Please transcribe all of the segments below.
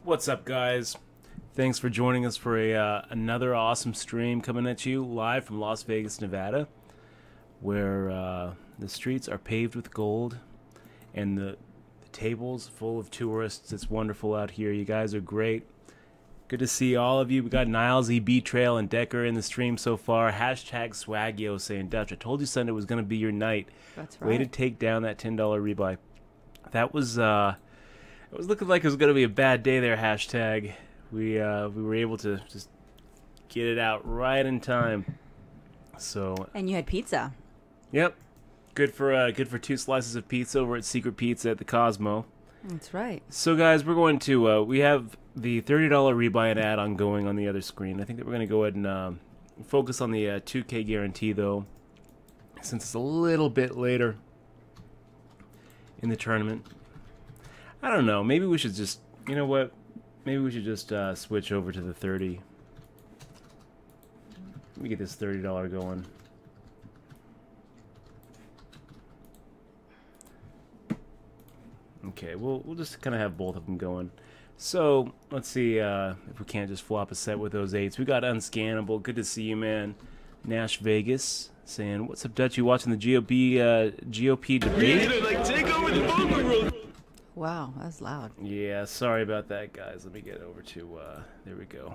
What's up, guys? Thanks for joining us for another awesome stream coming at you live from Las Vegas, Nevada, where the streets are paved with gold and the tables full of tourists. It's wonderful out here. You guys are great. Good to see all of you. We got Niles, EB Trail, and Decker in the stream so far. Hashtag Swagio saying, Dutch, I told you Sunday was going to be your night. That's right. Way to take down that $10 rebuy. That was... it was looking like it was going to be a bad day there, hashtag. We were able to just get it out right in time. So. And you had pizza. Yep. Good for 2 slices of pizza over at Secret Pizza at the Cosmo. That's right. So, guys, we're going to, we have the $30 rebuy and add-on going on the other screen. I think that we're going to go ahead and focus on the 2K guarantee, though, since it's a little bit later in the tournament. I don't know. Maybe we should just, you know what? Maybe we should just switch over to the 30. Let me get this $30 going. Okay, we'll just kind of have both of them going. So let's see if we can't just flop a set with those 8s. We got Unscannable. Good to see you, man. Nash Vegas saying, "What's up, Dutch? You watching the GOP debate?" Yeah, like take over the vocal room. Wow, that was loud. Yeah, sorry about that, guys. Let me get over to, there we go.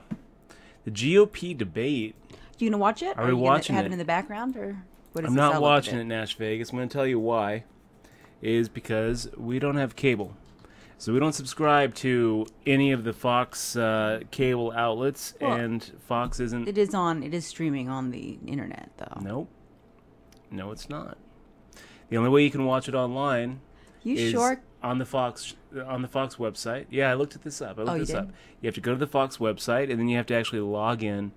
The GOP debate. You gonna watch it? Are we watching have it? it in the background, or what is I'm the not setup of watching it? it, Nash Vegas. I'm going to tell you why. Is because we don't have cable. So we don't subscribe to any of the Fox cable outlets, Well, and Fox isn't... It is streaming on the internet, though. Nope. No, it's not. The only way you can watch it online You is sure? on the Fox website. Yeah, I looked at this up. You did? You have to go to the Fox website, and then you have to actually log in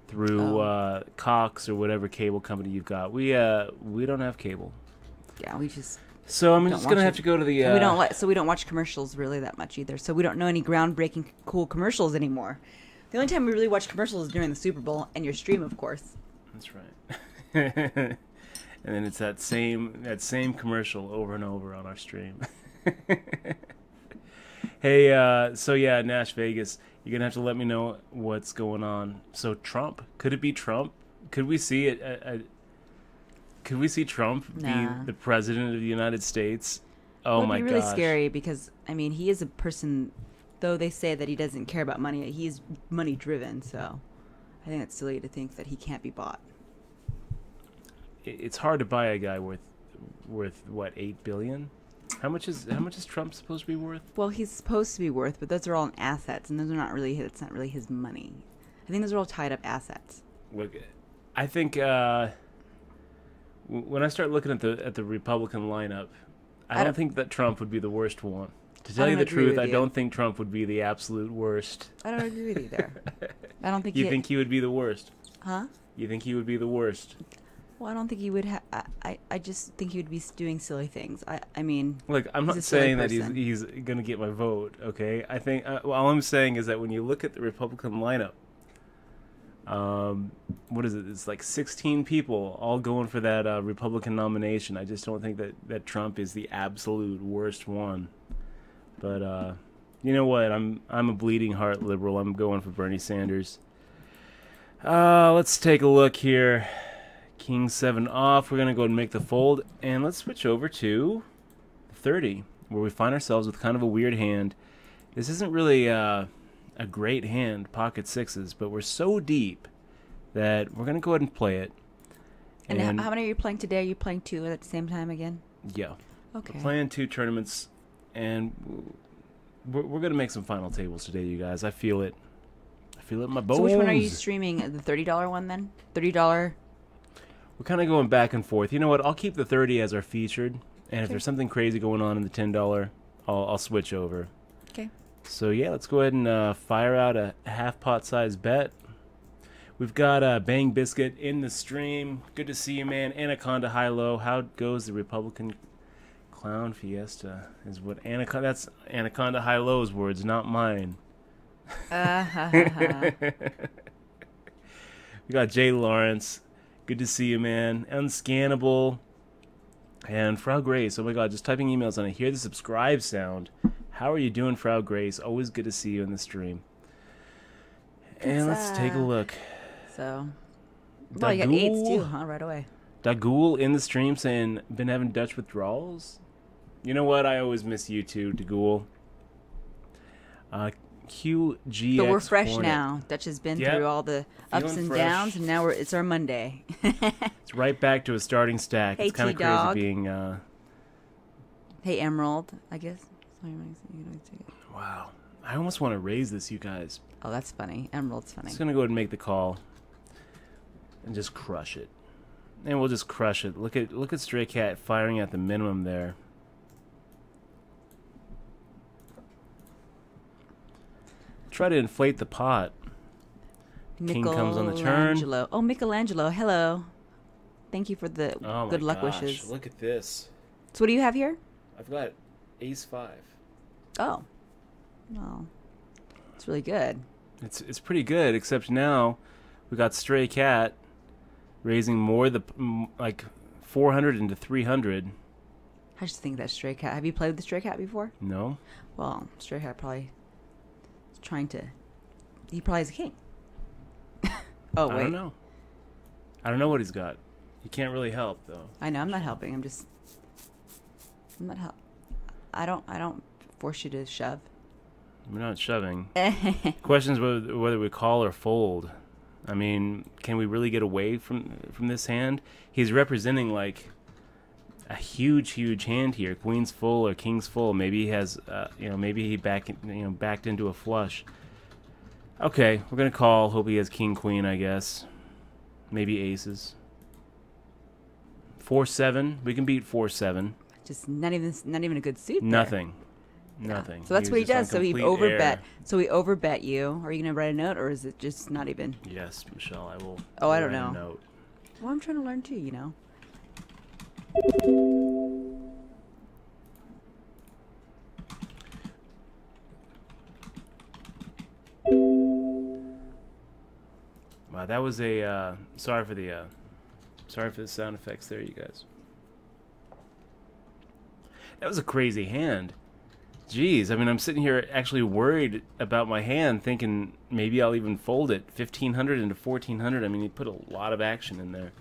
through Cox or whatever cable company you've got. We don't have cable, Yeah, we just so I'm don't just gonna watch have it. to go to the. we don't watch commercials really that much either. So we don't know any groundbreaking cool commercials anymore. The only time we really watch commercials is during the Super Bowl and your stream, of course. That's right. And then it's that same commercial over and over on our stream. Hey, so yeah, Nash Vegas, you're gonna have to let me know what's going on. So Trump, could it be Trump? Could we see it? Could we see Trump Nah. be the president of the United States? Oh my It would be really gosh. scary because, I mean, he is a person, though they say that he doesn't care about money, he's money driven, so I think it's silly to think that he can't be bought. It's hard to buy a guy worth what, $8 billion? How much is Trump supposed to be worth? Well, he's supposed to be worth, but those are all assets, and those are not really, it's not really his money. I think those are all tied up assets. Look, I think when I start looking at the Republican lineup, I don't think that Trump would be the worst one. To tell you the truth, I don't think Trump would be the absolute worst. I don't agree with you there. I don't think You think he would be the worst? Huh? You think he would be the worst? Well, I don't think he would I just think he would be doing silly things. I mean... Look, I'm he's not a silly saying that person. he's going to get my vote, okay? I think, all I'm saying is that when you look at the Republican lineup, what is it? It's like 16 people all going for that Republican nomination. I just don't think that Trump is the absolute worst one. But you know what? I'm a bleeding heart liberal. I'm going for Bernie Sanders. Let's take a look here. King 7 off. We're gonna go and make the fold, and let's switch over to 30, where we find ourselves with kind of a weird hand. This isn't really a great hand, pocket sixes, but we're so deep that we're gonna go ahead and play it. And how many are you playing today? Are you playing 2 at the same time again? Yeah. Okay. We're playing 2 tournaments, and we're gonna make some final tables today, you guys. I feel it. I feel it in my bones. So which one are you streaming? The $30 one then? $30? We're kind of going back and forth. You know what? I'll keep the 30 as our featured, and if there's something crazy going on in the $10, I'll switch over. Okay. So yeah, let's go ahead and fire out a half pot size bet. We've got Bang Biscuit in the stream. Good to see you, man. Anaconda High Low. How goes the Republican Clown Fiesta? Is what that's Anaconda High Low's words, not mine. We got Jay Lawrence. Good to see you, man. Unscannable. And Frau Grace. Oh my god, just typing emails and I hear the subscribe sound. How are you doing, Frau Grace? Always good to see you in the stream. And let's take a look. So, well, you got 8s too, huh? Right away. Dagul in the stream saying, been having Dutch withdrawals? You know what? I always miss you too, Dagul. QGX But we're fresh Hornet. now. Dutch has been Yep. through all the ups Feeling and fresh. downs, and now it's our Monday. It's right back to a starting stack. Hey, It's kind of crazy T-Dog. being... Hey, Emerald, I guess. wow. I almost want to raise this, you guys. Oh, that's funny. Emerald's funny. I'm just going to go ahead and make the call. And just crush it. And we'll just crush it. Look at Stray Cat firing at the minimum there. Try to inflate the pot. King comes on the turn. Michelangelo. Oh, Michelangelo, hello. Thank you for the Oh good my luck gosh, wishes. look at this. So what do you have here? I've got Ace 5. Oh. Well, it's really good. It's pretty good, except now we got Stray Cat raising more like 400 into 300. I just think that Stray Cat. Have you played with the Stray Cat before? No. Well, Stray Cat probably is trying to. He probably is a king. Oh wait. I don't know. I don't know what he's got. He can't really help though. I know. I'm not helping. I'm not help. I don't force you to shove. We're not shoving. Questions whether we call or fold. I mean, can we really get away from this hand? He's representing like a huge hand here. Queen's full or king's full. Maybe he has, maybe he backed into a flush. Okay, we're gonna call. Hope he has king queen. I guess. Maybe aces. 4-7. We can beat 4-7. Just not even a good suit. There. Nothing. Yeah. Nothing. So that's what he was does. just on So he complete overbet. air. So he overbet you. Are you gonna write a note, or is it just not even? Yes, Michelle. I will. Oh, I don't write a know. note. Well, I'm trying to learn too. You know. Wow, that was a sorry for the sound effects there, you guys. That was a crazy hand. Jeez, I mean, I'm sitting here actually worried about my hand, thinking maybe I'll even fold it 1,500 into 1,400. I mean, he put a lot of action in there.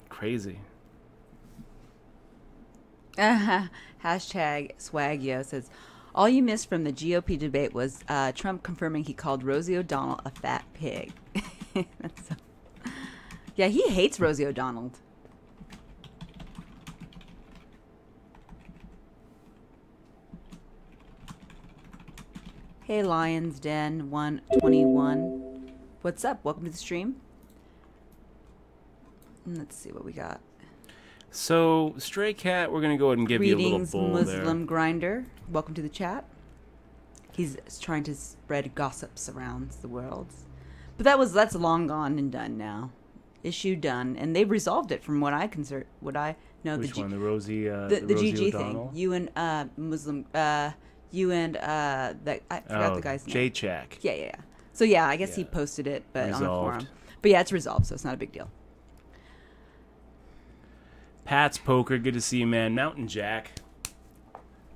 Crazy. Hashtag Swagyo says, all you missed from the GOP debate was Trump confirming he called Rosie O'Donnell a fat pig. That's so... Yeah, he hates Rosie O'Donnell. Hey, Lions Den 121. What's up? Welcome to the stream. Let's see what we got. So, Stray Cat, we're going to go ahead and give you a little Greetings, bowl Muslim there. Grinder. Welcome to the chat. He's trying to spread gossips around the world. But that's long gone and done now. Issue done. And they've resolved it from what I know. Which one? The Rosie the Rosie GG O'Donnell? thing. You and Muslim you and that I forgot the guy's name. J-Chack. Yeah. So yeah, I guess he Yeah. posted it but on the Resolved. forum. But yeah, it's resolved, so it's not a big deal. Pat's Poker, good to see you, man. Mountain Jack.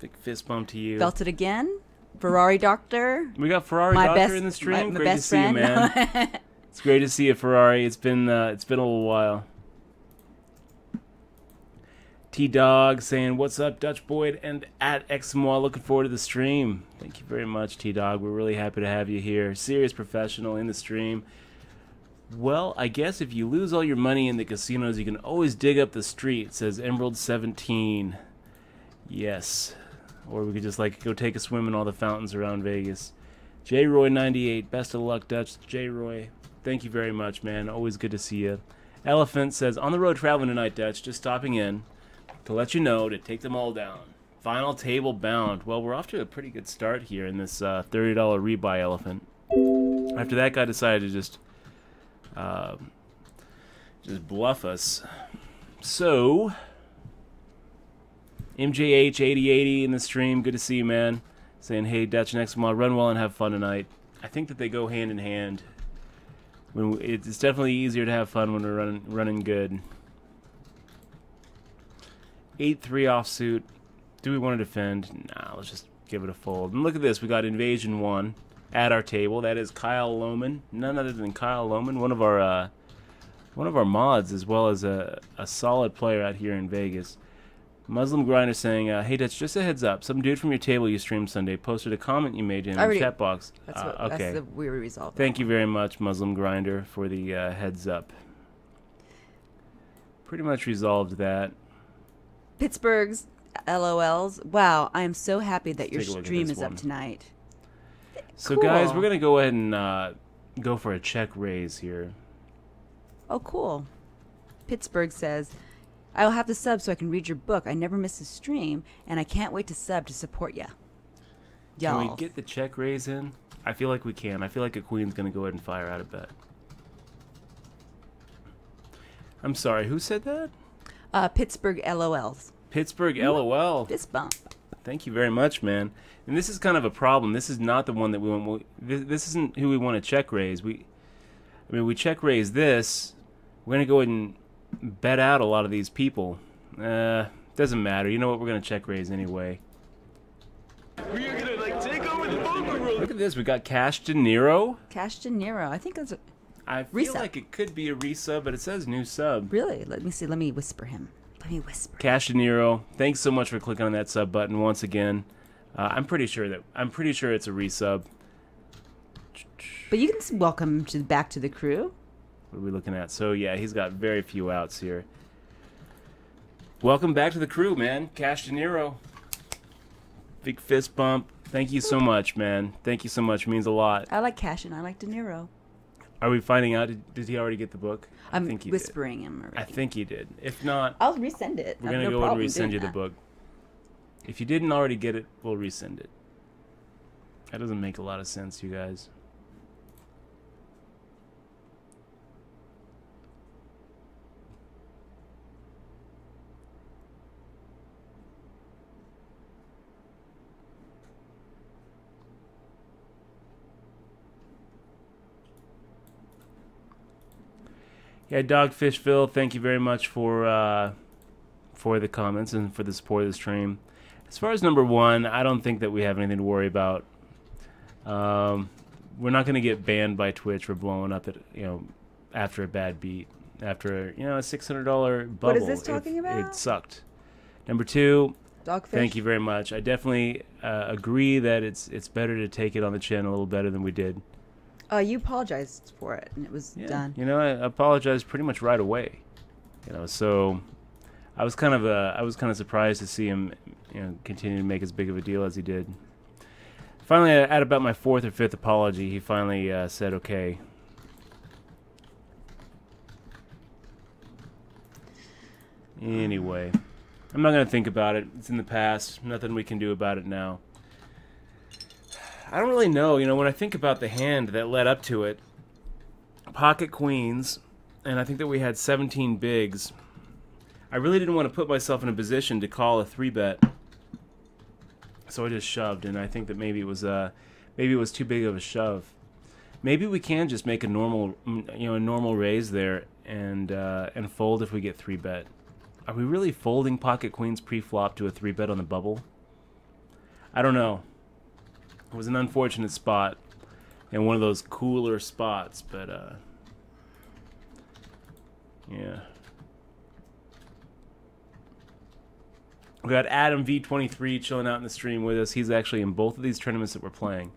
Big fist bump to you. Felt it again. Ferrari Doctor. We got Ferrari My Doctor best- in the stream. my Great best to see you, friend. man. It's great to see you, Ferrari. It's been a little while. T-Dog saying, what's up, Dutch Boyd and at Xmoa. Looking forward to the stream. Thank you very much, T-Dog. We're really happy to have you here. Serious professional in the stream. Well, I guess if you lose all your money in the casinos, you can always dig up the street, says Emerald 17. Yes. Or we could just go take a swim in all the fountains around Vegas. J-Roy98, best of luck, Dutch. J-Roy, thank you very much, man. Always good to see you. Elephant says, on the road traveling tonight, Dutch, just stopping in to let you know to take them all down. Final table bound. Well, we're off to a pretty good start here in this $30 rebuy, Elephant. After that guy decided to just bluff us. So, MJH8080 in the stream. Good to see you, man. Saying, hey, Dutch, next month, run well and have fun tonight. I think that they go hand in hand. It's definitely easier to have fun when we're running good. 8-3 offsuit. Do we want to defend? Nah, let's just give it a fold. And look at this. We got Invasion 1 at our table. That is Kyle Lohman. None other than Kyle Lohman, one of our mods, as well as a solid player out here in Vegas. Muslim Grinder saying, hey, Dutch, just a heads up. Some dude from your table you streamed Sunday posted a comment you made in the chat box. That's the we resolved. Thank you very much, Muslim Grinder, for the heads up. Pretty much resolved that. Pittsburgh's LOLs. Wow, I am so happy that your stream is up tonight. So, guys, we're going to go ahead and go for a check raise here. Oh, cool. Pittsburgh says, I will have to sub so I can read your book. I never miss a stream, and I can't wait to sub to support ya. Can we get the check raise in? I feel like we can. I feel like a queen's going to go ahead and fire out a bet. I'm sorry, who said that? Pittsburgh LOLs. Pittsburgh LOL. Fist bump. Thank you very much, man. And this is kind of a problem. This is not the one that we want. This isn't who we want to check raise. We check raise this. We're going to go ahead and bet out a lot of these people. Doesn't matter. You know what? We're going to check raise anyway. We are gonna take over the poker room. Look at this. We got Cash De Niro. Cash De Niro. I think that's a... I feel like it could be a resub, but it says new sub. Really? Let me see. Let me whisper him. Cash De Niro, thanks so much for clicking on that sub button once again. I'm pretty sure it's a resub. But you can welcome him back to the crew. What are we looking at? So yeah, he's got very few outs here. Welcome back to the crew, man. Cash De Niro. Big fist bump. Thank you so much, man. Thank you so much. It means a lot. I like Cash and I like De Niro. Are we finding out? Did he already get the book? I'm whispering him already. I think he did. If not, I'll resend it. We're going to go and resend you the book. If you didn't already get it, we'll resend it. That doesn't make a lot of sense, you guys. Yeah, Dogfishville, thank you very much for the comments and for the support of the stream. As far as number one, I don't think that we have anything to worry about. We're not going to get banned by Twitch for blowing up after a bad beat, after a $600 bubble. What is this talking about? It sucked. Number two, Dogfish. Thank you very much. I definitely agree that it's better to take it on the chin a little better than we did. You apologized for it, and it was done. I apologized pretty much right away. So I was kind of surprised to see him, continue to make as big of a deal as he did. Finally, at about my fourth or fifth apology, he finally said, "Okay." Anyway, I'm not gonna think about it. It's in the past. Nothing we can do about it now. I don't really know. When I think about the hand that led up to it, pocket queens, and I think that we had 17 bigs. I really didn't want to put myself in a position to call a 3-bet, so I just shoved. And I think that maybe it was too big of a shove. Maybe we can just make a normal raise there and fold if we get 3-bet. Are we really folding pocket queens pre-flop to a 3-bet on the bubble? I don't know. It was an unfortunate spot, and one of those cooler spots, but yeah. We got Adam V23 chilling out in the stream with us. He's actually in both of these tournaments that we're playing.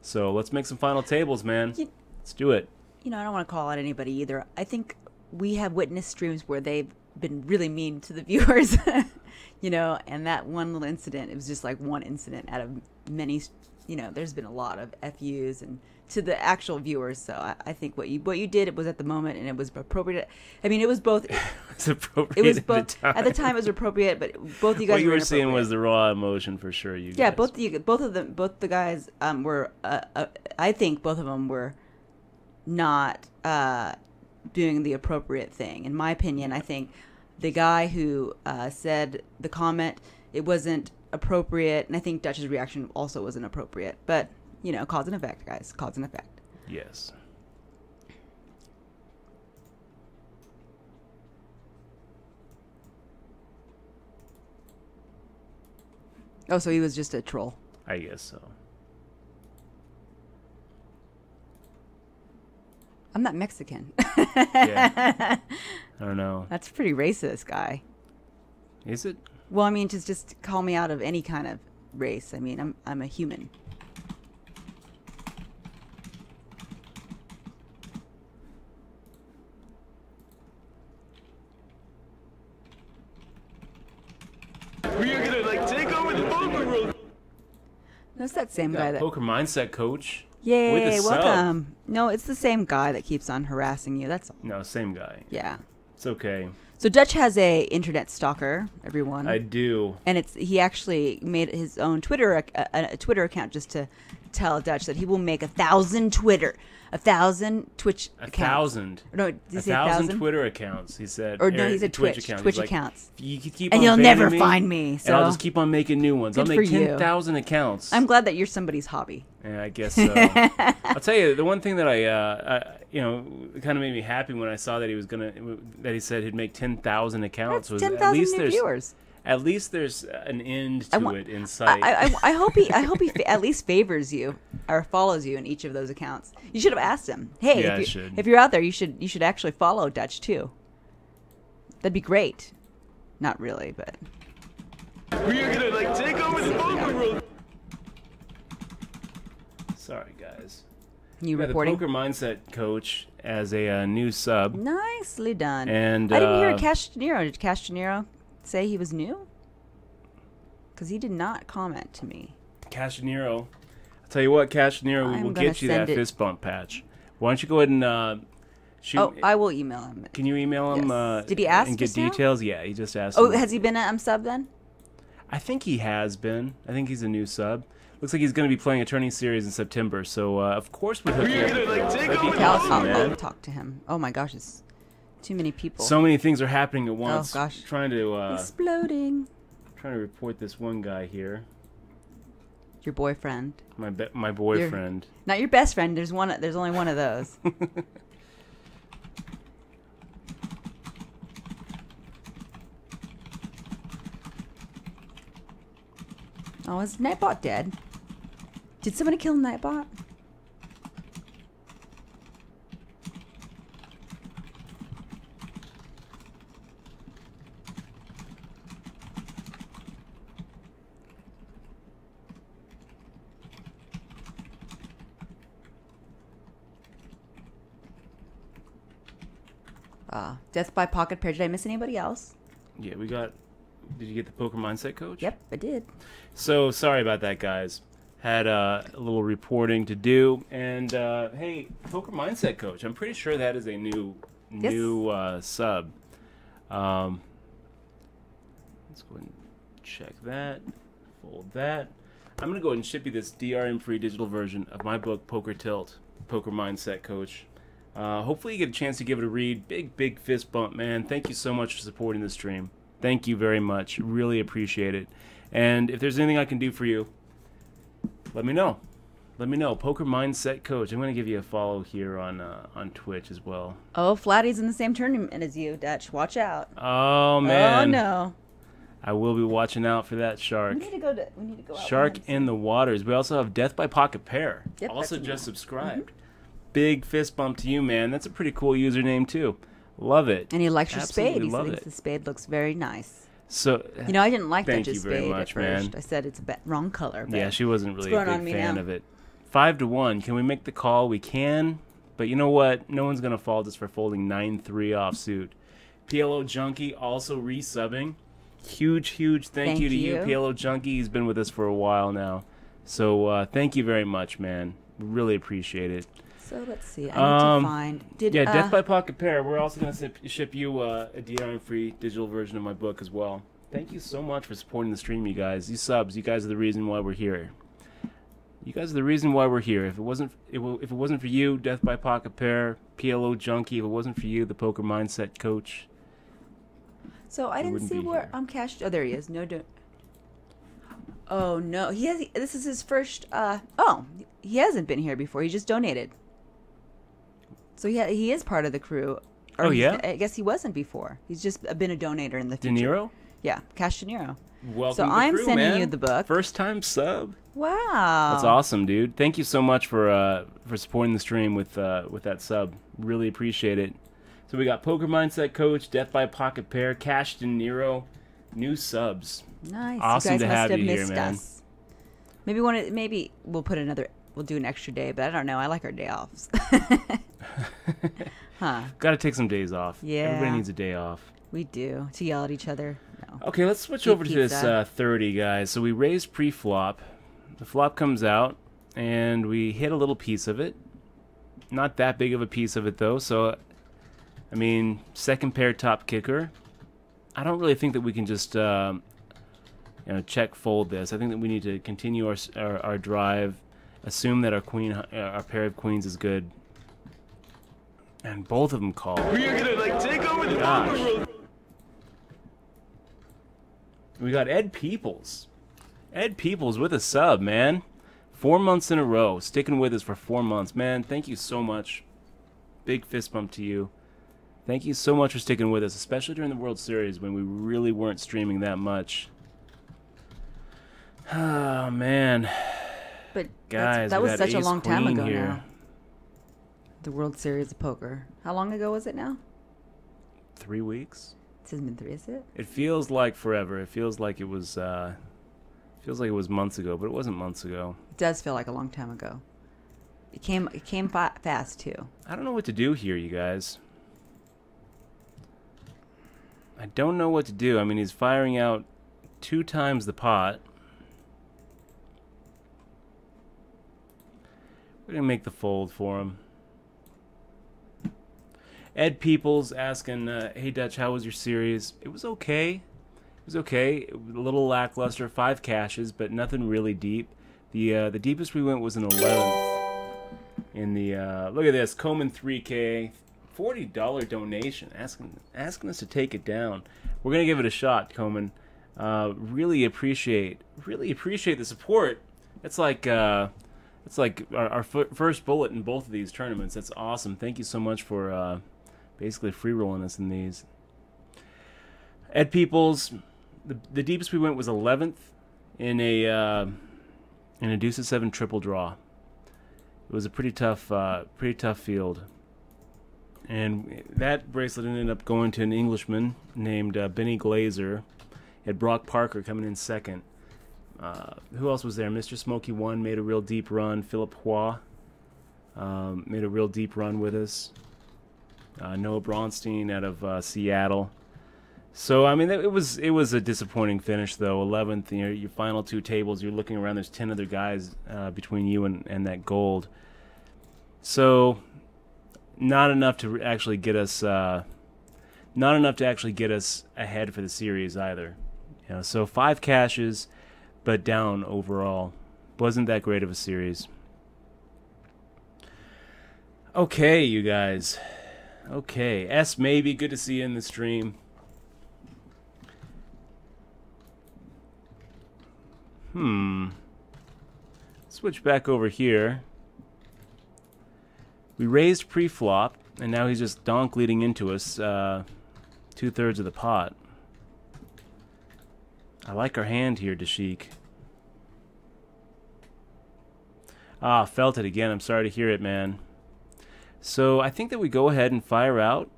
So let's make some final tables, man. Let's do it. I don't want to call out anybody either. I think we have witnessed streams where they've been really mean to the viewers, and that one little incident, it was just like one incident out of many. There's been a lot of FUs and to the actual viewers. So I think what you did, it was at the moment, and it was appropriate. I mean, it was both. It was appropriate. It was both at the time. It was appropriate, but both you guys. What you were seeing was the raw emotion for sure. Yeah, both the guys were. I think both of them were not doing the appropriate thing. In my opinion, I think the guy who said the comment, it wasn't appropriate, and I think Dutch's reaction also wasn't appropriate. But cause and effect, guys. Cause and effect. Yes. Oh, so he was just a troll. I guess so. I'm not Mexican. Yeah. I don't know. That's pretty racist, guy. Is it? Well, I mean, just call me out of any kind of race. I mean, I'm a human. We are gonna like take over the poker world. No, it's that same Got guy that. Poker Mindset Coach. With Yay, a sub. welcome. No, it's the same guy that keeps on harassing you. That's all. No, same guy. Yeah. It's okay. So Dutch has a internet stalker, everyone. I do. And he actually made his own Twitter a Twitter account just to tell Dutch that he will make 1,000 Twitch accounts. 1,000. No, did he say 1,000 Twitter accounts. He said. Or no, he said Twitch accounts. Twitch He's like, accounts. You can keep And on you'll banning never me, find me. So and I'll just keep on making new ones. I'll Good make for you. 10,000 accounts. I'm glad that you're somebody's hobby. Yeah, I guess so. I'll tell you, the one thing that I kind of made me happy when I saw that he said he'd make 10,000 accounts That's was 10,000 new viewers. at least there's an end to it in sight. I hope he at least favors you or follows you in each of those accounts. You should have asked him. Hey, Yeah, I if, should. if you're out there, you should actually follow Dutch too. That'd be great. Not really, but We are gonna like take over the poker world. Sorry, guys. you We got the reporting. Poker Mindset Coach as a new sub. Nicely done. And I didn't hear Cash De Niro. Did Cash De Niro say he was new? Because he did not comment to me. Cash De Niro. I'll tell you what, Cash De Niro I'm will gonna get you that send it. fist bump patch. Why don't you go ahead and shoot? Oh, I will email him. Can you email him? Yes. Did he ask and get just now? details? Yeah, he just asked. Oh, him. has he been a sub then? I think he has been. I think he's a new sub. Looks like he's going to be playing a tourney series in September. So of course we'll hook We you are up. gonna like take That'd be over the I'll, awesome, I'll, man. I'll talk to him. Oh my gosh, it's too many people. So many things are happening at once. gosh. Trying to Exploding. report this one guy here. Your boyfriend. My boyfriend. Not your best friend. There's only one of those. Oh, is Nightbot dead? Did somebody kill Nightbot? Death by Pocket Pair. Did I miss anybody else? Yeah, we got. Did you get the Poker Mindset Coach? Yep, I did. So sorry about that, guys. Had a little reporting to do, and hey, Poker Mindset Coach. I'm pretty sure that is a new sub. Let's go ahead and check that. Fold that. I'm gonna go ahead and ship you this DRM-free digital version of my book, Poker Tilt, Poker Mindset Coach. Hopefully you get a chance to give it a read. Big fist bump, man. Thank you so much for supporting the stream. Thank you very much. Really appreciate it. And if there's anything I can do for you, let me know. Let me know. Poker Mindset Coach. I'm going to give you a follow here on Twitch as well. Oh, Flatty's in the same tournament as you, Dutch. Watch out. Oh, man. Oh no. I will be watching out for that shark. We need to go out. Shark once. in the waters. We also have Death by Pocket Pair. Yep, also that's just me. subscribed. Big fist bump to you, man. That's a pretty cool username, too. Love it. And he likes your Absolutely spade. He love thinks it. the spade looks very nice. So, You know, I didn't like Thank Dutch's you very spade much, at first. man. I said it's a wrong color. But yeah, she wasn't really a growing on big me fan now. of it. 5-1. Can we make the call? We can. But you know what? No one's going to fault us for folding 9-3 offsuit. PLO Junkie also resubbing. Huge thank you to you, PLO Junkie. He's been with us for a while now. So thank you very much, man. Really appreciate it. So let's see. I need to find. Death by Pocket Pair. We're also going to ship you a DRM-free digital version of my book as well. Thank you so much for supporting the stream, you guys. You subs, you guys are the reason why we're here. You guys are the reason why we're here. If it wasn't for you, Death by Pocket Pair, PLO Junkie, if it wasn't for you, the Poker Mindset Coach. So I didn't wouldn't see be where here. I'm cashed. Oh, there he is. Oh no, he has. This is his first. He hasn't been here before. He just donated. So he is part of the crew. Or Oh, yeah? I guess he wasn't before. He's just been a donator in the De future. Niro? Yeah, Cash De Niro. Welcome So to the I'm crew, sending man. you the book. First time sub. Wow. That's awesome, dude. Thank you so much for supporting the stream with that sub. Really appreciate it. So we got Poker Mindset Coach, Death by Pocket Pair, Cash De Niro, new subs. Nice. Awesome you guys to must have have you here, missed man. us. Maybe we'll put we'll do an extra day, but I don't know. I like our day offs. Huh. Got to take some days off. Yeah. Everybody needs a day off. We do. To yell at each other. No. Okay, let's switch Eat over to this pizza. 30, guys. So we raised pre-flop. The flop comes out, and we hit a little piece of it. Not that big of a piece of it, though. So, I mean, second pair top kicker. I don't really think that we can just check fold this. I think that we need to continue our drive, assume that our pair of queens is good, and both of them call. We are gonna like take over the poker world. We got Ed Peoples. Ed Peoples with a sub, man. 4 months in a row, sticking with us for 4 months, man. Thank you so much. Big fist bump to you. Thank you so much for sticking with us, especially during the World Series when we really weren't streaming that much. Oh man, But guys, that we was got such a ace long time queen ago here. now. The World Series of Poker. How long ago was it now? 3 weeks. It hasn't been 3, is it? It feels like forever. It feels like it was months ago, but it wasn't months ago. It does feel like a long time ago. It came fast too. I don't know what to do here, you guys. I don't know what to do. I mean, he's firing out 2 times the pot. We're going to make the fold for him. Ed Peoples asking, hey Dutch, how was your series? It was okay. It was okay. It was a little lackluster. 5 cashes, but nothing really deep. The deepest we went was an 11th. In the look at this, Coleman 3K, $40 donation, asking us to take it down. We're gonna give it a shot, Coleman. Really appreciate the support. It's like our first bullet in both of these tournaments. That's awesome. Thank you so much for basically free rolling us in these. Ed Peoples, the deepest we went was 11th in a deuce of 7 triple draw. It was a pretty tough field, and that bracelet ended up going to an Englishman named Benny Glazer. Had Brock Parker coming in second. Who else was there? Mr. Smoky 1 made a real deep run. Philip Hua made a real deep run with us. Noah Bronstein out of Seattle. So I mean, it was a disappointing finish though. 11th, your final 2 tables. You're looking around. There's 10 other guys between you and that gold. So not enough to actually get us. Not enough to actually get us ahead for the series either. So 5 cashes, but down overall. Wasn't that great of a series. Okay, you guys. Okay, S maybe. Good to see you in the stream. Switch back over here. We raised pre-flop, and now he's just donk leading into us 2/3 of the pot. I like our hand here, Dashik. Ah, felt it again. I'm sorry to hear it, man. So I think that we go ahead and fire out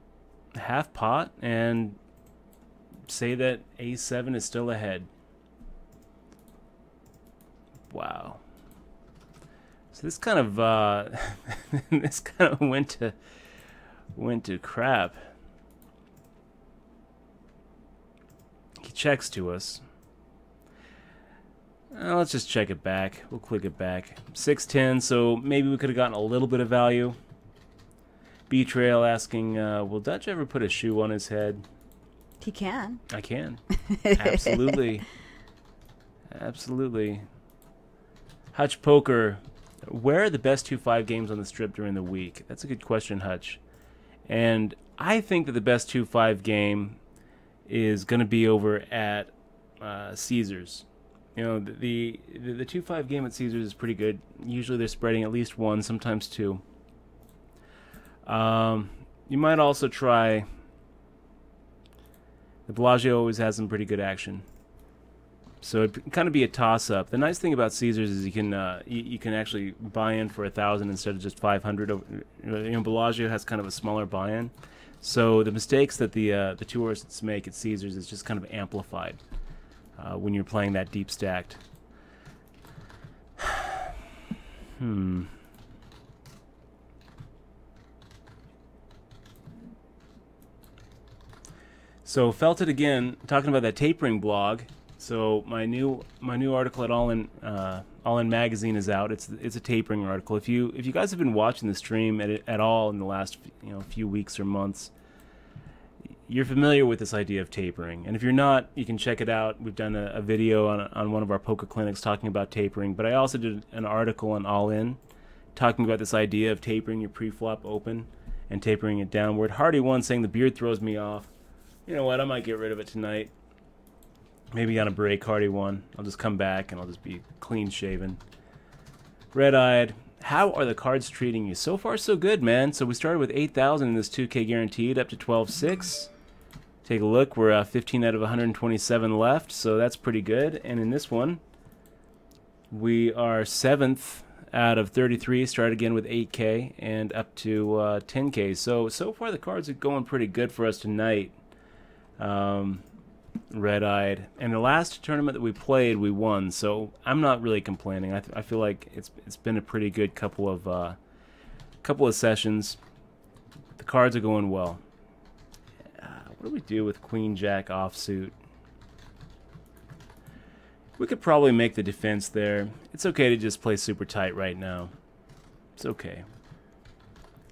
half pot and say that A7 is still ahead. Wow. So this kind of went to crap. He checks to us. Let's just check it back. We'll click it back. 6-10, so maybe we could have gotten a little bit of value. B-Trail asking, will Dutch ever put a shoe on his head? He can. I can. Absolutely. Absolutely. Hutch Poker, where are the best 2-5 games on the strip during the week? That's a good question, Hutch. And I think that the best 2-5 game is going to be over at Caesars. The 2-5 game at Caesars is pretty good. Usually they're spreading at least 1, sometimes 2. You might also try... The Bellagio always has some pretty good action. So it'd kind of be a toss-up. The nice thing about Caesars is you can actually buy in for 1,000 instead of just 500. Bellagio has kind of a smaller buy-in, so the mistakes that the tourists make at Caesars is just kind of amplified when you're playing that deep stacked. So felt it again, talking about that tapering blog. So my new article at All In Magazine is out. It's a tapering article. If you guys have been watching the stream at all in the last few weeks or months, you're familiar with this idea of tapering. And if you're not, you can check it out. We've done a video on one of our poker clinics talking about tapering. But I also did an article on All In talking about this idea of tapering your pre-flop open and tapering it downward. Hardy won saying the beard throws me off. You know what? I might get rid of it tonight. Maybe on a break, Hardy won. I'll just come back and I'll just be clean shaven. Red-eyed. How are the cards treating you? So far, so good, man. So we started with 8,000 in this 2K guaranteed, up to 12.6. Take a look. We're 15 out of 127 left, so that's pretty good. And in this one, we are 7th out of 33. Start again with 8K and up to 10K. So far the cards are going pretty good for us tonight. Red-eyed. And the last tournament that we played, we won. So I'm not really complaining. I feel like it's been a pretty good couple of sessions. The cards are going well. What do we do with Queen Jack offsuit? We could probably make the defense there. It's okay to just play super tight right now. It's okay.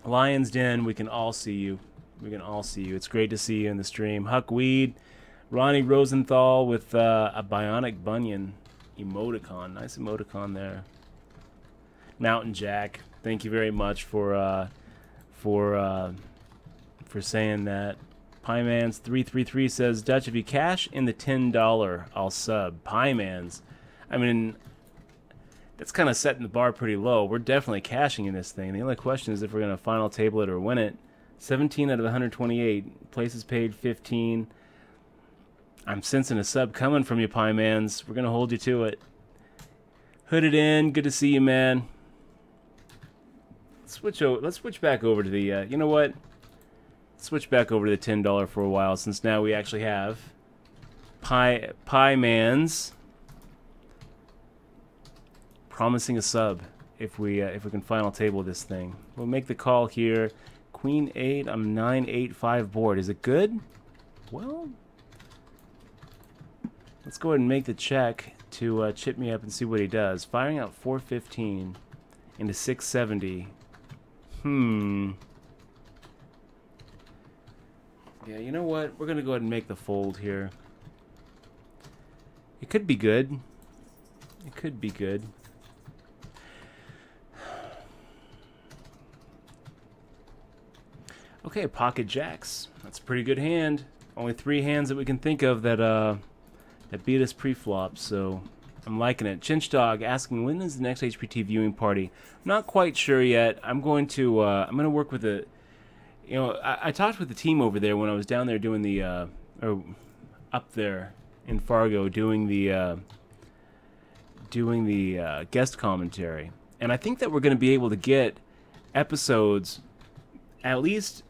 Lion's Den, we can all see you. We can all see you. It's great to see you in the stream. Huck Weed, Ronnie Rosenthal with a Bionic Bunyan emoticon. Nice emoticon there. Mountain Jack, thank you very much for saying that. Piemans 333 says, Dutch, if you cash in the $10, I'll sub. Piemans, I mean, that's kind of setting the bar pretty low. We're definitely cashing in this thing. The only question is if we're going to final table it or win it. 17 out of 128. Places paid 15. I'm sensing a sub coming from you, Piemans. We're going to hold you to it. Hooded in. Good to see you, man. Let's switch back over to the, you know what? Switch back over to the $10 for a while, since now we actually have Piemans promising a sub if we can final table this thing. We'll make the call here. Queen 8, I'm 9-8-5 board. Is it good? Well, let's go ahead and make the check to chip me up and see what he does. Firing out 415 into 670. Yeah, you know what? We're going to go ahead and make the fold here. It could be good. It could be good. Okay, pocket jacks. That's a pretty good hand. Only 3 hands that we can think of that beat us pre-flop, so I'm liking it. Chinch Dog asking, when is the next HPT viewing party? Not quite sure yet. I'm going to work with the... You know, I talked with the team over there when I was down there doing the, or up there in Fargo doing the guest commentary, and I think that we're going to be able to get episodes at least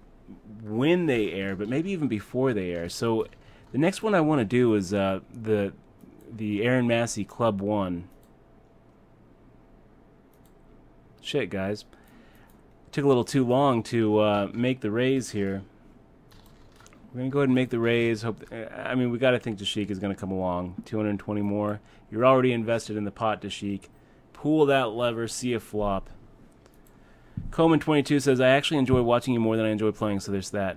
when they air, but maybe even before they air. So the next one I want to do is the Aaron Massey Club 1. Shit, guys. Took a little too long to make the raise here. We're going to go ahead and make the raise. I mean, we got to think Dashik is going to come along. 220 more. You're already invested in the pot, Dashik. Pull that lever, see a flop. Coleman22 says, I actually enjoy watching you more than I enjoy playing, so there's that.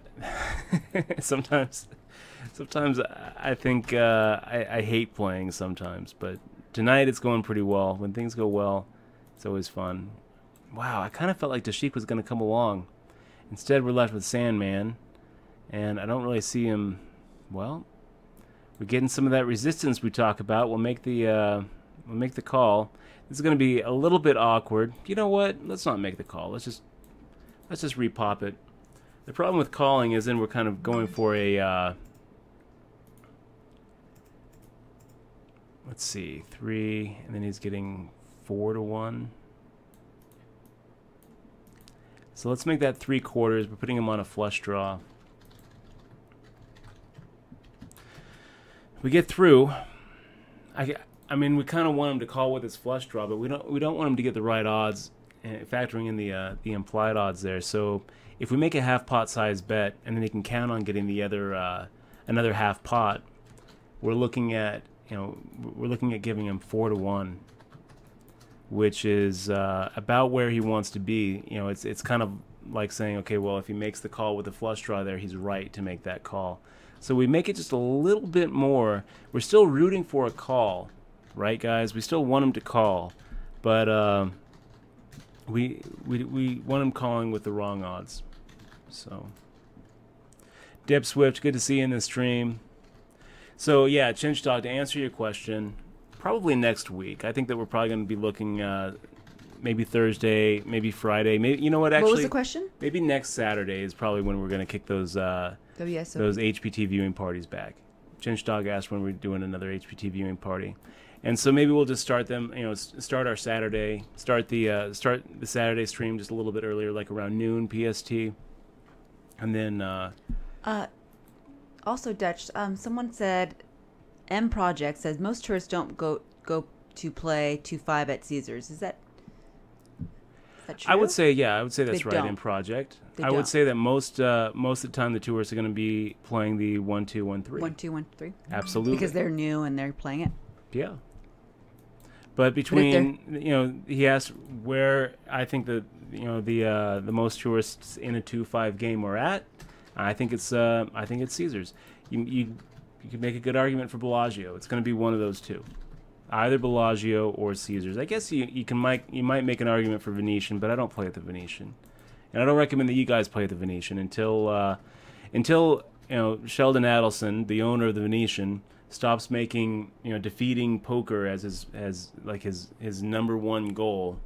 Sometimes I think I hate playing sometimes, but tonight it's going pretty well. When things go well, it's always fun. Wow, I kind of felt like Dashik was going to come along. Instead, we're left with Sandman, and I don't really see him. Well, we're getting some of that resistance we talk about. We'll make the call. This is going to be a little bit awkward. You know what? Let's not make the call. Let's just repop it. The problem with calling is then we're kind of going for a let's see, 3, and then he's getting 4 to 1. So let's make that 3/4. We're putting him on a flush draw. We get through. I mean, we kind of want him to call with his flush draw, but we don't want him to get the right odds, factoring in the implied odds there. So if we make a half pot size bet, and then he can count on getting the other another half pot, we're looking at giving him 4 to 1, which is about where he wants to be. It's kind of like saying, okay, well, if he makes the call with the flush draw there, he's right to make that call. So we make it just a little bit more. We're still rooting for a call, right, guys? We still want him to call, but we want him calling with the wrong odds. So, Deb Swift, good to see you in the stream. So yeah, Chinch Dog, to answer your question, probably next week. I think that we're probably going to be looking maybe Thursday, maybe Friday. Maybe, you know what? Actually, what was the question? Maybe next Saturday is probably when we're going to kick those HPT viewing parties back. Chinch Dog asked when we're doing another HPT viewing party, and so maybe we'll just start them. Start our Saturday, start the Saturday stream just a little bit earlier, like around noon PST, and then. Also, Dutch, someone said, M Project says most tourists don't go to play 2-5 at Caesars. Is that true? I would say that's They right. don't. M Project. They I don't. would say that most of the time the tourists are going to be playing the 1-2, 1-3. 1-2, 1-3. Absolutely. Because they're new and they're playing it. Yeah. But between he asked where I think that the most tourists in a 2-5 game are at. I think it's Caesars. You could make a good argument for Bellagio. It's going to be one of those two, either Bellagio or Caesars. I guess you might make an argument for Venetian, but I don't play at the Venetian, and I don't recommend that you guys play at the Venetian until Sheldon Adelson, the owner of the Venetian, stops making defeating poker as his number one goal.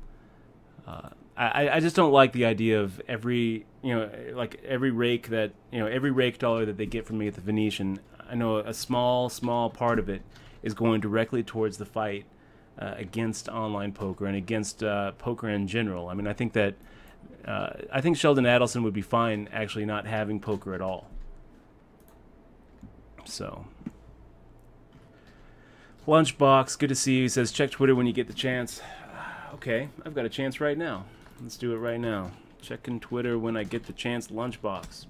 I just don't like the idea of every rake dollar that they get from me at the Venetian. I know a small part of it is going directly towards the fight against online poker and against poker in general. I mean, I think Sheldon Adelson would be fine actually not having poker at all. So, Lunchbox, good to see you. He says, check Twitter when you get the chance. Okay, I've got a chance right now. Let's do it right now. Checking Twitter when I get the chance. Lunchbox.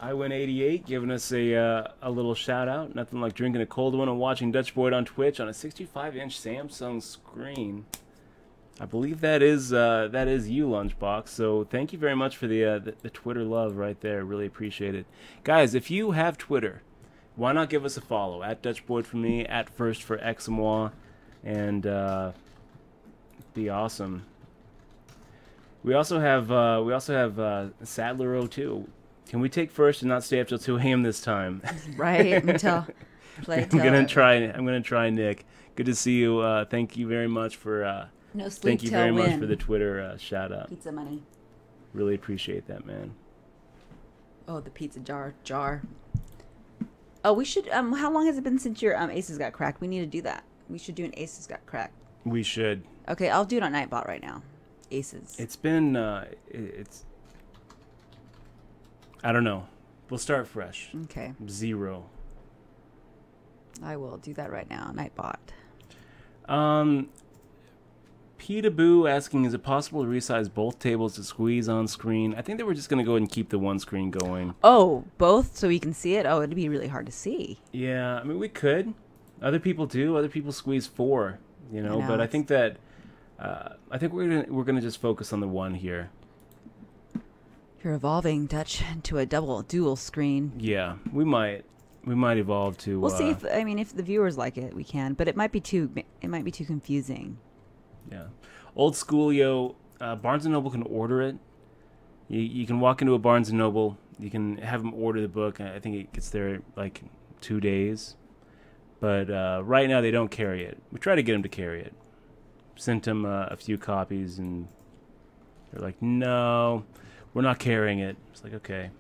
iWin88 giving us a little shout out. Nothing like drinking a cold one and watching Dutch Boyd on Twitch on a 65-inch Samsung screen. I believe that is you, Lunchbox. So thank you very much for the Twitter love right there. Really appreciate it, guys. If you have Twitter, why not give us a follow at Dutch Boyd for me, at First for Exmois, and be awesome. We also have Sadler02. Can we take first and not stay up till 2 a.m. this time? Right, until play. I'm gonna try, Nick. Good to see you. Thank you very much for. No sleep thank you till very much when? for the Twitter shout out. Pizza money. Really appreciate that, man. Oh, the pizza jar. Oh, we should. How long has it been since your Aces got cracked? We need to do that. We should do an Aces got cracked. We should. Okay, I'll do it on Nightbot right now. Aces. It's been I don't know. We'll start fresh. Okay. 0. I will do that right now. Nightbot. Petaboo asking, is it possible to resize both tables to squeeze on screen? I think that we're just going to go ahead and keep the one screen going. Oh, both so we can see it? Oh, it'd be really hard to see. Yeah, I mean, we could. Other people do. Other people squeeze 4, but I think that we're gonna just focus on the one here. You're evolving, Dutch, into a dual screen. Yeah, we might evolve to. We'll see if the viewers like it, we can. But it might be too confusing. Yeah, old school, Barnes & Noble can order it. You can walk into a Barnes & Noble. You can have them order the book. I think it gets there like 2 days. But right now they don't carry it. We try to get them to carry it. Sent them a few copies, and they're like, no, we're not carrying it. It's like, okay.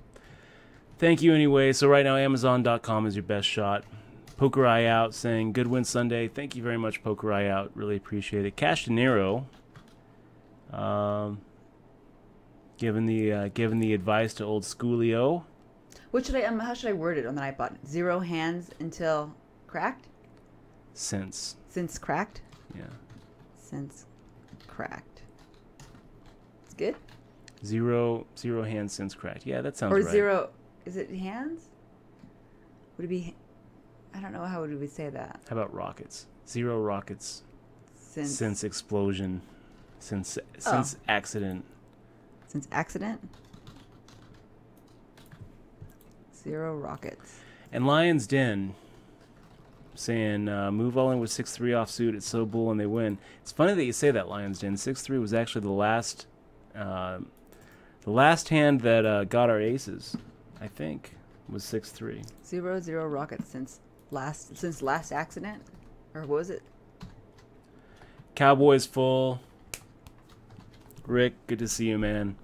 Thank you anyway. So right now, Amazon.com is your best shot. Poker Eye Out saying, good win Sunday. Thank you very much, Poker Eye Out. Really appreciate it. Cash De Niro. Given the advice to old Schoolio. What should I how should I word it on the iPod? 0 hands until cracked? Since cracked? Yeah. Since cracked. It's good? Zero hands since cracked. Yeah, that sounds or right. 0, is it hands? Would it be, I don't know, how would we say that? How about rockets? 0 rockets since explosion. Since accident. Since accident? 0 rockets. And Lion's Den saying, move all in with 6-3 offsuit. It's so bull and they win. It's funny that you say that, Lion's Den. 6-3 was actually the last hand that got our aces, I think, was 6-3. 0 rockets since last accident? Or what was it? Cowboys full. Rick, good to see you, man.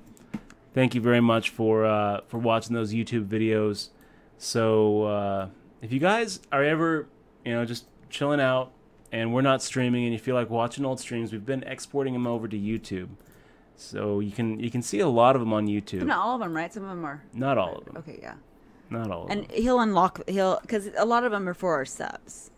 Thank you very much for watching those YouTube videos. So if you guys are ever, just chilling out and we're not streaming and you feel like watching old streams, we've been exporting them over to YouTube. So you can see a lot of them on YouTube. But not all of them, right? Some of them are. Not all of them. Okay, yeah. Not all of them. And because a lot of them are for our subs,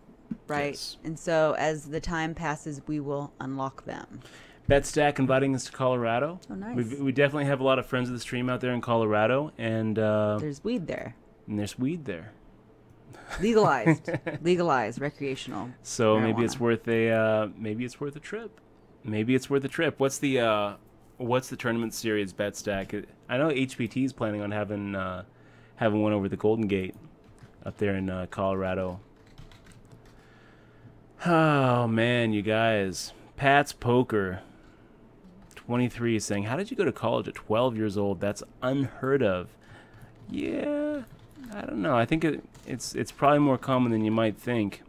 right? Yes. And so as the time passes, we will unlock them. BetStack inviting us to Colorado. Oh, nice. We definitely have a lot of friends of the stream out there in Colorado, and There's weed there. there's weed there. Legalized, recreational. So marijuana. maybe it's worth a trip. Maybe it's worth a trip. What's the tournament series, BetStack? I know HPT is planning on having one over the Golden Gate up there in Colorado. Oh man, you guys. Pat's Poker 23 is saying, how did you go to college at 12 years old? That's unheard of. Yeah, I don't know. I think it's probably more common than you might think.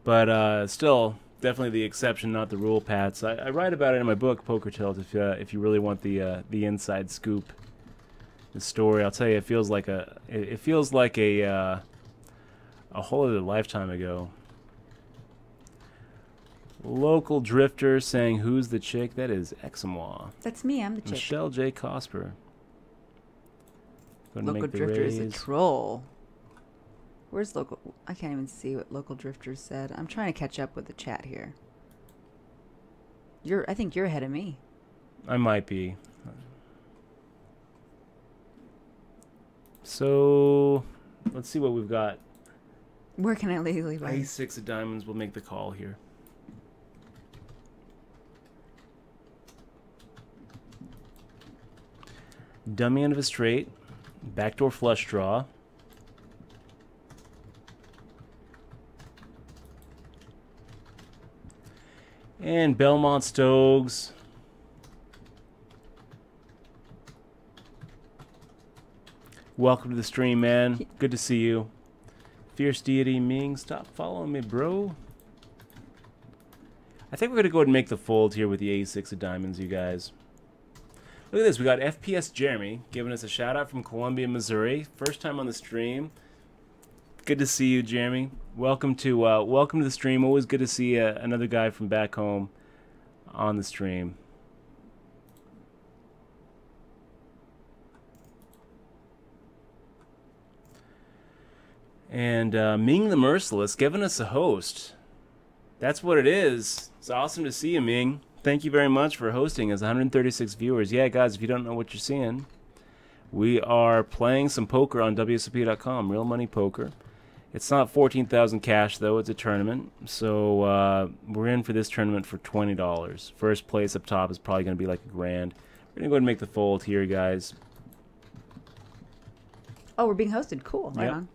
But still, definitely the exception, not the rule, Pats. I write about it in my book, Poker Tilt, if you really want the inside scoop. The story, I'll tell you, it feels like a whole other lifetime ago. Local Drifter saying, who's the chick? That is Eximois. That's me. I'm the chick. Michelle J. Cosper. Local Drifter is a troll. Where's Local? I can't even see what Local Drifter said. I'm trying to catch up with the chat here. I think you're ahead of me. I might be. So, let's see what we've got. Where can I legally buy? Ace 6 of diamonds will make the call here. Dummy end of a straight. Backdoor flush draw. And Belmont Stokes. Welcome to the stream, man. Good to see you. Fierce Deity Ming, stop following me, bro. I think we're going to go ahead and make the fold here with the A6 of diamonds, you guys. Look at this. We got FPS Jeremy giving us a shout out from Columbia, Missouri. First time on the stream. Good to see you, Jeremy. Welcome to the stream. Always good to see another guy from back home on the stream. And Ming the Merciless giving us a host. That's what it is. It's awesome to see you, Ming. Thank you very much for hosting us. 136 viewers. Yeah, guys, if you don't know what you're seeing, we are playing some poker on WSOP.com, real money poker. It's not 14,000 cash, though. It's a tournament. So we're in for this tournament for $20. First place up top is probably going to be like $1,000. We're going to go ahead and make the fold here, guys. Oh, we're being hosted. Cool. Right on.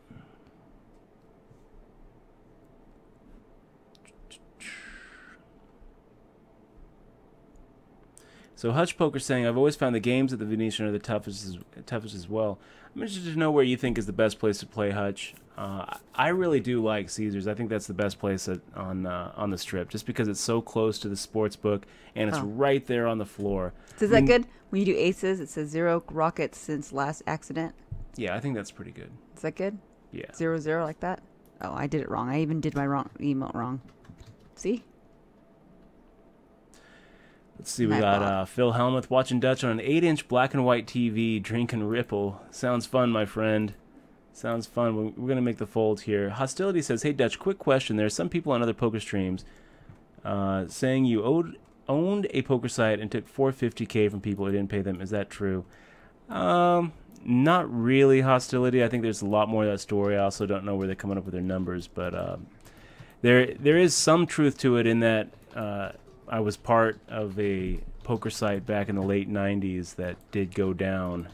So Hutch Poker saying, I've always found the games at the Venetian are the toughest as well. I'm interested to know where you think is the best place to play, Hutch. I really do like Caesars. I think that's the best place on the Strip, just because it's so close to the sports book and it's right there on the floor. So is that good? When you do aces, it says 0 rockets since last accident. Yeah, I think that's pretty good. Is that good? Yeah. 0-0 like that? Oh, I did it wrong. I even did my emote wrong. See? Let's see, we got Phil Helmuth watching Dutch on an 8-inch black and white TV, drinking Ripple. Sounds fun, my friend. Sounds fun. We're going to make the fold here. Hostility says, hey, Dutch, quick question. There are some people on other poker streams saying you owned a poker site and took $450K from people who didn't pay them. Is that true? Not really, Hostility. I think there's a lot more to that story. I also don't know where they're coming up with their numbers, but there is some truth to it in that I was part of a poker site back in the late 90s that did go down.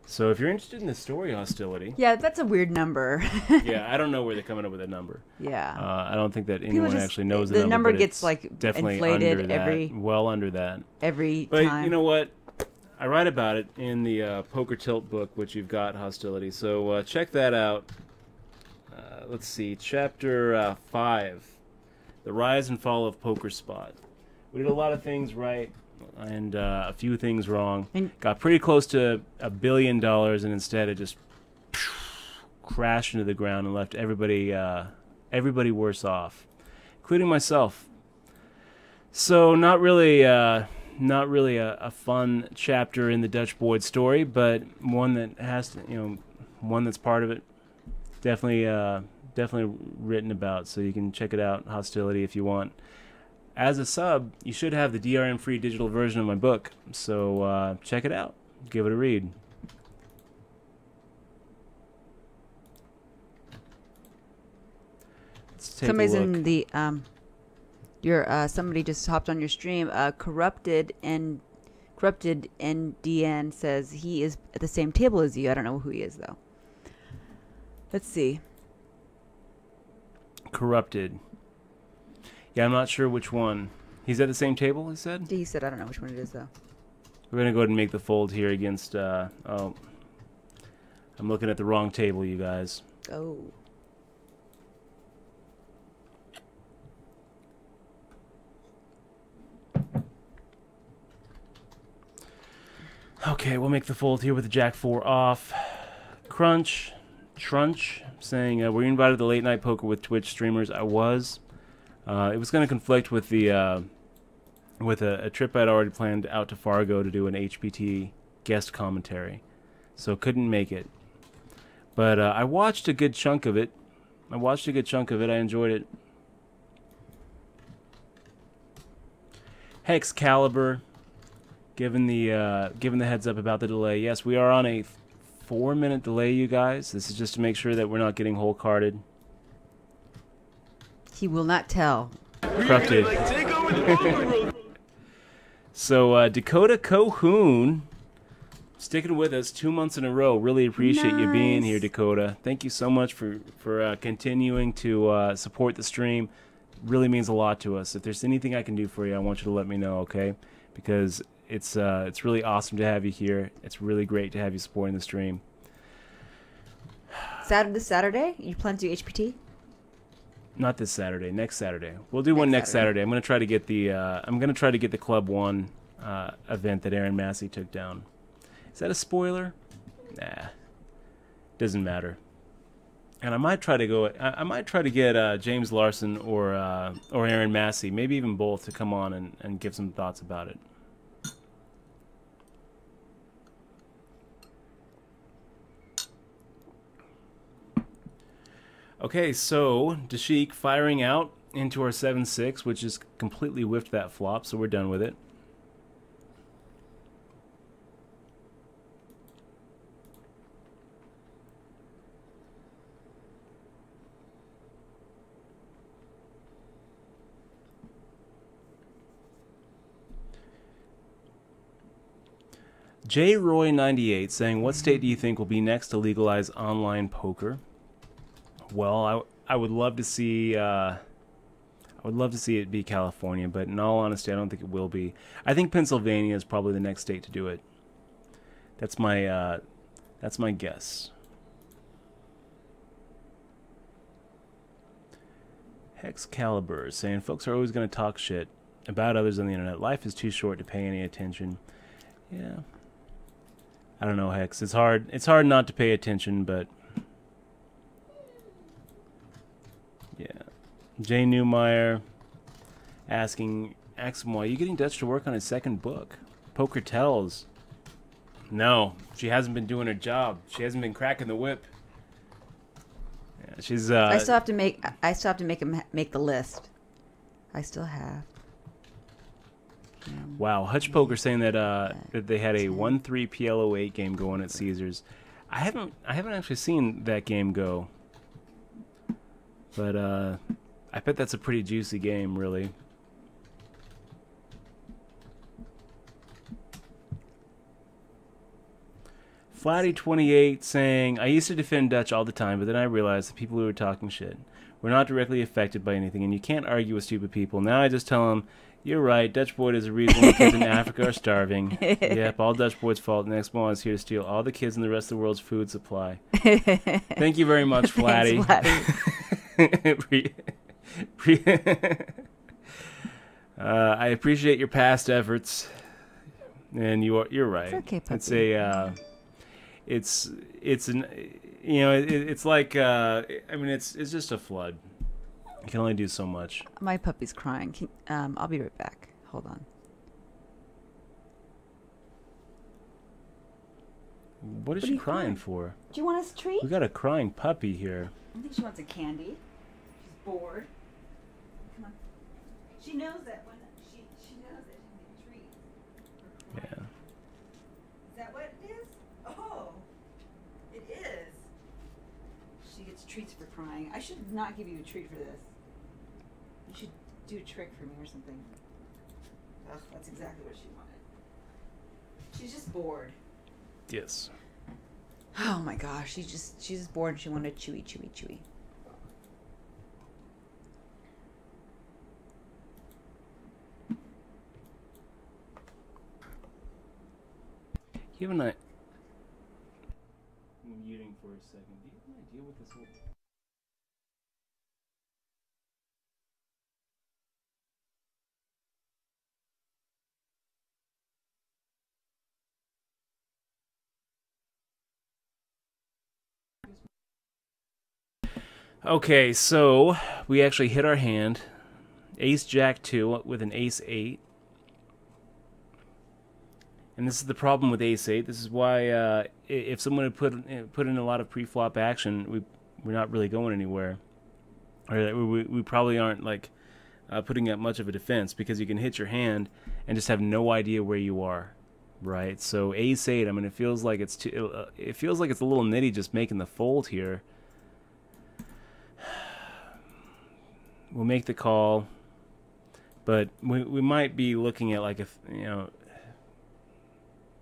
So if you're interested in the story, Hostility. Yeah, that's a weird number. Yeah, I don't know where they're coming up with that number. Yeah. I don't think that anyone actually knows the number. The number gets like definitely inflated under well under that. Every but time. You know what? I write about it in the Poker Tilt book, which you've got, Hostility. So check that out. Let's see, Chapter 5, The Rise and Fall of Poker Spot. We did a lot of things right and a few things wrong. Got pretty close to $1 billion, and instead it just crashed into the ground and left everybody worse off, including myself. So not really a fun chapter in the Dutch Boyd story, but one that has to, one that's part of it. Definitely written about, so you can check it out, Hostility, if you want. As a sub, you should have the DRM-free digital version of my book, so check it out. Give it a read. Let's take Somebody's a look. in the somebody just hopped on your stream. Corrupted NDN says he is at the same table as you. I don't know who he is though. Let's see. Corrupted. Yeah, I'm not sure which one. He's at the same table, he said? He said, I don't know which one it is, though. We're going to go ahead and make the fold here against... I'm looking at the wrong table, you guys. Oh. Okay, we'll make the fold here with the Jack-4 off. Trunch, saying, were you invited to late night poker with Twitch streamers? I was. It was going to conflict with the with a trip I'd already planned out to Fargo to do an HPT guest commentary, so couldn't make it. But I watched a good chunk of it. I enjoyed it. Hex Caliber, given the heads up about the delay. Yes, we are on a 4-minute delay, you guys. This is just to make sure that we're not getting hole carded. He will not tell. Corrupted. Take over the poker world. So Dakota Cohoon, sticking with us 2 months in a row. Really appreciate you being here, Dakota. Thank you so much for continuing to support the stream. Really means a lot to us. If there's anything I can do for you, I want you to let me know, okay? Because it's really awesome to have you here. It's really great to have you supporting the stream. This Saturday? You plan to do HPT? Not this Saturday. Next Saturday. We'll do one next Saturday. I'm gonna try to get the Club 1 event that Aaron Massey took down. Is that a spoiler? Nah, doesn't matter. And I might try to go. I might try to get James Larson or Aaron Massey, maybe even both, to come on and give some thoughts about it. Okay, so Dashik firing out into our 7-6, which is completely whiffed that flop, so we're done with it. J. Roy98 saying, what state do you think will be next to legalize online poker? Well, I would love to see it be California, but in all honesty, I don't think it will be. I think Pennsylvania is probably the next state to do it. That's my guess. Hexcalibur saying, folks are always going to talk shit about others on the internet. Life is too short to pay any attention. Yeah. I don't know, Hex. It's hard. It's hard not to pay attention, but yeah. Jay Newmeyer asking Axum, why are you getting Dutch to work on his second book? Poker Tells. No, she hasn't been doing her job. She hasn't been cracking the whip. Yeah, she's. I still have to make. I still have to make him make the list. I still have. Wow, Hutch Poker saying that that they had a 1-3 PLO8 game going at Caesars. I haven't actually seen that game go, but I bet that's a pretty juicy game, really. Flatty28 saying, I used to defend Dutch all the time, but then I realized the people who were talking shit were not directly affected by anything, and you can't argue with stupid people. Now I just tell them, you're right, Dutch Boyd is the reason the kids in Africa are starving. Yep, all Dutch Boyd's fault. Next Expo is here to steal all the kids in the rest of the world's food supply. Thank you very much, Flatty. I appreciate your past efforts, and you're right. It's okay, puppy. It's a it's an it's like I mean it's just a flood. You can only do so much. My puppy's crying. I'll be right back. Hold on. What is she crying for? Do you want a treat? We got a crying puppy here. I think she wants a candy. She's bored. Come on. She knows that when she knows that she needs treats. Yeah. Is that what it is? Oh, it is. She gets treats for crying. I should not give you a treat for this. You should do a trick for me or something. Ugh, that's exactly what she wanted. She's just bored. Yes. Oh my gosh, she's just bored and she wanted chewy, chewy, chewy. You have an idea? I'm muting for a second. Do you have an idea what this whole... Okay, so we actually hit our hand. Ace Jack 2 with an Ace 8. And this is the problem with Ace 8. This is why if someone had put in a lot of pre-flop action, we're not really going anywhere. Or we probably aren't like putting up much of a defense, because you can hit your hand and just have no idea where you are, right? So Ace 8, I mean, it feels like it's it feels like it's a little nitty just making the fold here. We'll make the call, but we might be looking at like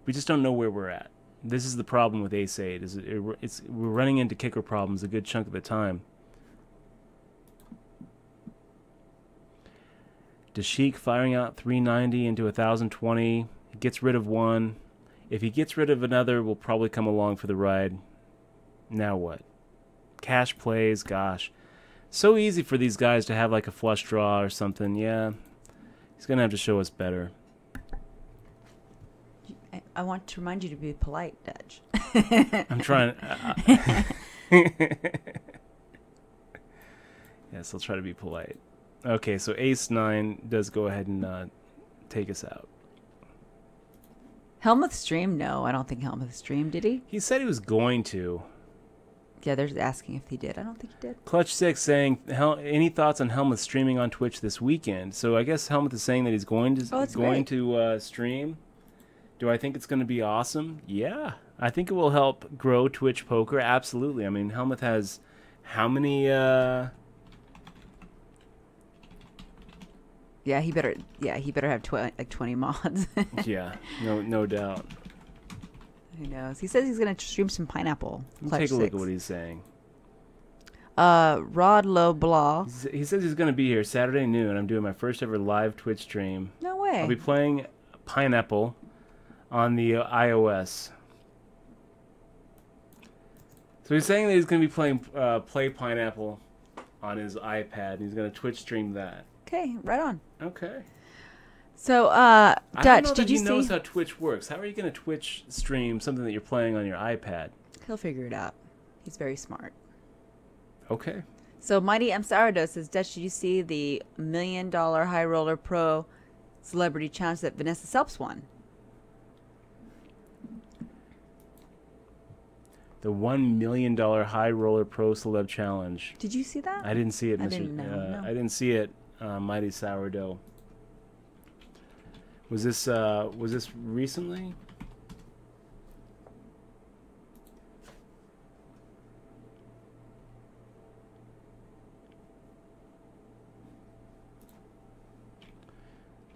we just don't know where we're at. This is the problem with Ace 8. We're running into kicker problems a good chunk of the time. Dashik firing out 390 into 1020. He gets rid of one. If he gets rid of another, we'll probably come along for the ride. Now what? Cash plays, gosh. So easy for these guys to have like a flush draw or something. Yeah, he's going to have to show us better. I want to remind you to be polite, Dutch. I'm trying. Yes, I'll try to be polite. Okay, so Ace 9 does go ahead and take us out. Helmuth streamed? No, I don't think Helmuth streamed. Did he? He said he was going to. Yeah, they're asking if he did. I don't think he did. Clutch 6 saying, any thoughts on Helmuth streaming on Twitch this weekend? So I guess Helmuth is saying that he's going to stream. Do I think it's going to be awesome? Yeah. I think it will help grow Twitch Poker. Absolutely. I mean, Helmuth has how many... Yeah, he better have 20 mods. Yeah, no doubt. Who knows? He says he's going to stream some Pineapple. Take a look at what he's saying. Rod Low Blah. He says he's going to be here Saturday noon. I'm doing my first ever live Twitch stream. No way. I'll be playing Pineapple on the iOS. So he's saying that he's going to be playing Play Pineapple on his iPad, and he's going to Twitch stream that. Okay, right on. Okay. So, I don't Dutch, know did that you he knows see? how Twitch works. How are you going to Twitch stream something that you're playing on your iPad? He'll figure it out. He's very smart. Okay. So, Mighty M. Sourdough says, Dutch, did you see the $1 million High Roller Pro Celebrity Challenge that Vanessa Selps won? The $1 million High Roller Pro Celeb Challenge. Did you see that? I didn't see it, I Mr. didn't know, no. I didn't see it, Mighty Sourdough. Was this recently?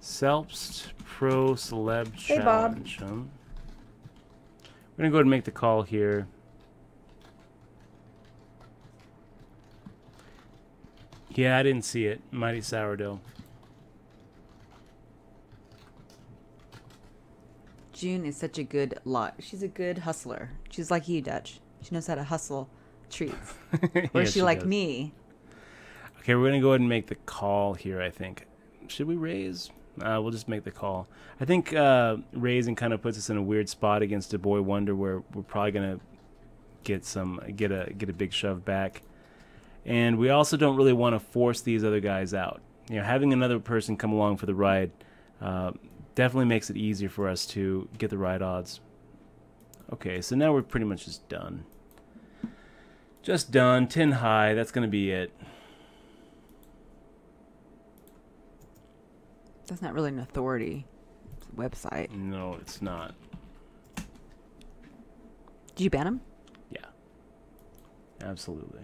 Selpst Pro Celeb Hey, Bob. Challenge. Huh? We're gonna go ahead and make the call here. Yeah, I didn't see it. Mighty Sourdough. June is such a good lot. She's a good hustler. She's like you, Dutch. She knows how to hustle treats. Or Yes, is she like does. me? Okay, we're gonna go ahead and make the call here. I think. Should we raise? We'll just make the call. I think raising kind of puts us in a weird spot against a Boy Wonder, where we're probably gonna get a big shove back, and we also don't really want to force these other guys out. You know, having another person come along for the ride definitely makes it easier for us to get the right odds. Okay, so now we're pretty much just done. Just done. 10 high. That's gonna be it. That's not really an authority website. No, it's not. Did you ban him? Yeah. Absolutely.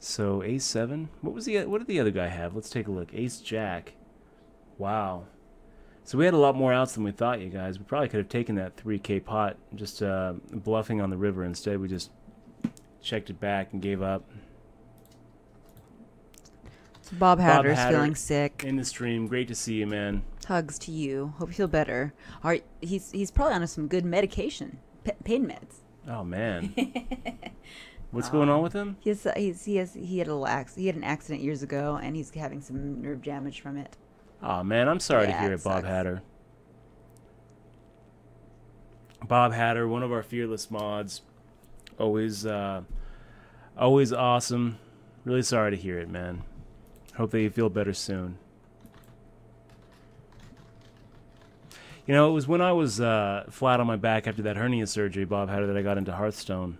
So ace 7. What did the other guy have? Let's take a look. Ace jack. Wow. So we had a lot more outs than we thought, you guys. We probably could have taken that 3K pot, just bluffing on the river. Instead, we just checked it back and gave up. So Bob Hatter's Hatter feeling sick. in the stream. Great to see you, man. Hugs to you. Hope you feel better. He's probably on some good medication, pain meds. Oh man. What's going on with him? He had an accident years ago, and he's having some nerve damage from it. Oh man, I'm sorry to Yeah, hear it it, Bob sucks. Hatter. Bob Hatter, one of our fearless mods, always awesome. Really sorry to hear it, man. Hope that you feel better soon. You know, it was when I was flat on my back after that hernia surgery, Bob Hatter, that I got into Hearthstone.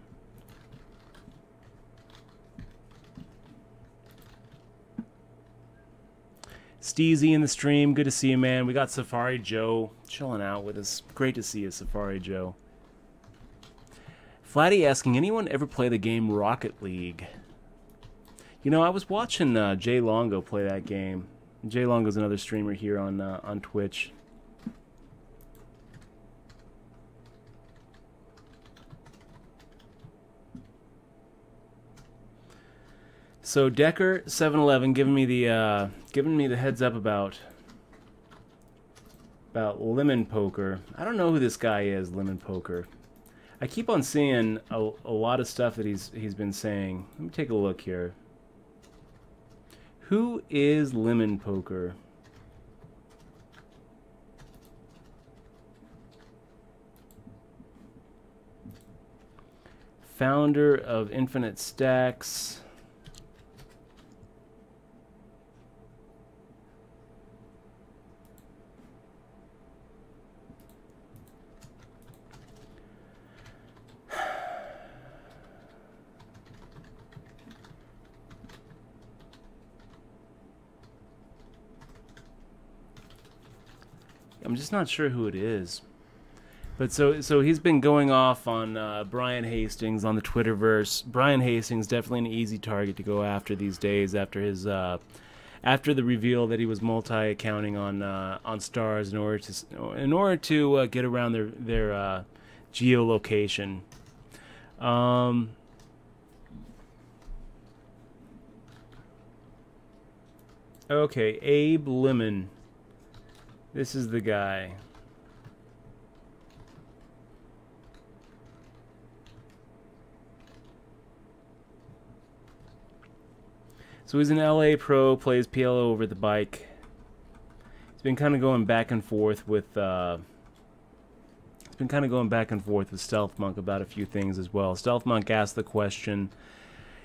Steezy in the stream. Good to see you, man. We got Safari Joe chilling out with us. Great to see you, Safari Joe. Flatty asking, anyone ever play the game Rocket League? You know, I was watching Jay Longo play that game. Jay Longo's another streamer here on Twitch. So Decker 711 giving me the heads up about Lemon Poker. I don't know who this guy is, Lemon Poker. I keep on seeing a lot of stuff that he's been saying. Let me take a look here. Who is Lemon Poker? Founder of Infinite Stacks. I'm just not sure who it is. But so he's been going off on Brian Hastings on the Twitterverse. Brian Hastings definitely an easy target to go after these days after his after the reveal that he was multi-accounting on stars in order to get around their geolocation. Okay, Abe Lemon. This is the guy. So he's an LA pro, plays PLO over the bike. been kind of going back and forth with Stealth Monk about a few things as well. Stealth Monk asked the question: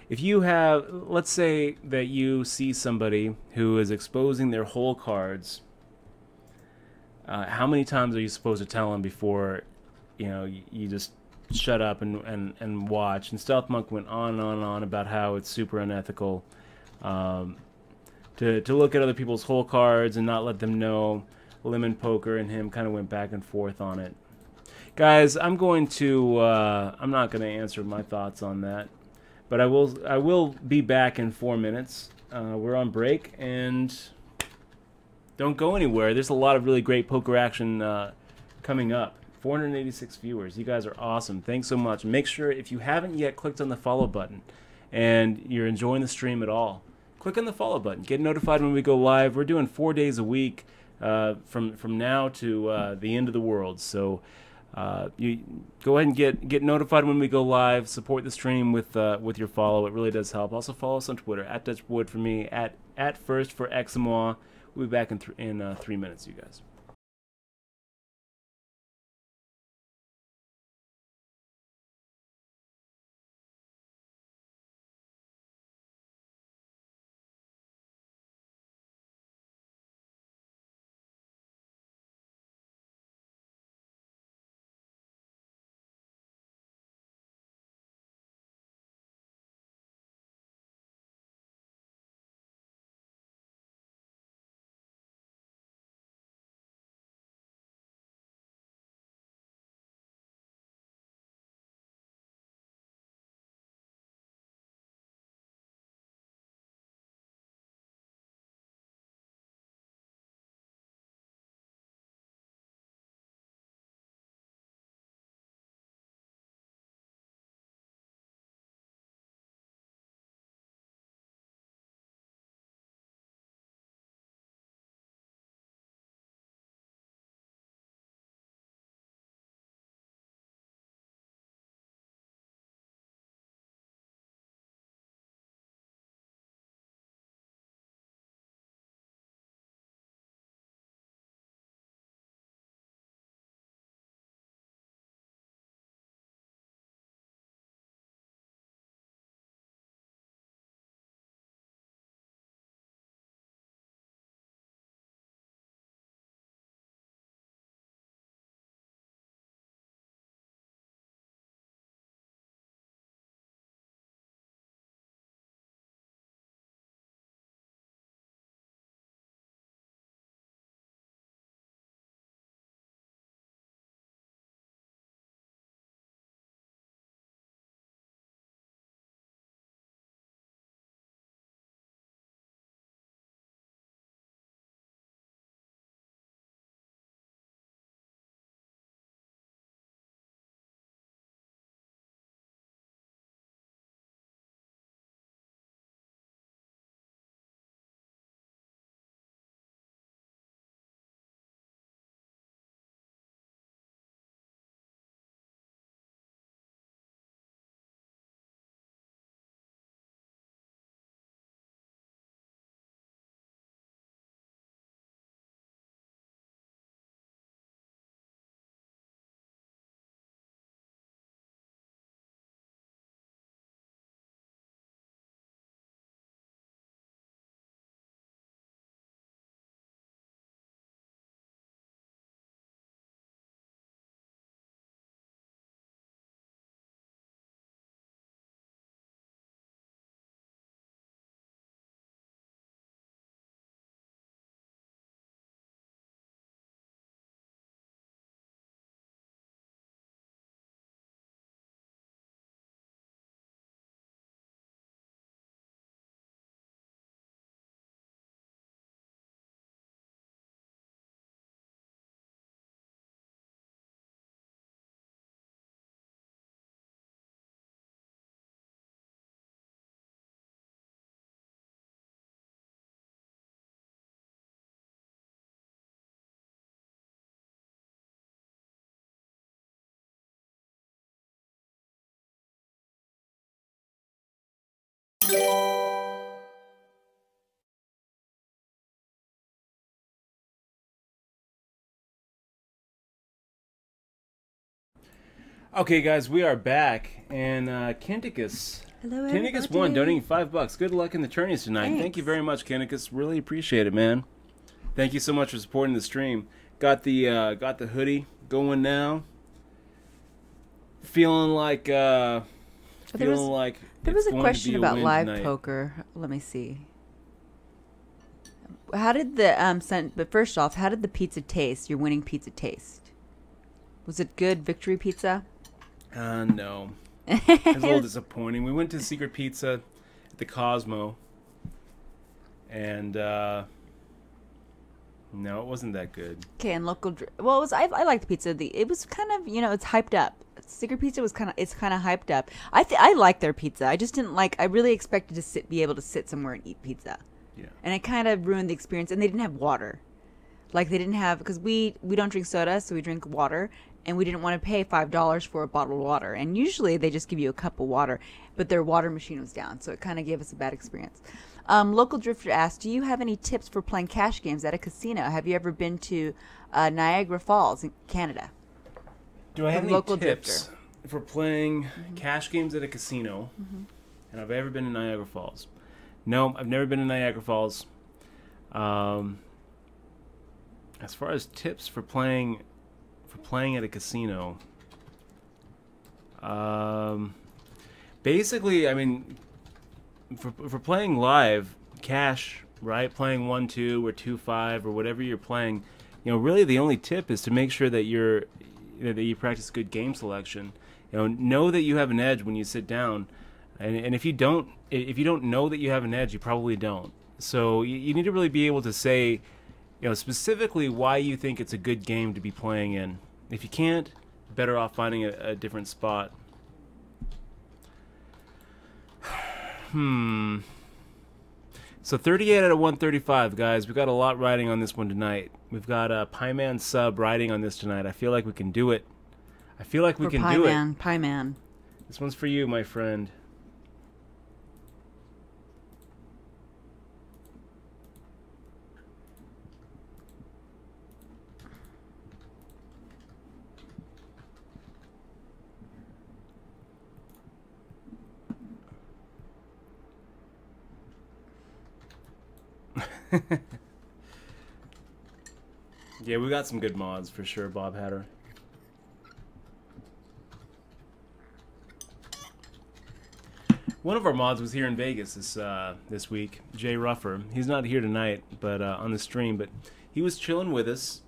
if you have, let's say that you see somebody who is exposing their whole cards, how many times are you supposed to tell them before, you just shut up and watch? And Stealth Monk went on and on about how it's super unethical to look at other people's whole cards and not let them know. Lemon Poker and him kind of went back and forth on it. Guys, I'm not going to answer my thoughts on that, but I will be back in 4 minutes. We're on break, and don't go anywhere. There's a lot of really great poker action coming up. 486 viewers. You guys are awesome. Thanks so much. Make sure, if you haven't yet clicked on the follow button and you're enjoying the stream at all, click on the follow button. Get notified when we go live. We're doing 4 days a week from now to the end of the world. So you go ahead and get notified when we go live. Support the stream with your follow. It really does help. Also follow us on Twitter @DutchBoyd for me, at first for Eximois. We'll be back in 3 minutes, you guys. Okay, guys, we are back, and Kenticus. Hello, Kenticus everybody. won, donating $5. Good luck in the tourneys tonight. Thanks. Thank you very much, Kenticus. Really appreciate it, man. Thank you so much for supporting the stream. Got the hoodie going now. Feeling like There was a going to question be about win live tonight. poker. Let me see. How did the but first off, how did the pizza taste? Your winning pizza taste? Was it good, Victory Pizza? No. It was a little disappointing. We went to Secret Pizza at the Cosmo, and no, it wasn't that good. Okay, and local. Well, it was. I liked the pizza. It was kind of, it's hyped up. Secret Pizza was kind of hyped up. I like their pizza. I just didn't like. I really expected to be able to sit somewhere and eat pizza. Yeah. And it kind of ruined the experience. And they didn't have water. Like they didn't have, because we don't drink soda, so we drink water. And we didn't want to pay $5 for a bottle of water. And usually they just give you a cup of water, but their water machine was down, so it kind of gave us a bad experience. Local Drifter asked, do you have any tips for playing cash games at a casino? Have you ever been to Niagara Falls in Canada? Do I have any Local tips for playing cash games at a casino? And have I ever been to Niagara Falls? No, I've never been to Niagara Falls. As far as tips for playing at a casino, basically, I mean, for playing live cash, right? Playing 1-2 or 2-5 or whatever you're playing, really the only tip is to make sure that you practice good game selection. Know that you have an edge when you sit down, and if you don't know that you have an edge, you probably don't. So you need to really be able to say, specifically why you think it's a good game to be playing in. If you can't, better off finding a different spot. So 38 out of 135, guys. We've got a lot riding on this one tonight. We've got a Pieman sub riding on this tonight. I feel like we can do it. Do it. Pieman. This one's for you, my friend. Yeah, we got some good mods for sure, Bob Hatter. One of our mods was here in Vegas this week, Jay Ruffer. He's not here tonight, but on the stream. But he was chilling with us.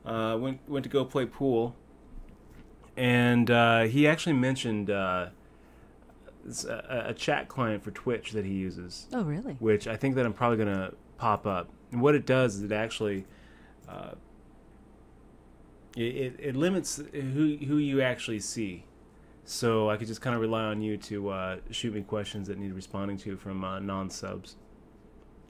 Went to go play pool, and he actually mentioned a chat client for Twitch that he uses. Oh, really? Which I think that I'm probably gonna pop up. And what it does is it actually it limits who you actually see. So I could just kind of rely on you to shoot me questions that need responding to from non-subs.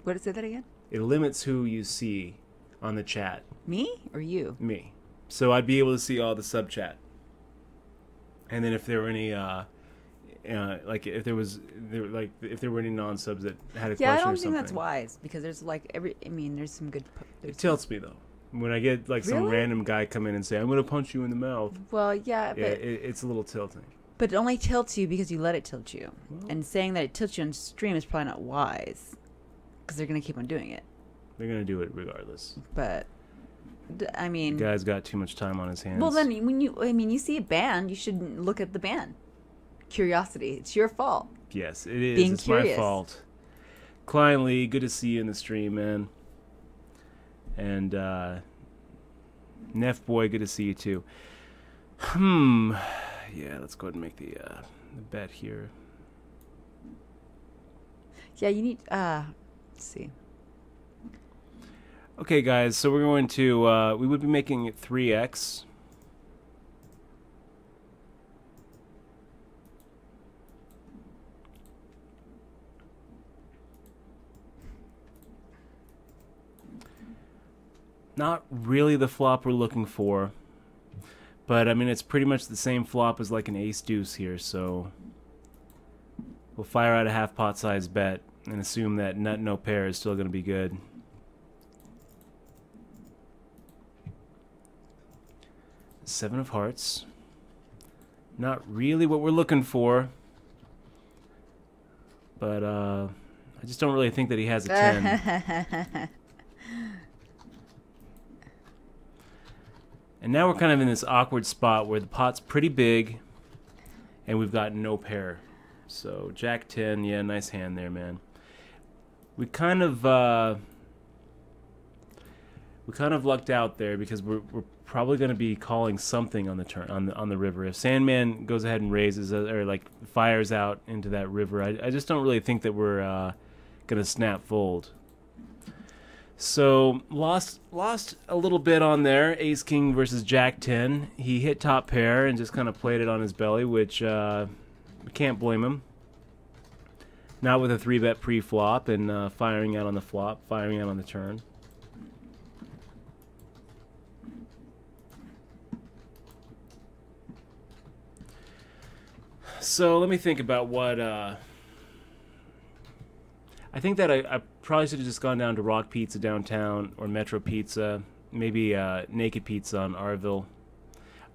What is that again? It limits who you see on the chat. Me or you? Me. So I'd be able to see all the sub chat. And then if there were any if there were any non-subs that had a question or something. Yeah, I don't think that's wise because there's there's some good. It tilts me though. When I get some random guy come in and say, I'm going to punch you in the mouth. Well, yeah, but it's a little tilting. But it only tilts you because you let it tilt you. Well, and saying that it tilts you on stream is probably not wise because they're going to keep on doing it. They're going to do it regardless. But, I mean... The guy's got too much time on his hands. Well, then, when you see a band, you should look at the band. Curiosity. It's your fault. Yes, it is. Being it's curious. my fault. Klein Lee, good to see you in the stream, man. And, Neff Boy, good to see you too. Yeah, let's go ahead and make the bet here. Yeah, you need, let's see. Okay, guys, so we're going to, we would be making it 3x. Not really the flop we're looking for, but I mean it's pretty much the same flop as like an ace deuce here, so we'll fire out a half pot size bet and assume that nut no pair is still going to be good. Seven of hearts, Not really what we're looking for. But I just don't really think that he has a 10. And now we're kind of in this awkward spot where the pot's pretty big and we've got no pair. So Jack 10, yeah, nice hand there, man. We kind of lucked out there because we're probably going to be calling something on the turn on the river. If Sandman goes ahead and raises or like fires out into that river, I just don't really think that we're going to snap fold. So lost a little bit on there. Ace King versus Jack 10. He hit top pair and just kind of played it on his belly, which we can't blame him. Not with a 3-bet pre-flop and firing out on the flop, firing out on the turn. So let me think about what... I think that I probably should have just gone down to Rock Pizza downtown or Metro Pizza, maybe Naked Pizza on Arville.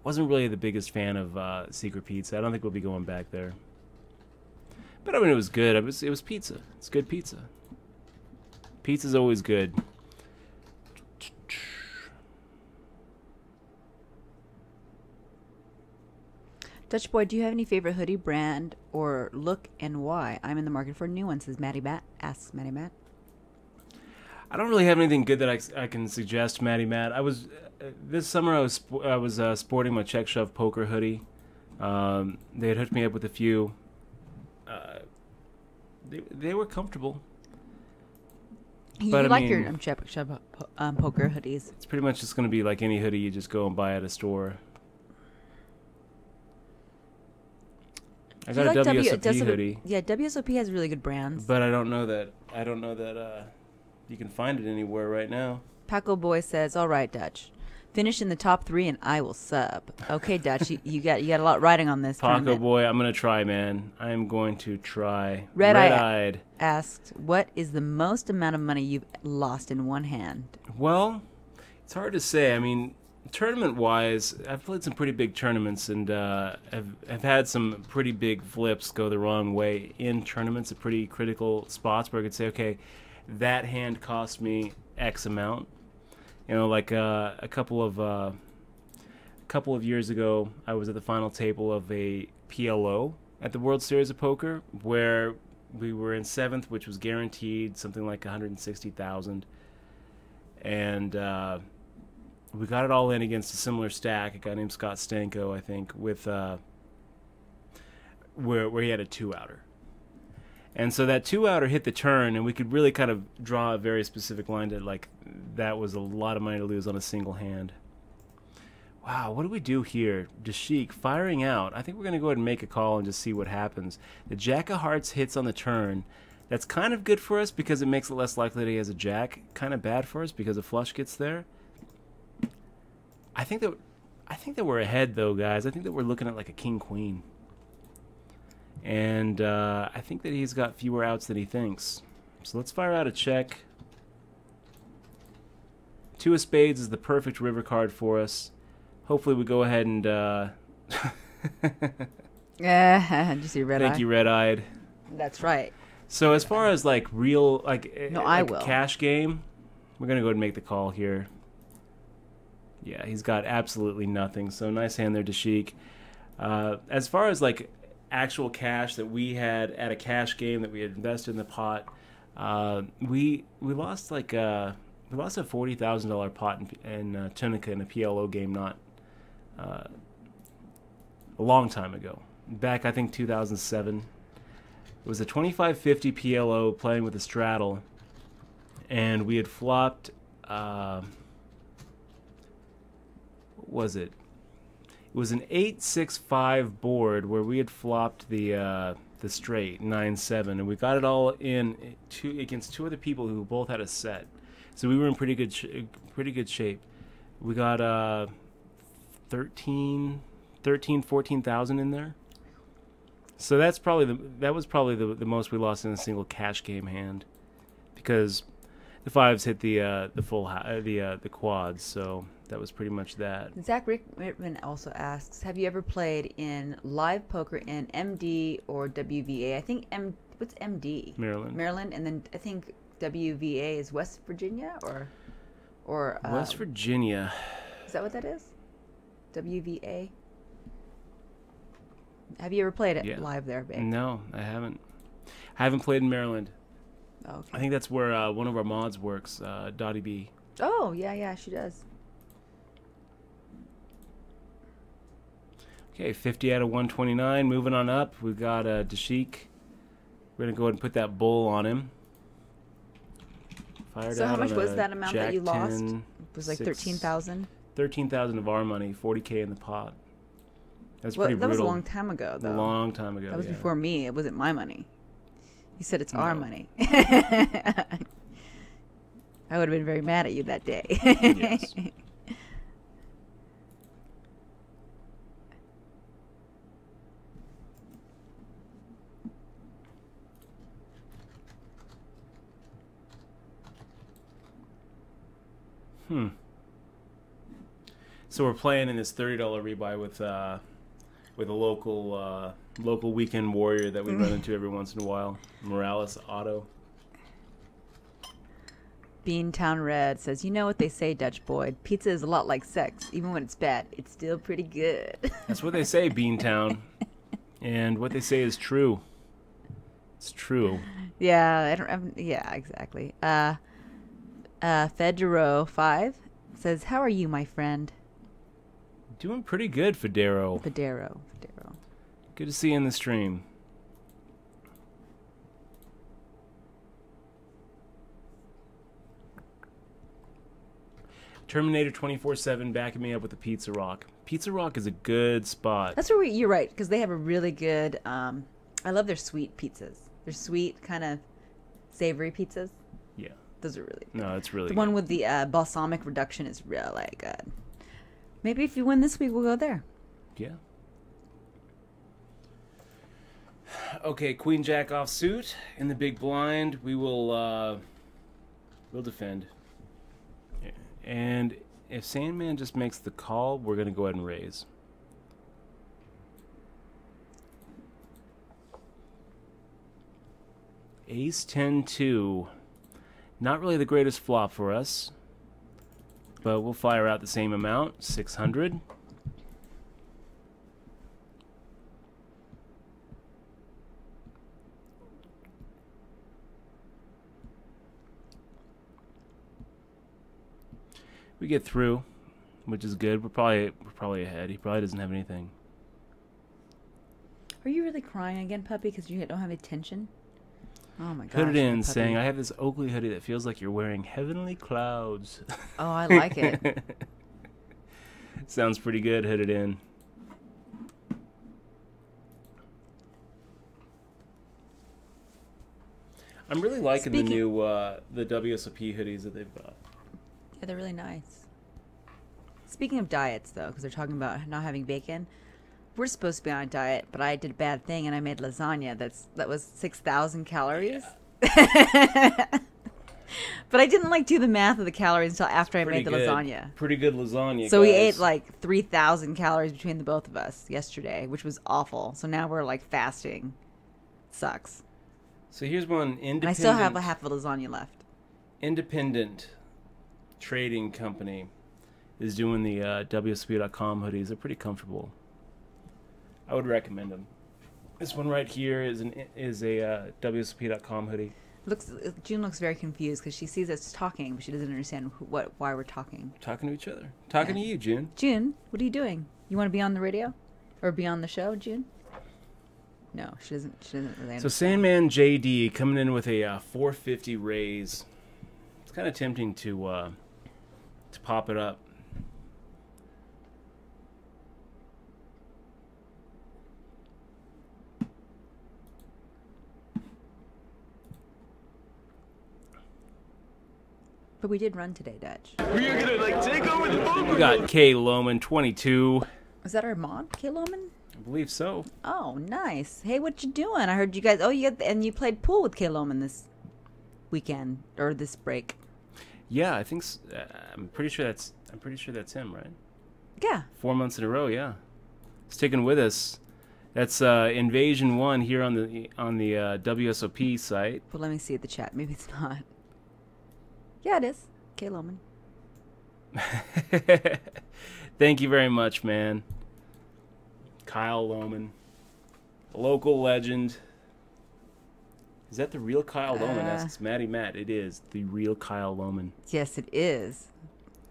Wasn't really the biggest fan of Secret Pizza. I don't think we'll be going back there. But I mean, it was good. It was pizza. It's good pizza. Pizza's always good. Dutch Boy, do you have any favorite hoodie brand or look and why? I'm in the market for a new one, says Matty Matt. Asks Matty Matt. I don't really have anything good that I can suggest, Matty Matt. I was this summer I was sporting my Check Shove poker hoodie. They had hooked me up with a few. They were comfortable. You But, I like mean, your Check Shove poker hoodies. It's pretty much just going to be like any hoodie you just go and buy at a store. I got a WSOP hoodie. Yeah, WSOP has really good brands. But I don't know that you can find it anywhere right now. Paco Boy says, "All right, Dutch, finish in the top 3 and I will sub." Okay, Dutch, you got a lot riding on this. Paco tournament. Boy, I'm gonna try, man. I am going to try. Red-eyed asked, "What is the most amount of money you've lost in one hand?" Well, it's hard to say. I mean, tournament-wise, I've played some pretty big tournaments and have had some pretty big flips go the wrong way in tournaments at pretty critical spots where I could say, okay, that hand cost me X amount. You know, like a couple of years ago, I was at the final table of a PLO at the World Series of Poker, where we were in 7th, which was guaranteed something like 160,000, and we got it all in against a similar stack. A guy named Scott Stanko, I think, with where he had a 2-outer. And so that 2-outer hit the turn, and we could really kind of draw a very specific line that, like, that was a lot of money to lose on a single hand. Wow, what do we do here? Dashik firing out. I think we're going to go ahead and make a call and just see what happens. The Jack of Hearts hits on the turn. That's kind of good for us because it makes it less likely that he has a Jack. Kind of bad for us because a flush gets there. I think that we're ahead, though, guys. I think that we're looking at like a king-queen. And I think that he's got fewer outs than he thinks. So let's fire out a check. 2 of spades is the perfect river card for us. Hopefully we go ahead and... Did you see red eye? Thank you, Red-Eyed. That's right. So as far as like real, like, I like will. a cash game, we're going to go ahead and make the call here. Yeah, he's got absolutely nothing. So nice hand there, Dashik. As far as like actual cash that we had at a cash game that we had invested in the pot, we lost like we lost a $40,000 pot in Tunica in a PLO game not a long time ago. Back, I think, 2007. It was a 25-50 PLO playing with a straddle, and we had flopped. What was it? It was an 8-6-5 board where we had flopped the straight 9-7, and we got it all in against 2 other people who both had a set. So we were in pretty good shape. We got 14,000 in there. So that was probably the most we lost in a single cash game hand, because the 5s hit the quads. So that was pretty much that. Zach Rickman also asks, have you ever played in live poker in MD or WVA? I think what's MD? Maryland. And then I think WVA is West Virginia or West Virginia. Is that what that is? WVA? Have you ever played it live there, babe? No, I haven't. I haven't played in Maryland. Oh, okay. I think that's where one of our mods works, Dottie B. Oh, yeah, she does. Okay, 50 out of 129. Moving on up, we've got Dashik. We're going to go ahead and put that bull on him. So how much was that amount that you lost? 10, It was like 13,000? 13,000 of our money, 40K in the pot. That's pretty brutal. That was a long time ago, though. A long time ago, That was before me. It wasn't my money. You said it's our money. I would have been very mad at you that day. Yes. So we're playing in this $30 rebuy with a local weekend warrior that we run into every once in a while, Morales Auto. Beantown Red says, you know what they say, Dutch Boy. Pizza is a lot like sex. Even when it's bad, it's still pretty good. That's what they say, Beantown. And what they say is true. It's true. Yeah, yeah, exactly. Federo5 says, how are you, my friend? Doing pretty good, Federo. Federo. Good to see you in the stream. Terminator 24/7 backing me up with the Pizza Rock. Pizza Rock is a good spot. That's where you're right, because they have a really good, I love their sweet pizzas. They're sweet, kind of savory pizzas. Yeah. Those are really good. No, it's really the good. one with the balsamic reduction is really good. Maybe if you win this week, we'll go there. Yeah. Okay, Queen Jack off suit in the big blind. We will we'll defend. And if Sandman just makes the call, we're going to go ahead and raise. Ace 10-2. Not really the greatest flop for us. But we'll fire out the same amount, 600. We get through, which is good. We're probably ahead. He probably doesn't have anything. Are you really crying again, puppy, because you don't have any tension? Oh my gosh. Put it in, saying, I have this Oakley hoodie that feels like you're wearing heavenly clouds. Oh, I like it. Sounds pretty good. Hit it in. I'm really liking the new the WSOP hoodies that they've got. Yeah, they're really nice. Speaking of diets, though, because they're talking about not having bacon, we're supposed to be on a diet, but I did a bad thing and I made lasagna that was 6,000 calories. Yeah. But I didn't do the math of the calories until after I made the lasagna. Pretty good lasagna. So we ate 3,000 calories between the both of us yesterday, which was awful. So now we're fasting. Sucks. So here's one independent. And I still have a half of lasagna left. Independent trading company is doing the WSP.com hoodies. They're pretty comfortable. I would recommend them. This one right here is a WSP.com hoodie. June looks very confused because she sees us talking, but she doesn't understand why we're talking. Talking to each other. Talking to you, June. June, what are you doing? You want to be on the radio, or be on the show, June? No, she doesn't. She doesn't really understand. So Sandman JD coming in with a 450 raise. It's kind of tempting to pop it up. But we did run today, Dutch. We are gonna take over the boat. We got K Loman 22. Is that our mod, K Loman? I believe so. Oh, nice. Hey, what you doing? I heard you guys. Oh, you played pool with K Loman this weekend or this break. Yeah, I'm pretty sure I'm pretty sure that's him, right? Yeah. 4 months in a row, yeah. Sticking with us. That's Invasion 1 here on the WSOP site. Well, let me see the chat. Maybe it's not. Yeah, it is. Kay Loman. Thank you very much, man. Kyle Lohman. Local legend. Is that the real Kyle Lohman? Asks Maddie Matt. It is the real Kyle Lohman. Yes, it is.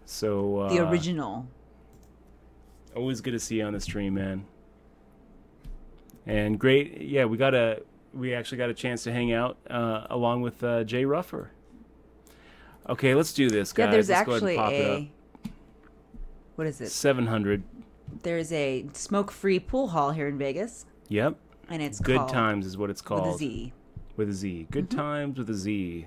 So The original. Always good to see you on the stream, man. And great, yeah. We actually got a chance to hang out along with Jay Ruffer. Okay, let's do this, guys. Yeah, there's let's actually go ahead and pop it up. What is it? 700. There's a smoke-free pool hall here in Vegas. Yep. And it's Good called Times is what it's called. With a Z. With a Z. Good Times with a Z.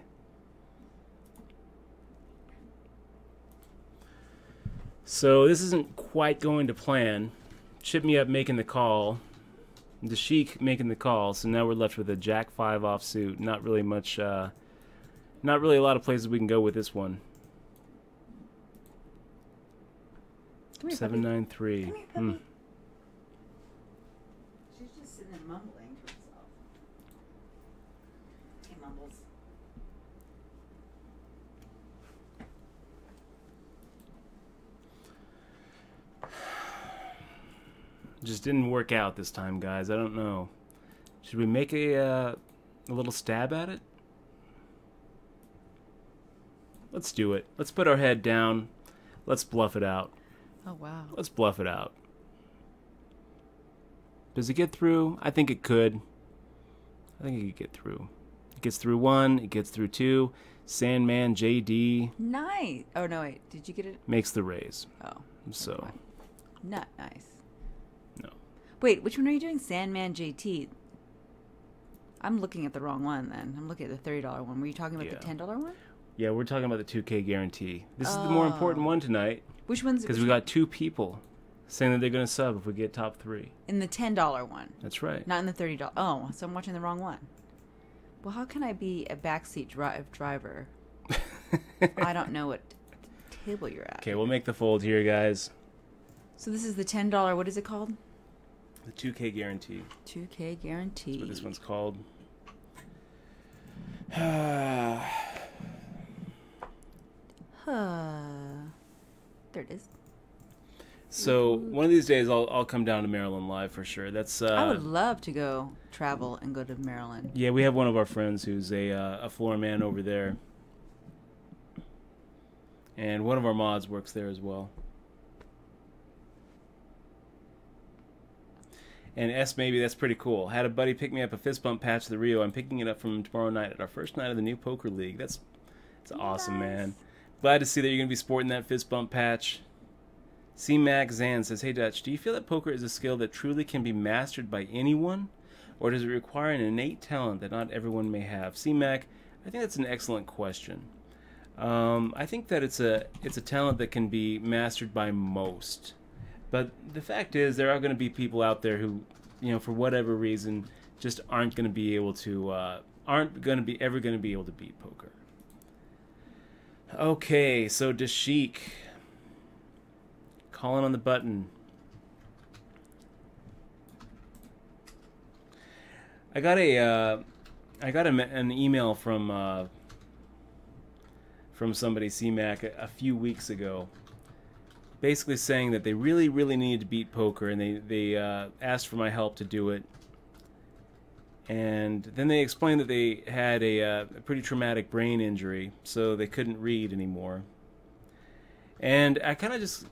So this isn't quite going to plan. Chip Me Up making the call. The Sheik making the call. So now we're left with a Jack 5 offsuit. Not really much, not really a lot of places we can go with this one. Come here, 793. Come here, puppy. She's just sitting there mumbling to herself. Hey, mumbles. Just didn't work out this time, guys. I don't know. Should we make a little stab at it? Let's do it. Let's put our head down. Let's bluff it out. Oh, wow. Let's bluff it out. Does it get through? I think it could. I think it could get through. It gets through 1. It gets through 2. Sandman JD Nice. Oh, no, wait. Did you get it? makes the raise. Oh. So, Not nice. no. Wait, which one are you doing? Sandman JT. I'm looking at the wrong one then. I'm looking at the $30 one. Were you talking about Yeah. the $10 one? Yeah, we're talking about the 2K guarantee. This is the more important one tonight Which one's because we got 2 people saying that they're going to sub if we get top 3. in the $10 one? That's right. Not in the $30. Oh, so I'm watching the wrong one. Well, how can I be a backseat driver? I don't know what table you're at. Okay, we'll make the fold here, guys. So this is the $10. What is it called? The 2K guarantee. 2K guarantee. That's what this one's called. There it is. So one of these days I'll come down to Maryland live for sure. That's I would love to go travel and go to Maryland. yeah. We have one of our friends who's a floor man over there, and one of our mods works there as well. And S maybe that's pretty cool. Had a buddy pick me up a fist bump patch of the Rio. I'm picking it up from him tomorrow night at our first night of the new poker league. That's awesome, man. Glad to see that you're gonna be sporting that fist bump patch. C Mac Zan says, "Hey Dutch, do you feel that poker is a skill that truly can be mastered by anyone, or does it require an innate talent that not everyone may have?" C Mac, I think that's an excellent question. I think that it's a talent that can be mastered by most, but the fact is there are going to be people out there who, for whatever reason, just aren't going to be able to ever going to be able to beat poker. Okay, so Dashik. Calling on the button. I got an email from somebody, CMAC, a few weeks ago, basically saying that they really, really needed to beat poker, and they asked for my help to do it. And then they explained that they had a pretty traumatic brain injury, so they couldn't read anymore. And I kind of just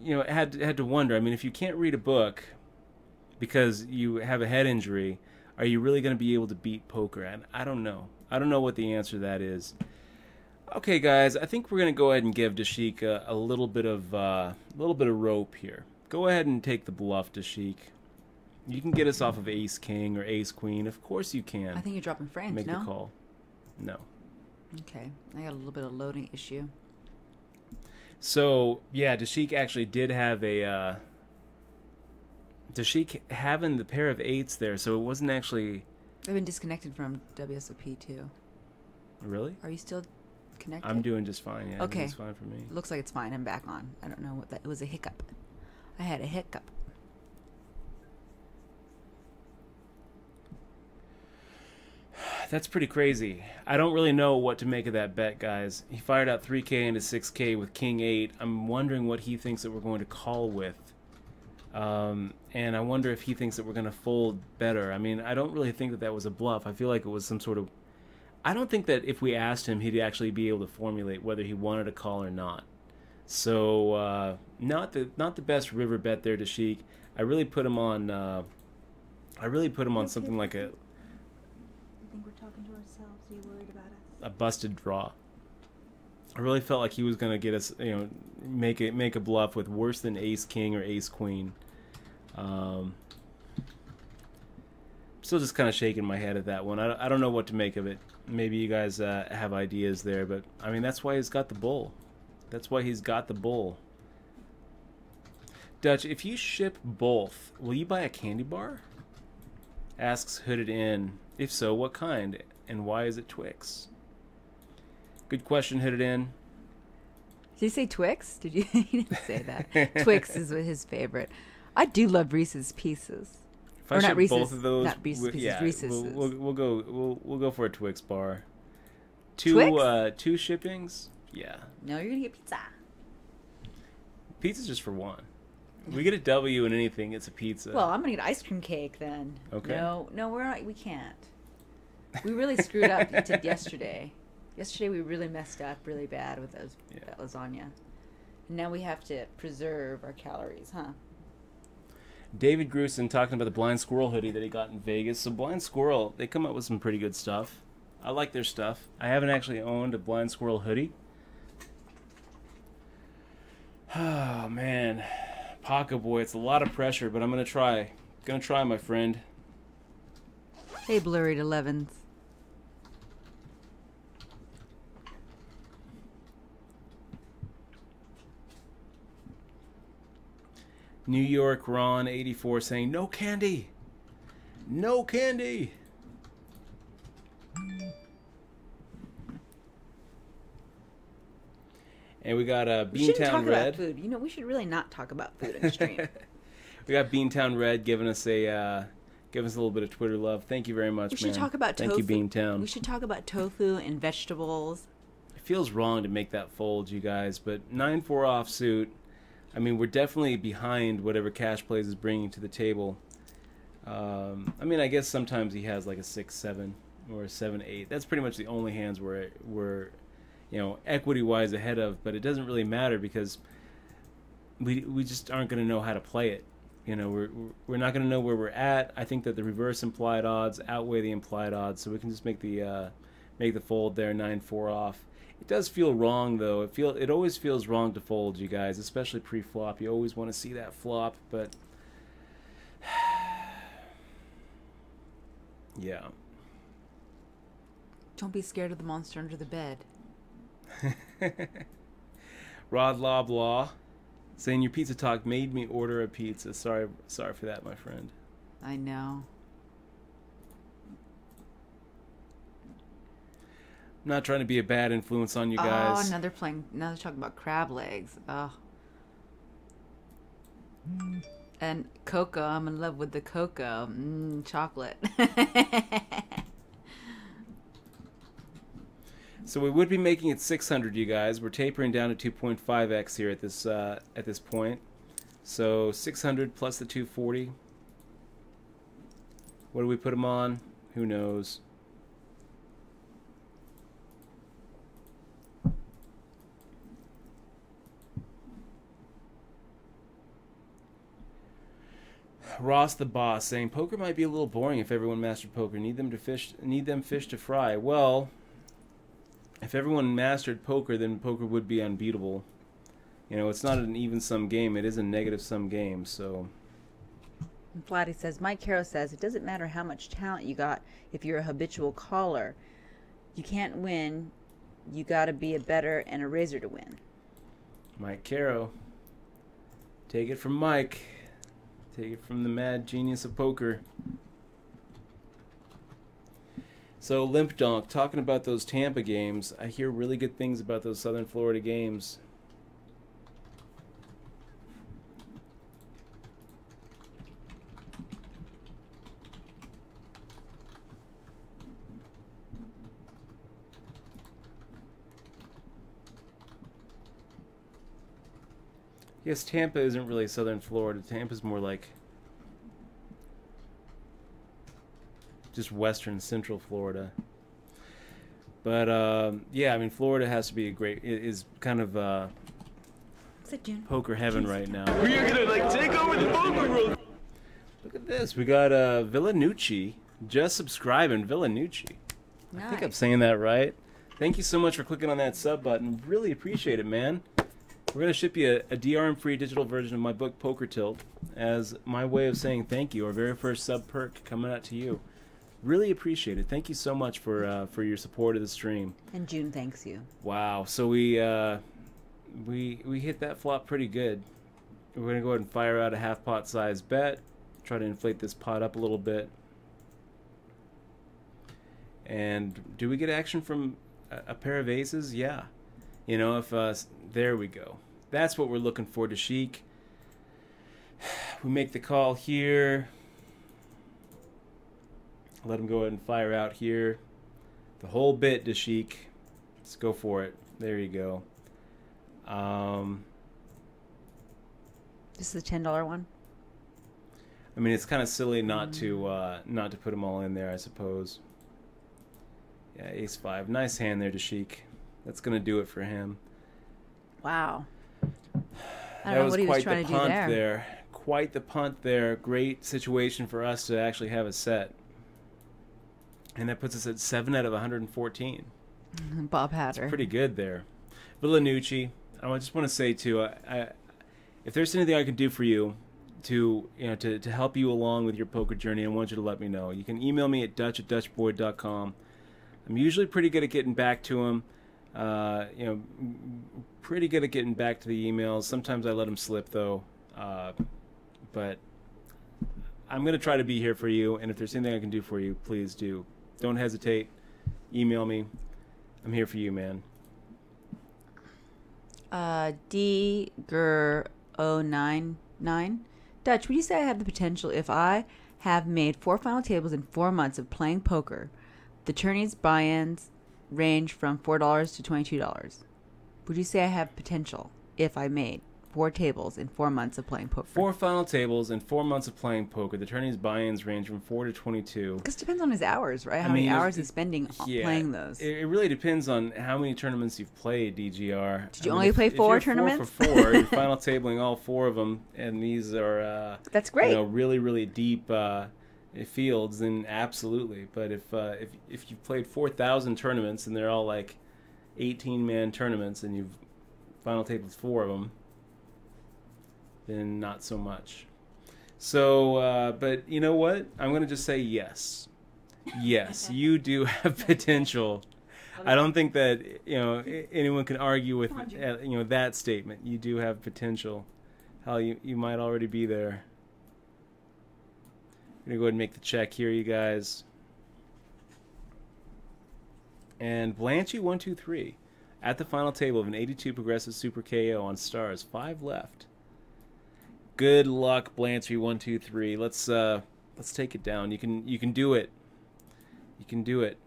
had to wonder. I mean, if you can't read a book because you have a head injury, are you really going to be able to beat poker? And I don't know. I don't know what the answer to that is. Okay, guys, I think we're going to go ahead and give Dashik a little bit of rope here. Go ahead and take the bluff, Dashik. You can get us off of Ace King or Ace Queen. Of course you can. I think you're dropping frames. Make no? the call. No. Okay, I got a little bit of loading issue. So, yeah, Dashik actually did have Dashik having the pair of 8s there, so it wasn't actually... I've been disconnected from WSOP too. Really? Are you still connected? I'm doing just fine. Yeah, Okay. it's fine for me. Looks like it's fine. I'm back on. I don't know what that. It was a hiccup. I had a hiccup. That's pretty crazy. I don't really know what to make of that bet, guys. He fired out 3K into 6K with King 8. I'm wondering what he thinks that we're going to call with. And I wonder if he thinks that we're going to fold better. I mean, I don't really think that that was a bluff. I feel like it was some sort of... I don't think that if we asked him, he'd actually be able to formulate whether he wanted to call or not. So, not the best river bet there to Sheik. I really put him on... something like a... I think we're talking to ourselves. Are you worried about us? A busted draw. I really felt like he was going to get us, make a bluff with worse than ace king or ace queen. Still just kind of shaking my head at that one. I don't know what to make of it. Maybe you guys have ideas there, but I mean that's why he's got the bull. That's why he's got the bull. Dutch, if you ship both, will you buy a candy bar? Asks Hooded In. If so, what kind? And why is it Twix? Good question, Hooded In. Did you say Twix? Did you? He didn't say that. Twix is his favorite. I do love Reese's Pieces. If I ship both of those, not Reese's Pieces, yeah, Reese's. we'll go for a Twix bar. Twix? Two shippings. Yeah. No, you're gonna get pizza. Pizza's just for one. We get a W in anything, it's a pizza. Well, I'm gonna get ice cream cake then. Okay. No, we're not. We can't. We really screwed up yesterday. Yesterday we really messed up really bad with that lasagna. And now we have to preserve our calories, huh? David Grusin talking about the Blind Squirrel hoodie that he got in Vegas. So Blind Squirrel, they come up with some pretty good stuff. I like their stuff. I haven't actually owned a Blind Squirrel hoodie. Oh, man. Paco boy, it's a lot of pressure, but I'm going to try. Gonna try, my friend. Hey, blurred 11s. New York Ron 84 saying, no candy. No candy. And we got We shouldn't Beantown talk Red. about food. You know, we should really not talk about food in the stream. We got Beantown Red giving us a little bit of Twitter love. Thank you very much, We should man. talk about Thank tofu. you, Beantown. We should talk about tofu and vegetables. It feels wrong to make that fold, you guys, but 9-4 offsuit. I mean, we're definitely behind whatever Cash Plays is bringing to the table. I mean, I guess sometimes he has like a 6-7 or a 7-8. That's pretty much the only hands we're equity-wise ahead of, but it doesn't really matter because we just aren't going to know how to play it. We're not going to know where we're at. I think that the reverse implied odds outweigh the implied odds, so we can just make the fold there, 9-4 off. It does feel wrong though. It always feels wrong to fold, you guys, especially pre-flop. You always want to see that flop, but yeah. Don't be scared of the monster under the bed. Rod Lob Law saying your pizza talk made me order a pizza. Sorry for that, my friend. I know. I'm not trying to be a bad influence on you guys. Oh, now they're talking about crab legs. Oh. And cocoa. I'm in love with the cocoa. Chocolate. So we would be making it 600, you guys. We're tapering down to 2.5x here at this point. So 600 plus the 240. What do we put them on? Who knows? Ross the Boss saying poker might be a little boring if everyone mastered poker. Need them fish to fry. Well, if everyone mastered poker, then poker would be unbeatable. It's not an even sum game. It is a negative sum game. So. Flatty says, Mike Caro says, it doesn't matter how much talent you got if you're a habitual caller. You can't win. You got to be a better and a razor to win. Mike Caro. Take it from Mike. Take it from the mad genius of poker. So Limp Donk, talking about those Tampa games, I hear really good things about those Southern Florida games. Yes, Tampa isn't really Southern Florida. Tampa's more like just Western Central Florida. But yeah, I mean, Florida has to be is kind of poker heaven right now. We are gonna like take over the poker world. Look at this. We got Villanucci just subscribing. Villanucci. I think I'm saying that right. Thank you so much for clicking on that sub button. Really appreciate it, man. We're going to ship you a DRM-free digital version of my book, Poker Tilt, as my way of saying thank you. Our very first sub perk coming out to you. Really appreciate it. Thank you so much for your support of the stream. And June thanks you. Wow. So we hit that flop pretty good. We're going to go ahead and fire out a half pot size bet. Try to inflate this pot up a little bit. And do we get action from a pair of aces? Yeah. You know, if there we go. That's what we're looking for, Dashik. We make the call here. Let him go ahead and fire out here. The whole bit, Dashik. Let's go for it. There you go. This is the $10 one? I mean, it's kind of silly not to put them all in there, I suppose. Yeah, ace 5. Nice hand there, Dashik. That's going to do it for him. Wow. I don't know what he was trying to do there. Quite the punt there. Great situation for us to actually have a set. And that puts us at 7 out of 114. Bob Hatter. It's pretty good there. Villanucci, I just want to say, too, if there's anything I can do for you to help you along with your poker journey, I want you to let me know. You can email me at dutch@dutchboyd.com. I'm usually pretty good at getting back to him. Pretty good at getting back to the emails. Sometimes I let them slip, though. But I'm going to try to be here for you, and if there's anything I can do for you, please do. Don't hesitate. Email me. I'm here for you, man. DGR099. Dutch, would you say I have the potential if I have made 4 final tables in 4 months of playing poker? The tourney's buy-ins range from $4 to $22. Would you say I have potential if I made 4 tables in 4 months of playing poker? 4 final tables in 4 months of playing poker. The tourney's buy-ins range from 4 to 22. Because it depends on his hours, right? How many hours he's spending playing those. It really depends on how many tournaments you've played, DGR. Did you only play 4 tournaments? 4 for 4, you're final tabling all 4 of them, and these are that's great. Really, really deep fields, then absolutely. But if you've played 4,000 tournaments and they're all like 18-man tournaments and you've final tabled 4 of them, then not so much. So, but you know what? I'm going to just say yes. Yes, you do have potential. I don't think that anyone can argue with that statement. You do have potential. Hell, you might already be there. I'm going to go ahead and make the check here, you guys. And Blanchy123 at the final table of an 82 progressive super KO on stars. 5 left. Good luck, Blanchy123. Let's take it down. You can do it. You can do it.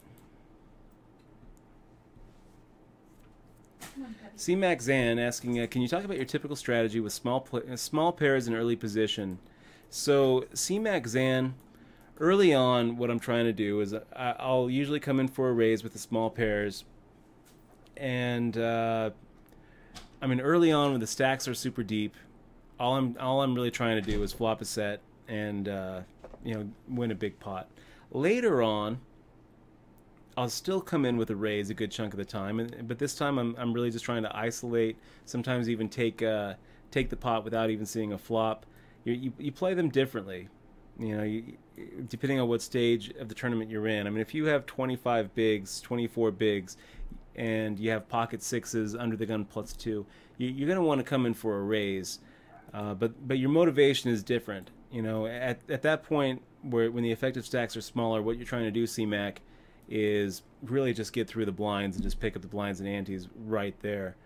C-Mac Zan asking, can you talk about your typical strategy with small pairs in early position? So C-Mac Zan, early on, what I'm trying to do is I'll usually come in for a raise with the small pairs, and I mean early on when the stacks are super deep, all I'm really trying to do is flop a set and win a big pot. Later on, I'll still come in with a raise a good chunk of the time, but this time I'm really just trying to isolate. Sometimes even take the pot without even seeing a flop. You play them differently, depending on what stage of the tournament you're in. I mean, if you have 25 bigs, 24 bigs, and you have pocket 6s under the gun +2, you're going to want to come in for a raise. But your motivation is different. At that point when the effective stacks are smaller, what you're trying to do, C-Mac, is really just get through the blinds and just pick up the blinds and antes right there.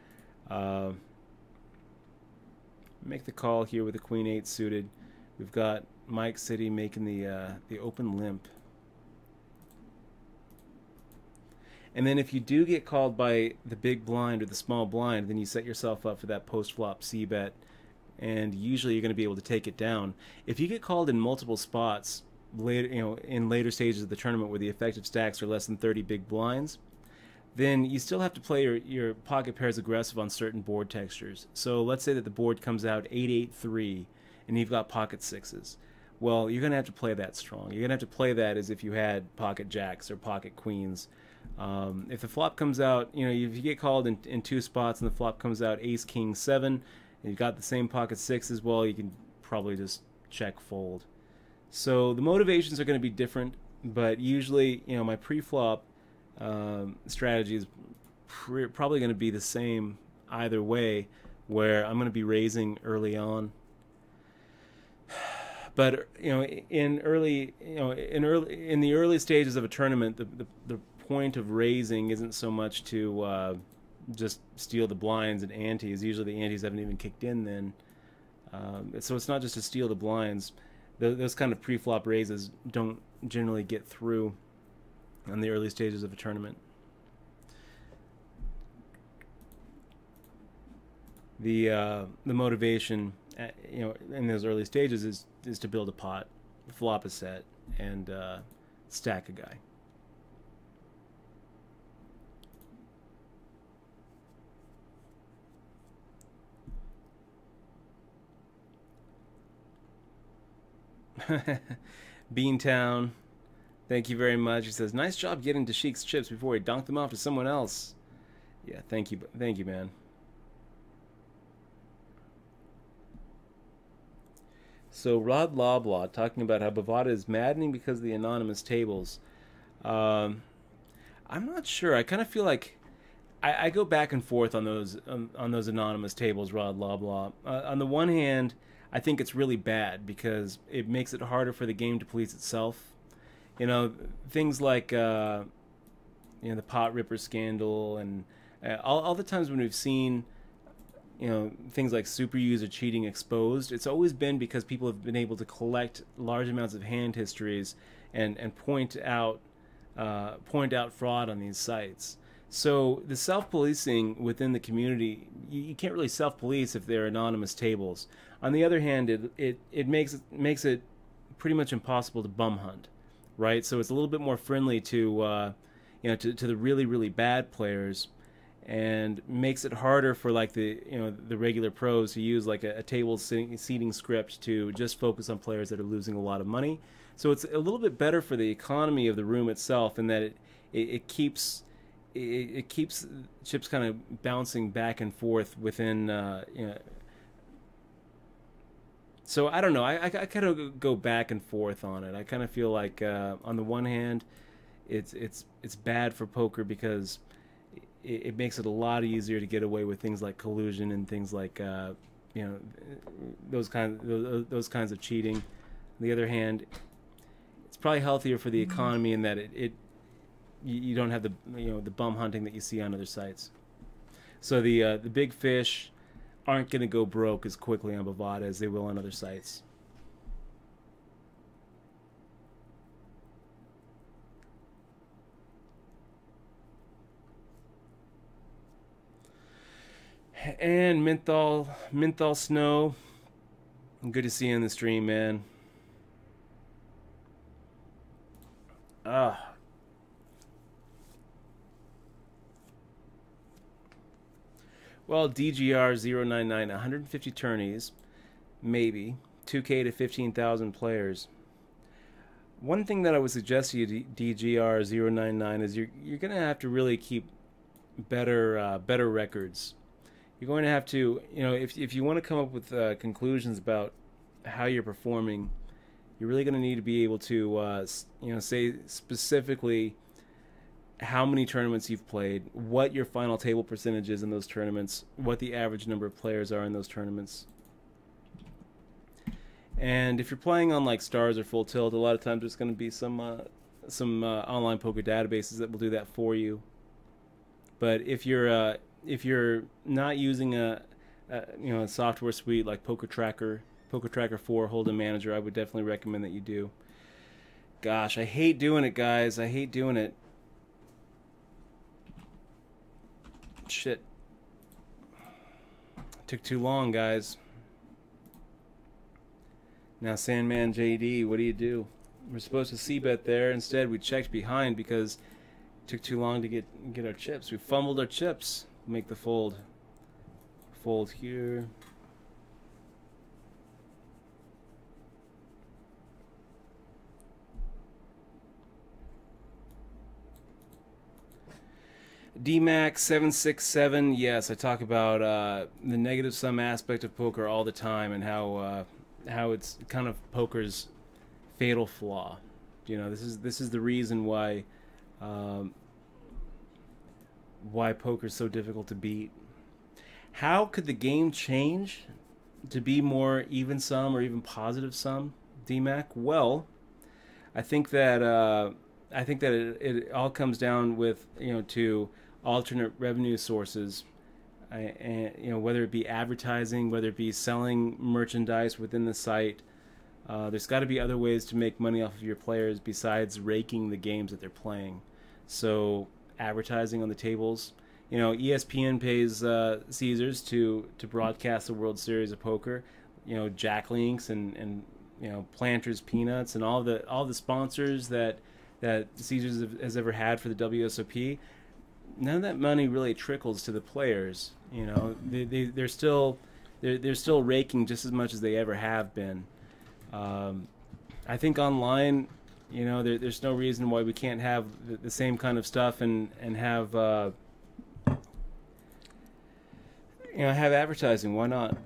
Make the call here with the queen 8 suited. We've got Mike City making the open limp. And then if you do get called by the big blind or the small blind, then you set yourself up for that post-flop c-bet, and usually you're going to be able to take it down. If you get called in multiple spots later, in later stages of the tournament where the effective stacks are less than 30 big blinds, then you still have to play your pocket pairs aggressive on certain board textures. So let's say that the board comes out 8-8-3, and you've got pocket sixes. Well, you're going to have to play that strong. You're going to have to play that as if you had pocket jacks or pocket queens. If the flop comes out, if you get called in 2 spots and the flop comes out ace, king, 7, and you've got the same pocket sixes, well, you can probably just check fold. So the motivations are going to be different, but usually, my pre-flop strategy is probably going to be the same either way, where I'm going to be raising early on. But in the early stages of a tournament, the point of raising isn't so much to just steal the blinds and antes. Usually the antes haven't even kicked in then, so it's not just to steal the blinds. Those kind of pre-flop raises don't generally get through on the early stages of a tournament. The motivation in those early stages is to build a pot, flop a set, and stack a guy. Beantown, thank you very much. He says, nice job getting to Sheik's chips before he donked them off to someone else. Yeah, thank you, man. So Rod Loblaw talking about how Bovada is maddening because of the anonymous tables. I'm not sure. I kind of feel like I go back and forth on those anonymous tables, Rod Loblaw. On the one hand, I think it's really bad because it makes it harder for the game to police itself. Things like the pot ripper scandal and all the times when we've seen things like super user cheating exposed, it's always been because people have been able to collect large amounts of hand histories and point out fraud on these sites. So the self-policing within the community, you can't really self-police if they're anonymous tables. On the other hand, it makes it pretty much impossible to bum hunt, right? So it's a little bit more friendly to the really, really bad players, and makes it harder for like the regular pros to use like a table seating script to just focus on players that are losing a lot of money. So it's a little bit better for the economy of the room itself, in that it keeps chips kind of bouncing back and forth within So I don't know. I kind of go back and forth on it. I kind of feel like on the one hand, it's bad for poker because it makes it a lot easier to get away with things like collusion and things like those kinds of cheating. On the other hand, it's probably healthier for the economy in that you don't have the bum hunting that you see on other sites. So the big fish aren't going to go broke as quickly on Bovada as they will on other sites. And Menthol Snow, good to see you in the stream, man. Well, DGR 099, 150 tourneys, maybe 2K to 15,000 players. One thing that I would suggest to you, DGR 099, is you're going to have to really keep better records. You're going to have to, if you want to come up with conclusions about how you're performing, you're really going to need to be able to, say specifically how many tournaments you've played, what your final table percentage is in those tournaments, what the average number of players are in those tournaments. And if you're playing on like stars or full tilt, a lot of times there's going to be some some online poker databases that will do that for you. But if you're not using a software suite like Poker Tracker 4, Hold'em Manager, I would definitely recommend that you do. Gosh, I hate doing it, guys. I hate doing it. Shit. Took too long, guys. Now, Sandman JD, what do? We're supposed to c-bet there. Instead, we checked behind because it took too long to get our chips. We fumbled our chips. Make the fold. Fold here. DMAX 767. Yes, I talk about the negative sum aspect of poker all the time, and how it's kind of poker's fatal flaw. You know, this is the reason why poker's so difficult to beat. How could the game change to be more even sum or even positive sum, DMAC? Well, I think that it all comes down with to alternate revenue sources, and whether it be advertising, whether it be selling merchandise within the site. There's got to be other ways to make money off of your players besides raking the games that they're playing. So advertising on the tables. ESPN pays Caesars to broadcast the World Series of Poker. Jack Links and Planters Peanuts and all the sponsors that Caesars has ever had for the WSOP. None of that money really trickles to the players. They're still raking just as much as they ever have been. I think online, there's no reason why we can't have the same kind of stuff and have have advertising. Why not?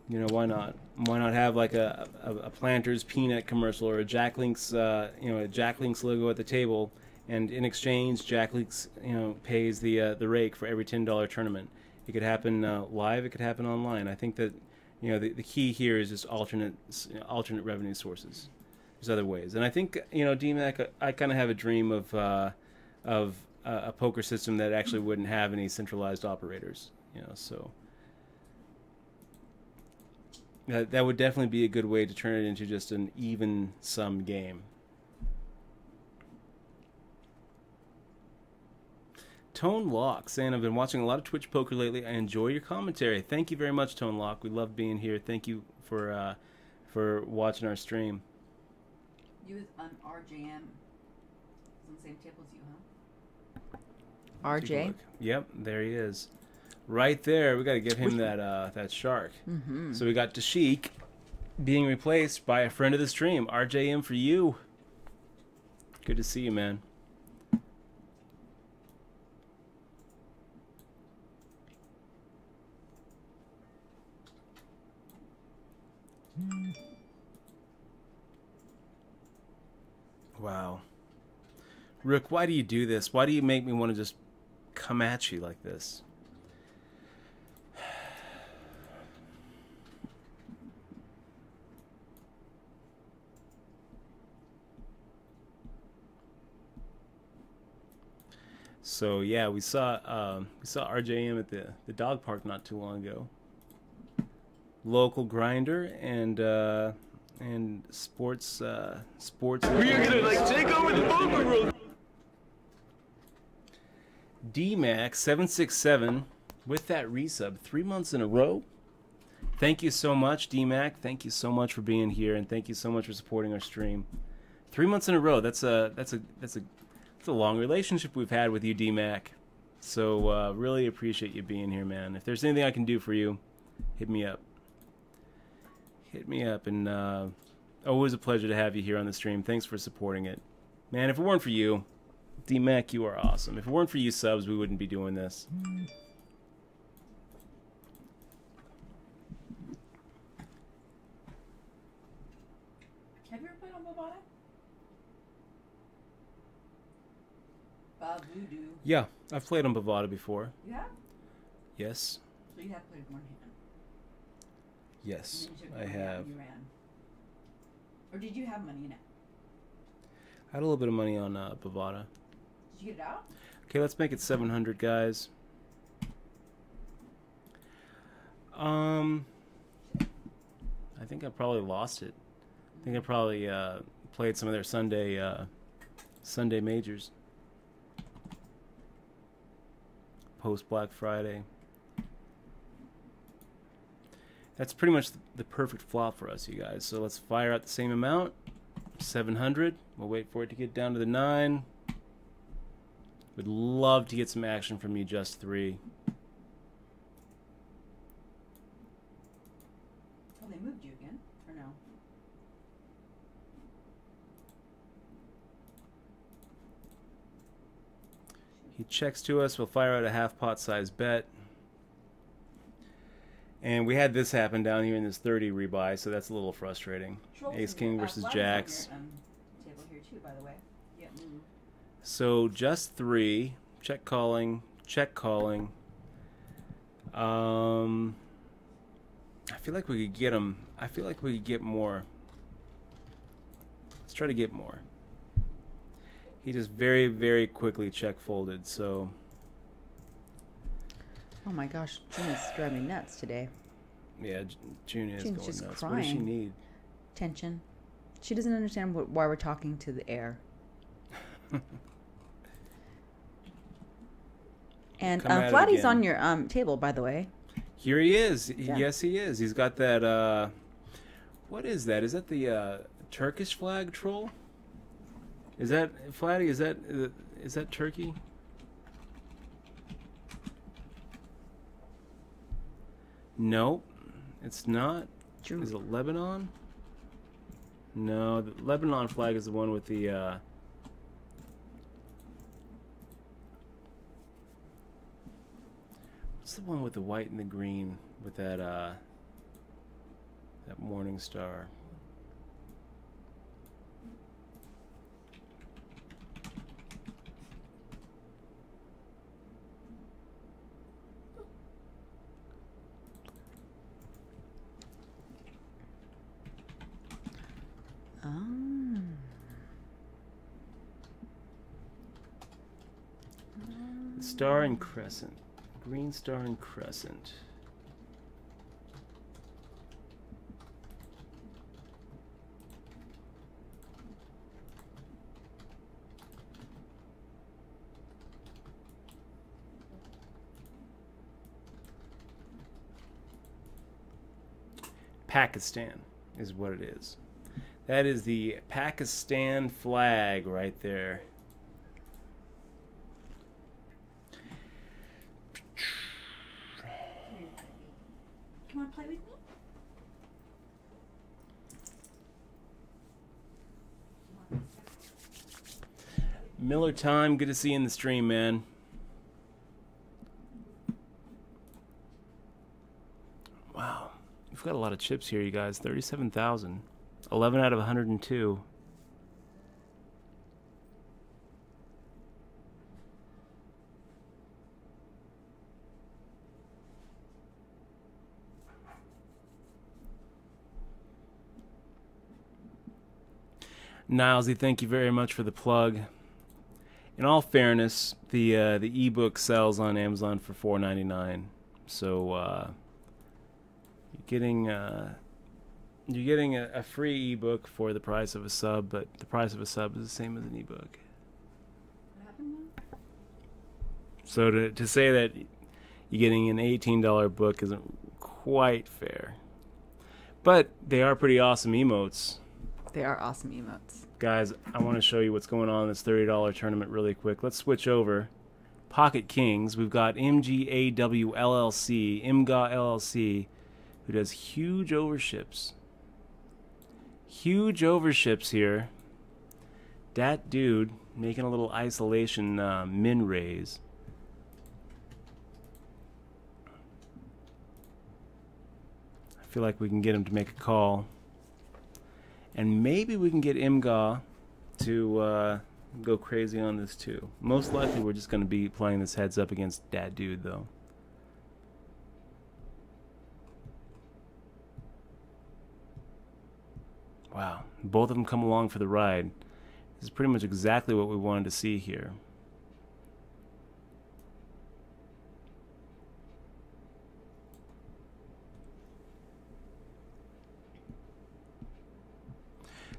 Why not? Why not have like a Planters peanut commercial or a Jack Links a Jack Links logo at the table, and in exchange Jack Links pays the rake for every $10 tournament. It could happen live. It could happen online. I think that the key here is just alternate revenue sources. There's other ways, and I think DMAC. I kind of have a dream of a poker system that actually wouldn't have any centralized operators. So that would definitely be a good way to turn it into just an even sum game. Tone Lock saying, I've been watching a lot of Twitch poker lately. I enjoy your commentary. Thank you very much, Tone Lock. We love being here. Thank you for watching our stream. You was on RJM. He's on the same table as you, huh? RJ? Yep, there he is. Right there. We got to give him that shark. Mm-hmm. So we got Dashik being replaced by a friend of the stream. RJM for you. Good to see you, man. Wow. Rook, why do you do this? Why do you make me want to just come at you like this? So yeah, we saw RJM at the dog park not too long ago. Local grinder and sports. We are gonna take over the poker world. DMAX 767 with that resub 3 months in a row. Thank you so much, DMAC. Thank you so much for being here, and thank you so much for supporting our stream. 3 months in a row. That's a long relationship we've had with you, DMAC. So really appreciate you being here, man. If there's anything I can do for you, hit me up. Hit me up, and always a pleasure to have you here on the stream. Thanks for supporting it. Man, if it weren't for you, DMAC, you are awesome. If it weren't for you subs, we wouldn't be doing this. Have you ever played on Bovada? Voodoo. Yeah, I've played on Bovada before. You have? Yes. So you have played one hand. Yes, And then you took I money out have. and you ran. Or did you have money in it? I had a little bit of money on Bovada. Did you get it out? Okay, let's make it 700, guys. I think I probably lost it. I think I probably played some of their Sunday majors. Post Black Friday. That's pretty much the perfect flop for us, you guys. So let's fire out the same amount, 700. We'll wait for it to get down to the 9. Would love to get some action from you, Just 3. Oh, they moved you again, or no? He checks to us. We'll fire out a half pot size bet. And we had this happen down here in this 30 rebuy, so that's a little frustrating. Ace King versus Jacks. Table here too, by the way. Yeah. So Just 3, check calling, check calling. I feel like we could get him. I feel like we could get more. Let's try to get more. He just very, very quickly check folded, so. Oh my gosh, June is driving me nuts today. Yeah, June is June's going just nuts. What does she crying. need? Tension. She doesn't understand why we're talking to the air. And Come at it Flatty's again. on your table, by the way. Here he is. Yeah. Yes, he is. He's got that. What is that? Is that the Turkish flag troll? Is that Flatty? Is that Turkey? Nope, it's not. True. Is it Lebanon? No, the Lebanon flag is the one with the. What's the one with the white and the green with that that morning star? Star and crescent. Green star and crescent. Pakistan is what it is. That is the Pakistan flag right there. You want to play with me? Miller Time, good to see you in the stream, man. Wow. We've got a lot of chips here, you guys. 37,000. 11 out of 102. Nilesy, thank you very much for the plug. In all fairness, the ebook sells on Amazon for $4.99, so you're getting a free ebook for the price of a sub, but the price of a sub is the same as an ebook. What happened now? So to say that you're getting an $18 book isn't quite fair, but they are pretty awesome emotes. They are awesome emotes. Guys, I want to show you what's going on in this $30 tournament really quick. Let's switch over. Pocket Kings. We've got MGAW LLC, IMGA LLC, who does huge overships. Huge overships here. Dat dude making a little isolation min raise. I feel like we can get him to make a call. And maybe we can get IMGA to go crazy on this too. Most likely we're just going to be playing this heads up against Dat Dude though. Wow. Both of them come along for the ride. This is pretty much exactly what we wanted to see here.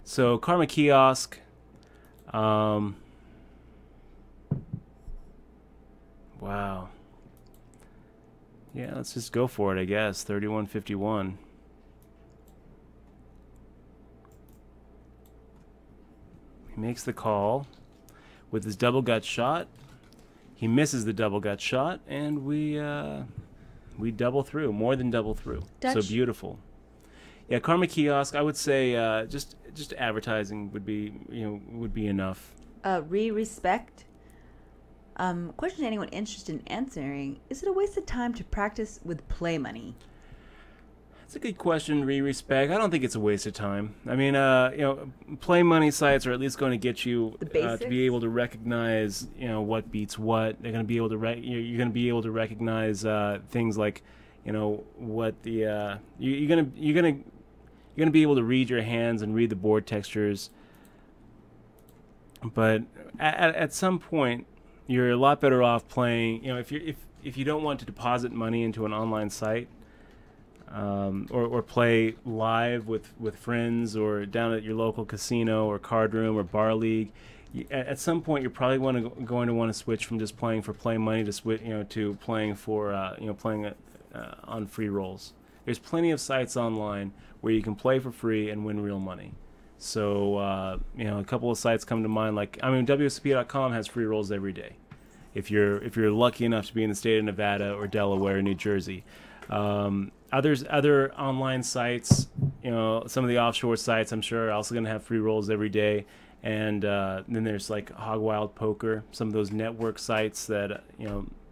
So Karma Kiosk, wow. Yeah, let's just go for it, I guess. 31.51. He makes the call with his double gut shot. He misses the double gut shot, and we double through, more than double through. Dutch. So beautiful. Yeah, Karma Kiosk. I would say just advertising would be enough. Respect. Question to anyone interested in answering: is it a waste of time to practice with play money? That's a good question. Respect. I don't think it's a waste of time. I mean, play money sites are at least going to get you to be able to recognize, what beats what. They're going to be able to you're going to be able to recognize things like, what the you're going to be able to read your hands and read the board textures. But at some point, you're a lot better off playing. If you don't want to deposit money into an online site. Or play live with friends or down at your local casino or card room or bar league. At some point, you're probably going to want to switch from just playing for play money to playing for playing on free rolls. There's plenty of sites online where you can play for free and win real money. So a couple of sites come to mind. WSP.com has free rolls every day. If you're lucky enough to be in the state of Nevada or Delaware or New Jersey. Other online sites, some of the offshore sites, I'm sure, are also going to have free rolls every day. And then there's like Hog Wild Poker, some of those network sites that,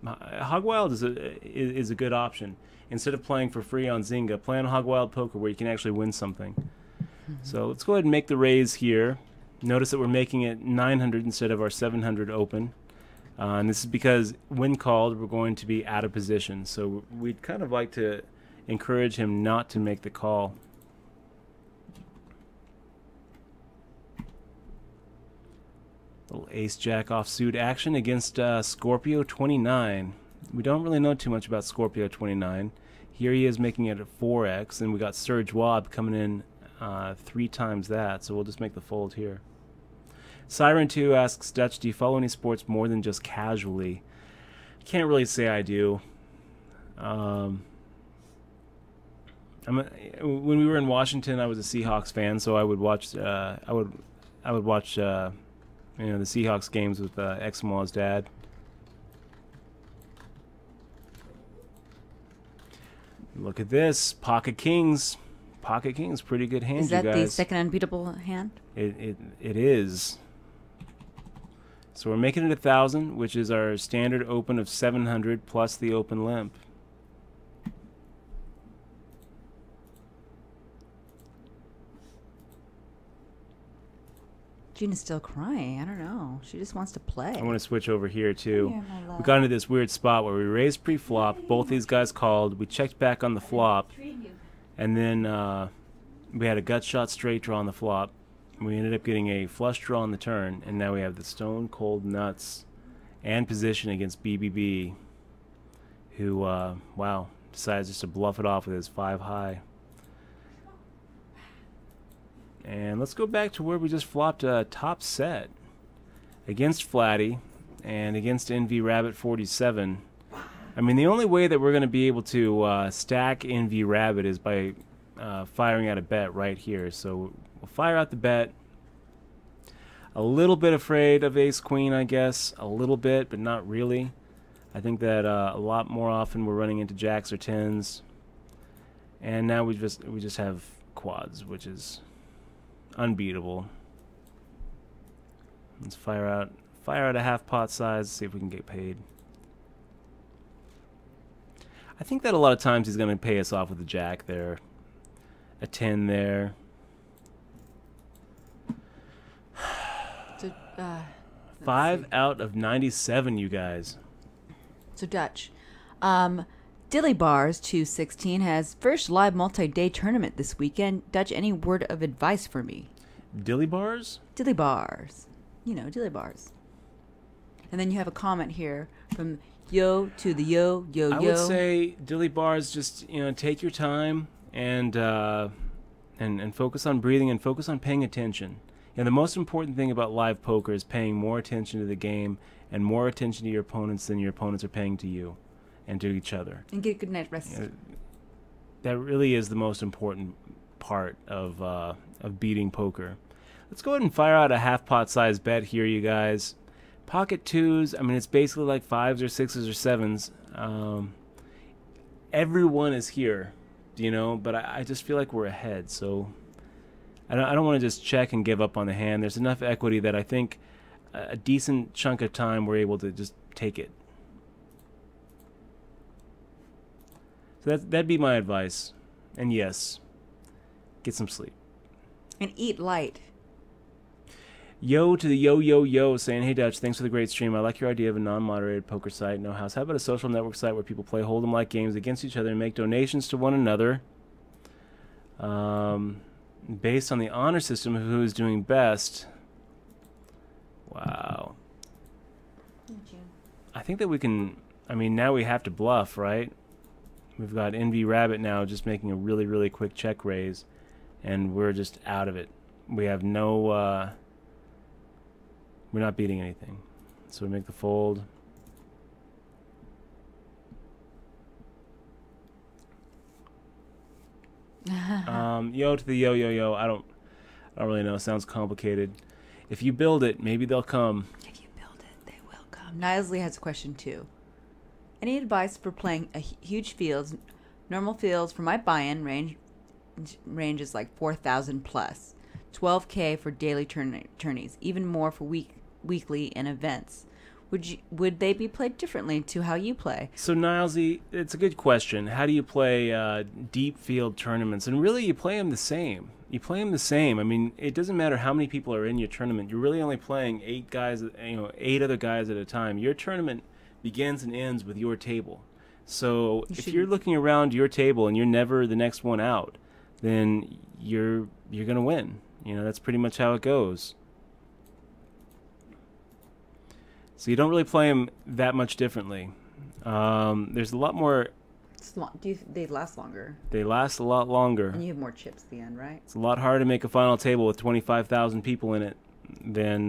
Hog Wild is a good option. Instead of playing for free on Zynga, play on Hog Wild Poker where you can actually win something. Mm-hmm. So let's go ahead and make the raise here. Notice that we're making it 900 instead of our 700 open. And this is because when called, we're going to be out of position. So we'd kind of like to encourage him not to make the call. Little ace-jack offsuit action against Scorpio 29. We don't really know too much about Scorpio 29. Here he is making it at 4x, and we got Serge Wab coming in 3 times that, so we'll just make the fold here. Siren 2 asks, Dutch, do you follow any sports more than just casually? Can't really say I do. When we were in Washington, I was a Seahawks fan, so I would watch. I would watch. The Seahawks games with Exmoa's dad. Look at this, Pocket Kings. Pocket Kings, pretty good hand, you guys. Is that the second unbeatable hand? It is. So we're making it 1,000, which is our standard open of 700 plus the open limp. Gina's still crying. I don't know. She just wants to play. I want to switch over here, too. Here, my love. We got into this weird spot where we raised pre-flop. Both these guys called. We checked back on the flop. And then we had a gut shot straight draw on the flop. We ended up getting a flush draw on the turn. And now we have the stone cold nuts and position against BBB. Who, decides just to bluff it off with his 5 high. And let's go back to where we just flopped a top set against Flatty and against NV Rabbit 47. I mean, the only way that we're going to be able to stack NV Rabbit is by firing out a bet right here. So we'll fire out the bet. A little bit afraid of Ace Queen, I guess. A little bit, but not really. I think that a lot more often we're running into jacks or tens. And now we just have quads, which is unbeatable. Let's fire out a half pot size, see if we can get paid. I think that a lot of times he's going to pay us off with a jack there, a 10 there. So, 5 out of 97, you guys. So Dutch, Dilly Bars 216 has first live multi-day tournament this weekend. Dutch, any word of advice for me? Dilly Bars? Dilly Bars. dilly bars. And then you have a comment here from yo to the yo. I would say dilly bars, just take your time and focus on breathing and focus on paying attention. The most important thing about live poker is paying more attention to the game and more attention to your opponents than your opponents are paying to you and to each other. And get a good night's rest. That really is the most important part of beating poker. Let's go ahead and fire out a half pot size bet here, you guys. Pocket twos, I mean, it's basically like fives or sixes or sevens. Everyone is here, but I just feel like we're ahead. So I don't want to just check and give up on the hand. There's enough equity that I think a decent chunk of time we're able to just take it. So that'd be my advice. And yes, get some sleep. And eat light. Yo to the yo, saying, hey Dutch, thanks for the great stream. I like your idea of a non-moderated poker site, no house. How about a social network site where people play Hold'em-like games against each other and make donations to one another based on the honor system of who is doing best? Wow. I think that we can, now we have to bluff, right? We've got Envy Rabbit now just making a really, really quick check raise, and we're just out of it. We have no... we're not beating anything. So we make the fold. Yo to the yo. I don't really know. Sounds complicated. If you build it, maybe they'll come. If you build it, they will come. Nisley has a question too. Any advice for playing huge fields? Normal fields for my buy-in range is like 4,000 plus. 12K for daily tourneys, even more for weekly and events. Would they be played differently to how you play? So Nilesy, it's a good question. How do you play deep field tournaments? And really, you play them the same. It doesn't matter how many people are in your tournament. You're really only playing 8 guys, 8 other guys at a time. Your tournament begins and ends with your table. So if you're looking around your table and you're never the next one out, then you're gonna win. That's pretty much how it goes. So you don't really play them that much differently. There's a lot more. They last longer. They last a lot longer. And you have more chips at the end, right? It's a lot harder to make a final table with 25,000 people in it than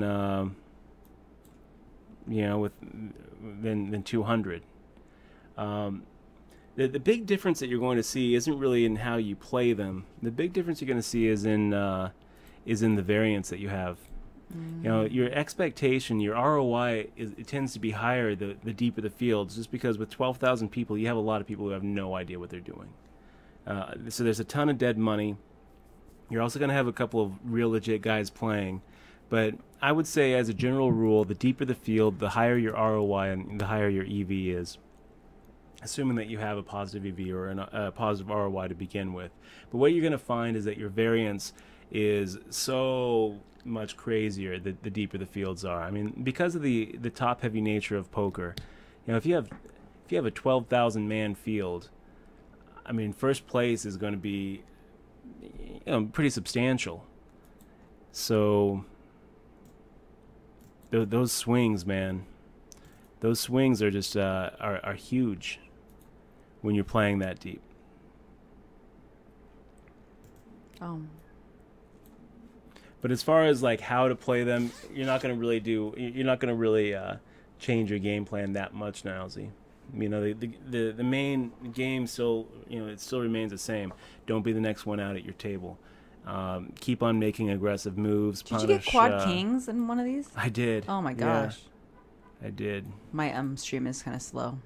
than 200. The big difference that you're going to see isn't really in how you play them. The big difference you're going to see is in the variance that you have. Your expectation, your ROI, it tends to be higher the deeper the fields, just because with 12,000 people, you have a lot of people who have no idea what they're doing. So there's a ton of dead money. You're also going to have a couple of real legit guys playing. But I would say, as a general rule, the deeper the field, the higher your ROI and the higher your EV is, assuming that you have a positive EV or a positive ROI to begin with. But what you're going to find is that your variance is so much crazier the deeper the fields are. Because of the top-heavy nature of poker, if you have a 12,000 man field, first place is going to be pretty substantial. So those swings, man, those swings are just are huge when you're playing that deep. But as far as like how to play them, you're not going to really change your game plan that much now, Z. The main game still, it still remains the same. Don't be the next one out at your table. Keep on making aggressive moves. Did you get quad kings in one of these? I did. Oh my gosh. Yeah, I did. My stream is kind of slow.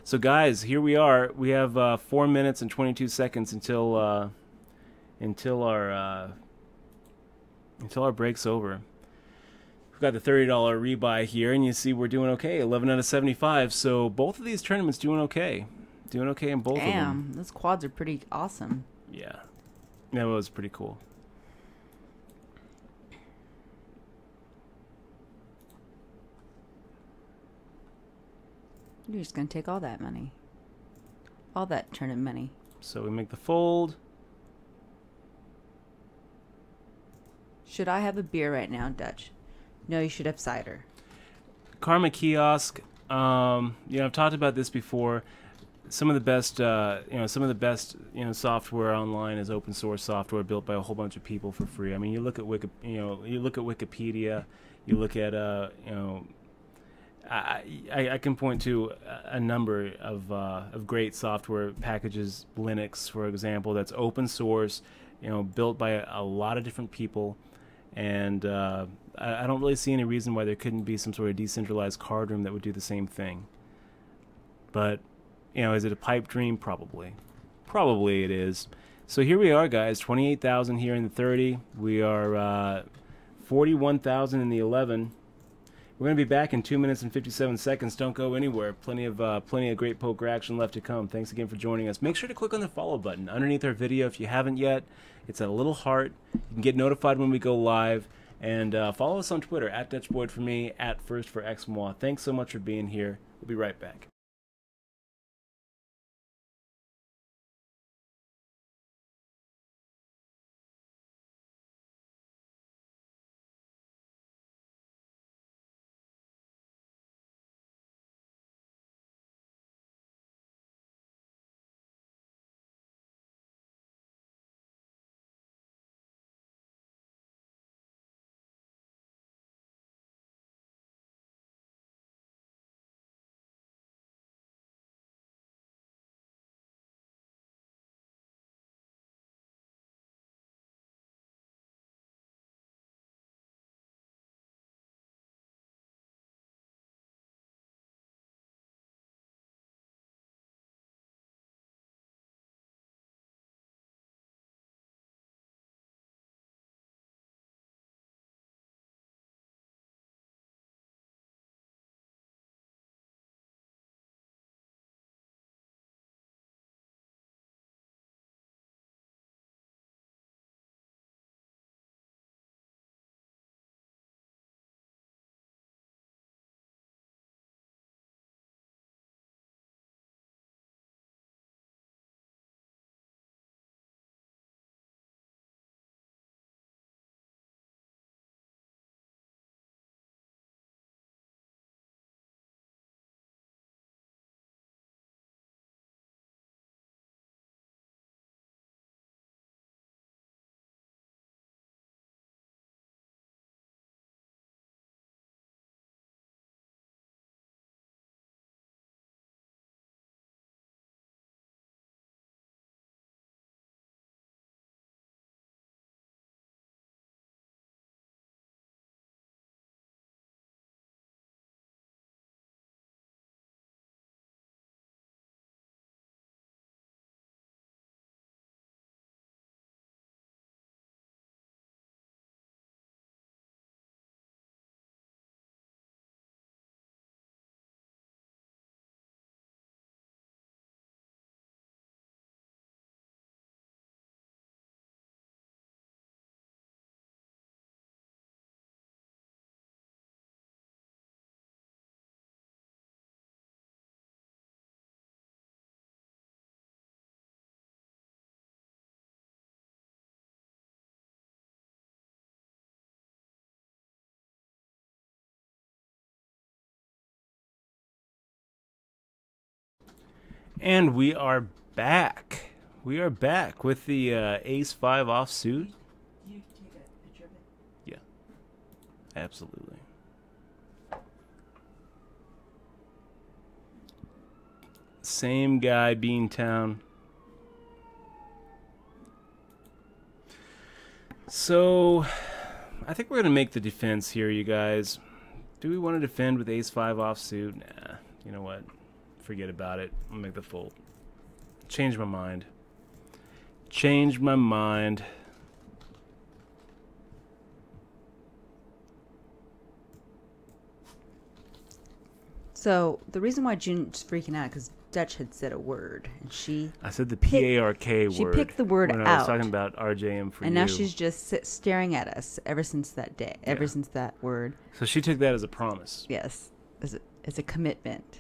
So guys, here we are. We have 4 minutes and 22 seconds until our break's over. We've got the $30 rebuy here, and you see we're doing okay, 11 out of 75. So both of these tournaments doing okay in both of them. Damn, those quads are pretty awesome. Yeah, that was pretty cool. You're just gonna take all that money, all that tournament money. So we make the fold. Should I have a beer right now, Dutch? No, you should have cider. Karma Kiosk. I've talked about this before. Some of the best, software online is open source software built by a whole bunch of people for free. I mean, you look at Wikipedia, you look at, I can point to a number of great software packages. Linux, for example, that's open source, built by a lot of different people, and I don't really see any reason why there couldn't be some sort of decentralized card room that would do the same thing. But is it a pipe dream? Probably. Probably it is. So here we are, guys. 28,000 here in the 30. We are 41,000 in the 11. We're going to be back in 2 minutes and 57 seconds. Don't go anywhere. Plenty of great poker action left to come. Thanks again for joining us. Make sure to click on the follow button underneath our video if you haven't yet. It's a little heart. You can get notified when we go live. And follow us on Twitter, @DutchBoydForMe, @FirstForXMoi. Thanks so much for being here. We'll be right back. And we are back. We are back with the Ace-5 offsuit. Did you take a picture of it? Yeah, absolutely. Same guy, Beantown. So, I think we're going to make the defense here, you guys. Do we want to defend with Ace-5 offsuit? Nah, you know what? Forget about it. I'll make the fold. Change my mind. Change my mind. So the reason why June's freaking out because Dutch had said a word, and I said the P-A-R-K word. She picked the word when out. I was talking about RJM for and you. now she's just staring at us ever since that day, ever since that word. So she took that as a promise. Yes, as a commitment.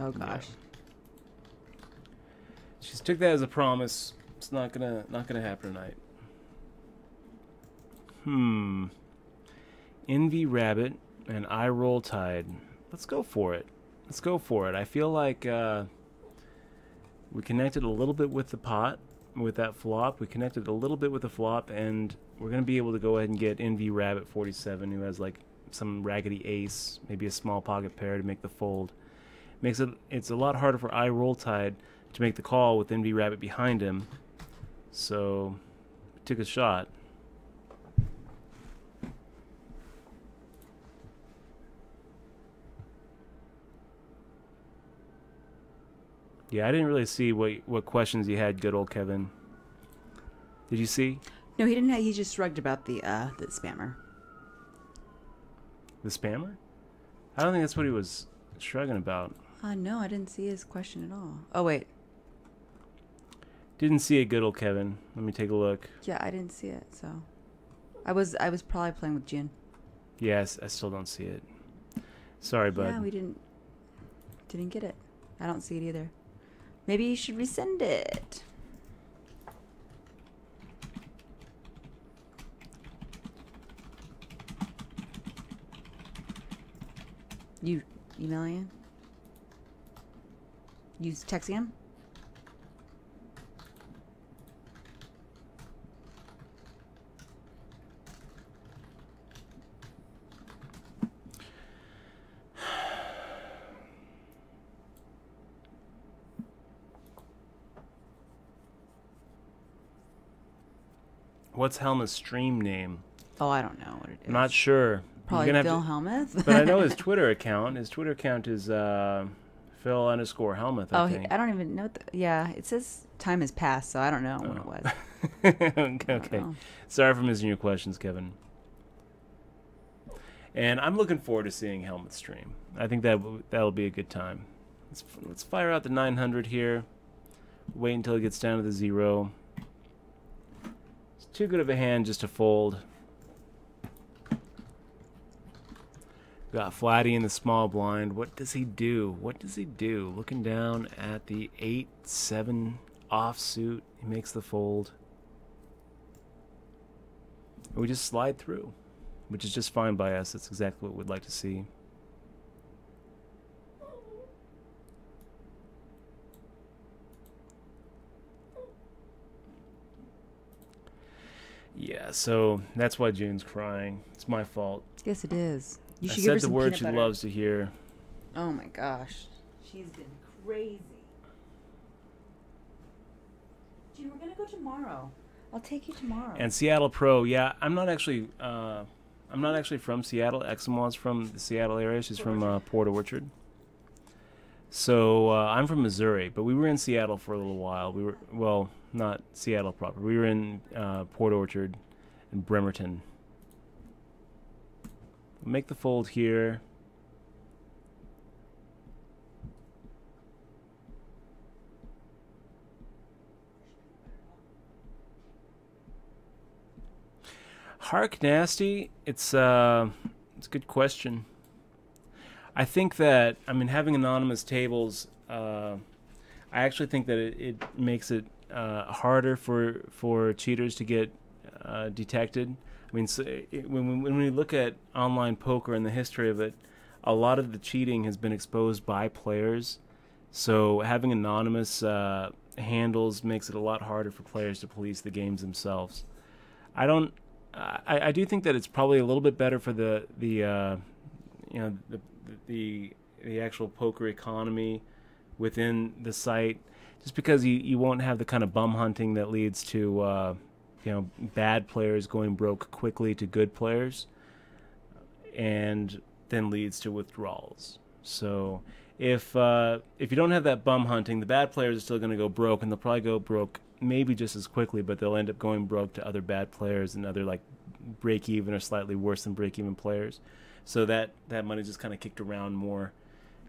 Oh gosh. Yeah. She's took that as a promise. It's not gonna happen tonight. Envy Rabbit and I Roll Tide. Let's go for it. I feel like we connected a little bit with the pot, with that flop. We connected a little bit with the flop, and we're going to be able to go ahead and get Envy Rabbit 47, who has like some raggedy ace, maybe a small pocket pair to make the fold. It's a lot harder for I Roll Tide to make the call with Envy Rabbit behind him. So, we took a shot. Yeah, I didn't really see what questions you had, good old Kevin. Did you see? No, he didn't. He just shrugged about the spammer. The spammer? I don't think that's what he was shrugging about. No, I didn't see his question at all. Oh, wait. Didn't see it, good old Kevin. Let me take a look. Yeah, I didn't see it, so... I was probably playing with Jin. Yes, I still don't see it. Sorry, bud. Yeah, we didn't get it. I don't see it either. Maybe you should resend it. You emailing him? You texting him? What's Helma's stream name? Oh, I don't know what it is. I'm not sure. Probably Phil Helmuth. But I know his Twitter account. His Twitter account is Phil_Helmuth, I think. I don't even know. Yeah, it says time has passed, so I don't know when it was. Okay. Sorry for missing your questions, Kevin. And I'm looking forward to seeing Helmut stream. I think that'll be a good time. Let's fire out the 900 here. Wait until it gets down to the 0. It's too good of a hand just to fold. Got Flatty in the small blind. What does he do? Looking down at the 8-7 offsuit. He makes the fold. We just slide through, which is just fine by us. That's exactly what we'd like to see. Yeah, so that's why June's crying. It's my fault. Yes, it is. You I should give her said the some word peanut she butter. loves to hear. Oh my gosh. She's been crazy. June, we're going to go tomorrow. I'll take you tomorrow. And Seattle Pro, yeah, I'm not actually from Seattle. Exmo's from the Seattle area. She's from Port Orchard. So I'm from Missouri, but we were in Seattle for a little while. We were, well, not Seattle proper. We were in Port Orchard and Bremerton. Make the fold here. Hark Nasty, it's a good question. I think that, I mean, having anonymous tables, I actually think that it makes it harder for cheaters to get detected. I mean, so when we look at online poker and the history of it, a lot of the cheating has been exposed by players. So having anonymous handles makes it a lot harder for players to police the games themselves. I do think that it's probably a little bit better for the actual poker economy within the site, just because you won't have the kind of bum hunting that leads to bad players going broke quickly to good players, and then leads to withdrawals. So if you don't have that bum hunting, the bad players are still going to go broke, and they'll probably go broke maybe just as quickly, but they'll end up going broke to other bad players and other like break even or slightly worse than break even players. So that money just kind of kicked around more.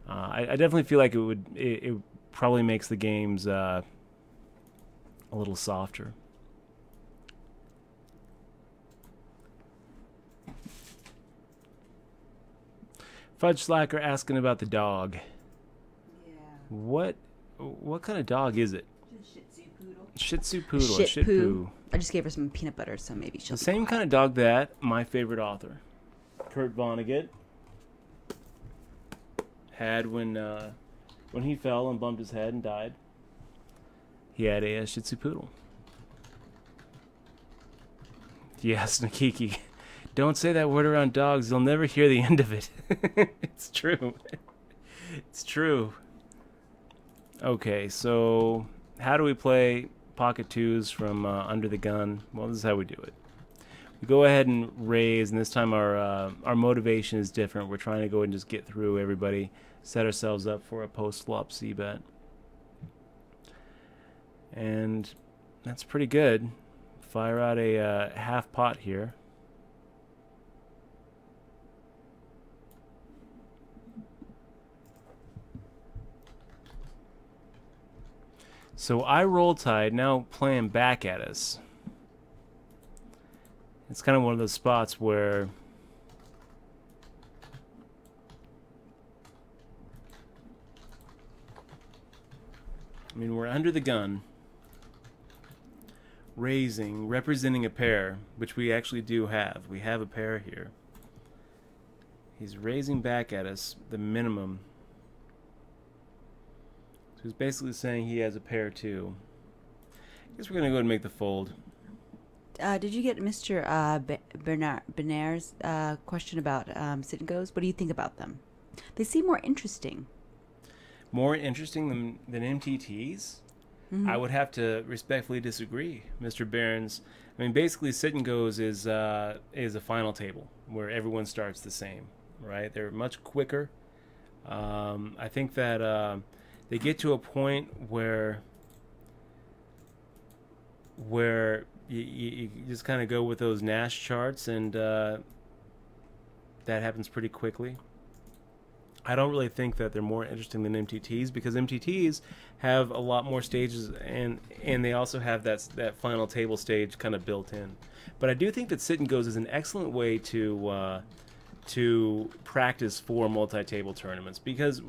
I definitely feel like it probably makes the games a little softer. Fudge Slacker asking about the dog. Yeah. What kind of dog is it? Shih Tzu poodle. Shih Tzu poodle. Shih Shih Poo. I just gave her some peanut butter, so maybe she'll. The same kind of dog that my favorite author, Kurt Vonnegut, had when he fell and bumped his head and died. He had a Shih Tzu poodle. Yes, Nakiki. Don't say that word around dogs. You'll never hear the end of it. It's true. It's true. Okay, so how do we play pocket twos from under the gun? Well, this is how we do it. We go ahead and raise, and this time our motivation is different. We're trying to go and just get through everybody, set ourselves up for a post-flop c-bet. And that's pretty good. Fire out a half pot here. So I roll tide, now playing back at us. It's kind of one of those spots where I mean, we're under the gun, raising, representing a pair, which we actually do have. We have a pair here. He's raising back at us, the minimum. So he's basically saying he has a pair too. I guess we're going to go ahead and make the fold. Did you get Mr. Bernard's question about sit and goes? What do you think about them? They seem more interesting. More interesting than MTTs? Mm-hmm. I would have to respectfully disagree, Mr. Barron's. I mean, basically, sit and goes is a final table where everyone starts the same, right? They're much quicker. I think that they get to a point where you just kind of go with those Nash charts, and that happens pretty quickly. I don't really think that they're more interesting than MTTs, because MTTs have a lot more stages, and they also have that final table stage kind of built in. But I do think that sit and goes is an excellent way to practice for multi-table tournaments, because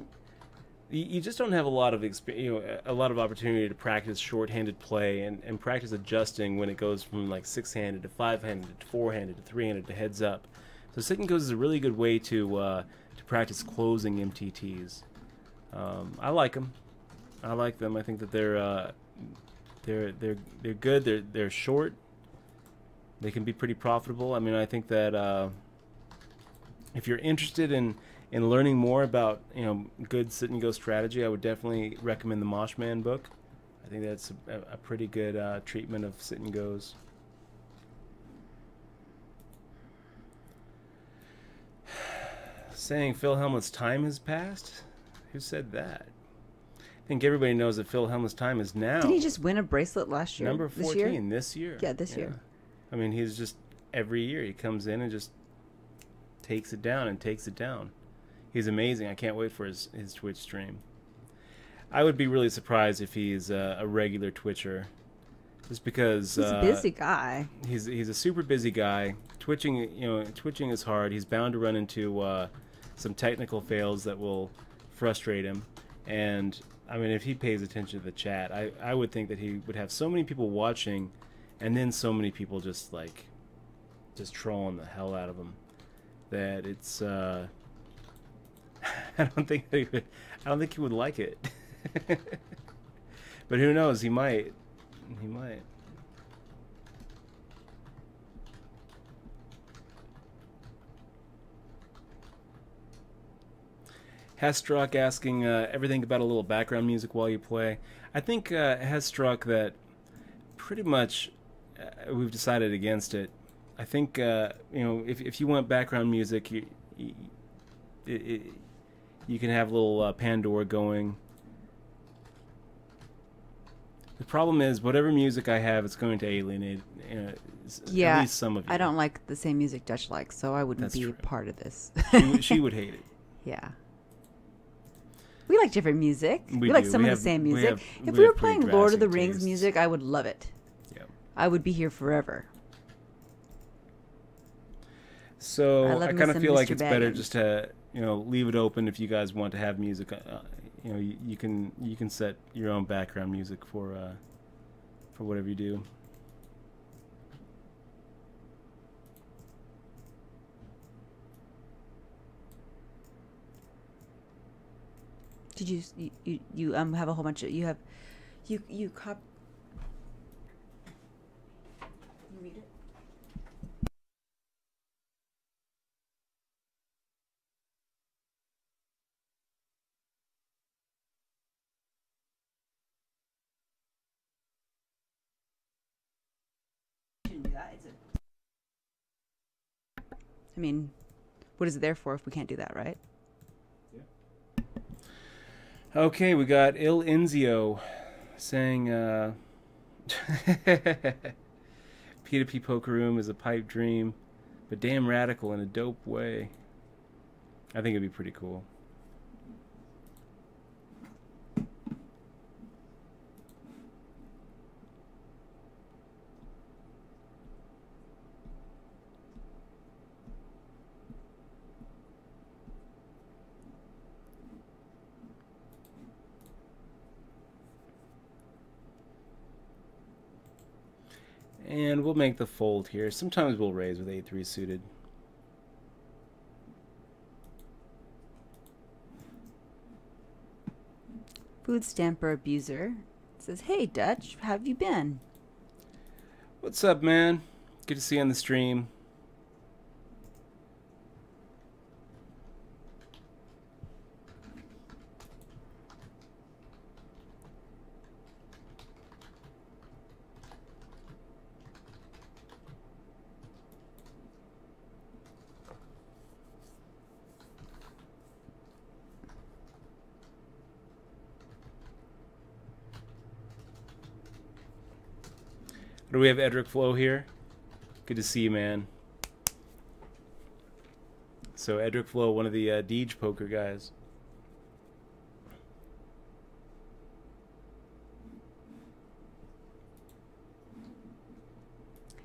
you just don't have a lot of a lot of opportunity to practice short-handed play and practice adjusting when it goes from like six-handed to five-handed to four-handed to three-handed to heads up. So sit and goes is a really good way to practice closing MTTs. I like them. I like them. I think that they're good. They're short. They can be pretty profitable. I mean, I think that if you're interested in learning more about good sit and go strategy, I would definitely recommend the Moshman book. I think that's a pretty good treatment of sit and goes. Saying Phil Hellmuth's time has passed? Who said that? I think everybody knows that Phil Hellmuth's time is now. Didn't he just win a bracelet last year? Number 14 this year. Yeah, this year. I mean, he's just every year he comes in and just takes it down and takes it down. He's amazing. I can't wait for his Twitch stream. I would be really surprised if he's a regular Twitcher, just because he's a busy guy. He's a super busy guy. Twitching is hard. He's bound to run into some technical fails that will frustrate him. And I mean, if he pays attention to the chat, I would think that he would have so many people watching, and then so many people just trolling the hell out of him, that it's I don't think he would like it. But who knows? He might. Hesstruck asking everything about a little background music while you play. I think Hesstruck that pretty much we've decided against it. I think if you want background music, you can have a little Pandora going. The problem is, whatever music I have, it's going to alienate at least some of you. I don't like the same music Dutch likes, so I wouldn't be true. a part of this. She would hate it. Yeah. We like different music. We like do. some of the same music. If we were playing Lord of the Rings music, I would love it. Yeah. I would be here forever. So I kind of feel like it's better Baggins. just to leave it open. If you guys want to have music, you can set your own background music for whatever you do. Did you have a whole bunch of you have you cop. Can you read it? Shouldn't do that. I mean, what is it there for if we can't do that, right? Okay, we got Il Inzio saying P2P Poker Room is a pipe dream, but damn radical in a dope way. I think it'd be pretty cool. And we'll make the fold here. Sometimes we'll raise with 8-3 suited. Food stamper abuser says, "Hey Dutch, how have you been?" What's up, man? Good to see you on the stream. Do we have Edric Flo here? Good to see you, man. So Edric Flo, one of the Deej poker guys.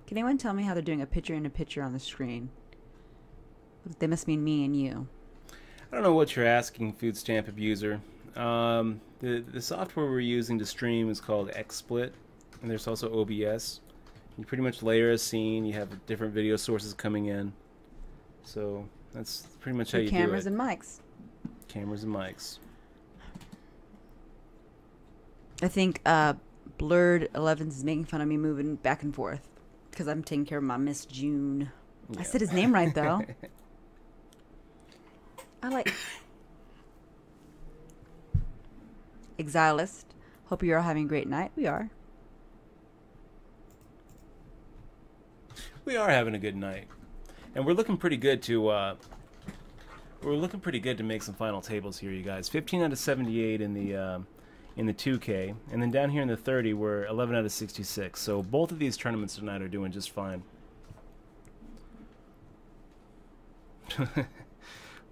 Can anyone tell me how they're doing a picture in a picture on the screen? They must mean me and you. I don't know what you're asking, food stamp abuser. The software we're using to stream is called XSplit, and there's also OBS. You pretty much layer a scene. You have different video sources coming in. So that's pretty much how you do it. Cameras and mics. Cameras and mics. I think Blurred 11s is making fun of me moving back and forth because I'm taking care of my Miss June. Yeah. I said his name right though. I like Exilist. Hope you're all having a great night. We are. We are having a good night, and we're looking pretty good to make some final tables here, you guys. 15 out of 78 in the 2K, and then down here in the 30, we're 11 out of 66. So both of these tournaments tonight are doing just fine.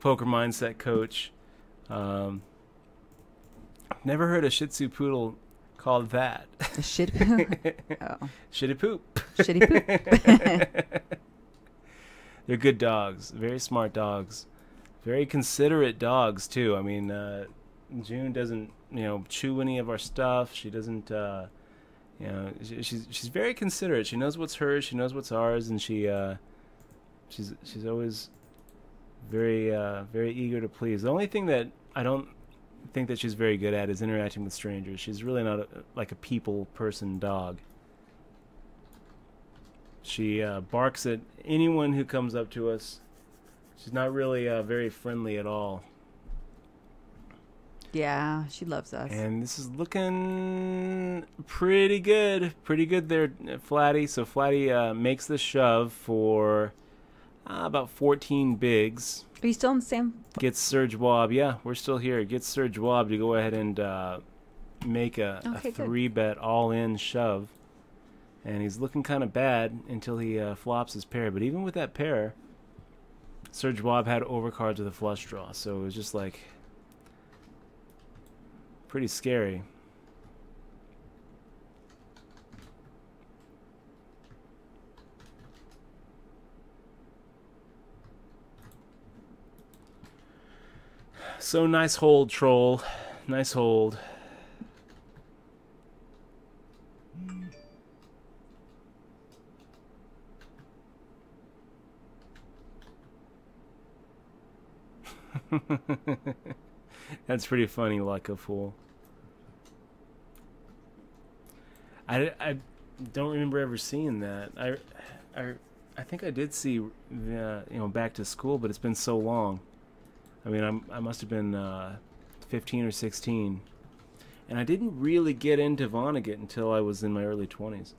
Poker mindset coach. Never heard a Shih Tzu poodle called that. A shit poop. Oh. Shitty poop. Shitty poop. They're good dogs. Very smart dogs. Very considerate dogs too. I mean, June doesn't, chew any of our stuff. She doesn't, she's very considerate. She knows what's hers. She knows what's ours, and she's always very very eager to please. The only thing that I don't think that she's very good at is interacting with strangers. She's really not like a people person dog. She barks at anyone who comes up to us. She's not really very friendly at all. Yeah, she loves us. And this is looking pretty good. Pretty good there, Flatty. So Flatty makes the shove for about 14 bigs. Are you still in the same? Gets Serge Wob. Yeah, we're still here. Gets Serge Wob to go ahead and make a 3-bet all-in shove. And he's looking kind of bad until he flops his pair. But even with that pair, Serge Wob had overcards with a flush draw. So it was just like pretty scary. So nice hold, troll. Nice hold. That's pretty funny, like a fool. I don't remember ever seeing that. I think I did see Back to School, but it's been so long. I mean, I must have been 15 or 16, and I didn't really get into Vonnegut until I was in my early 20s.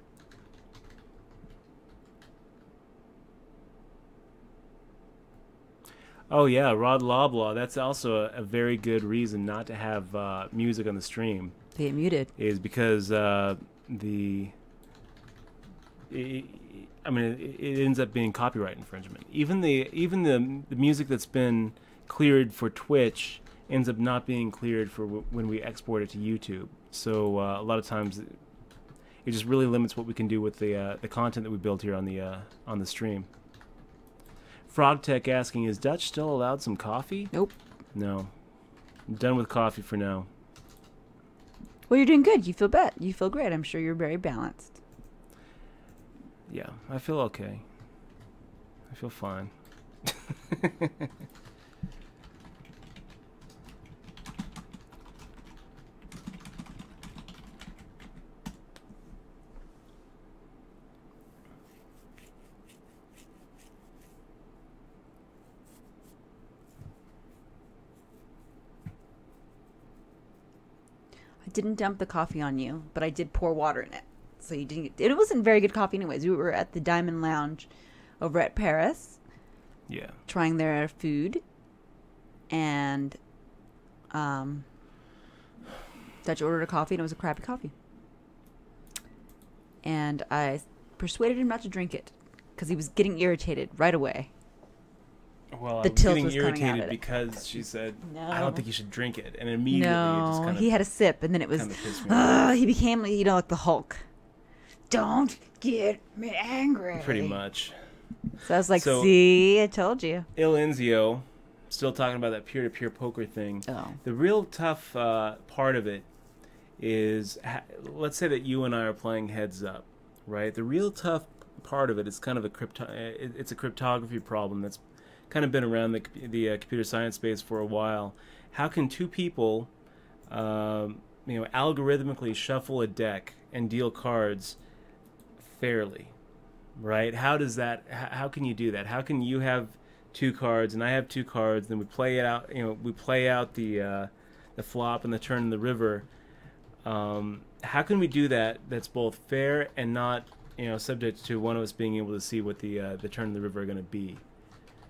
Oh yeah, Rod Loblaw. That's also a very good reason not to have music on the stream. They get muted. Is because it ends up being copyright infringement. Even the music that's been cleared for Twitch ends up not being cleared for when we export it to YouTube. So a lot of times it just really limits what we can do with the content that we build here on the stream. FrogTech asking, is Dutch still allowed some coffee? Nope. No. I'm done with coffee for now. Well, you're doing good. You feel great. I'm sure you're very balanced. Yeah, I feel okay. I feel fine. I didn't dump the coffee on you, but I did pour water in it. So you didn't. It wasn't very good coffee, anyways. We were at the Diamond Lounge over at Paris. Yeah. Trying their food, and Dutch ordered a coffee, and it was a crappy coffee. And I persuaded him not to drink it because he was getting irritated right away. Well, The I was tilt getting was coming out irritated of it. because she said, No. I don't think you should drink it. And immediately it just No, kind he of... had a sip, and then it was. kinda pissed me off. He became, like the Hulk. Don't get me angry. Pretty much. So I was like, So- see, I told you. Il Enzio, still talking about that peer-to-peer poker thing. Oh. The real tough part of it is, let's say that you and I are playing heads up, right? The real tough part of it is kind of it's a cryptography problem that's kind of been around the computer science space for a while. How can two people, algorithmically shuffle a deck and deal cards fairly, right? How does that? How can you do that? How can you have two cards and I have two cards, then we play it out? We play out the flop and the turn in the river. How can we do that? That's both fair and not subject to one of us being able to see what the turn in the river are going to be.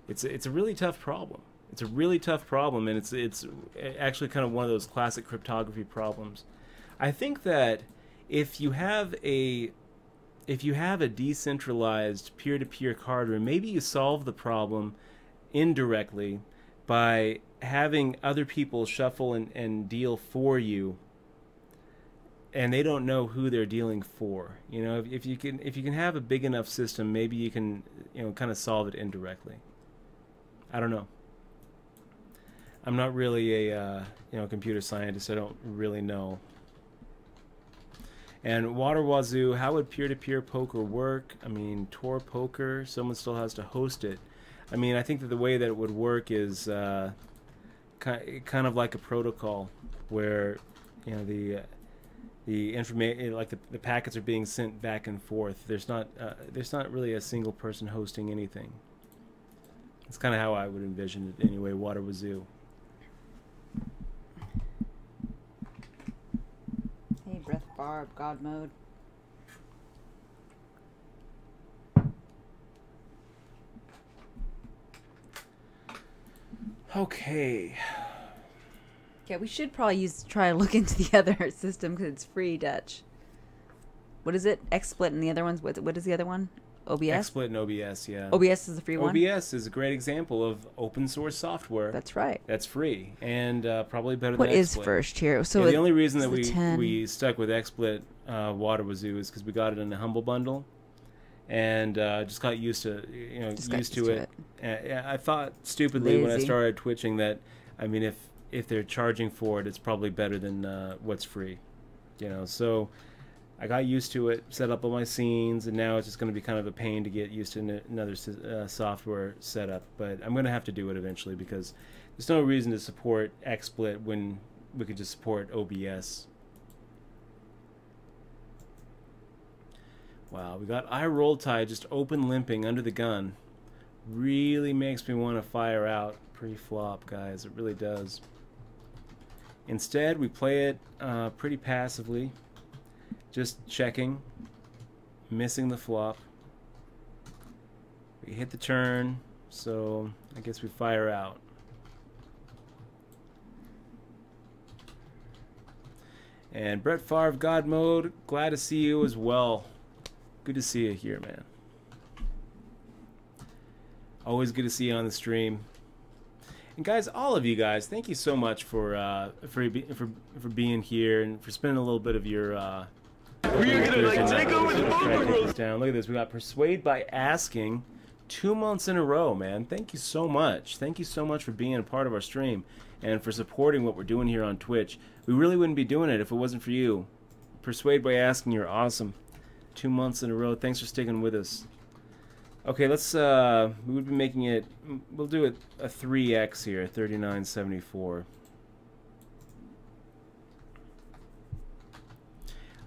It's a really tough problem. It's a really tough problem, and it's actually kind of one of those classic cryptography problems. I think that if you have a decentralized peer-to-peer card room, maybe you solve the problem indirectly by having other people shuffle and deal for you, and they don't know who they're dealing for. If you can have a big enough system, maybe you can kind of solve it indirectly. I don't know. I'm not really a computer scientist. I don't really know. And Water Wazoo, how would peer-to-peer poker work? I mean, Tor Poker, someone still has to host it. I mean, I think that the way that it would work is kind of like a protocol where the information, like the packets are being sent back and forth. There's not really a single person hosting anything. That's kind of how I would envision it anyway. Water Wazoo. Hey, Breath Barb, God mode. Okay. Yeah, we should probably try to look into the other system because it's free, Dutch. What is it? XSplit and the other ones. What is the other one? OBS? XSplit and OBS, yeah. OBS is the free one? OBS is a great example of open source software. That's right. That's free and probably better What than XSplit. is first here? So the only reason that it's the we stuck with XSplit Water Wazoo is because we got it in the Humble Bundle and just got used to it. I thought stupidly when I Lazy. started twitching that, I mean, if they're charging for it, it's probably better than what's free. So I got used to it, set up all my scenes, and now it's just going to be kind of a pain to get used to another software setup. But I'm going to have to do it eventually because there's no reason to support XSplit when we could just support OBS. Wow, we got I Roll Tide just open limping under the gun. Really makes me want to fire out pre-flop, guys. It really does. Instead, we play it pretty passively. Just checking. Missing the flop. We hit the turn, so I guess we fire out. And Brett Favre, God Mode, glad to see you as well. Good to see you here, man. Always good to see you on the stream. And guys, all of you guys, thank you so much for being here and for spending a little bit of your We're gonna like take over the boat world. down. Look at this. We got Persuade by Asking 2 months in a row, man. Thank you so much. Thank you so much for being a part of our stream and for supporting what we're doing here on Twitch. We really wouldn't be doing it if it wasn't for you. Persuade by Asking, you're awesome. 2 months in a row. Thanks for sticking with us. Okay, let's we would be making it, we'll do it a 3x here, 39.74.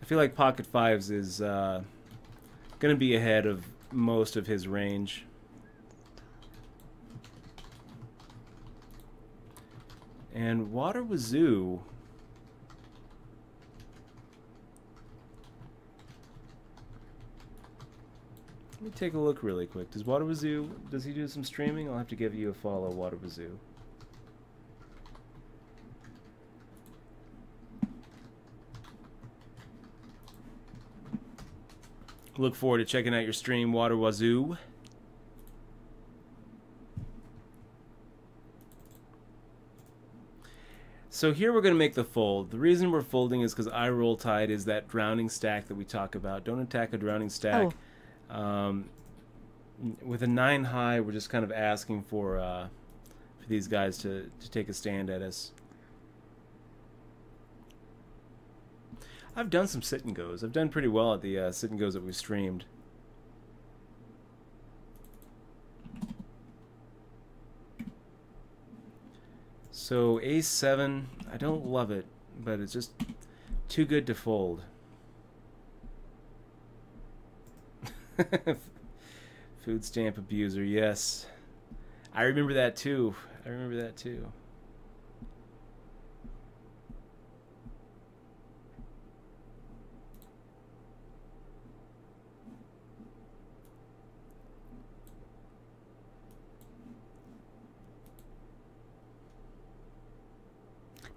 I feel like Pocket Fives is going to be ahead of most of his range. And Water Wazoo. Let me take a look really quick. Does Water Wazoo, does he do some streaming? I'll have to give you a follow, Water Wazoo. Look forward to checking out your stream, Water Wazoo. So here we're going to make the fold. The reason we're folding is because I Roll Tide is that drowning stack that we talk about. Don't attack a drowning stack. Oh. With a 9 high, we're just kind of asking for these guys to take a stand at us. I've done some sit and goes. I've done pretty well at the sit and goes that we've streamed. So Ace-7, I don't love it, but it's just too good to fold. Food stamp abuser, yes. I remember that too. I remember that too.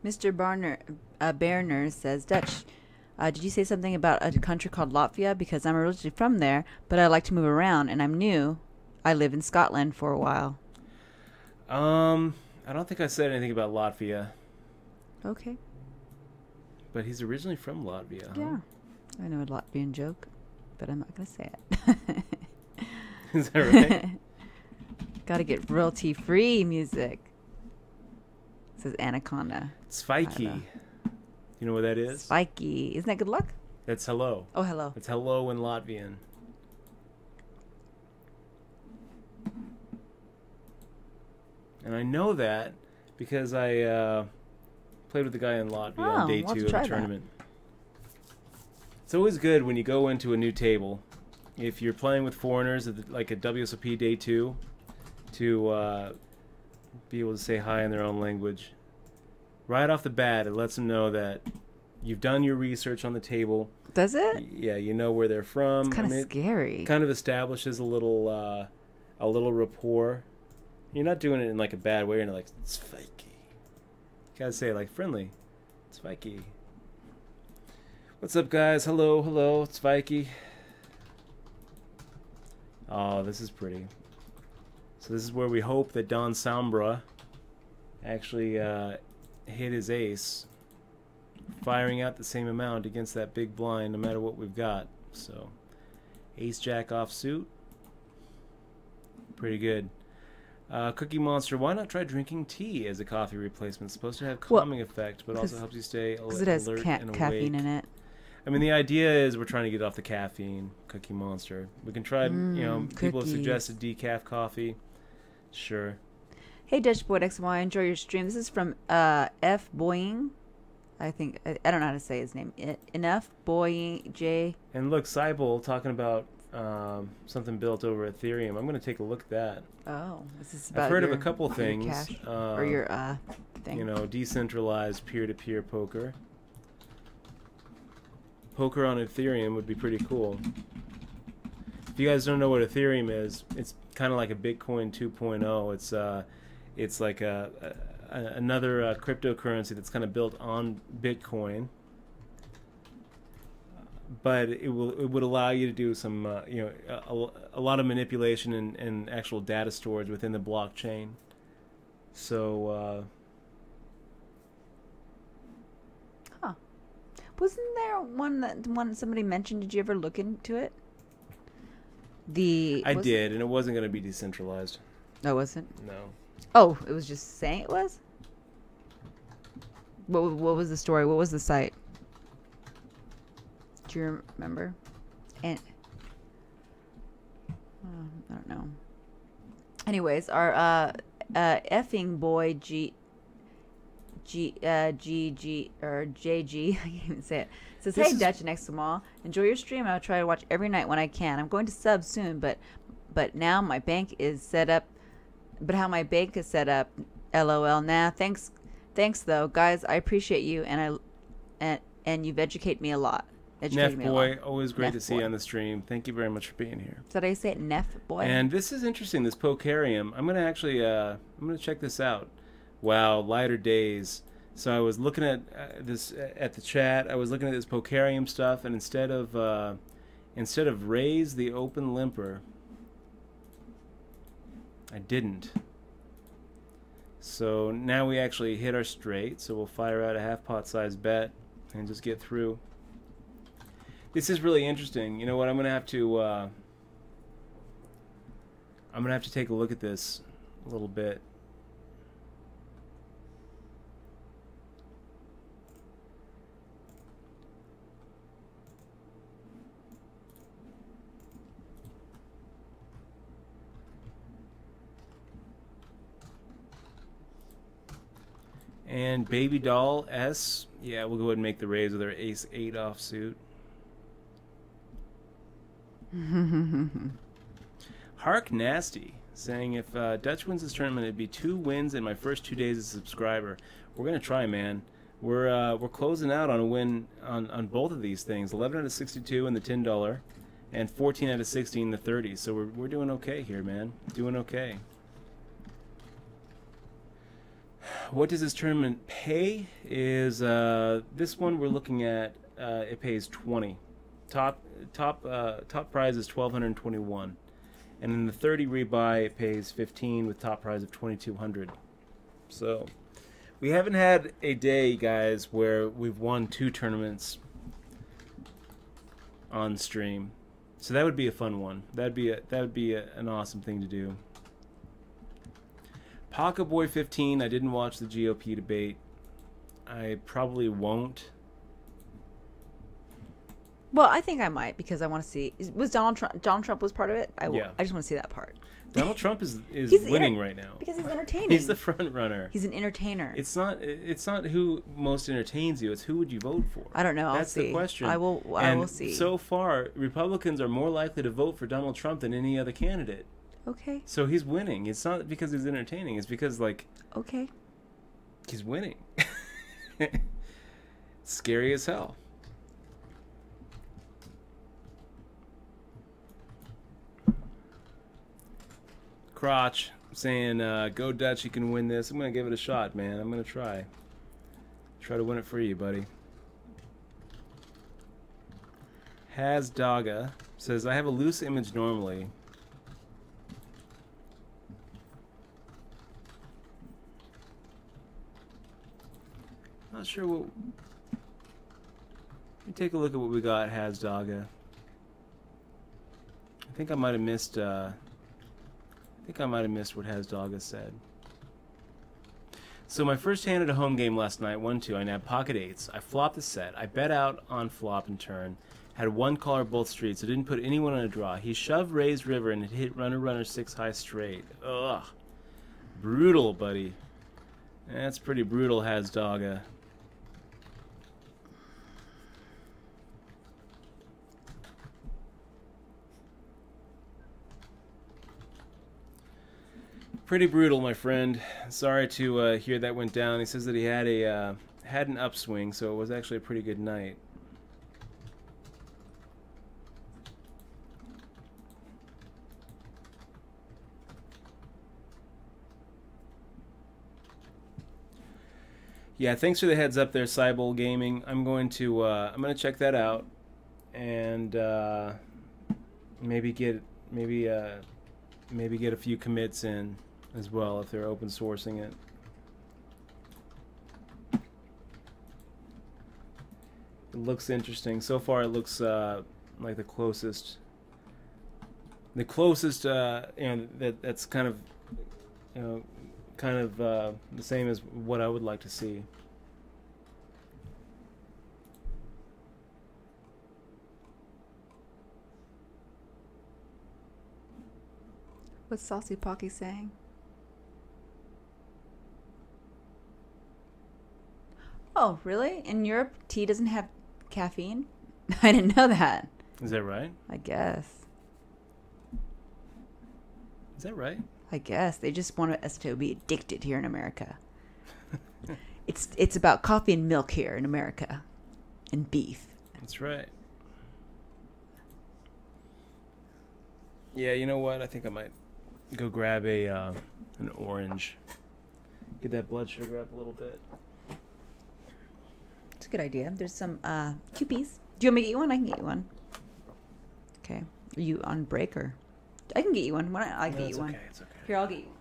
Mr. Berner says, Dutch, did you say something about a country called Latvia? Because I'm originally from there, but I like to move around, and I'm new. I live in Scotland for a while. I don't think I said anything about Latvia. Okay. But he's originally from Latvia, huh? Yeah. I know a Latvian joke, but I'm not going to say it. Is that right? Gotta get royalty-free music. It says Anaconda. Spikey. You know what that is? Spiky. Isn't that good luck? That's hello. Oh, hello. It's hello in Latvian. And I know that because I played with the guy in Latvia on day 2 of the tournament. It's always good when you go into a new table, if you're playing with foreigners, like a WSOP day 2, to be able to say hi in their own language. Right off the bat, it lets them know that you've done your research on the table. Does it? Yeah, you know where they're from. It's kind of scary. It kind of establishes a little rapport. You're not doing it in like a bad way. You're not like, it's fakey. You gotta say it like friendly. It's fakey. What's up, guys? Hello, hello. It's Vikey. Oh, this is pretty. So this is where we hope that Don Sambra actually hit his ace, firing out the same amount against that big blind no matter what we've got. So ace jack off suit. Pretty good. Cookie Monster, why not try drinking tea as a coffee replacement? It's supposed to have calming effect, but also helps you stay alert because it has and awake. caffeine in it. I mean, the idea is we're trying to get off the caffeine, Cookie Monster. We can try, people have cookies. suggested decaf coffee. Sure. Hey, Dutch Boy XY, enjoy your stream. This is from F. Boying. I think, I don't know how to say his name. Enough Boying J. And look, Cybul talking about something built over Ethereum. I'm going to take a look at that. Oh, this is about I've heard of your- a couple your things. cash, or your thing. Decentralized peer-to-peer poker. Poker on Ethereum would be pretty cool. If you guys don't know what Ethereum is, it's kind of like a Bitcoin 2.0. It's like another cryptocurrency that's kind of built on Bitcoin, but it would allow you to do some a lot of manipulation and actual data storage within the blockchain. So Wasn't there one somebody mentioned? Did you ever look into it? I did, and it wasn't going to be decentralized. No, wasn't. No. Oh, it was just saying it was. What was the story? What was the site? Do you remember? And I don't know. Anyways, our effing boy G or JG, I can't even say it. Says, hey, Dutch and Examal, enjoy your stream. I'll try to watch every night when I can. I'm going to sub soon, but now my bank is set up. But how my bank is set up, LOL. Nah, thanks though, guys. I appreciate you, and you've educated me a lot. Neff boy, always great to see you on the stream. Thank you very much for being here. Did I say it, Neff boy? And this is interesting. This Pokarium. I'm gonna actually I'm gonna check this out. Wow, lighter days. So I was looking at at the chat. I was looking at this Pokarium stuff, and instead of raise the open limper, I didn't. So now we actually hit our straight. So we'll fire out a half pot size bet and just get through. This is really interesting. You know what? I'm gonna have to take a look at this a little bit. And Baby Doll S, yeah, we'll go ahead and make the raise with our Ace 8 offsuit. Hark Nasty saying if Dutch wins this tournament, it'd be 2 wins in my first 2 days as a subscriber. We're gonna try, man. We're closing out on a win on both of these things. 11 out of 62 in the $10, and 14 out of 60 in the 30. So we're doing okay here, man. Doing okay. What does this tournament pay? Is this one we're looking at? It pays 20. Top prize is 1,221, and in the 30 rebuy it pays 15 with top prize of 2,200. So we haven't had a day, guys, where we've won 2 tournaments on stream. So that would be a fun one. That would be an awesome thing to do. Paca Boy 15. I didn't watch the GOP debate. I probably won't. Well, I think I might, because I want to see. Was Donald Trump was part of it? Yeah. I just want to see that part. Donald Trump is winning right now because he's entertaining. He's the front runner. He's an entertainer. It's not who most entertains you. It's who would you vote for. I don't know. I'll That's see. the question. I will see. So far, Republicans are more likely to vote for Donald Trump than any other candidate. Okay. So he's winning. It's not because he's entertaining. It's because, like, okay, he's winning. Scary as hell. Crotch saying, go Dutch, you can win this. I'm going to give it a shot, man. I'm going to try. Try to win it for you, buddy. Has Daga says, I have a loose image normally. Not sure what... Let me take a look at what we got, Has Daga. I think I might have missed, what Has Daga said. So my first hand at a home game last night, 1-2, I nabbed pocket eights. I flopped the set. I bet out on flop and turn. Had one caller both streets, so didn't put anyone on a draw. He shoved raised river and it hit runner 6 high straight. Ugh. Brutal, buddy. That's pretty brutal, Hasdogga. Pretty brutal, my friend. Sorry to hear that went down. He says that he had an upswing, so it was actually a pretty good night. Yeah, thanks for the heads up there, Cybowl Gaming. I'm going to check that out and maybe get a few commits in as well if they're open sourcing it. It looks interesting. So far, it looks like the closest. That's kind of, the same as what I would like to see. What's Saucy Pocky saying? Oh, really? In Europe, tea doesn't have caffeine? I didn't know that. Is that right? I guess. Is that right? I guess. They just want us to be addicted here in America. It's about coffee and milk here in America. And beef. That's right. Yeah, you know what? I think I might go grab an orange. Get that blood sugar up a little bit. It's a good idea. There's some Kewpies. Do you want me to get you one? I can get you one. Okay. Are you on break or? I can get you one. I can get you one. Okay, it's okay. Here, I'll get you one.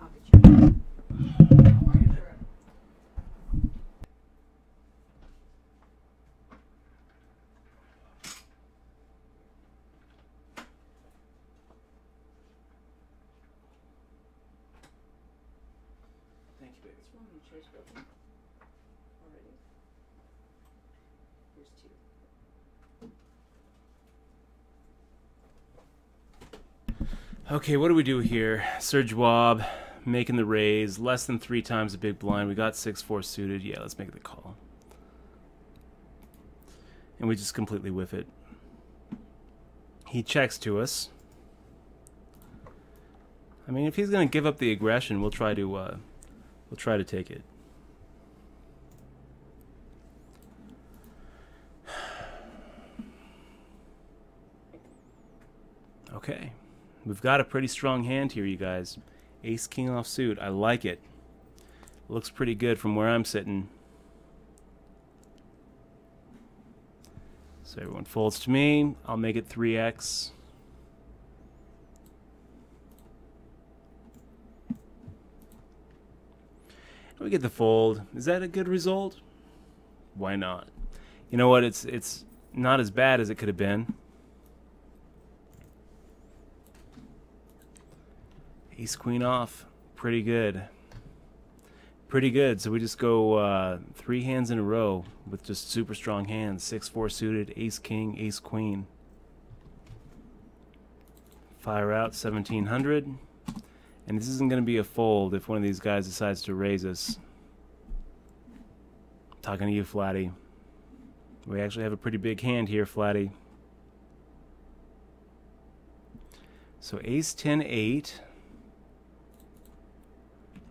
I'll get you one. Thank you, baby. What's wrong? Your chair's broken already. Here's two. Okay, what do we do here? Serge Wob, making the raise, less than 3 times the big blind. We got 6-4 suited. Yeah, let's make the call. And we just completely whiff it. He checks to us. I mean, if he's going to give up the aggression, we'll try to take it. Okay. We've got a pretty strong hand here, you guys. Ace King offsuit. I like it. Looks pretty good from where I'm sitting. So everyone folds to me. I'll make it 3x. We get the fold. Is that a good result? Why not? You know what? It's not as bad as it could have been. Ace Queen off. Pretty good. Pretty good. So we just go 3 hands in a row with just super strong hands. 6-4 suited, Ace King, Ace Queen. Fire out 1700. And this isn't going to be a fold if one of these guys decides to raise us. I'm talking to you, Flatty. We actually have a pretty big hand here, Flatty. So Ace 10-8.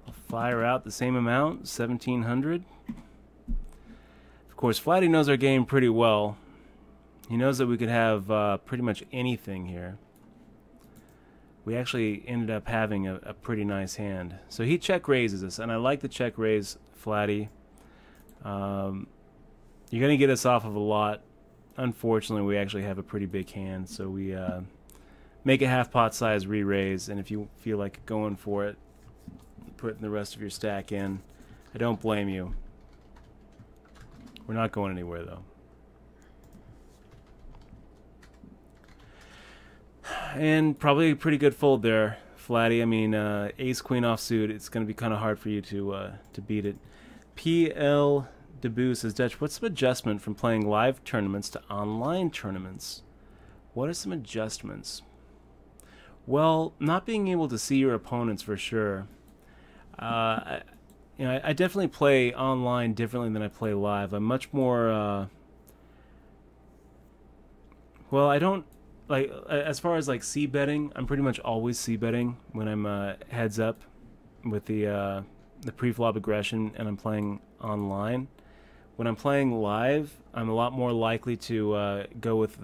I'll fire out the same amount, 1700. Of course, Flatty knows our game pretty well. He knows that we could have pretty much anything here. We actually ended up having a pretty nice hand. So he check raises us, and I like the check raise, Flatty. You're going to get us off of a lot. Unfortunately, we actually have a pretty big hand, so we make a half pot size re-raise, and if you feel like going for it, putting the rest of your stack in, I don't blame you. We're not going anywhere, though. And probably a pretty good fold there, Flatty. I mean, ace queen offsuit. It's going to be kind of hard for you to beat it. PL Debut says, Dutch, what's some adjustment from playing live tournaments to online tournaments? What are some adjustments? Well, not being able to see your opponents for sure. I definitely play online differently than I play live. I'm much more. Well, I don't like as far as like c betting. I'm pretty much always c betting when I'm heads up with the pre-flop aggression and I'm playing online. When I'm playing live, I'm a lot more likely to go with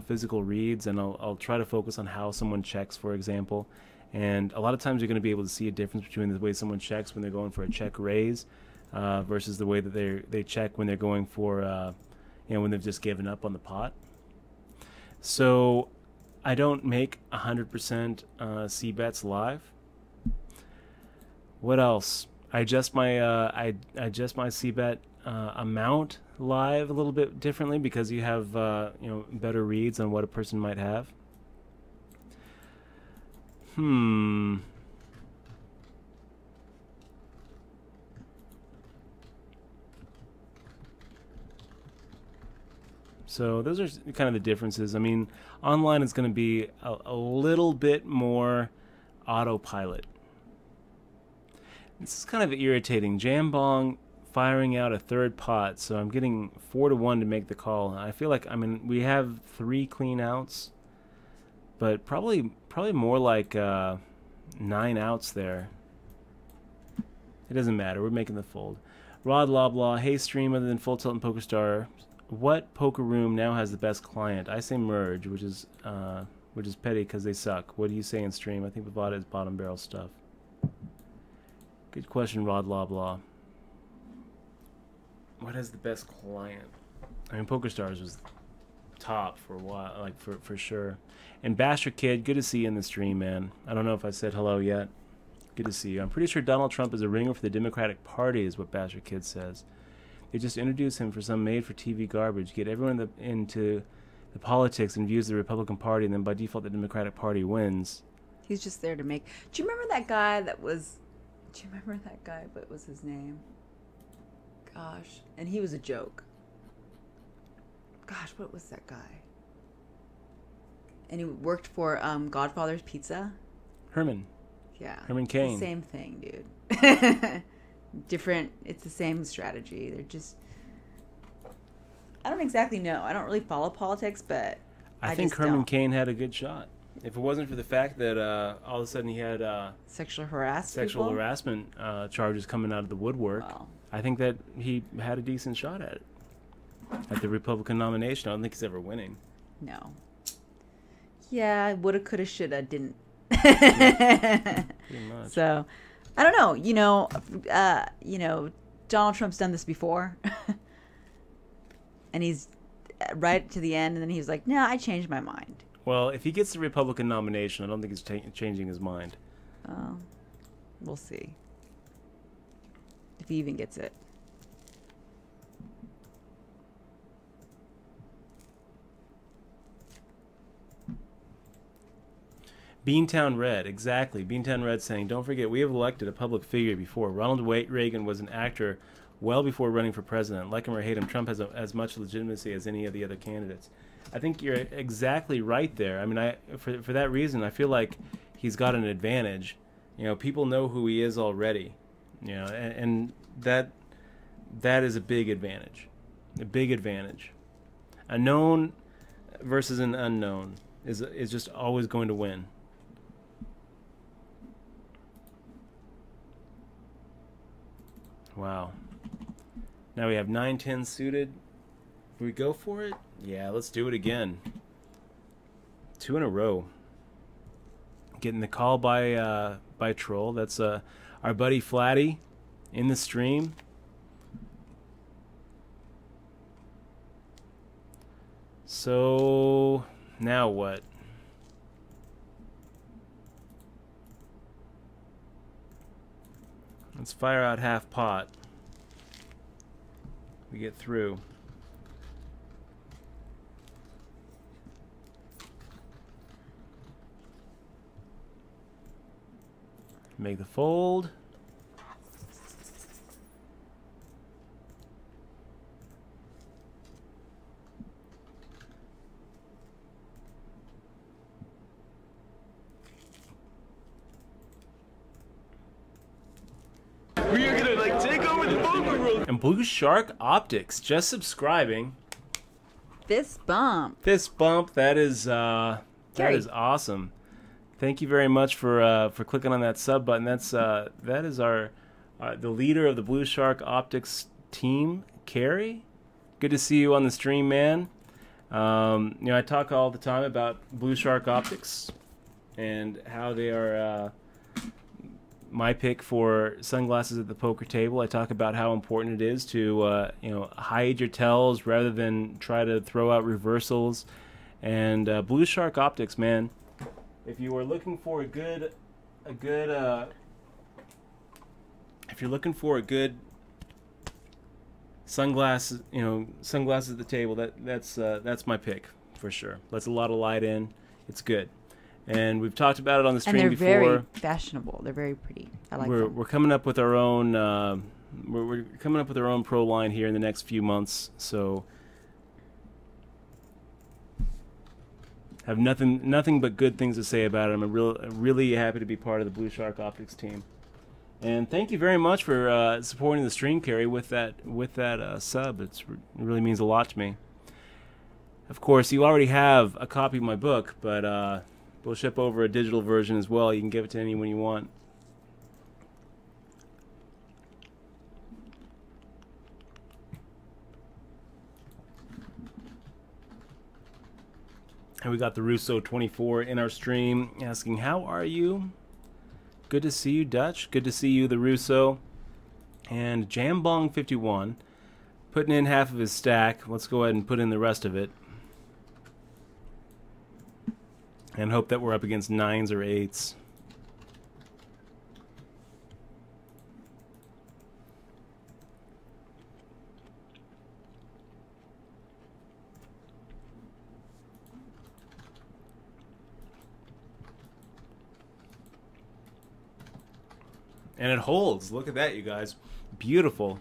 physical reads, and I'll try to focus on how someone checks, for example. And a lot of times you're going to be able to see a difference between the way someone checks when they're going for a check raise versus the way that they check when they're going for when they've just given up on the pot. So I don't make 100% C bets live. What else? I adjust my C bet amount live a little bit differently because you have better reads on what a person might have. So those are kind of the differences. I mean, online is going to be a little bit more autopilot. This is kind of irritating. Jambong firing out a third pot, so I'm getting 4-1 to make the call. I feel like we have 3 clean outs, but probably more like 9 outs there. It doesn't matter. We're making the fold. Rod Loblaw, hey stream, other than Full Tilt and PokerStar, what poker room now has the best client? I say Merge, which is petty because they suck. What do you say in stream? I think Bovada is bottom barrel stuff. Good question, Rod Loblaw. What has the best client? I mean, PokerStars was top for a while, like for sure. And Bastard Kid, good to see you in the stream, man. I don't know if I said hello yet. Good to see you. I'm pretty sure Donald Trump is a ringer for the Democratic Party, is what Bastard Kid says. They just introduce him for some made-for-TV garbage, get everyone into the politics and views the Republican Party, and then by default the Democratic Party wins. He's just there to make... Do you remember that guy that was... Do you remember that guy? What was his name? Gosh. And he was a joke. Gosh, what was that guy? And he worked for Godfather's Pizza. Herman. Yeah. Herman Cain. It's the same thing, dude. Different. It's the same strategy. They're just... I don't exactly know. I don't really follow politics, but I think Herman Cain had a good shot. If it wasn't for the fact that all of a sudden he had sexual harassment charges coming out of the woodwork, wow. I think that he had a decent shot at it. At the Republican nomination. I don't think he's ever winning. No. Yeah, woulda, coulda, shoulda, didn't. Yeah, pretty much. So, I don't know. Donald Trump's done this before. And he's right to the end, and then he was like, no, I changed my mind. Well, if he gets the Republican nomination, I don't think he's changing his mind. Oh, we'll see. If he even gets it. Beantown Red, exactly. Beantown Red saying, don't forget, we have elected a public figure before. Ronald Reagan was an actor well before running for president. Like him or hate him, Trump has as much legitimacy as any of the other candidates. I think you're exactly right there. I mean, for that reason, I feel like he's got an advantage. People know who he is already. And that is a big advantage. A big advantage. A known versus an unknown is just always going to win. Wow. Now we have 9-10 suited. Do we go for it? Yeah, let's do it again. 2 in a row. Getting the call by Troll. That's our buddy Flatty in the stream. So now what? Let's fire out half pot. We get through. Make the fold. We are gonna like take over the poker world. And Blue Shark Optics just subscribing. Fist bump. Fist bump. That is Gary. awesome. Thank you very much for clicking on that sub button. That is our the leader of the Blue Shark Optics team, Carrie. Good to see you on the stream, man. I talk all the time about Blue Shark Optics and how they are my pick for sunglasses at the poker table. I talk about how important it is to hide your tells rather than try to throw out reversals. And Blue Shark Optics, man. If you are looking for a good sunglasses, sunglasses at the table, that's my pick for sure. Lets a lot of light in. It's good. And we've talked about it on the stream And they're before. very fashionable. They're very pretty. I like we're them. we're coming up with our own we're coming up with our own pro line here in the next few months. So have nothing but good things to say about it. I'm really happy to be part of the Blue Shark Optics team. And thank you very much for supporting the stream, Carrie, with that sub. It really means a lot to me. Of course, you already have a copy of my book, but we'll ship over a digital version as well. You can give it to anyone you want. And we got the Russo24 in our stream asking, how are you? Good to see you, Dutch. Good to see you, the Russo. And Jambong51 putting in half of his stack. Let's go ahead and put in the rest of it. And hope that we're up against 9s or 8s. And it holds. Look at that, you guys. Beautiful.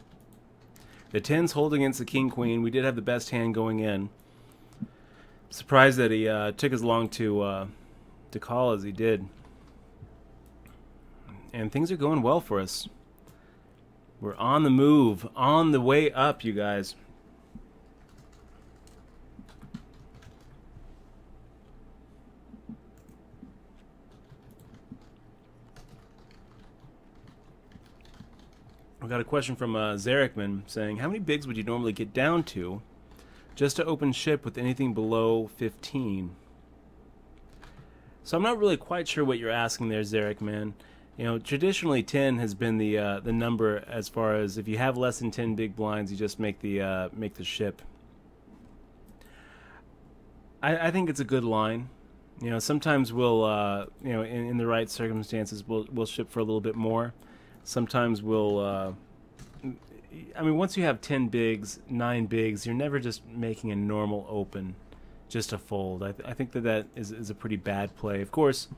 The 10's holding against the king-queen. We did have the best hand going in. Surprised that he took as long to call as he did. And things are going well for us. We're on the move. On the way up, you guys. We got a question from Zarekman saying, how many bigs would you normally get down to just to open ship with anything below 15? So I'm not really quite sure what you're asking there, Zarekman. Traditionally 10 has been the number as far as if you have less than 10 big blinds, you just make the ship. I think it's a good line. Sometimes we'll in the right circumstances we'll ship for a little bit more. Sometimes we'll once you have 10 bigs, 9 bigs, you're never just making a normal open just to fold. I think that is a pretty bad play. Of course,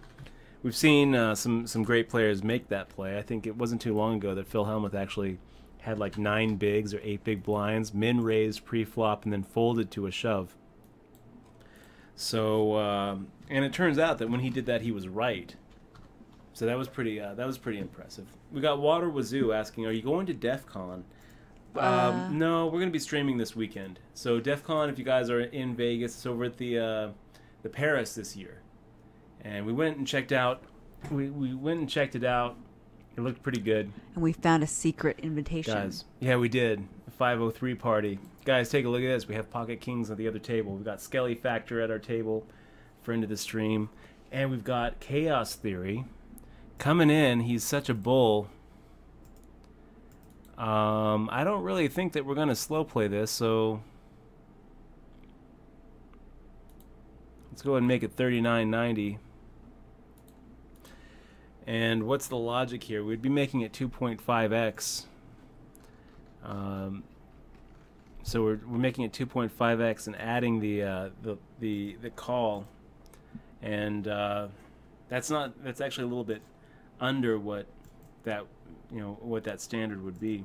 we've seen some great players make that play. I think it wasn't too long ago that Phil Hellmuth actually had like 9 bigs or 8 big blinds, min raised pre-flop, and then folded to a shove. So, and it turns out that when he did that, he was right. So that was pretty impressive. We got Water Wazoo asking, are you going to DEF CON? No, we're going to be streaming this weekend. So DEF CON, if you guys are in Vegas, it's over at the Paris this year. And we went and checked out. We went and checked it out. It looked pretty good. And we found a secret invitation. Guys, yeah, we did. A 503 party. Guys, take a look at this. We have Pocket Kings at the other table. We've got Skelly Factor at our table, friend of the stream. And we've got Chaos Theory. Coming in, he's such a bull. I don't really think that we're going to slow play this, so let's go ahead and make it 39.90. And what's the logic here? We'd be making it 2.5x. So we're making it 2.5x and adding the call, and that's actually a under what that what that standard would be.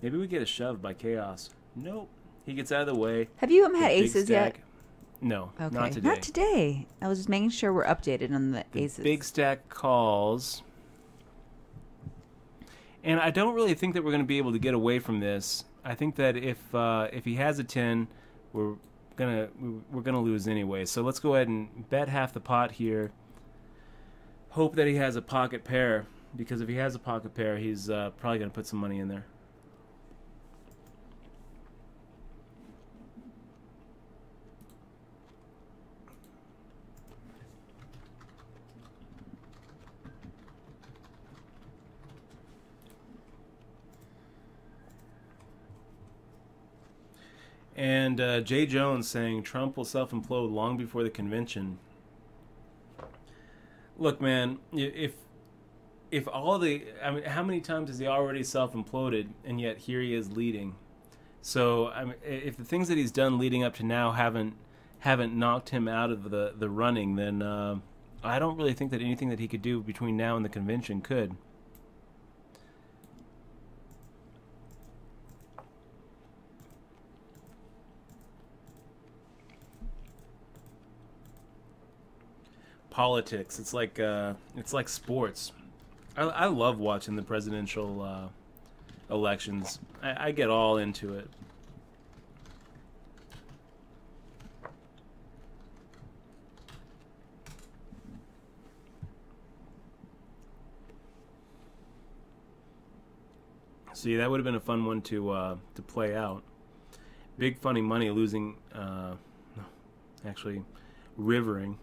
Maybe we get a shove by Chaos. Nope. He gets out of the way. Have you The had big aces stack. yet? No, Okay. not today. Not today. I was just making sure we're updated on the aces. Big stack calls. And I don't really think that we're going to be able to get away from this. I think that if he has a 10, we're gonna lose anyway. So let's go ahead and bet half the pot here. Hope that he has a pocket pair, because if he has a pocket pair, he's probably going to put some money in there. And Jay Jones saying Trump will self-implode long before the convention. Look, man, if all the... I mean, how many times has he already self-imploded, and yet here he is leading? So, I mean, if the things that he's done leading up to now haven't knocked him out of the running, then I don't really think that anything that he could do between now and the convention could. Politics. It's like sports. I love watching the presidential elections. I get all into it. See, that would have been a fun one to play out. Big funny money losing, actually, rivering.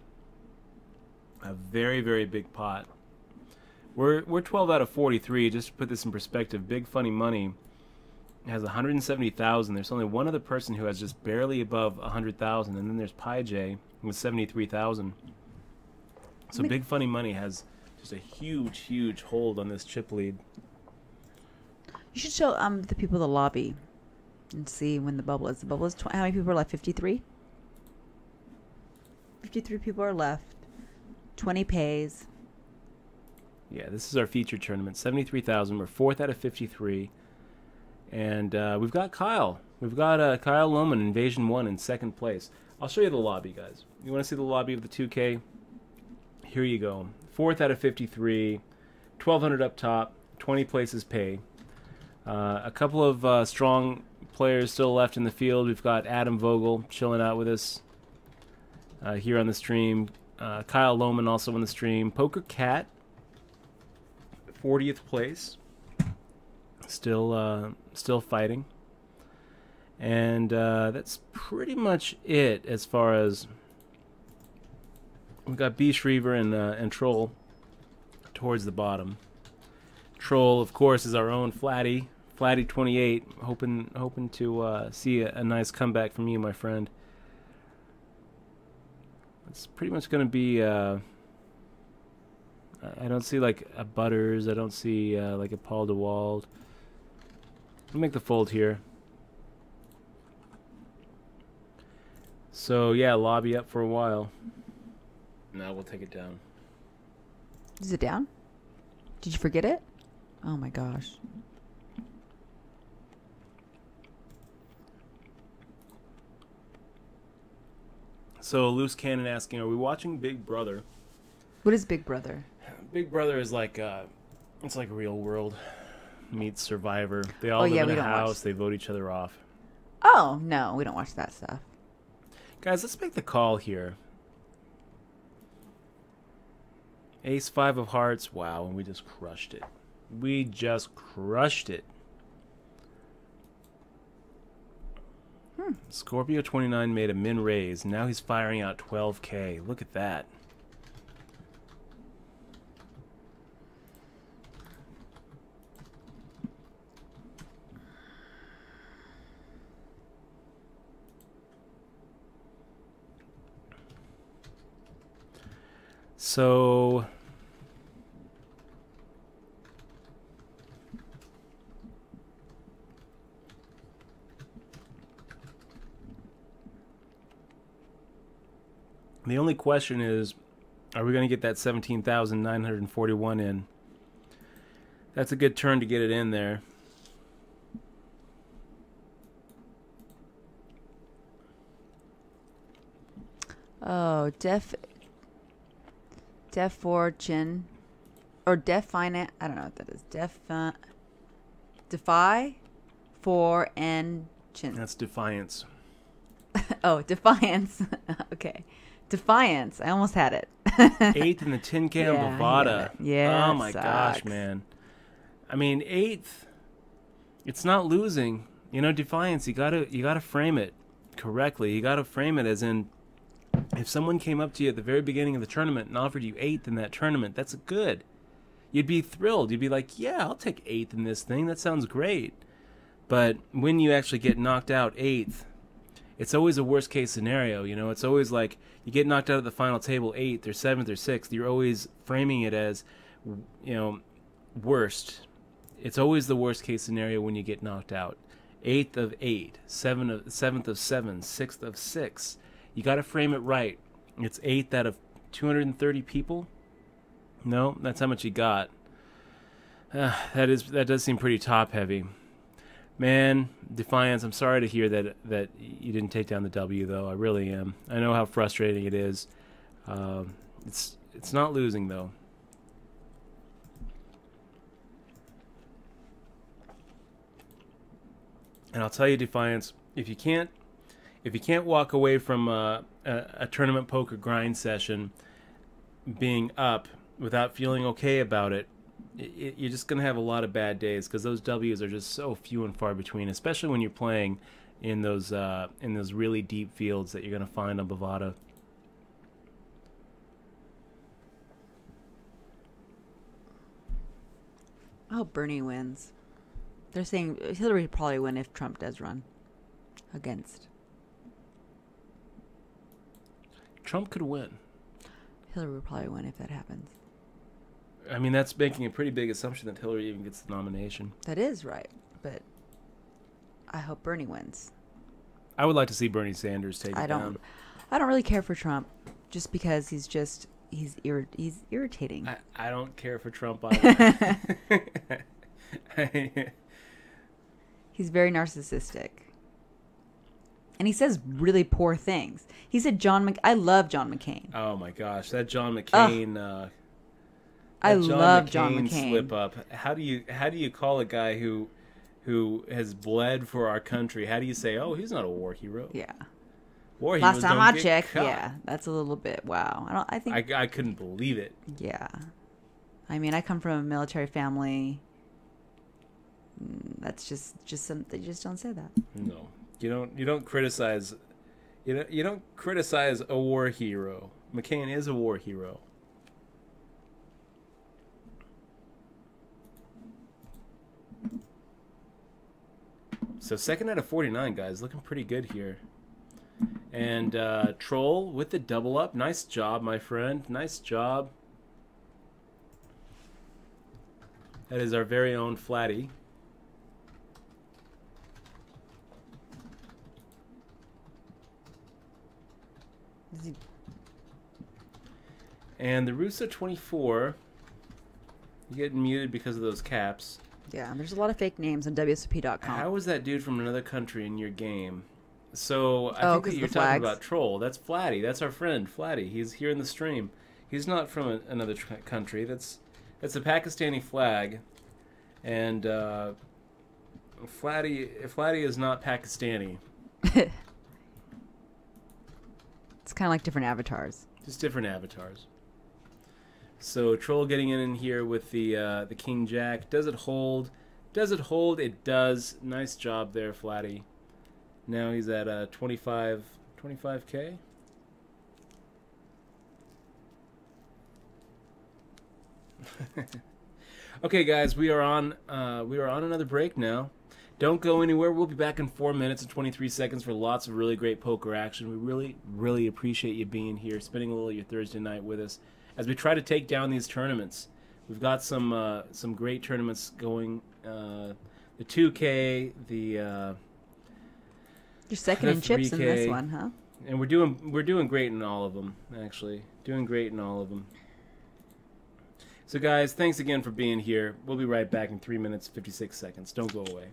A very, very big pot. We're 12 out of 43. Just to put this in perspective, Big Funny Money has 170,000. There's only one other person who has just barely above 100,000, and then there's Pi J with 73,000. So Big Funny Money has just a huge, huge hold on this chip lead. You should show the people the lobby and see when the bubble is. The bubble is how many people are left? 53? 53 people are left. 20 pays. Yeah, this is our featured tournament. 73,000. We're 4th out of 53. And we've got Kyle. We've got Kyle Lohman, Invasion 1, in 2nd place. I'll show you the lobby, guys. You want to see the lobby of the 2K? Here you go. 4th out of 53. 1,200 up top. 20 places pay. A couple of strong players still left in the field. We've got Adam Vogel chilling out with us here on the stream. Kyle Lohman also on the stream. Poker Cat, 40th place. Still fighting. And that's pretty much it as far as... We've got B. Shriver and Troll towards the bottom. Troll, of course, is our own Flatty. Flatty 28. Hoping to see a nice comeback from you, my friend. It's pretty much going to be, I don't see like a Butters, I don't see like a Paul DeWald. I'll make the fold here. So yeah, lobby up for a while. Now we'll take it down. Is it down? Did you forget it? Oh my gosh. So Loose Cannon asking, are we watching Big Brother? What is Big Brother? Big Brother is like it's like Real World meets Survivor. They all Oh, yeah, live in we a don't house. watch. They vote each other off. Oh, no, we don't watch that stuff. Guys, let's make the call here. Ace 5 of hearts. Wow, and we just crushed it. We just crushed it. Scorpio 29 made a min raise. Now he's firing out 12K. Look at that. So the only question is, Are we going to get that 17,941 in? That's a good turn to get it in there. Oh, Deaf Fortune. Or Deaf Finance. I don't know what that is. Defy for and Chin. That's Defiance. Oh, Defiance. Okay. Defiance. I almost had it. 8th in the Tin Can Yeah, Bovada. yeah, Oh my gosh, sucks. man. I mean, 8th. It's not losing. You know, Defiance, you gotta frame it correctly. You gotta frame it as in, if someone came up to you at the very beginning of the tournament and offered you 8th in that tournament, that's good. You'd be thrilled. You'd be like, yeah, I'll take 8th in this thing. That sounds great. But when you actually get knocked out 8th, it's always a worst case scenario. You know, it's always like you get knocked out at the final table 8th or 7th or 6th. You're always framing it as, you know, worst. It's always the worst case scenario when you get knocked out. 8th of 8, 7th of 7, 6th of 6. You got to frame it right. It's 8th out of 230 people. No, that's how much you got. That does seem pretty top heavy. Man, Defiance, I'm sorry to hear that you didn't take down the W, though. I really am. I know how frustrating it is. It's not losing, though. And I'll tell you, Defiance, if you can't walk away from a tournament poker grind session being up without feeling okay about it, you're just going to have a lot of bad days, because those W's are just so few and far between, especially when you're playing in those really deep fields that you're going to find on Bovada. I hope Bernie wins. They're saying Hillary would probably win if Trump does run against. Trump could win. Hillary would probably win if that happens. I mean, that's making a pretty big assumption that Hillary even gets the nomination. That is right, but I hope Bernie wins. I would like to see Bernie Sanders take it down. I don't really care for Trump, just because he's irritating. I don't care for Trump either. He's very narcissistic. And he says really poor things. He said I love John McCain. Oh my gosh, that John McCain I love John McCain. Slip up. How do you call a guy who has bled for our country? How do you say, "Oh, he's not a war hero"? Yeah. War heroes Last time don't I get checked, caught. yeah, that's a little bit wow. I couldn't believe it. Yeah. I mean, I come from a military family. That's just something. You just don't say that. No, you don't criticize. You don't criticize a war hero. McCain is a war hero. So 2nd out of 49, guys, looking pretty good here. And Troll with the double up. Nice job, my friend. Nice job. That is our very own Flatty. And the Russo 24, you're getting muted because of those caps. Yeah, there's a lot of fake names on WSOP.com. How was that dude from another country in your game? So I think that you're talking about Troll. That's Flatty. That's our friend Flatty. He's here in the stream. He's not from another country. That's a Pakistani flag, and Flatty is not Pakistani. It's kind of like different avatars. Just different avatars. So Troll getting in here with the King Jack. Does it hold? Does it hold? It does. Nice job there, Flatty. Now he's at 25K. Okay, guys, we are on another break now. Don't go anywhere. We'll be back in 4 minutes and 23 seconds for lots of really great poker action. We really, really appreciate you being here, spending a little of your Thursday night with us as we try to take down these tournaments. We've got some great tournaments going. The 2K, the You're second in chips in this one, huh? And we're doing great in all of them, actually. Doing great in all of them. So guys, thanks again for being here. We'll be right back in 3 minutes, 56 seconds. Don't go away.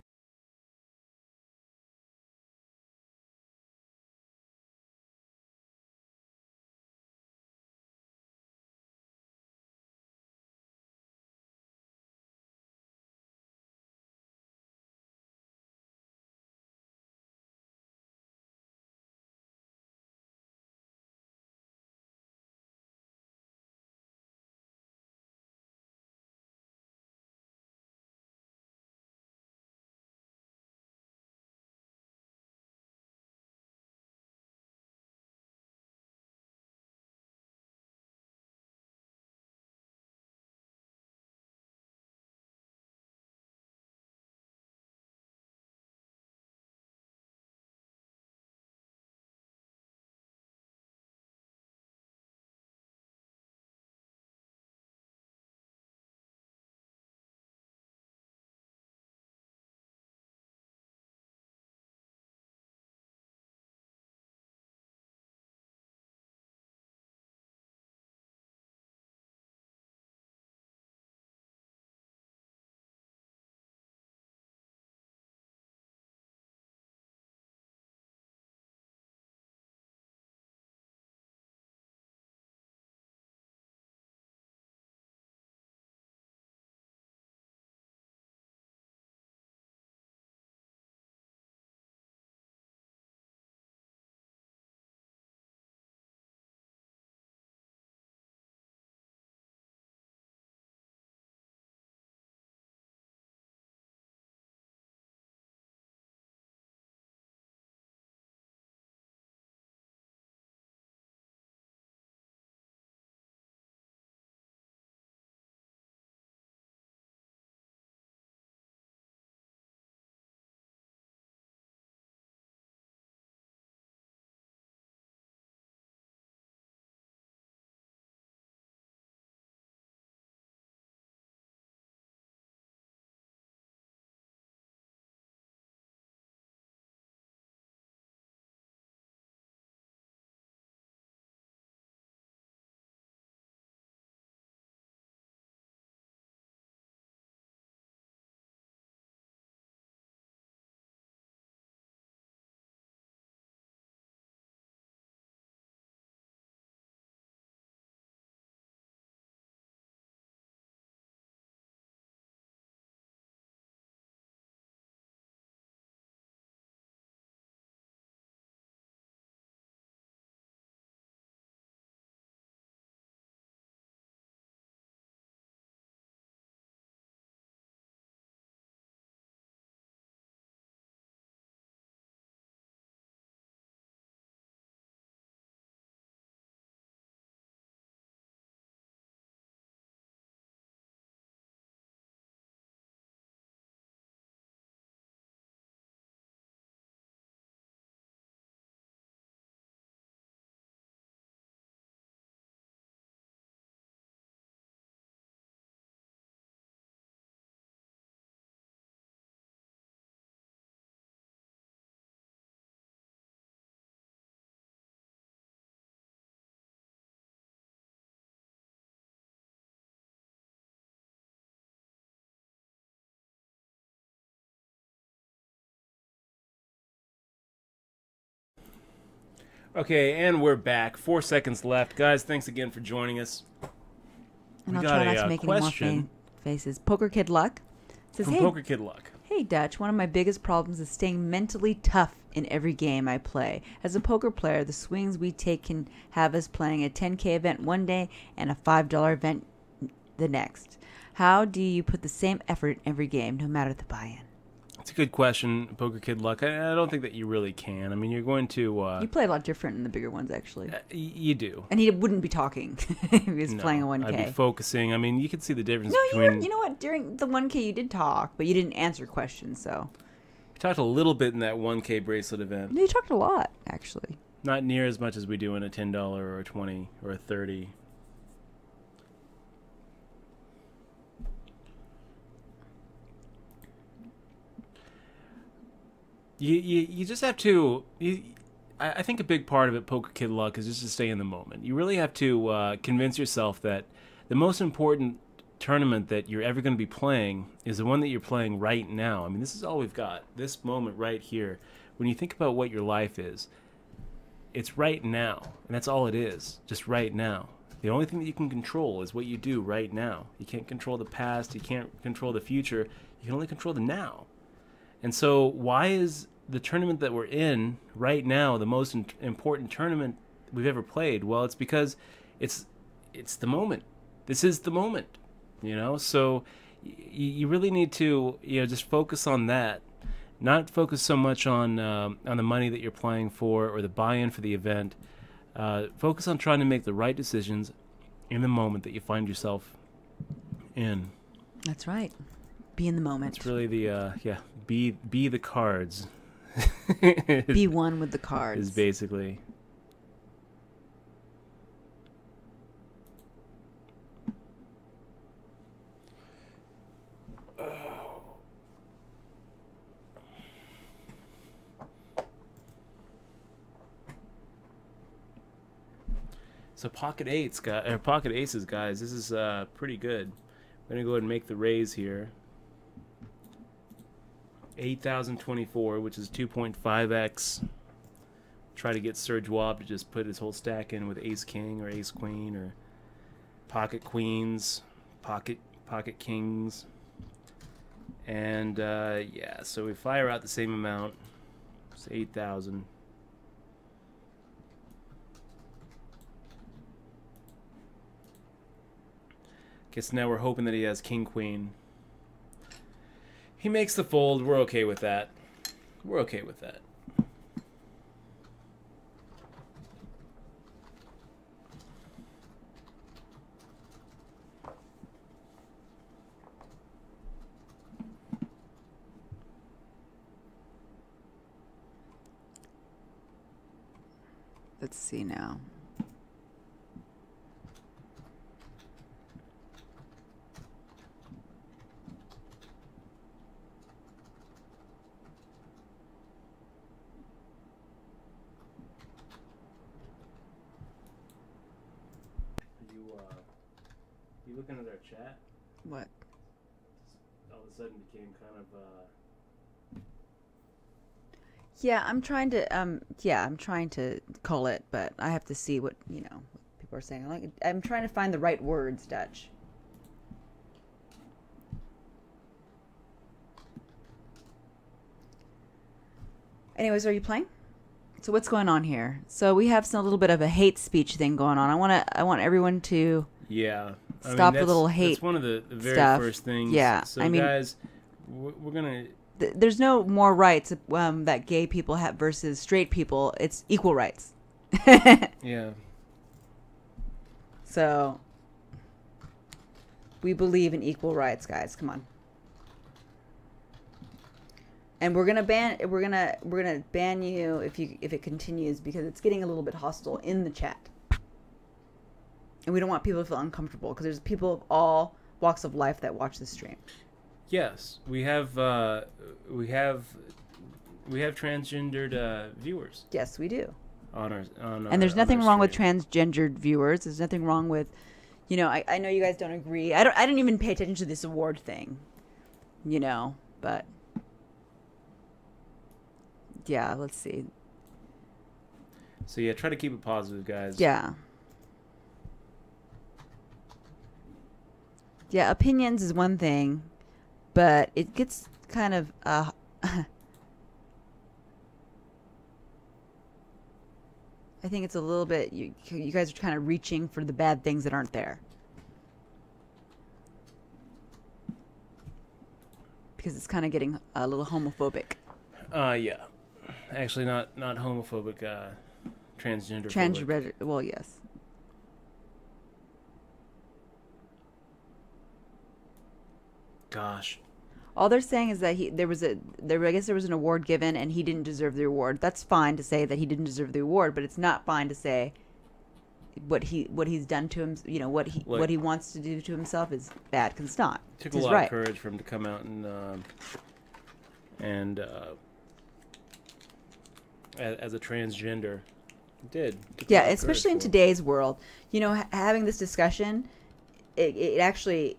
Okay, and we're back. 4 seconds left. Guys, thanks again for joining us. And We I'll got try a, not to make any more question faces. Poker Kid Luck says, from hey, Poker Kid Luck. hey, Dutch, one of my biggest problems is staying mentally tough in every game I play. As a poker player, the swings we take can have us playing a 10K event one day and a $5 event the next. How do you put the same effort in every game, no matter the buy-in? It's a good question, Poker Kid Luck. I don't think that you really can. I mean, you're going to... You play a lot different in the bigger ones, actually. You do. And he wouldn't be talking if he was playing a 1K. I'd be focusing. I mean, you can see the difference No, between... you know what? During the 1K, you did talk, but you didn't answer questions, so... We talked a little bit in that 1K bracelet event. No, you talked a lot, actually. Not near as much as we do in a $10 or a $20 or a $30. You just have to... I think a big part of it, poker kid luck, is just to stay in the moment. You really have to convince yourself that the most important tournament that you're ever going to be playing is the one that you're playing right now. I mean, this is all we've got, this moment right here. When you think about what your life is, it's right now, and that's all it is, just right now. The only thing that you can control is what you do right now. You can't control the past, you can't control the future, you can only control the now. And so why is the tournament that we're in right now the most important tournament we've ever played? Well, it's because it's the moment. This is the moment, you know? So you really need to, you know, just focus on that. Not focus so much on the money that you're playing for or the buy-in for the event. Focus on trying to make the right decisions in the moment that you find yourself in. That's right. Be in the moment. It's really the be the cards. Be one with the cards. Is basically. So pocket aces, guys. This is pretty good. I'm gonna go ahead and make the raise here. 8,024, which is 2.5x. Try to get Serge Wab to just put his whole stack in with ace king or ace queen or pocket queens, pocket kings, and yeah. So we fire out the same amount. It's 8,000. Guess now we're hoping that he has king queen. He makes the fold. We're okay with that. We're okay with that. Let's see now. You looking at our chat? What? All of a sudden became kind of Yeah, I'm trying to call it, but I have to see what, you know, what people are saying. I'm trying to find the right words, Dutch. Anyways, are you playing? So what's going on here? So we have a little bit of a hate speech thing going on. I want everyone to stop the little hate. That's one of the very stuff. first things. Yeah, So I mean, guys, we're gonna. There's no more rights that gay people have versus straight people. It's equal rights. Yeah. So we believe in equal rights, guys. Come on. And we're gonna ban you if it continues, because it's getting a little bit hostile in the chat, and we don't want people to feel uncomfortable, because there's people of all walks of life that watch this stream. Yes, we have transgendered viewers. Yes, we do. And there's nothing wrong with transgendered viewers. There's nothing wrong with, you know, I know you guys don't agree. I don't even pay attention to this award thing, you know, but. Yeah, let's see. So yeah, try to keep it positive, guys. Yeah. Yeah, opinions is one thing, but it gets kind of I think it's a little bit you guys are kind of reaching for the bad things that aren't there. Because it's kind of getting a little homophobic. Yeah. Actually, not homophobic. Transgender. Well, yes. Gosh. All they're saying is that I guess there was an award given and he didn't deserve the award. That's fine to say that he didn't deserve the award, but it's not fine to say what he's done to him. You know, what he wants to do to himself is bad. Cause it's not. It took a lot of courage for him to come out and as a transgender. It did. Yeah, especially in today's world. You know, having this discussion, it actually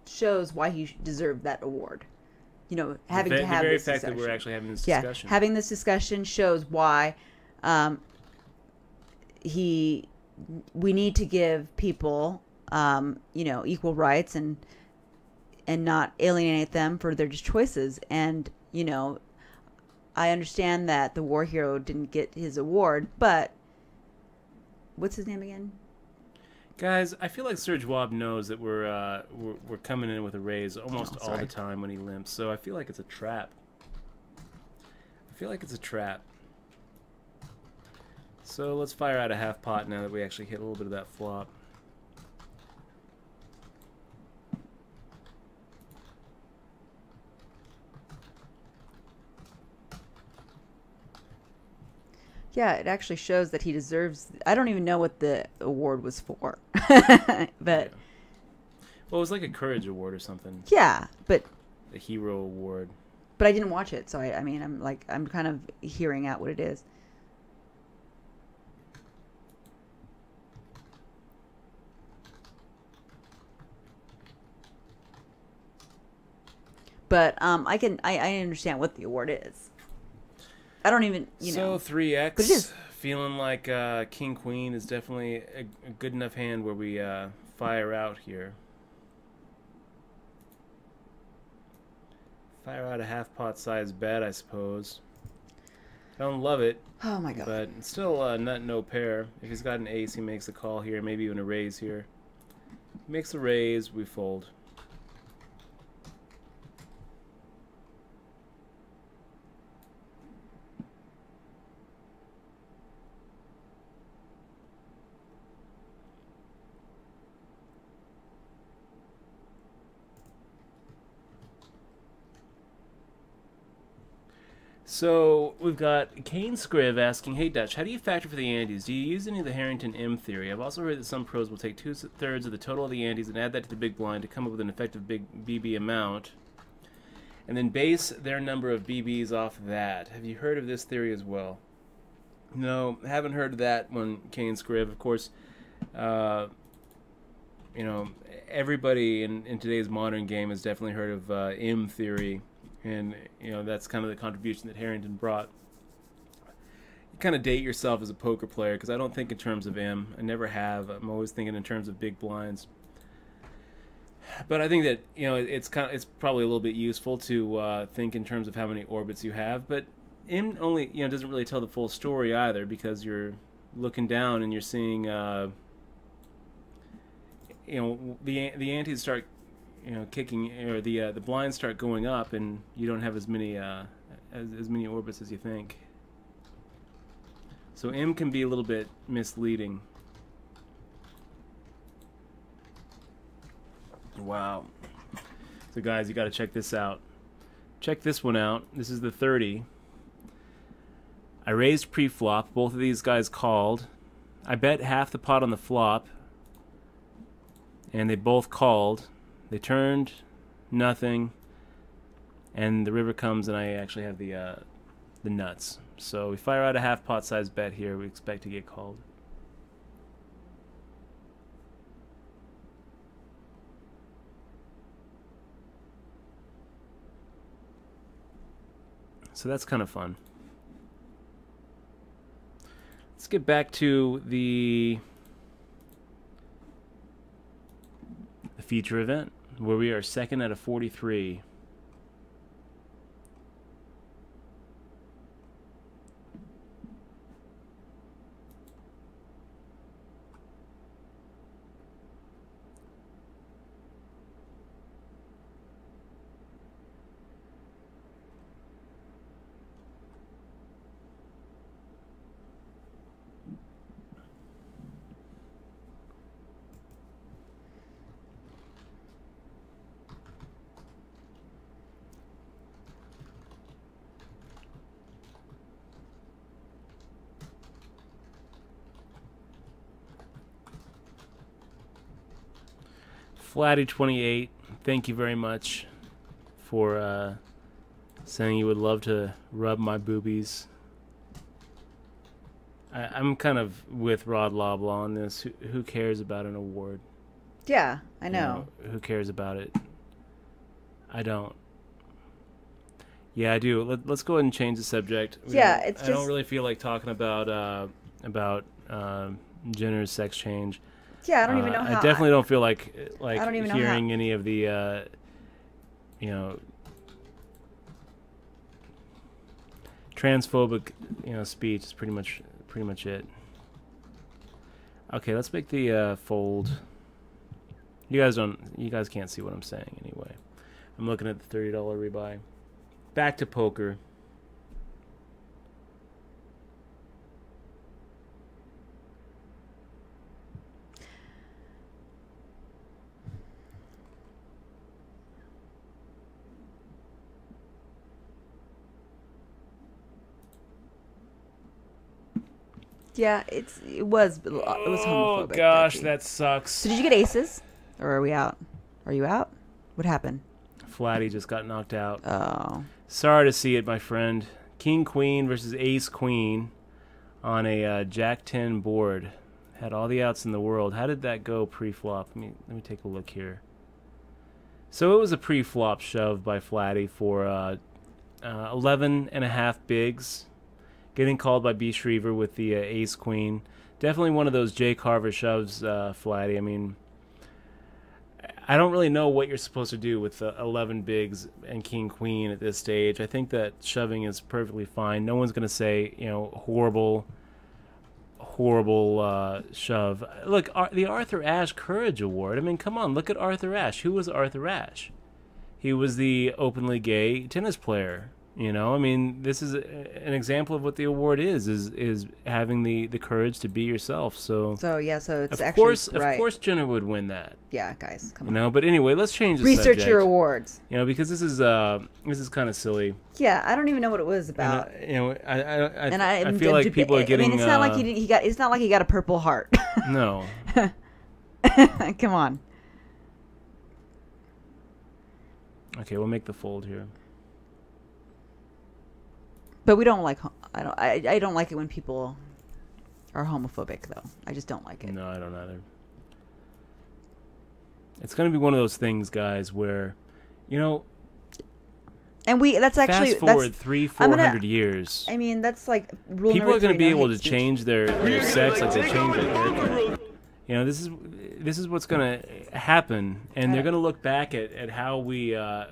shows why he deserved that award. You know, having to have the very this fact discussion. that we're actually having this discussion. Yeah, having this discussion shows why we need to give people, you know, equal rights and not alienate them for their choices. And, you know, I understand that the war hero didn't get his award, but what's his name again? Guys, I feel like Serge Wab knows that we're coming in with a raise almost all the time when he limps, so I feel like it's a trap. So let's fire out a half pot now that we actually hit a little bit of that flop. Yeah, it actually shows that he deserves. I don't even know what the award was for, but Well, it was like a courage award or something. yeah, but A hero award. I didn't watch it, so I mean, I'm kind of hearing out what it is. But I understand what the award is. I don't even, you know. So 3x, But it is. feeling like King Queen is definitely a good enough hand where we fire out here. Fire out a half pot size bet, I suppose. I don't love it. Oh my god. But it's still nut no pair. If he's got an ace, he makes a call here, maybe even a raise here. Makes a raise, we fold. So we've got Kane Scriv asking, "Hey Dutch, how do you factor for the antes? Do you use any of the Harrington M theory? I've also heard that some pros will take 2/3 of the total of the antes and add that to the big blind to come up with an effective big BB amount, and then base their number of BBs off that. Have you heard of this theory as well?" No, haven't heard of that one, Kane Scriv. Of course, you know, everybody in today's modern game has definitely heard of M theory. And, you know, that's kind of the contribution that Harrington brought. You kind of date yourself as a poker player, because I don't think in terms of M. I never have. I'm always thinking in terms of big blinds. But I think that, you know, it's probably a little bit useful to think in terms of how many orbits you have. But M only, you know, doesn't really tell the full story either, because you're looking down and you're seeing, you know, the antes start, you know, kicking, or the blinds start going up, and you don't have as many orbits as you think. So M can be a little bit misleading. Wow. So guys, you got to check this out. Check this one out. This is the 30. I raised pre-flop. Both of these guys called. I bet half the pot on the flop, and they both called. They turned, nothing, and the river comes, and I actually have the nuts. So we fire out a half pot size bet here. We expect to get called. So that's kind of fun. Let's get back to the feature event, where we are second out of 43. Flatty28, thank you very much for saying you would love to rub my boobies. I'm kind of with Rod Loblaw on this. Who cares about an award? Yeah, I You know. who cares about it? I don't. Yeah, I do. Let's go ahead and change the subject. It's I don't just- really feel like talking about gender sex change. Yeah, I don't even know how. I definitely don't feel like I don't even know hearing how. any of the transphobic speech is pretty much it. Okay, let's make the fold. You guys can't see what I'm saying anyway. I'm looking at the $30 rebuy. Back to poker. Yeah, it was homophobic. Oh gosh, Becky. that sucks. So did you get aces, or are we out? Are you out? What happened? Flatty just got knocked out. Oh, Sorry to see it, my friend. King Queen versus Ace Queen on a Jack 10 board. Had all the outs in the world. How did that go pre-flop? Let me take a look here. So it was a pre-flop shove by Flatty for 11 and a half bigs. Getting called by B. Shriever with the Ace Queen. Definitely one of those Jay Carver shoves, Flatty. I mean, I don't really know what you're supposed to do with 11 bigs and King Queen at this stage. I think that shoving is perfectly fine. No one's going to say, horrible shove. Look, the Arthur Ashe Courage Award. I mean, come on, look at Arthur Ashe. Who was Arthur Ashe? He was the openly gay tennis player. I mean, this is an example of what the award is having the courage to be yourself. So so it's of actually right. Of course, Jenner would win that. Yeah, guys, come on. But anyway, let's change the Research subject. your awards. Because this is kind of silly. Yeah, I don't even know what it was about. I feel like people are getting. I mean, it's not like he got. It's not like he got a Purple Heart. No. Come on. Okay, we'll make the fold here. But we don't like. I don't like it when people are homophobic, though. I just don't like it. No, I don't either. It's going to be one of those things, guys, where, and that's actually fast forward that's, 400 years. I mean, that's like rule People are going to be able to speech. change their sex like they change their haircut. This is what's going to happen, and they're going to look back at how we, how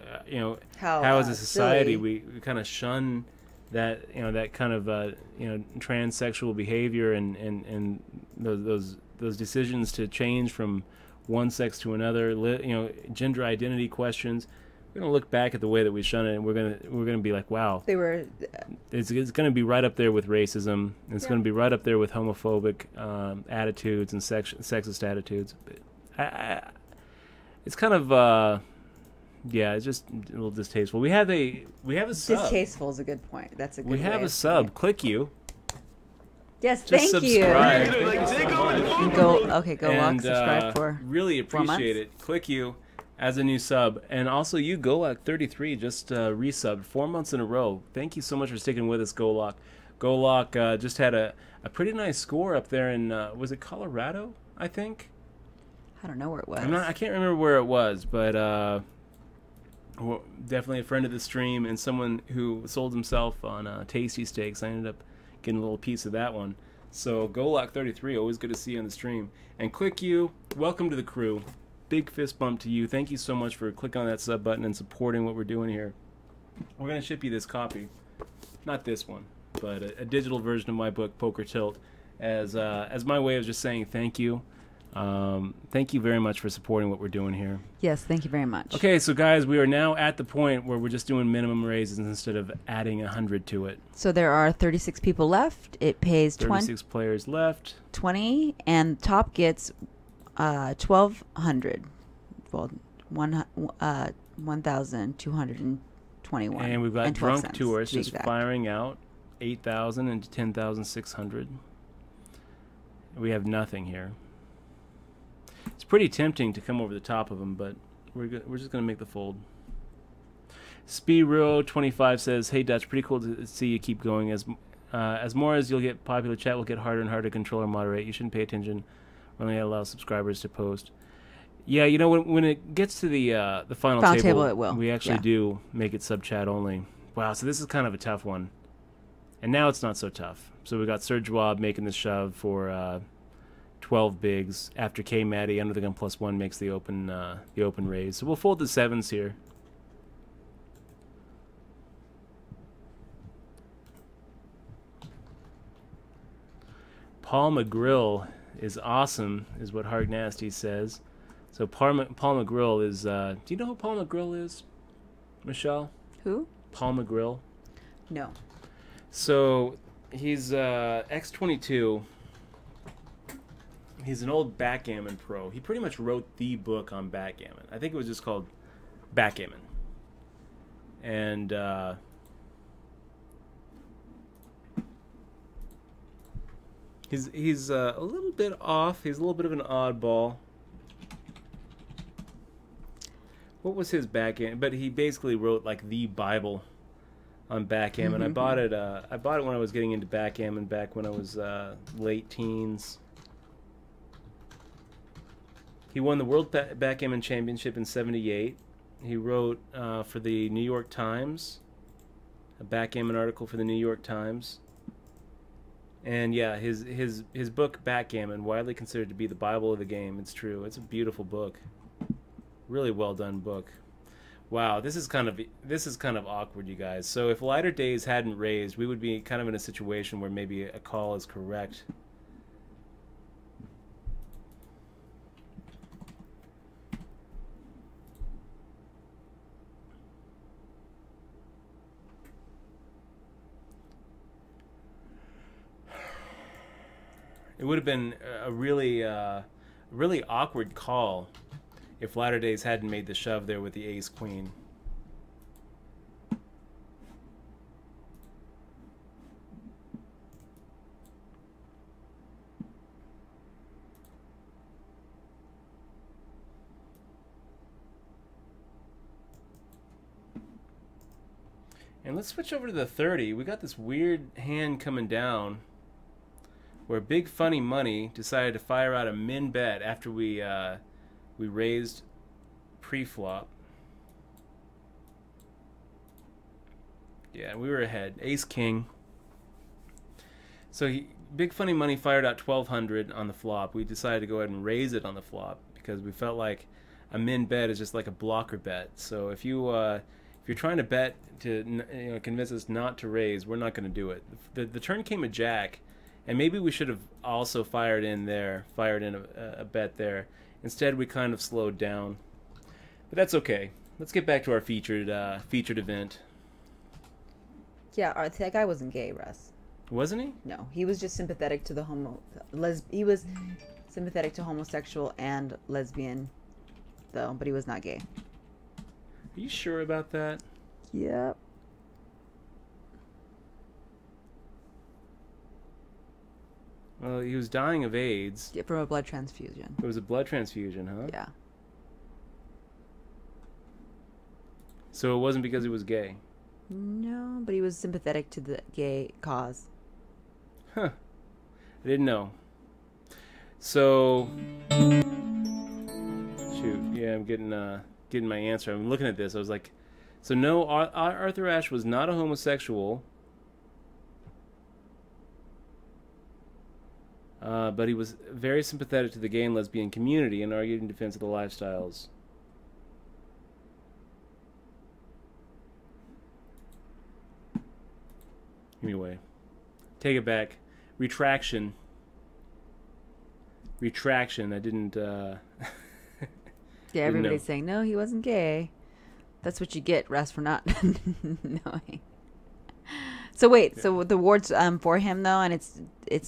as a society we kind of shun that that kind of transsexual behavior and those decisions to change from one sex to another, gender identity questions. We're gonna look back at the way that we shun it, and we're gonna be like, wow, they were. It's gonna be right up there with racism. It's gonna be right up there with homophobic attitudes and sexist attitudes. It's kind of. Yeah, it's just a little distasteful. We have a sub. Distasteful is a good point. That's a good. We have a sub. Click you. Yes, Just thank subscribe. you. Like, take over the phone. Go walk. Subscribe for. Really 4 months. appreciate it. Click you as a new sub, and also you Golak33 just resubbed 4 months in a row. Thank you so much for sticking with us, Golak. Golak just had a pretty nice score up there in was it Colorado? I think. I don't know where it was. I can't remember where it was, but well, definitely a friend of the stream and someone who sold himself on Tasty Steaks. I ended up getting a little piece of that one. So Golak33, always good to see you on the stream. And Click You, welcome to the crew. Big fist bump to you. Thank you so much for clicking on that sub button and supporting what we're doing here. We're going to ship you this copy. Not this one, but a digital version of my book, Poker Tilt, as my way of just saying thank you. Thank you very much for supporting what we're doing here. Yes, thank you very much. Okay, so guys, we are now at the point where we're just doing minimum raises instead of adding 100 to it. So there are 36 people left. It pays 36 players left. 20, and top gets 1,200. Well, 1,221. And we've got and 12 drunk cents, tours to be just exact. firing out 8,000 and 10,600. We have nothing here. It's pretty tempting to come over the top of them, but we're just going to make the fold. Speero25 says, "Hey Dutch, pretty cool to see you keep going as As more as you'll get popular, chat will get harder and harder to control or moderate. You shouldn't pay attention. Only allow subscribers to post. Yeah, you know, when it gets to the final table, it will. we actually do make it sub chat only. Wow, so this is kind of a tough one. And now it's not so tough. So we got Sir Jawab making the shove for 12 bigs after K Maddie under the gun +1 makes the open raise. So we'll fold the 7s here. Paul McGrill is awesome, is what Hard Nasty says. So Paul McGrill is. Do you know who Paul McGrill is, Michelle? Who? Paul McGrill. No. So he's X22. He's an old backgammon pro. He pretty much wrote the book on backgammon. I think it was just called Backgammon. And he's a little bit off. He's a little bit of an oddball. What was his backgammon? But he basically wrote like the Bible on backgammon. I bought it when I was getting into backgammon back when I was late teens. He won the World Backgammon Championship in '78. He wrote for the New York Times, a backgammon article for the New York Times. And yeah, his book Backgammon, widely considered to be the Bible of the game. It's true. It's a beautiful book. Really well done book. Wow, this is kind of awkward, you guys. So if Lighter Days hadn't raised, we would be kind of in a situation where maybe a call is correct. It would have been a really awkward call if Latter Days hadn't made the shove there with the ace queen. And let's switch over to the 30. We got this weird hand coming down where Big Funny Money decided to fire out a min bet after we raised pre-flop. Yeah, we were ahead. Ace King. So Big Funny Money fired out 1,200 on the flop. We decided to go ahead and raise it on the flop because we felt like a min bet is just like a blocker bet. So if you're trying to bet to convince us not to raise, we're not going to do it. The turn came a jack, and maybe we should have also fired in a bet there. Instead, we kind of slowed down, but that's okay. Let's get back to our featured event. Yeah, that guy wasn't gay, Russ. Wasn't he? No, he was just sympathetic to he was sympathetic to homosexual and lesbian, though, but he was not gay. Are you sure about that? Yep. Well, he was dying of AIDS. Yeah, from a blood transfusion. It was a blood transfusion, huh? Yeah. So it wasn't because he was gay? No, but he was sympathetic to the gay cause. Huh. I didn't know. So... Shoot. Yeah, I'm getting my answer. I'm looking at this. I was like... So no, Arthur Ashe was not a homosexual. But he was very sympathetic to the gay and lesbian community and argued in defense of the lifestyles. Anyway, take it back. Retraction. I didn't... Yeah, everybody's saying, no, he wasn't gay. That's what you get, Russ, for not knowing. So wait, yeah. So the award's for him though, and it's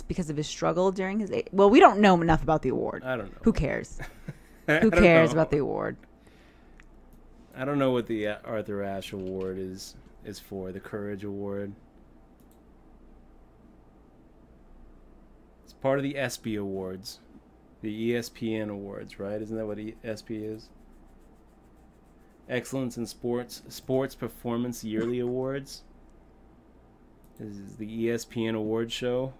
because of his struggle during his. Well, we don't know enough about the award. I don't know. Who cares? Who cares about the award? I don't know what the Arthur Ashe Award is for. The Courage Award. It's part of the ESPY Awards, the ESPN Awards, right? Isn't that what ESPY is? Excellence in Sports Performance Yearly Awards. This is the ESPN Awards show.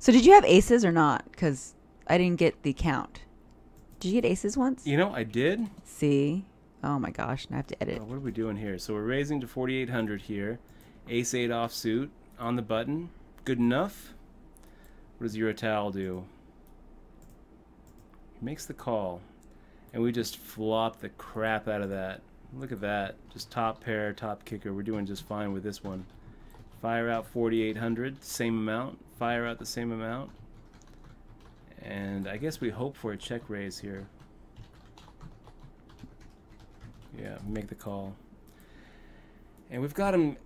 So did you have aces or not? Because I didn't get the count. Did you get aces once? You know, I did. See? Oh my gosh, now I have to edit. Oh, what are we doing here? So we're raising to 4,800 here. Ace 8 offsuit on the button. Good enough. What does Eurotal do? He makes the call. And we just flop the crap out of that. Look at that. Just top pair, top kicker. We're doing just fine with this one. Fire out 4,800. Same amount. Fire out the same amount. And I guess we hope for a check raise here. Yeah, make the call. And we've got him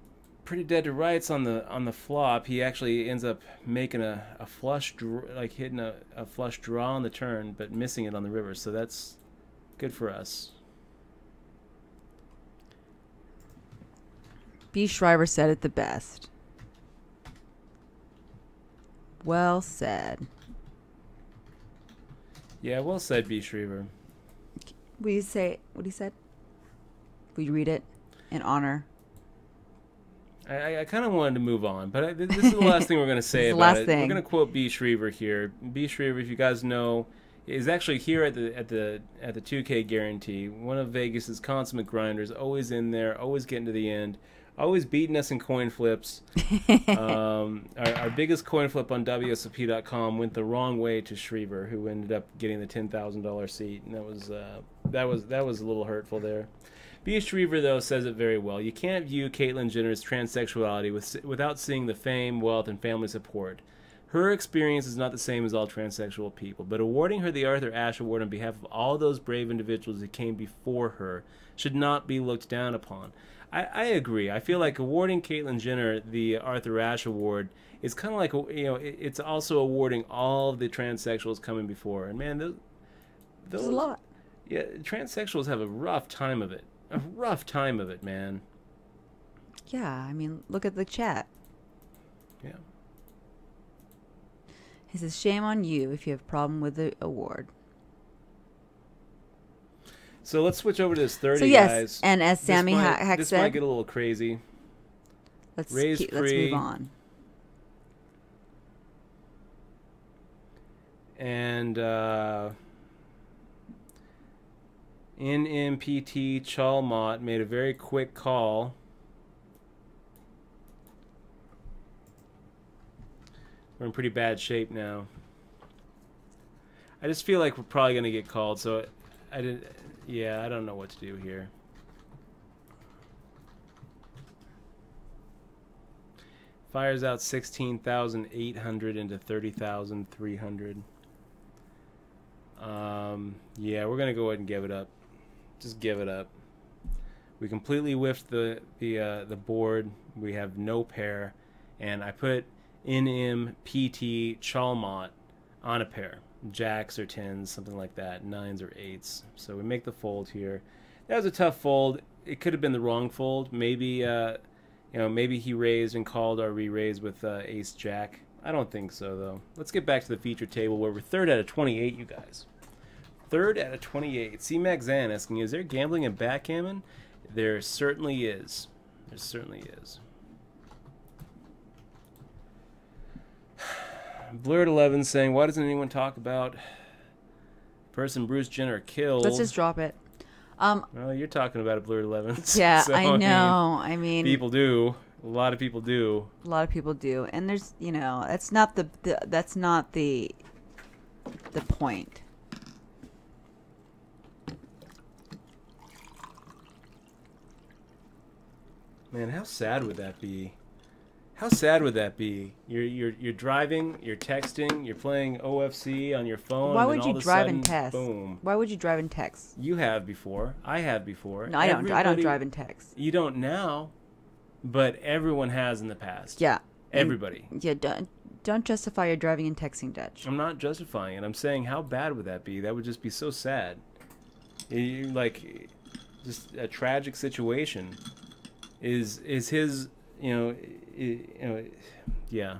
pretty dead to rights on the flop. He actually ends up making a flush, like hitting a flush draw on the turn, but missing it on the river. So that's good for us. B. Shriver said it the best. Well said. Yeah, well said, B. Shriver. Will you say what he said? Will you read it in honor? I kind of wanted to move on, but this is the last thing we're going to say about it. We're going to quote B. Shriver here. B. Shriver, if you guys know, is actually here at the 2K guarantee. One of Vegas's consummate grinders, always in there, always getting to the end, always beating us in coin flips. Our biggest coin flip on WSOP.com went the wrong way to Shriver, who ended up getting the $10,000 seat, and that was a little hurtful there. B. Shriver, though, says it very well. You can't view Caitlyn Jenner's transsexuality without seeing the fame, wealth, and family support. Her experience is not the same as all transsexual people, but awarding her the Arthur Ashe Award on behalf of all those brave individuals that came before her should not be looked down upon. I agree. I feel like awarding Caitlyn Jenner the Arthur Ashe Award is kind of like, it's also awarding all of the transsexuals coming before. And man, there's a lot. Yeah, transsexuals have a rough time of it. A rough time of it, man. Yeah, I mean, look at the chat. Yeah. He says, shame on you if you have a problem with the award. So let's switch over to this 30, so yes, guys. And as Sammy Hack said... This might get a little crazy. Let's move on. And... NMPT Chalmot made a very quick call. We're in pretty bad shape now. I just feel like we're probably going to get called, so I don't know what to do here. Fires out 16,800 into 30,300. Yeah, we're going to go ahead and give it up. Just give it up. We completely whiffed the board. We have no pair, and I put NMPT Chalmot on a pair, jacks or tens, something like that, nines or eights. So we make the fold here. That was a tough fold. It could have been the wrong fold. Maybe maybe he raised and called our re-raise with ace jack. I don't think so though. Let's get back to the feature table where we're third out of 28, you guys. Third out of 28. C-Mac Zan asking, is there gambling in backgammon? There certainly is. There certainly is. Blurred 11 saying, why doesn't anyone talk about the person Bruce Jenner killed? Let's just drop it. Well, you're talking about it, Blurred 11. Yeah, so, I know. I mean, people do. A lot of people do. A lot of people do, and there's, that's not that's not the point. Man, how sad would that be? How sad would that be? You're driving, you're texting, you're playing OFC on your phone. Why and would all you of a drive sudden, and text? Boom. Why would you drive and text? You have before. I have before. No, I don't. I don't drive and text. You don't now, but everyone has in the past. Yeah. Everybody. Yeah. Don't justify your driving and texting, Dutch. I'm not justifying it. I'm saying how bad would that be? That would just be so sad. Just a tragic situation. Is his yeah.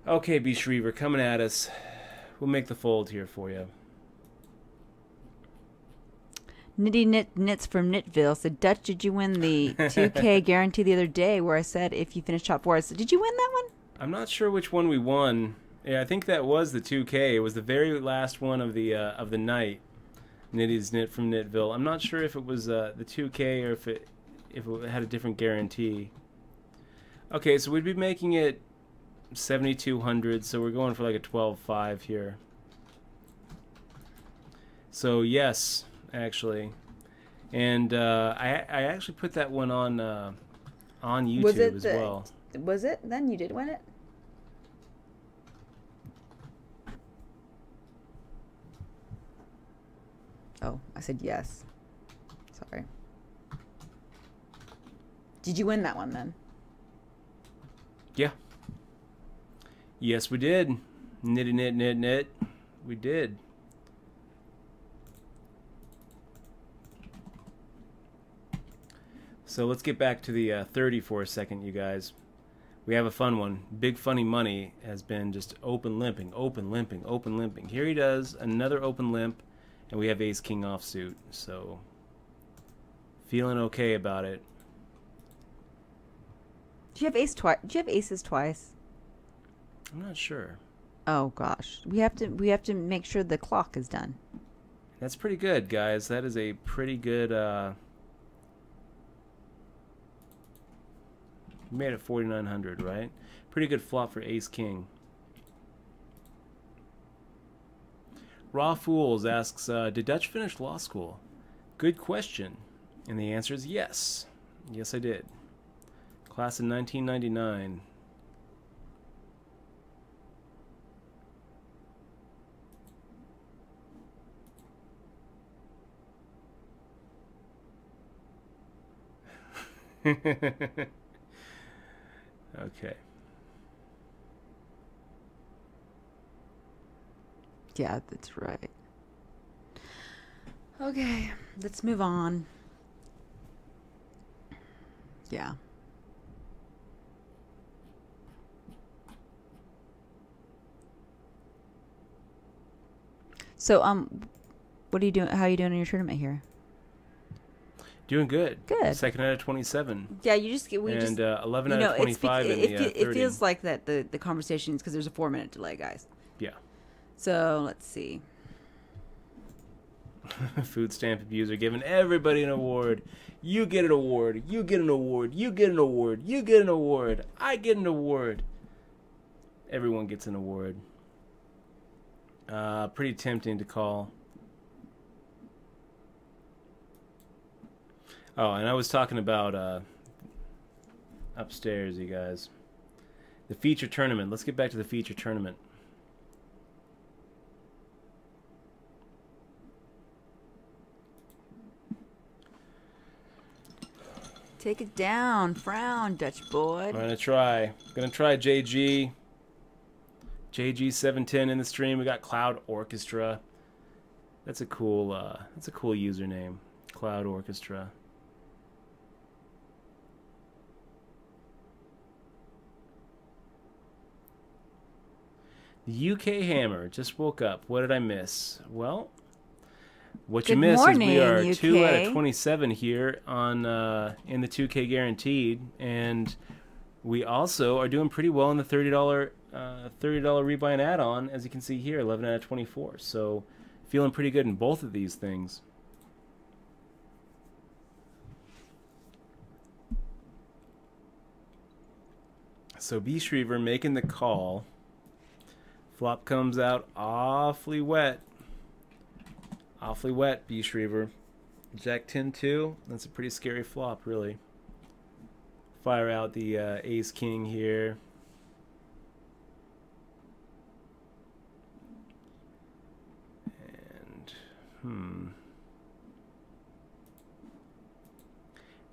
Okay, B. Shriver, coming at us. We'll make the fold here for you. Nitty Knits from Knitville said, Dutch, did you win the 2K guarantee the other day where I said if you finish top 4? Did you win that one? I'm not sure which one we won. Yeah, I think that was the 2K. It was the very last one of the night. Nitty's Knit from Knitville. I'm not sure if it was the 2K or if it had a different guarantee. Okay, so we'd be making it 7,200, so we're going for like a 12.5 here. So yes, actually, and I actually put that one on YouTube as well. Was it? Then you did win it? Oh, I said yes. Sorry. Did you win that one then? Yeah. Yes, we did. Knit, knit, knit, knit. We did. So let's get back to the 30 for a second, you guys. We have a fun one. Big Funny Money has been just open limping, open limping, open limping. Here he does another open limp, and we have Ace King offsuit. So feeling okay about it. Do you have ace twice? Do you have aces twice? I'm not sure. Oh gosh, we have to make sure the clock is done. That's pretty good, guys. That is a pretty good. We made it 4,900, right? Pretty good flop for Ace King. Raw Fools asks, did Dutch finish law school? Good question. And the answer is yes. Yes, I did. Class in 1999. Okay. Yeah, that's right. Okay, let's move on. Yeah. So, what are you doing? How are you doing in your tournament here? Doing good. Good. Second out of 27. Yeah, you just 11 out of 25 in the 30. It feels like that the conversation is because there's a 4-minute delay, guys. Yeah. So let's see. Food stamp abuser giving everybody an award. You get an award. You get an award. You get an award. You get an award. I get an award. Everyone gets an award. Pretty tempting to call. Oh, and I was talking about upstairs, you guys. The feature tournament. Let's get back to the feature tournament. Take it down. Frown, Dutch boy. I'm gonna try. JG. JG 710 in the stream. We got Cloud Orchestra. That's a cool username. Cloud Orchestra. The UK Hammer just woke up. What did I miss? Well, what Good you missed morning, is we are UK. 2 out of 27 here on in the 2K guaranteed, and we also are doing pretty well in the $30 rebuy and add-on, as you can see here, 11 out of 24. So feeling pretty good in both of these things. So B. Shrever making the call. Flop comes out awfully wet. Awfully wet, B. Shrever. Jack 10-2. That's a pretty scary flop, really. Fire out the Ace King here. And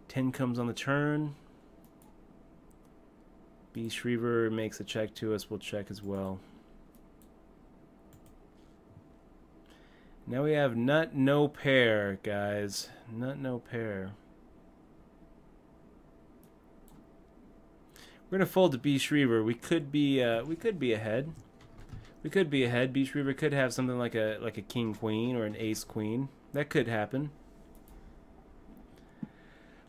10 comes on the turn. B. Shrever makes a check to us. We'll check as well. Now we have nut, no pair, guys. Nut, no pair. We're gonna fold to B. Shrever. We could be ahead. We could be ahead. B. Shrever could have something like a king queen or an ace queen. That could happen.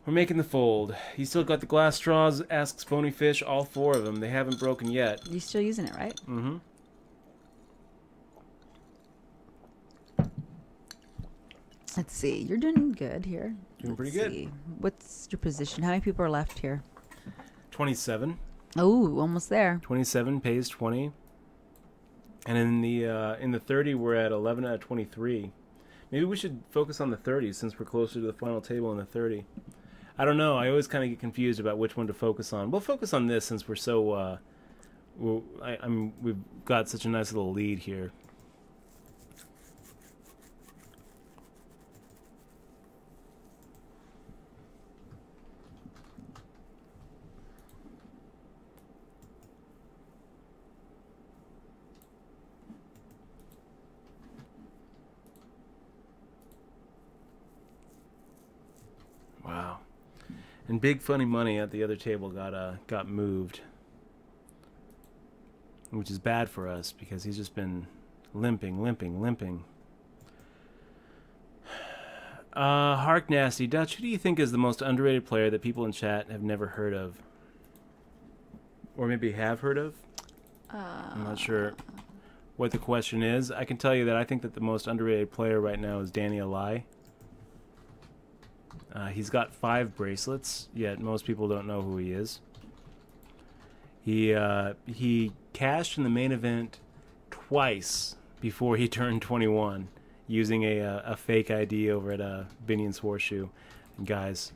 We're making the fold. You still got the glass straws, asks Bony Fish, all 4 of them. They haven't broken yet. You're still using it, right? Mm-hmm. Let's see. You're doing good here. Doing pretty Let's good. see. What's your position? How many people are left here? 27. Oh, almost there. 27 pays 20. And in the 30, we're at 11 out of 23. Maybe we should focus on the 30 since we're closer to the final table in the 30. I don't know. I always kind of get confused about which one to focus on. We'll focus on this since we're so. We've got such a nice little lead here. Wow. And big funny money at the other table got moved. Which is bad for us because he's just been limping. Hark Nasty Dutch, who do you think is the most underrated player that people in chat have never heard of? Or maybe have heard of? I'm not sure what the question is. I can tell you that I think that the most underrated player right now is Danny Alai. He's got 5 bracelets, yet most people don't know who he is. He cashed in the main event twice before he turned 21, using a fake ID over at Binion's Horseshoe. And guys,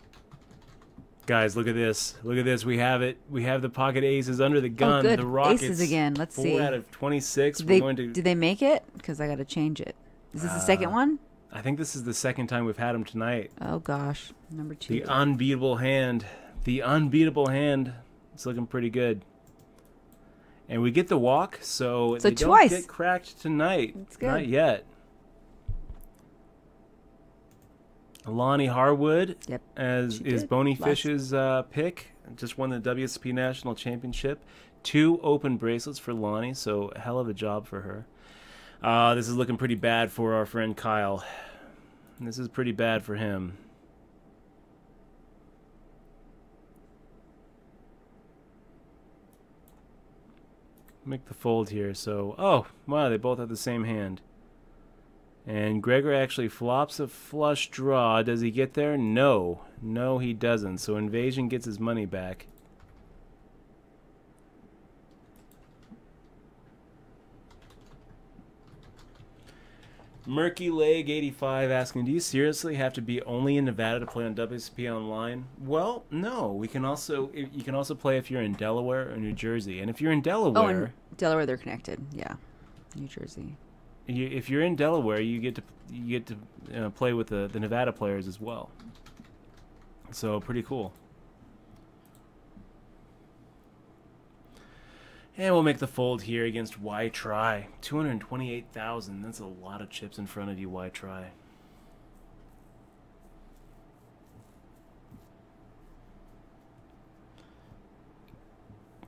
look at this! Look at this! We have it! We have the pocket aces under the gun. Oh, good. The Rockets. Aces again. Let's 4 see. out of 26. Did they make it? Because I got to change it. Is this the second one? I think this is the second time we've had him tonight. Oh gosh, number 2. The unbeatable hand. The unbeatable hand. It's looking pretty good. And we get the walk, so they twice. Don't get cracked tonight. That's good. Not yet. Lonnie Harwood, Yep, as she is did. Bony Last- Fish's pick. Just won the WSP National Championship. 2 open bracelets for Lonnie, so a hell of a job for her. This is looking pretty bad for our friend Kyle. This is pretty bad for him. Make the fold here. So, oh, wow, they both have the same hand. And Gregor actually flops a flush draw. Does he get there? No. No, he doesn't. So Invasion gets his money back. Murky Leg 85 asking, do you seriously have to be only in Nevada to play on WSP Online? Well, no. You can also play if you're in Delaware or New Jersey. And if you're in Delaware, Oh, in Delaware they're connected. Yeah, New Jersey. if you're in Delaware, you get to play with the Nevada players as well. So pretty cool. And we'll make the fold here against Y Try. 228,000. That's a lot of chips in front of you, Y Try.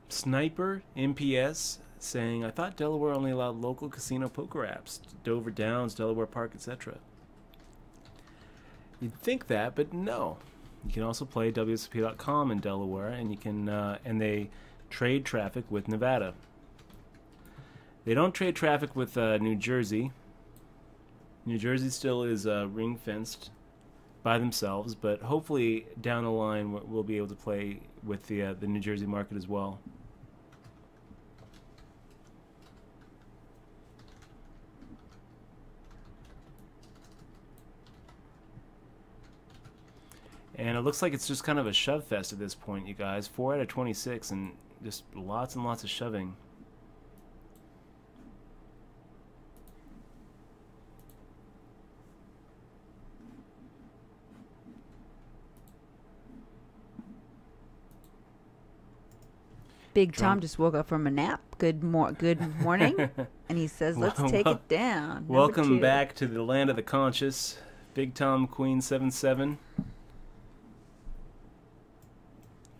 Sniper MPS saying, I thought Delaware only allowed local casino poker apps, Dover Downs, Delaware Park, etc. You'd think that, but no. You can also play WSP.com in Delaware, and you can and they trade traffic with Nevada. They don't trade traffic with New Jersey. New Jersey still is ring fenced by themselves, but hopefully down the line we'll be able to play with the New Jersey market as well. And it looks like it's just kind of a shove fest at this point, you guys. 4 out of 26, and just lots and lots of shoving. Big Tom just woke up from a nap. Good morning. And he says, let's take it down. Number Welcome 2. back to the land of the conscious. Big Tom Queen 77.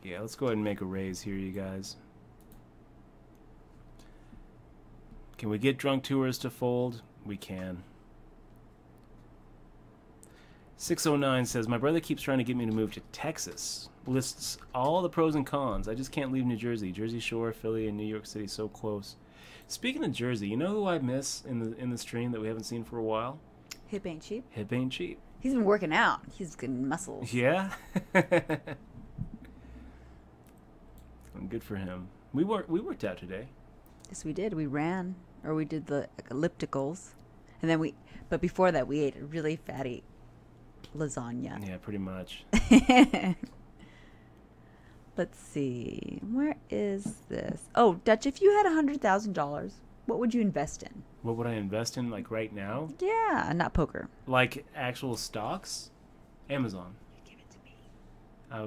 Yeah, let's go ahead and make a raise here, you guys. Can we get Drunk Tours to fold? We can. 609 says, my brother keeps trying to get me to move to Texas. Lists all the pros and cons. I just can't leave New Jersey. Jersey Shore, Philly, and New York City so close. Speaking of Jersey, you know who I miss in the stream that we haven't seen for a while? Hip ain't cheap. Hip ain't cheap. He's been working out. He's getting muscles. Yeah? Good for him. We worked out today. Yes, we did. We ran, or we did the ellipticals, and then but before that, we ate a really fatty lasagna. Yeah, pretty much. Let's see. Where is this? Oh, Dutch, if you had $100,000, what would you invest in? What would I invest in, like, right now? Yeah, not poker. Like, actual stocks? Amazon. Give it to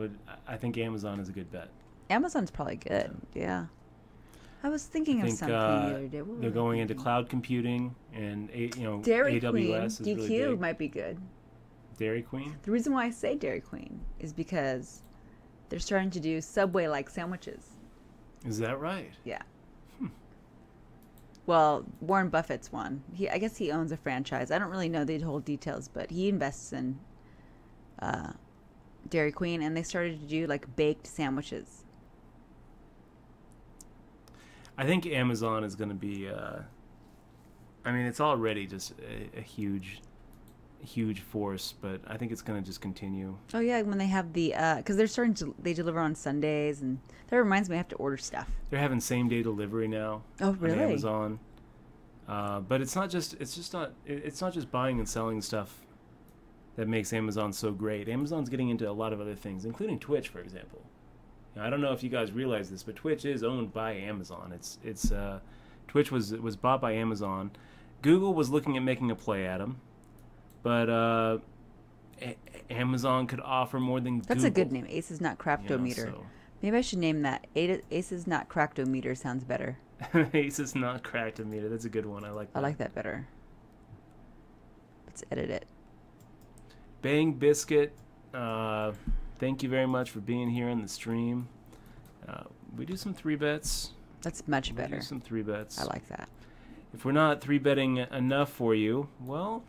me. I think Amazon is a good bet. Amazon's probably good. Yeah. I was thinking of something the other day. They're going into cloud computing, and Dairy AWS Queen, is DQ really big. might be good. Dairy Queen? The reason why I say Dairy Queen is because they're starting to do Subway-like sandwiches. Is that right? Yeah. Well, Warren Buffett's one. I guess he owns a franchise. I don't really know the whole details, but he invests in Dairy Queen, and they started to do like baked sandwiches. I think Amazon is going to be. I mean, it's already just a huge force, but I think it's going to just continue. Oh yeah, when they have the because they deliver on Sundays, and that reminds me I have to order stuff. They're having same day delivery now. Oh really? On Amazon. But it's not just buying and selling stuff that makes Amazon so great. Amazon's getting into a lot of other things, including Twitch, for example. Now, I don't know if you guys realize this, but Twitch is owned by Amazon. Twitch was bought by Amazon. Google was looking at making a play at them, but Amazon could offer more than Google. That's a good name. Aces Not Craftometer. Maybe I should name that. Aces Not Craftometer sounds better. Aces Not Craftometer. That's a good one. I like that. I like that better. Let's edit it. Bang Biscuit, thank you very much for being here in the stream. We do some 3-bets. That's much better. We do some 3-bets. I like that. If we're not 3-betting enough for you, well,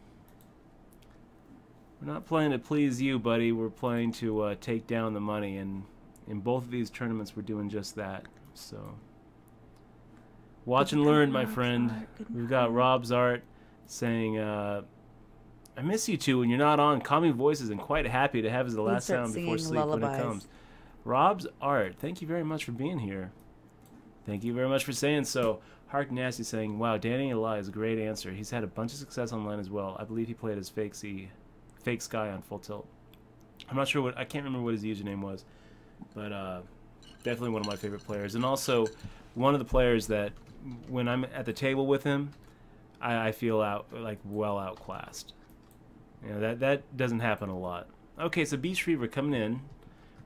we're not playing to please you, buddy. We're playing to take down the money, and in both of these tournaments, we're doing just that. So, watch and learn, my friend. We've got Rob's Art saying, I miss you two when you're not on. Calming voices and quite happy to have as the last sound before sleep when it comes. Rob's Art, thank you very much for being here. Thank you very much for saying so. Hark Nasty saying, wow, Danny Eli is a great answer. He's had a bunch of success online as well. I believe he played as Fake Sky on Full Tilt. I'm not sure I can't remember what his username was, but definitely one of my favorite players. And also one of the players that when I'm at the table with him, I feel well outclassed. You know, that doesn't happen a lot. Okay, so Beach Fever coming in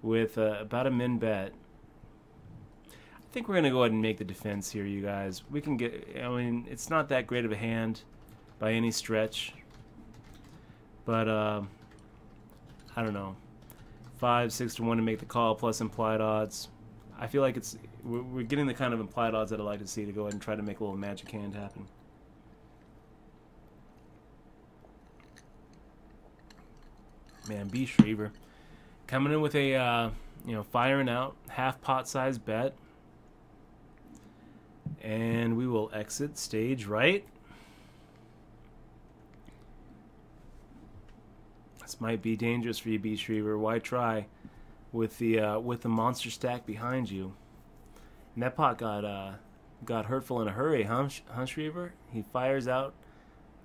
with about a min bet. I think we're going to go ahead and make the defense here, you guys. We can I mean, it's not that great of a hand by any stretch. But, I don't know. 5-6 to 1 to make the call plus implied odds. I feel like we're getting the kind of implied odds that I like to see to go ahead and try to make a little magic hand happen. Man, B. Shriver coming in with a, firing out half pot size bet. And we will exit stage right. This might be dangerous for you, B. Shriver. Why try with the monster stack behind you? And that pot got hurtful in a hurry, huh, Shriver? He fires out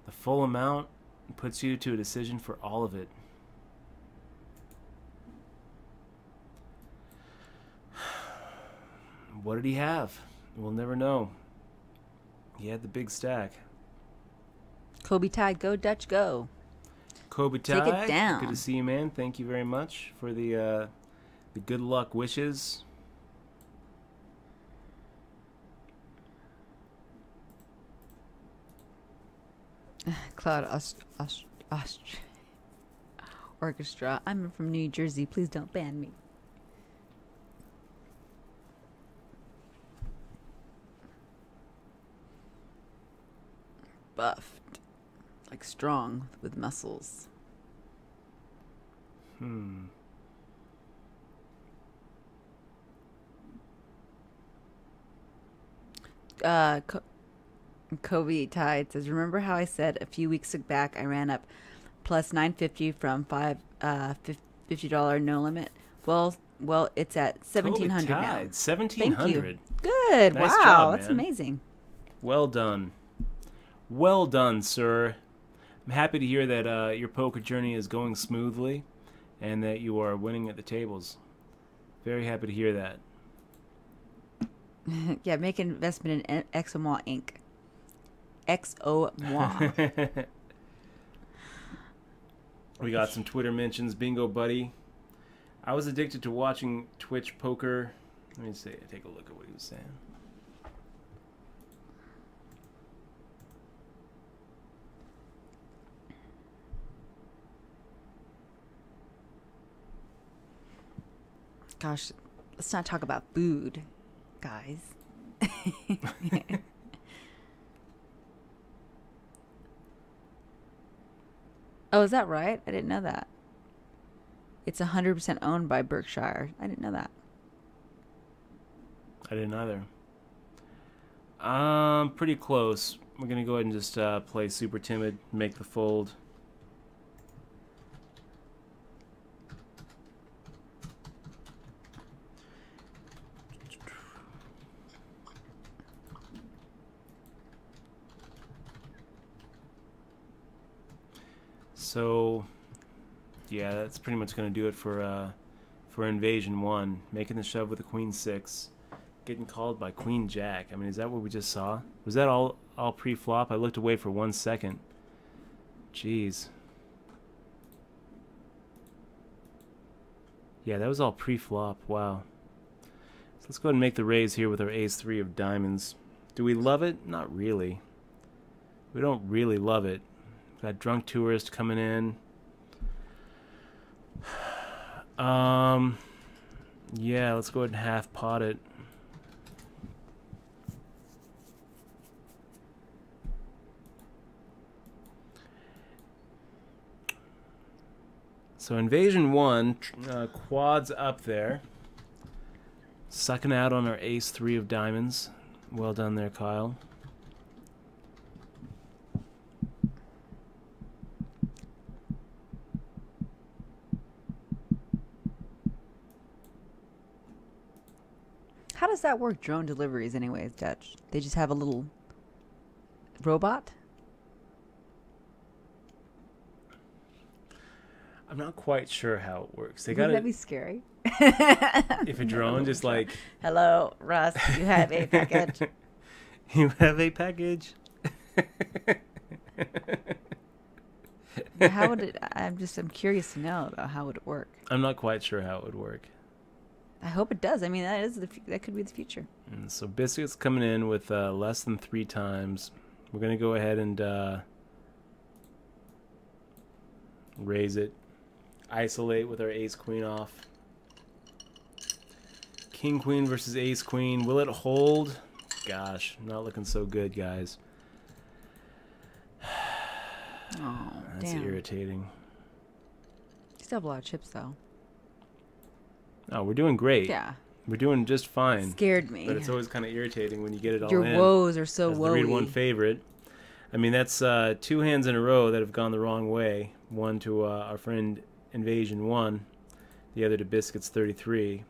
the full amount and puts you to a decision for all of it. What did he have? We'll never know. He had the big stack. Kobe Tide, go Dutch, go. Kobe Tide, take it down. Good to see you, man. Thank you very much for the good luck wishes. Cloud Orchestra. I'm from New Jersey. Please don't ban me. Buffed, like strong with muscles. Kobe Tide says, remember how I said a few weeks back I ran up plus 950 from $50 no limit? Well, it's at 1,700 now. Tide, 1,700. Thank you. Good. Nice wow, job, that's man. amazing. Well done. Well done, sir. I'm happy to hear that your poker journey is going smoothly and that you are winning at the tables. Very happy to hear that. Yeah, make an investment in Exomois Inc. Exomois. We got some Twitter mentions. Bingo Buddy. I was addicted to watching Twitch poker. Let me see. Take a look at what he was saying. Gosh, let's not talk about food, guys. Oh, is that right? I didn't know that. It's 100% owned by Berkshire. I didn't know that. I didn't either. Pretty close. We're going to go ahead and just play Super Timid, make the fold. So, yeah, that's pretty much going to do it for Invasion 1. Making the shove with the Queen 6. Getting called by Queen Jack. I mean, is that what we just saw? Was that all pre-flop? I looked away for 1 second. Jeez. Yeah, that was all pre-flop. Wow. So let's go ahead and make the raise here with our ace-3 of diamonds. Do we love it? Not really. We don't really love it. Got Drunk Tourist coming in. Yeah, let's go ahead and half pot it. So Invasion 1, quads up there. Sucking out on our ace-3 of diamonds. Well done there, Kyle. How does that work, drone deliveries anyways, Dutch? They just have a little robot? I'm not quite sure how it works. They Wouldn't got that be scary? if a drone just like... Hello, Russ, you have a package. You have a package. How would it... I'm curious to know about how would it work. I'm not quite sure how it would work. I hope it does. I mean, that could be the future. And so Biscuit's coming in with less than 3 times. We're going to go ahead and raise it. Isolate with our ace-queen off. King-queen versus ace-queen. Will it hold? Gosh, not looking so good, guys. Oh, That's damn. irritating. You still have a lot of chips, though. Oh, we're doing great. Yeah. We're doing just fine. Scared me. But it's always kind of irritating when you get it all Your in. woes are so As woey. the read one favorite. I mean, that's 2 hands in a row that have gone the wrong way. One to our friend Invasion 1. The other to Biscuits 33.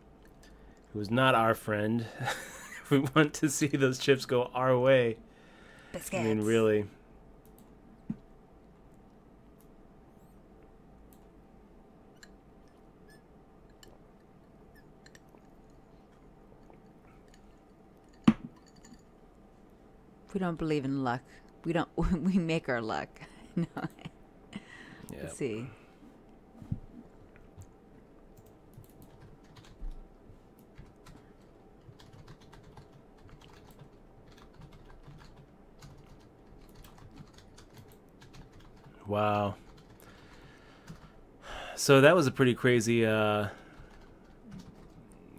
Who is not our friend. We want to see those chips go our way. Biscuits. I mean, really. We don't believe in luck. We don't. We make our luck. No. Yep. Let's see. Wow. So that was a pretty crazy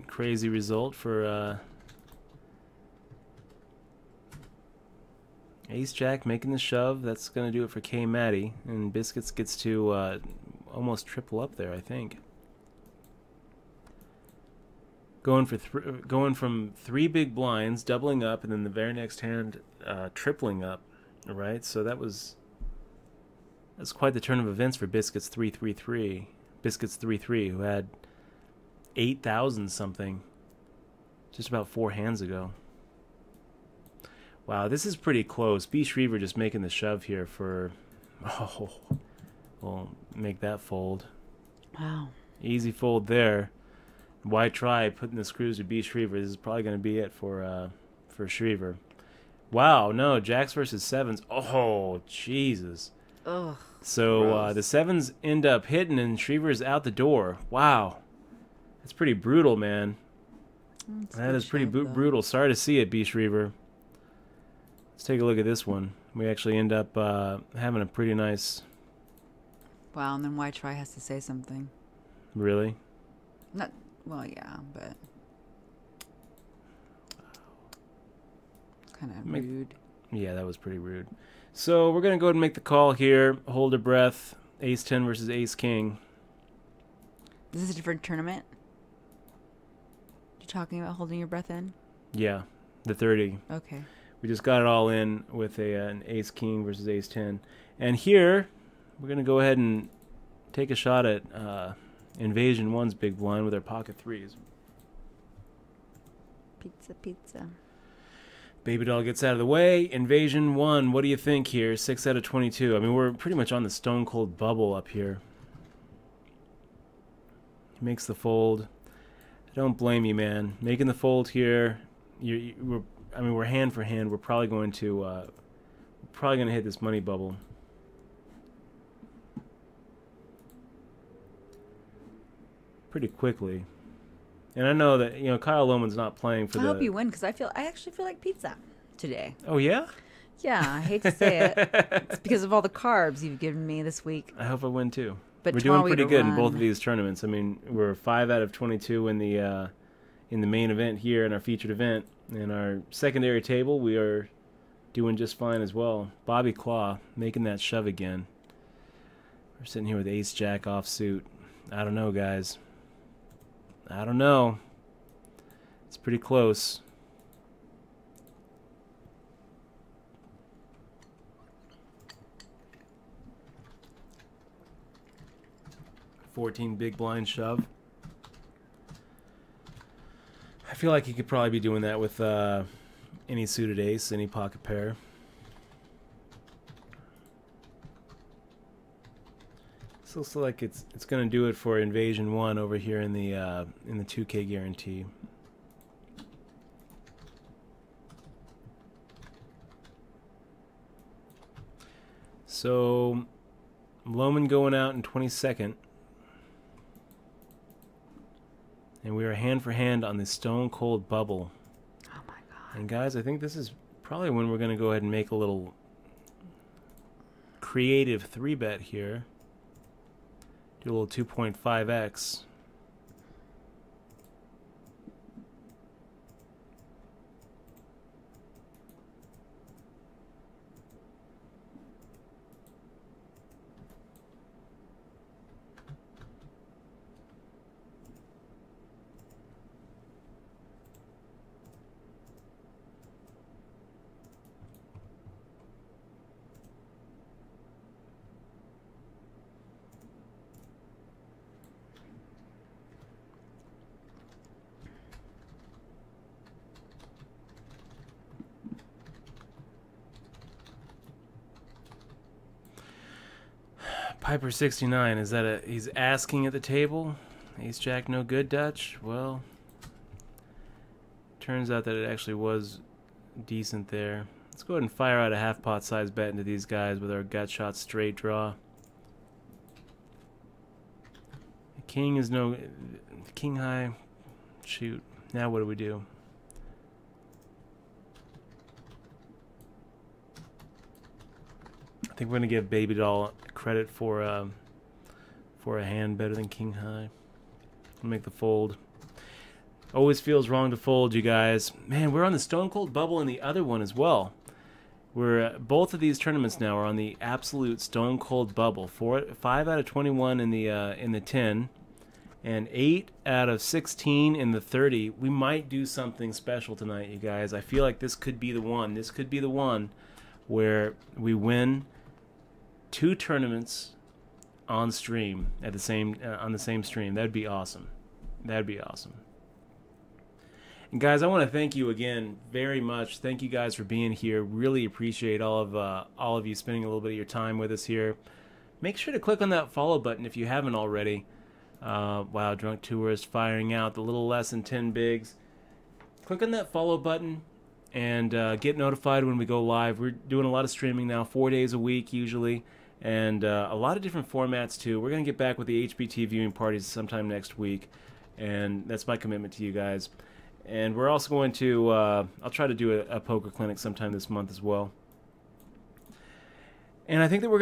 crazy result for Ace Jack making the shove. That's going to do it for K Matty. And Biscuits gets to almost triple up there, I think. Going from 3 big blinds, doubling up, and then the very next hand tripling up. Right, so that's quite the turn of events for Biscuits 333. Biscuits 33, who had 8,000 something just about 4 hands ago. Wow, this is pretty close. B. Shriever just making the shove here for... Oh, we'll make that fold. Wow. Easy fold there. Why try putting the screws to B. Shriever? This is probably going to be it for Shriever. Wow, no, jacks versus sevens. Oh, Jesus. Ugh. So the sevens end up hitting and Shriever's out the door. Wow. That's pretty brutal, man. That is pretty brutal. Sorry to see it, B. Shriever. Let's take a look at this one. We actually end up having a pretty nice... Wow, and then why try has to say something. Really? Not... Well, yeah, but... Kind of rude. Yeah, that was pretty rude. So we're going to go ahead and make the call here. Hold your breath. Ace-10 versus Ace-King. Is this a different tournament? You're talking about holding your breath in? Yeah, the 30. Okay. We just got it all in with an Ace-King versus Ace-10. And here, we're going to go ahead and take a shot at Invasion 1's big blind with our pocket threes. Pizza. Baby doll gets out of the way. Invasion 1, what do you think here? 6 out of 22. I mean, we're pretty much on the stone cold bubble up here. He makes the fold. I don't blame you, man. Making the fold here. We're hand for hand. We're probably going to hit this money bubble. Pretty quickly. And I know that, Kyle Lohman's not playing for I hope you win, because I actually feel like pizza today. Oh, yeah? Yeah, I hate to say it. It's because of all the carbs you've given me this week. I hope I win, too. But we're doing pretty good in both of these tournaments. I mean, we're 5 out of 22 in the main event here in our featured event. In our secondary table, we are doing just fine as well. Bobby Claw making that shove again. We're sitting here with Ace-Jack offsuit. I don't know, guys. I don't know. It's pretty close. $14 big blind shove. I feel like he could probably be doing that with any suited ace, any pocket pair. It looks like it's going to do it for Invasion 1 over here in the 2K guarantee. So Lohman going out in 22nd. And we are hand for hand on the stone cold bubble. Oh my god. And guys, I think this is probably when we're going to go ahead and make a little creative 3-bet here. Do a little 2.5x. Piper 69, is that he's asking at the table? Ace Jack no good, Dutch? Well, turns out that it actually was decent there. Let's go ahead and fire out a half pot size bet into these guys with our gut shot straight draw. The king is no... King high. Shoot. Now what do we do? I think we're going to give Baby Doll credit for a hand better than King High. We'll make the fold. Always feels wrong to fold, you guys. Man, we're on the stone cold bubble in the other one as well. we're both of these tournaments now are on the absolute stone cold bubble. 5 out of 21 in the 10, and 8 out of 16 in the 30. We might do something special tonight, you guys. I feel like this could be the one. This could be the one where we win 2 tournaments on stream at the same on the same stream. That'd be awesome. That'd be awesome. And guys, I want to thank you again very much. Thank you guys for being here. Really appreciate all of you spending a little bit of your time with us here. Make sure to click on that follow button if you haven't already. Wow, Drunk Tourist firing out the little less than 10 bigs. Click on that follow button and get notified when we go live. We're doing a lot of streaming now, 4 days a week usually, and a lot of different formats too. We're going to get back with the HBT viewing parties sometime next week, and that's my commitment to you guys. And we're also going to, I'll try to do a poker clinic sometime this month as well. And I think that we're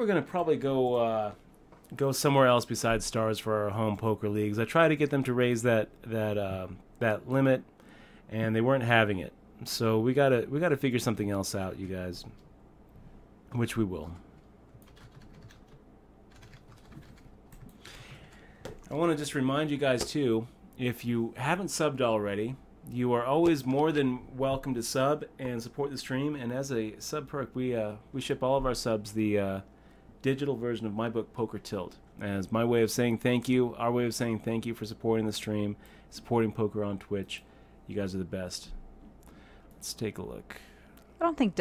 gonna probably go somewhere else besides Stars for our home poker leagues. I tried to get them to raise that limit, and they weren't having it. So we gotta figure something else out, you guys. Which we will. I want to just remind you guys too, if you haven't subbed already, you are always more than welcome to sub and support the stream. And as a sub perk, we ship all of our subs the digital version of my book Poker Tilt, as my way of saying thank you, our way of saying thank you for supporting the stream, supporting poker on Twitch. You guys are the best. Let's take a look. I don't think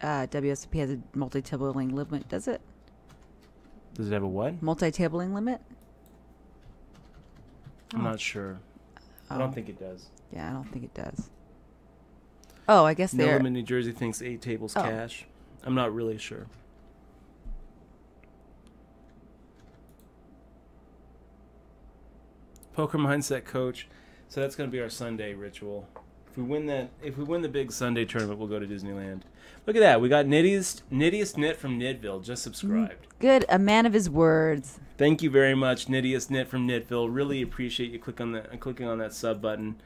WSOP has a multi-tabling limit, does it? Does it have a what? Multi-tabling limit? I'm not sure. I don't think it does. Yeah, I don't think it does. Oh, I guess they're... Nilum in New Jersey thinks 8 tables cash. I'm not really sure. Poker Mindset Coach. So that's going to be our Sunday ritual. If we win the big Sunday tournament, we'll go to Disneyland. Look at that. We got Nittiest Knit from Knittville just subscribed. Good. A man of his words. Thank you very much, Nittiest Knit from Knittville. Really appreciate you clicking on that sub button.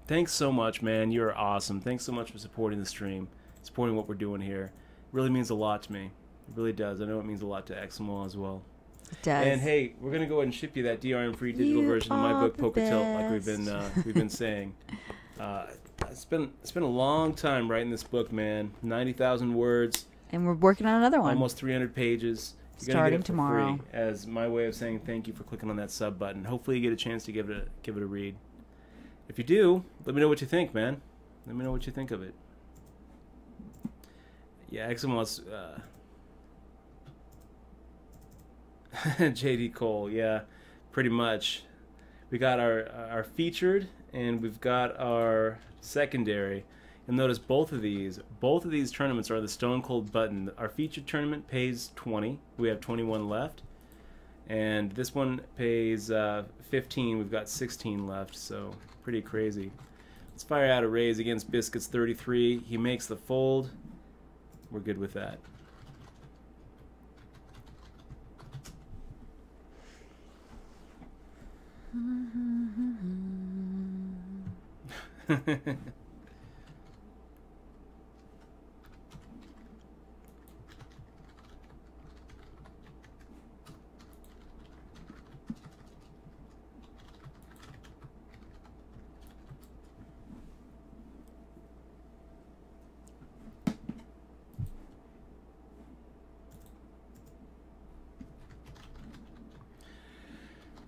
Thanks so much, man. You're awesome. Thanks so much for supporting the stream, supporting what we're doing here. It really means a lot to me. It really does. I know it means a lot to Eximo as well. It does. And hey, we're gonna go ahead and ship you that DRM-free digital version of my book Poker Tilt, like we've been saying. It's been a long time writing this book, man. 90,000 words. And we're working on another one. Almost 300 pages. You're Starting get it for tomorrow. Free, as my way of saying thank you for clicking on that sub button. Hopefully you get a chance to give it a read. If you do, let me know what you think, man. Let me know what you think of it. Yeah, Eximo's JD Cole, yeah, pretty much. We got our featured and we've got our secondary. You'll notice both of these tournaments are the Stone Cold button. Our featured tournament pays 20. We have 21 left. And this one pays 15. We've got 16 left, so pretty crazy. Let's fire out a raise against Biscuits 33. He makes the fold. We're good with that.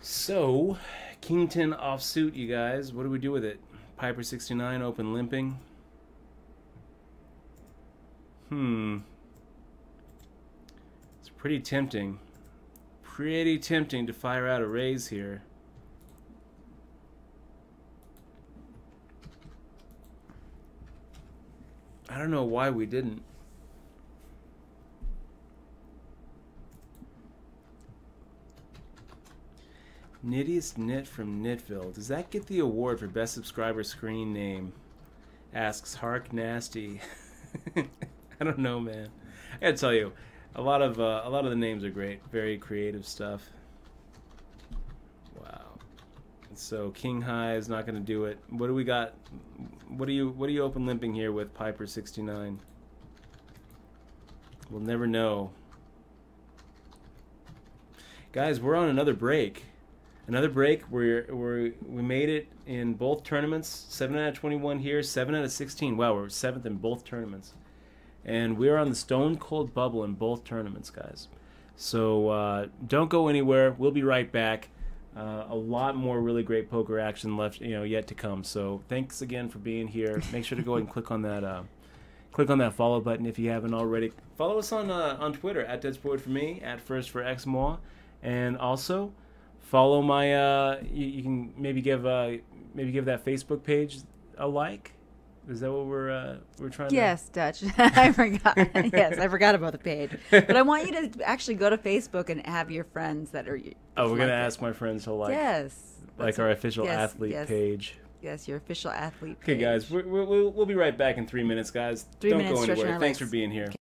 So, King 10 offsuit, you guys. What do we do with it? Piper 69 open limping. It's pretty tempting. Pretty tempting to fire out a raise here. I don't know why we didn't. Nittiest Knit from Knitville. Does that get the award for best subscriber screen name? Asks Hark Nasty. I don't know, man. I gotta tell you, a lot of the names are great. Very creative stuff. Wow, So King High is not going to do it. What do we got? What are you open limping here with Piper 69? We'll never know. Guys, we're on another break. Another break. We made it in both tournaments. 7 out of 21 here, 7 out of 16. Wow, we're 7th in both tournaments. And we're on the stone cold bubble in both tournaments, guys. So don't go anywhere. We'll be right back. A lot more really great poker action left, yet to come. So thanks again for being here. Make sure to go ahead and click on that follow button if you haven't already. Follow us on Twitter at @DeadSpoiled4Me, @FirstForXMaw, and also follow my. You can maybe give that Facebook page a like. Is that what we're trying to? Yes, Dutch. I forgot. Yes, I forgot about the page. But I want you to actually go to Facebook and have your friends that are. Oh, we're gonna ask my friends to like. Yes. Like our official athlete page. Yes, your official athlete page. Okay, guys, we'll be right back in 3 minutes, guys. 3 Don't minutes, go anywhere. Thanks for being here. Okay.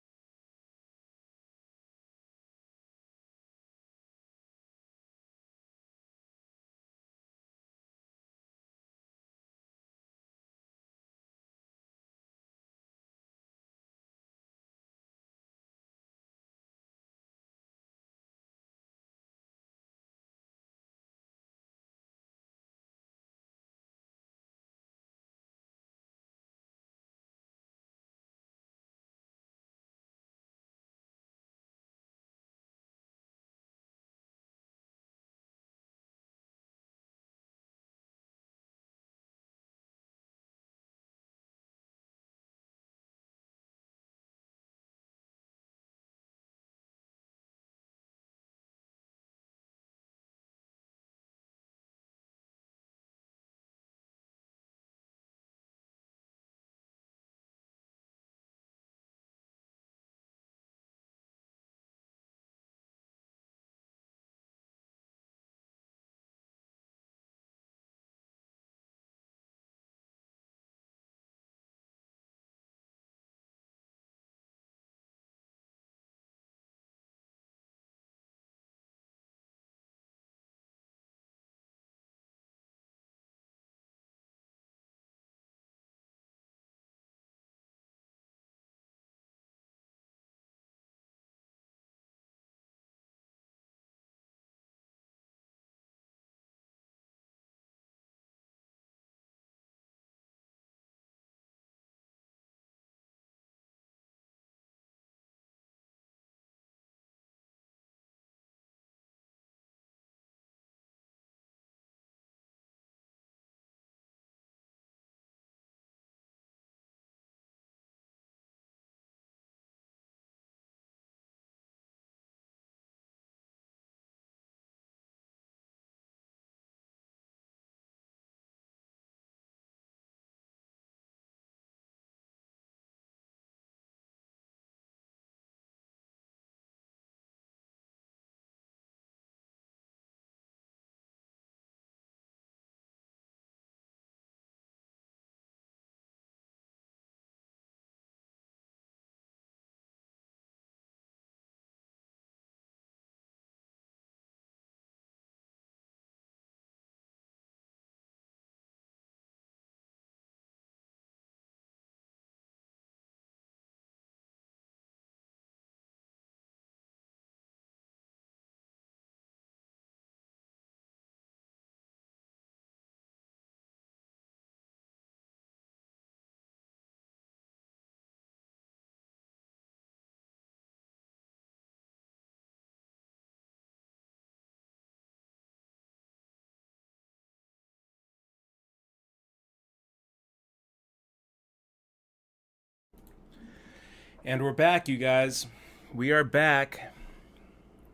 And we're back, you guys. We are back.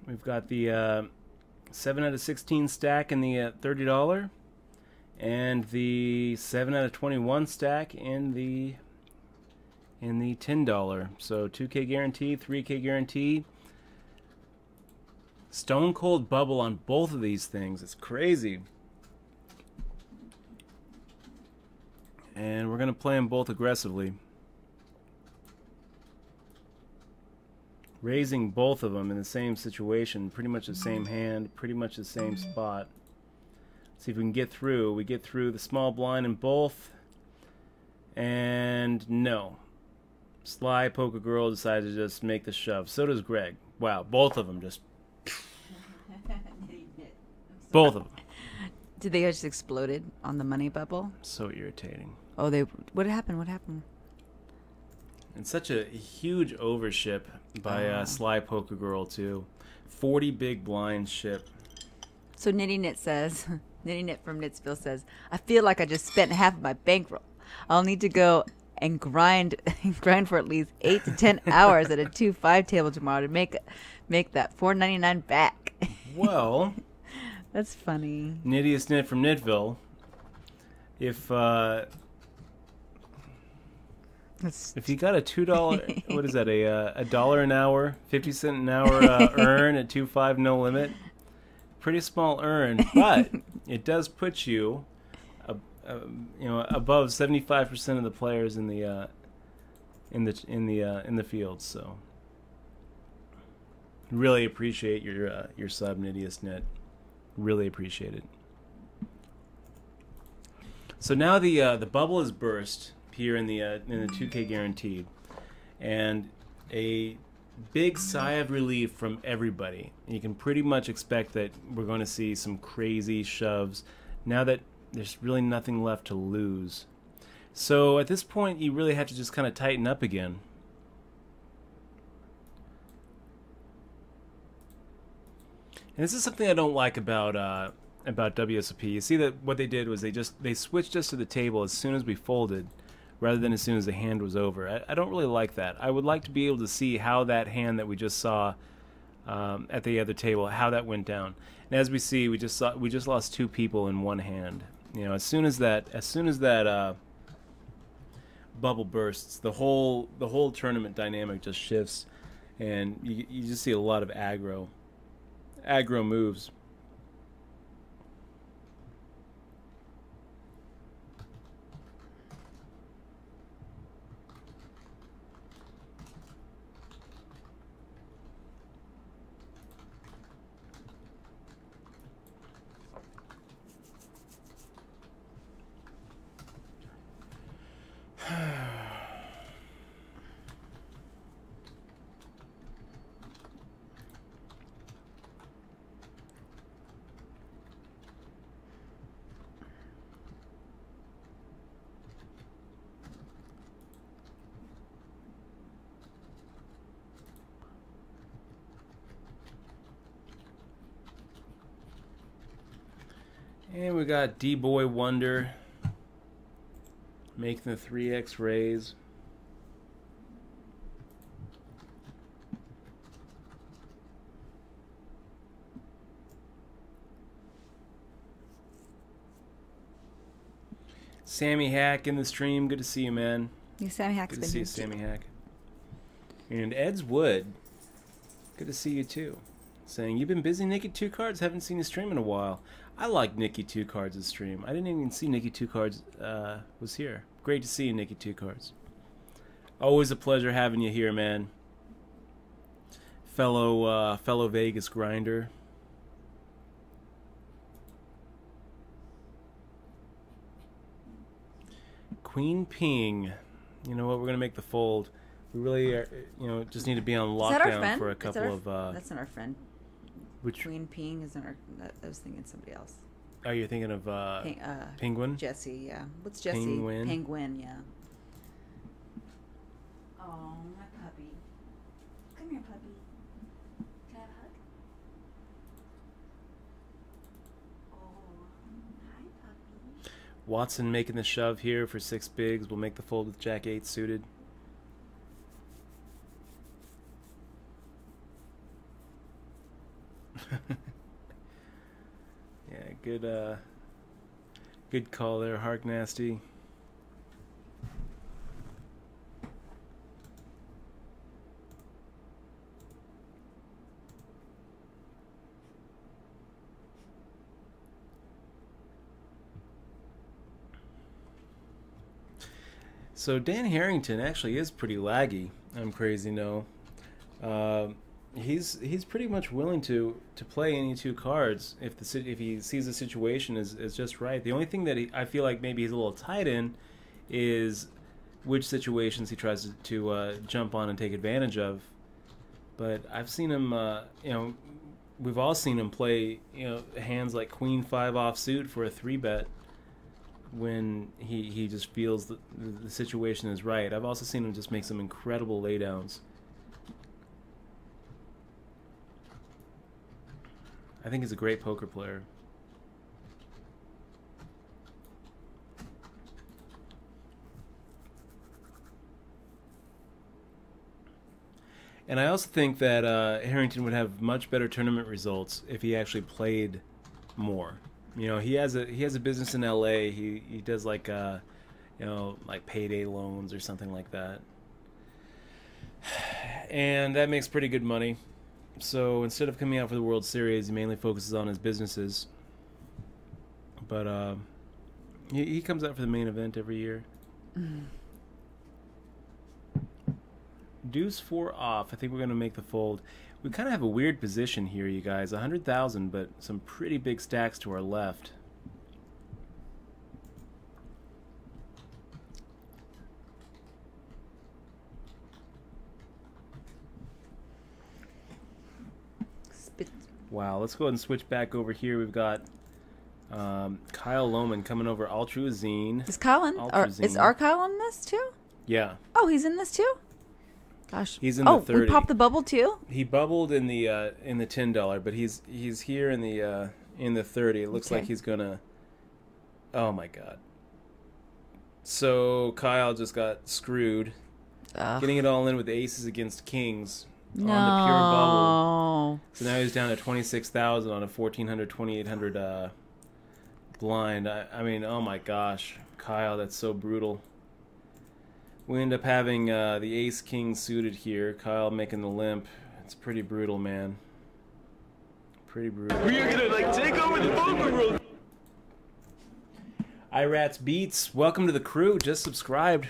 We've got the 7 out of 16 stack in the $30, and the 7 out of 21 stack in the $10. So 2K guarantee, 3K guarantee. Stone cold bubble on both of these things. It's crazy. And we're gonna play them both aggressively. Raising both of them in the same situation, pretty much the same hand, pretty much the same spot. See if we can get through. We get through the small blind in both. And no. Sly Poker Girl decided to just make the shove. So does Greg. Wow, both of them just... both of them. Did they just exploded on the money bubble? So irritating. Oh, what happened? What happened? And such a huge overship by Sly Poker Girl, too. 40 big blind ship. So Nitty Knit says, Nitty Knit from Knitsville says, I feel like I just spent half of my bankroll. I'll need to go and grind for at least 8 to 10 hours at a 2-5 table tomorrow to make that $4.99 back. Well, that's funny. Nittiest Knit from Knittville. If you got a $2, what is that? A dollar an hour, 50 cent an hour earn at 2-5 no limit. Pretty small earn, but it does put you, above 75% of the players in the field. So, really appreciate your sub, Nittiest Knit. Really appreciate it. So now the bubble is burst here in the 2K guaranteed, and a big sigh of relief from everybody. You can pretty much expect that we're going to see some crazy shoves now that there's really nothing left to lose. So at this point, you really have to just kind of tighten up again. And this is something I don't like about WSOP. You see that what they did was they switched us to the table as soon as we folded, rather than as soon as the hand was over. I don't really like that. I would like to be able to see how that hand that we just saw at the other table, how that went down. And as we see, we just lost 2 people in one hand. You know, as soon as that bubble bursts, the whole tournament dynamic just shifts, and you just see a lot of aggro moves. And we got D-Boy Wonder making the 3x raise. Sammy Hack in the stream. Good to see you, man. Yeah, Sammy Hack's Good been to see here you, Sammy Hack. And Ed's Wood. Good to see you, too. Saying, you've been busy, Nikki Two Cards? Haven't seen you stream in a while. I like Nikki Two Cards' stream. I didn't even see Nikki Two Cards was here. Great to see you, Nikki Two Cards. Always a pleasure having you here, man. Fellow Vegas grinder. Queen Ping. You know what? We're gonna make the fold. We really are, just need to be on lockdown for a couple of. That's not our friend. Which Queen Ping isn't our. I was thinking somebody else. are you thinking of? Penguin. Jesse, yeah. What's Jesse? Penguin. Penguin, yeah. Oh, my puppy. Come here, puppy. Can I have a hug? Oh, hi, puppy. Watson making the shove here for 6 bigs. We'll make the fold with Jack 8 suited. Yeah, good call there, Hark Nasty. So Dan Harrington actually is pretty laggy. I'm crazy, no. he's pretty much willing to play any two cards if he sees the situation is just right. The only thing that I feel like maybe he's a little tight in is which situations he tries to jump on and take advantage of. But I've seen him, we've all seen him play, hands like Queen 5 offsuit for a 3-bet when he just feels the situation is right. I've also seen him just make some incredible laydowns. I think he's a great poker player. And I also think that Harrington would have much better tournament results if he actually played more. He has a business in LA. He does like like payday loans or something like that, and that makes pretty good money. So instead of coming out for the World Series, he mainly focuses on his businesses. But he comes out for the main event every year. Deuce 4 off. I think we're going to make the fold. We kind of have a weird position here, you guys. 100,000, but some pretty big stacks to our left. Wow, let's go ahead and switch back over here. We've got Kyle Lohman coming over Ultrazine. Is Kyle in? Is our Kyle in this too? Yeah. Oh, he's in this too? Gosh. He's in the 30. Oh, we popped the bubble too? He bubbled in the $10, but he's here in the 30. It looks like he's gonna. Oh my god. So Kyle just got screwed. Getting it all in with aces against kings on the pure bubble. So now he's down to 26,000 on a 1,400, 2,800 blind. I mean, oh my gosh, Kyle, that's so brutal. We end up having the ace-king suited here. Kyle making the limp. It's pretty brutal, man. Pretty brutal. We're gonna take over the poker world. IRATS Beats, welcome to the crew. Just subscribed.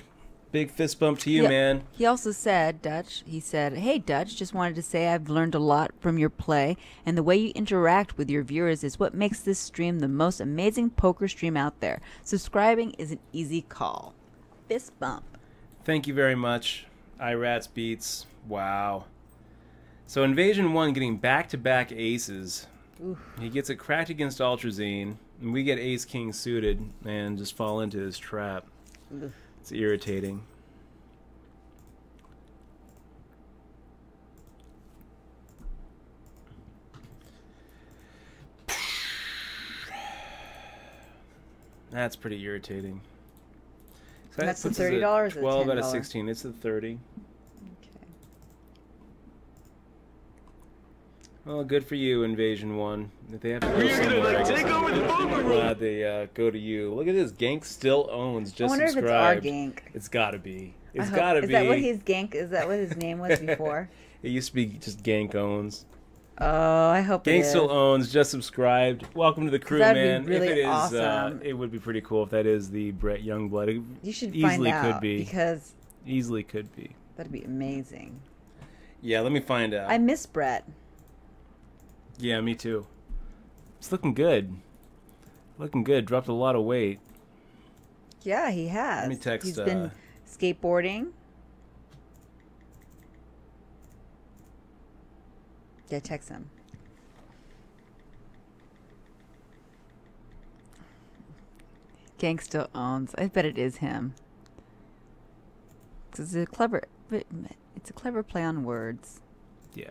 Big fist bump to you, man. He also said, Dutch, hey, Dutch, just wanted to say I've learned a lot from your play, and the way you interact with your viewers is what makes this stream the most amazing poker stream out there. Subscribing is an easy call. Fist bump. Thank you very much, IRATS Beats. Wow. So Invasion 1 getting back-to-back aces. Oof. He gets it cracked against Ultrazine, and we get ace-king suited and just fall into his trap. Oof. It's irritating. That's pretty irritating. So that's the $30 or 12 out of 16. It's the 30. Okay. Well, good for you, Invasion 1. If they have to go somewhere, I guess I'm glad they go to you. Look at this. Gank still owns. Just I wonder subscribed. If it's our Gank. It's got to be. It's got to be. Is that what his Gank? Is that what his name was before? It used to be just Gank owns. Oh, I hope Gank still owns. Just subscribed. Welcome to the crew, man. Be really if it is, awesome. It would be pretty cool if that is the Brett Youngblood. You should easily find out could be because easily could be. That'd be amazing. Yeah, let me find out. I miss Brett. Yeah, me too. It's looking good. Looking good. Dropped a lot of weight. Yeah, he has. Let me text. He's been skateboarding. Yeah, text him. Gank still owns. I bet it is him. It's a clever play on words. Yeah.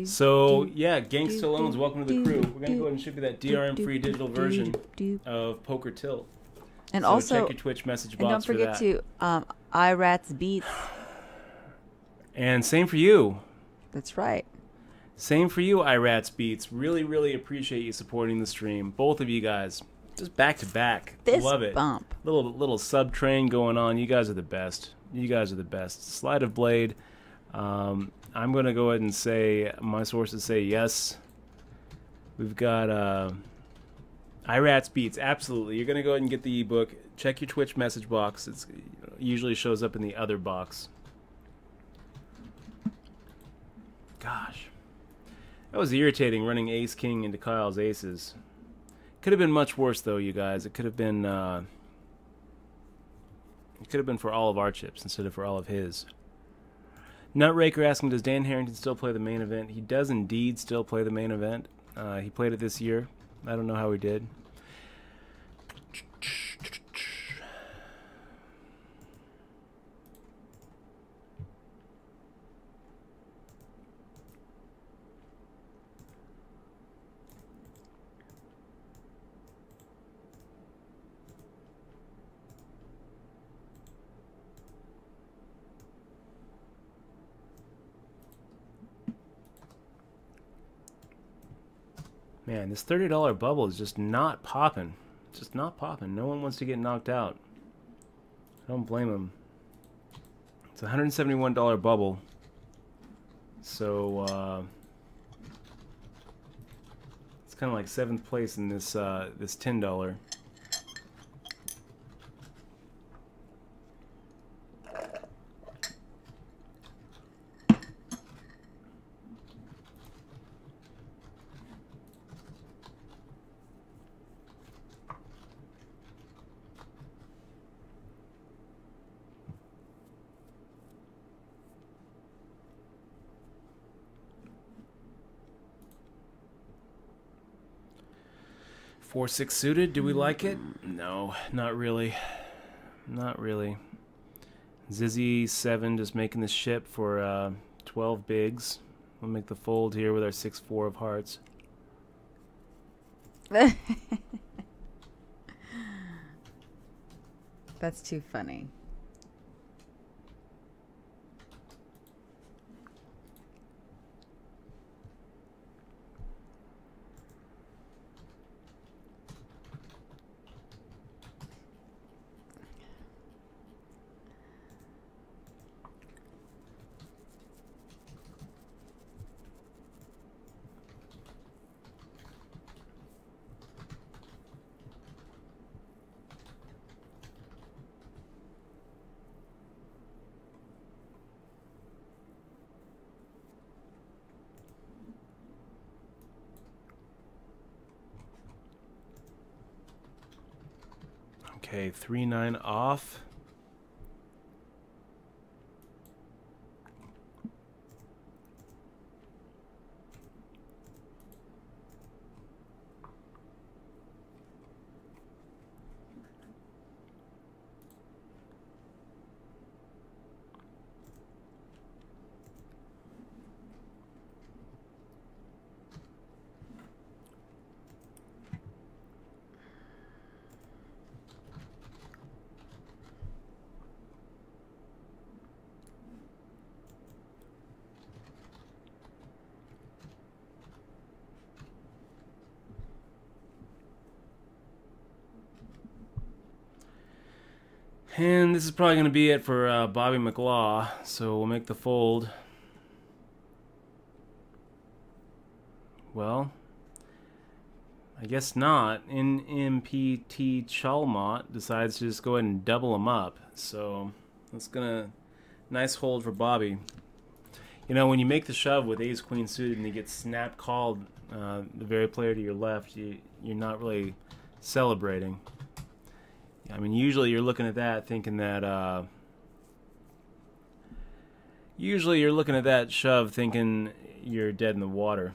So, yeah, Gank still owns. Welcome to the crew. We're going to go ahead and ship you that DRM-free digital version of Poker Tilt. And so also, check your Twitch message box. And don't forget to IRATS Beats. And same for you. That's right. Same for you, IRATS Beats. Really, really appreciate you supporting the stream. Both of you guys. Just back to back. Fist Love it. Bump. Little sub train going on. You guys are the best. You guys are the best. Sleight of Blade. I'm going to go ahead and say, my sources say yes. We've got IRATS Beats. Absolutely. You're going to go ahead and get the ebook. Check your Twitch message box. It usually shows up in the other box. Gosh. That was irritating, running ace-king into Kyle's aces. Could have been much worse, though, you guys. It could have been for all of our chips instead of for all of his. Nutraker asking, does Dan Harrington still play the main event? He does indeed still play the main event. He played it this year. I don't know how he did. Man, this $30 bubble is just not popping. Just not popping. No one wants to get knocked out. I don't blame them. It's a $171 bubble. So, it's kind of like 7th place in this this $10. Four six suited. Do we like it? No, not really. Not really. Zizzy 7 just making the ship for 12 bigs. We'll make the fold here with our 6-4 of hearts. That's too funny. Okay, 3-9 off. And this is probably going to be it for Bobby McLaw, so we'll make the fold. Well, I guess not. NMPT Chalmot decides to just go ahead and double him up, so that's going to... Nice hold for Bobby. You know, when you make the shove with ace-queen suited and you get snap called, the very player to your left, you're not really celebrating. I mean, usually you're looking at that thinking that, usually you're looking at that shove thinking you're dead in the water.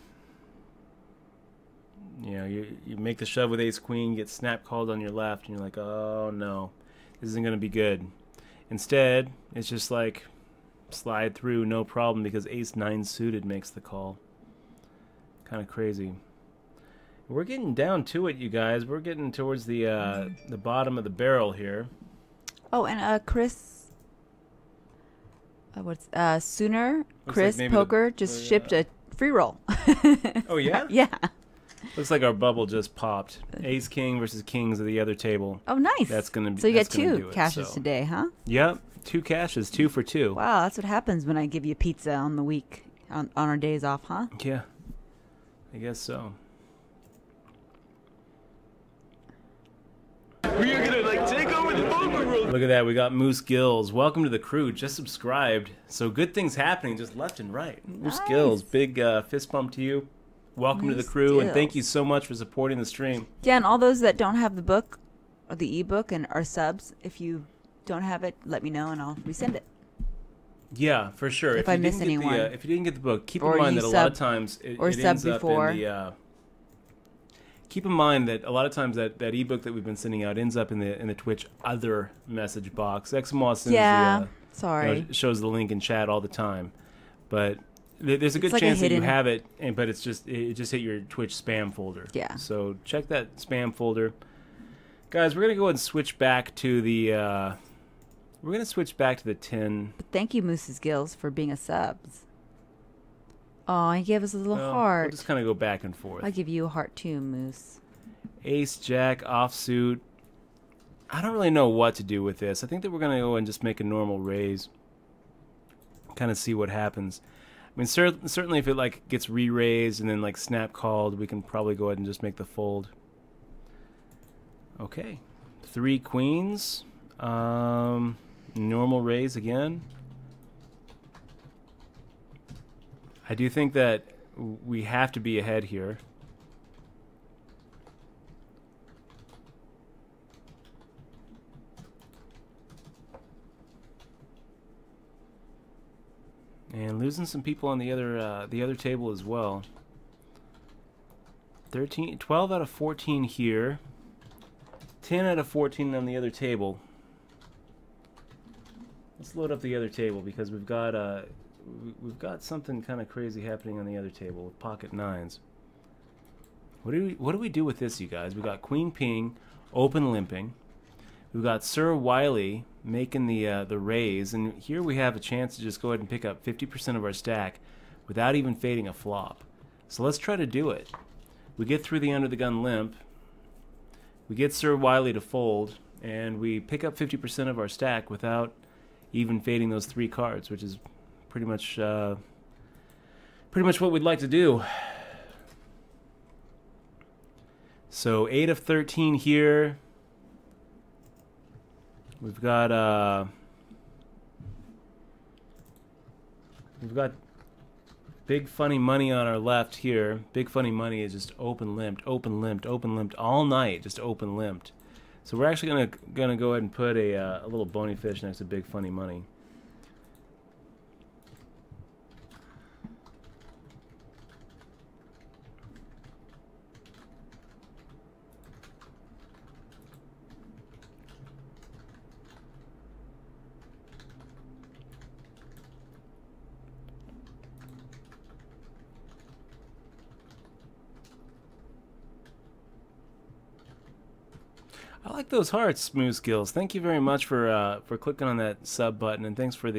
You know, you make the shove with ace-queen, get snap called on your left, and you're like, oh no, this isn't going to be good. Instead, it's just like, slide through, no problem, because ace-9 suited makes the call. Kind of crazy. We're getting down to it, you guys. We're getting towards the bottom of the barrel here. Oh, and Chris, Sooner, Looks Chris like Poker just shipped a free roll. Oh yeah? Yeah. Looks like our bubble just popped. Ace King versus Kings of the other table. Oh, nice. That's gonna be. So you got that's gonna 2 do it, cashes so. today, huh? Yep, 2 cashes, 2 for 2. Wow, that's what happens when I give you pizza on the week, on our days off, huh? Yeah, I guess so. We are gonna like take over the poker bro. Look at that. We got Moose Gills. Welcome to the crew. Just subscribed. So good things happening just left and right. Moose Nice. Gills. Big fist bump to you. Welcome to the Moose crew. And thank Gills. you so much for supporting the stream. Yeah, and all those that don't have the book or the ebook and are subs, if you don't have it, let me know and I'll resend it. Yeah, for sure. If I you miss didn't get anyone. if you didn't get the book, keep Or in mind you that a lot of sub- times it or ends sub up before. in the. Keep in mind that a lot of times that ebook that we've been sending out ends up in the Twitch other message box. Exmoss sends Yeah, the, sorry. shows the link in chat all the time, but there's a good like a chance that you hidden- have it, but it just hit your Twitch spam folder. Yeah. So check that spam folder, guys. We're gonna go ahead and switch back to the. We're gonna switch back to the 10. But thank you, Moose's Gills, for being a subs. Oh, he gave us a little Well, heart. We'll just kind of go back and forth. I'll give you a heart too, Moose. Ace, Jack, offsuit. I don't really know what to do with this. I think that we're going to go and just make a normal raise. Kind of see what happens. I mean, certainly if it like gets re-raised and then like snap called, we can probably go ahead and just make the fold. Okay. 3 queens. Normal raise again. I do think that we have to be ahead here. And losing some people on the other table as well. 12 out of 14 here. 10 out of 14 on the other table. Let's load up the other table because we've got something kind of crazy happening on the other table with pocket nines. What do we do with this, you guys? We got Queen Ping open limping. We've got Sir Wiley making the raise, and here we have a chance to just go ahead and pick up 50% of our stack without even fading a flop. So let's try to do it. We get through the under the gun limp. We get Sir Wiley to fold, and we pick up 50% of our stack without even fading those 3 cards, which is pretty much what we'd like to do. So 8 of 13 here. We've got big funny money on our left here. Big funny money is just open limped, open limped, open limped all night, just open limped. So we're actually gonna go ahead and put a little bony fish next to big funny money. I like those hearts, Smooth Skills. Thank you very much for clicking on that sub button, and thanks for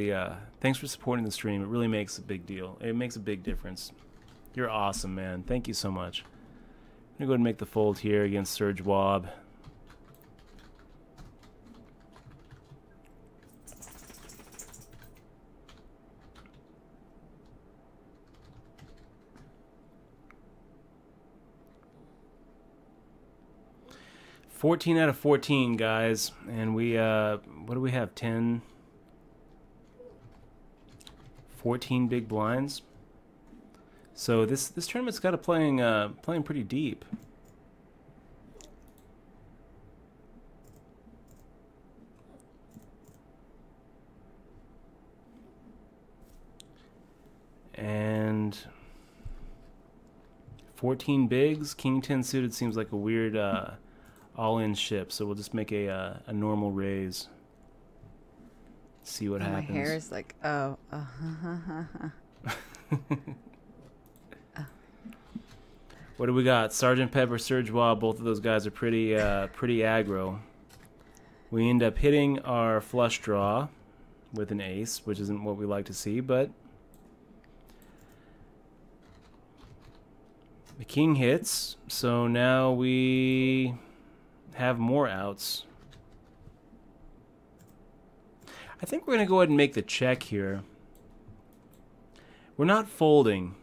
supporting the stream. It really makes a big deal. It makes a big difference. You're awesome, man. Thank you so much. I'm gonna go ahead and make the fold here against Surge Wob. $14 out of 14, guys, and we what do we have? 14 big blinds. So this tournament's got to playing pretty deep. And 14 bigs, King 10 suited seems like a weird all-in ship, so we'll just make a normal raise. See what happens. My hair is like, oh. What do we got? Sergeant Pepper, Surge Wob, both of those guys are pretty aggro. We end up hitting our flush draw with an ace, which isn't what we like to see, but the king hits, so now we have more outs. I think we're going to go ahead and make the check here. We're not folding,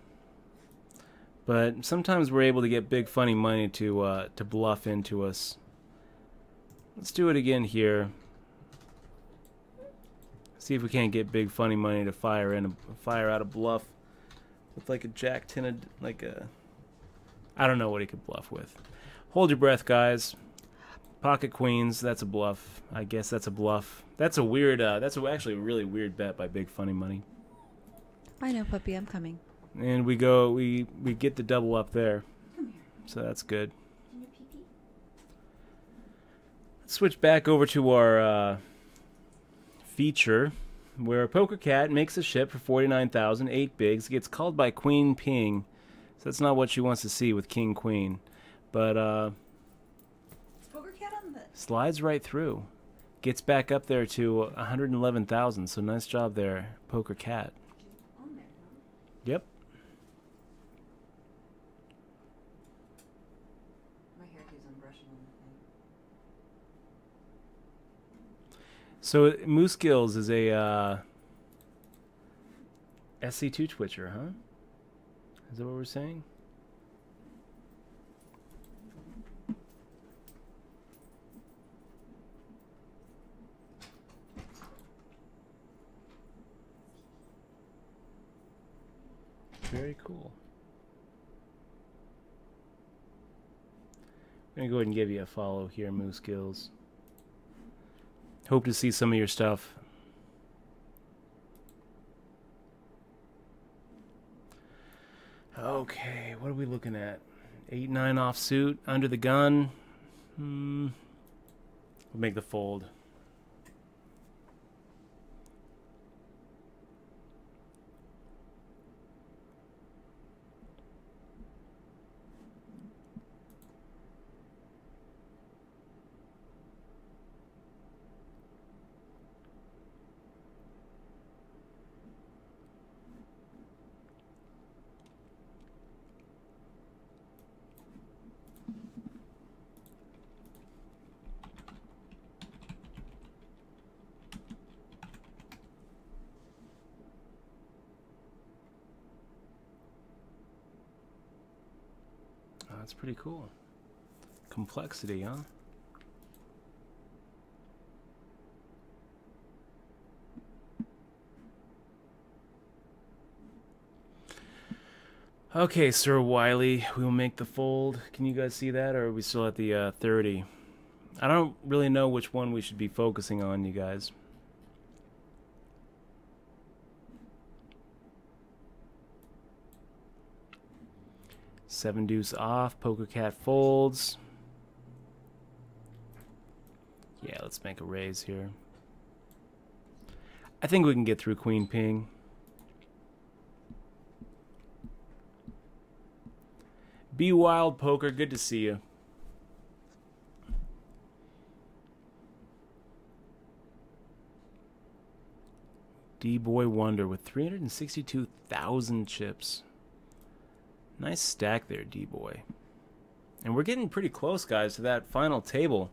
but sometimes we're able to get big funny money to bluff into us. Let's do it again here. See if we can't get big funny money to fire out a bluff with like a jack ten, I don't know what he could bluff with. Hold your breath, guys. Pocket queens, that's a bluff. I guess that's a bluff. That's a weird. Actually a really weird bet by big funny money. I know, puppy. I'm coming. And we go. We get the double up there. Come here. So that's good. Can you pee pee? Let's switch back over to our feature, where a poker cat makes a ship for 49,000, 8 bigs, gets called by Queen Ping. So that's not what she wants to see with King Queen, but Poker cat on the. slides right through, gets back up there to 111,000. So nice job there, poker cat. On there, huh? Yep. My hair keeps on brushing on the thing. So Moose Gills is a SC2 Twitcher, huh? Is that what we're saying? Very cool. I'm going to go ahead and give you a follow here, Moose Gills. Hope to see some of your stuff. Okay, what are we looking at? 8-9 offsuit, under the gun. We'll make the fold. That's pretty cool. Complexity, huh? Okay, Sir Wiley, we will make the fold. Can you guys see that, or are we still at the 30? I don't really know which one we should be focusing on, you guys. Seven deuce off, poker cat folds. Yeah, let's make a raise here. I think we can get through Queen Ping. Be Wild Poker, good to see you. D-Boy Wonder with 362,000 chips. Nice stack there, D-Boy. And we're getting pretty close, guys, to that final table.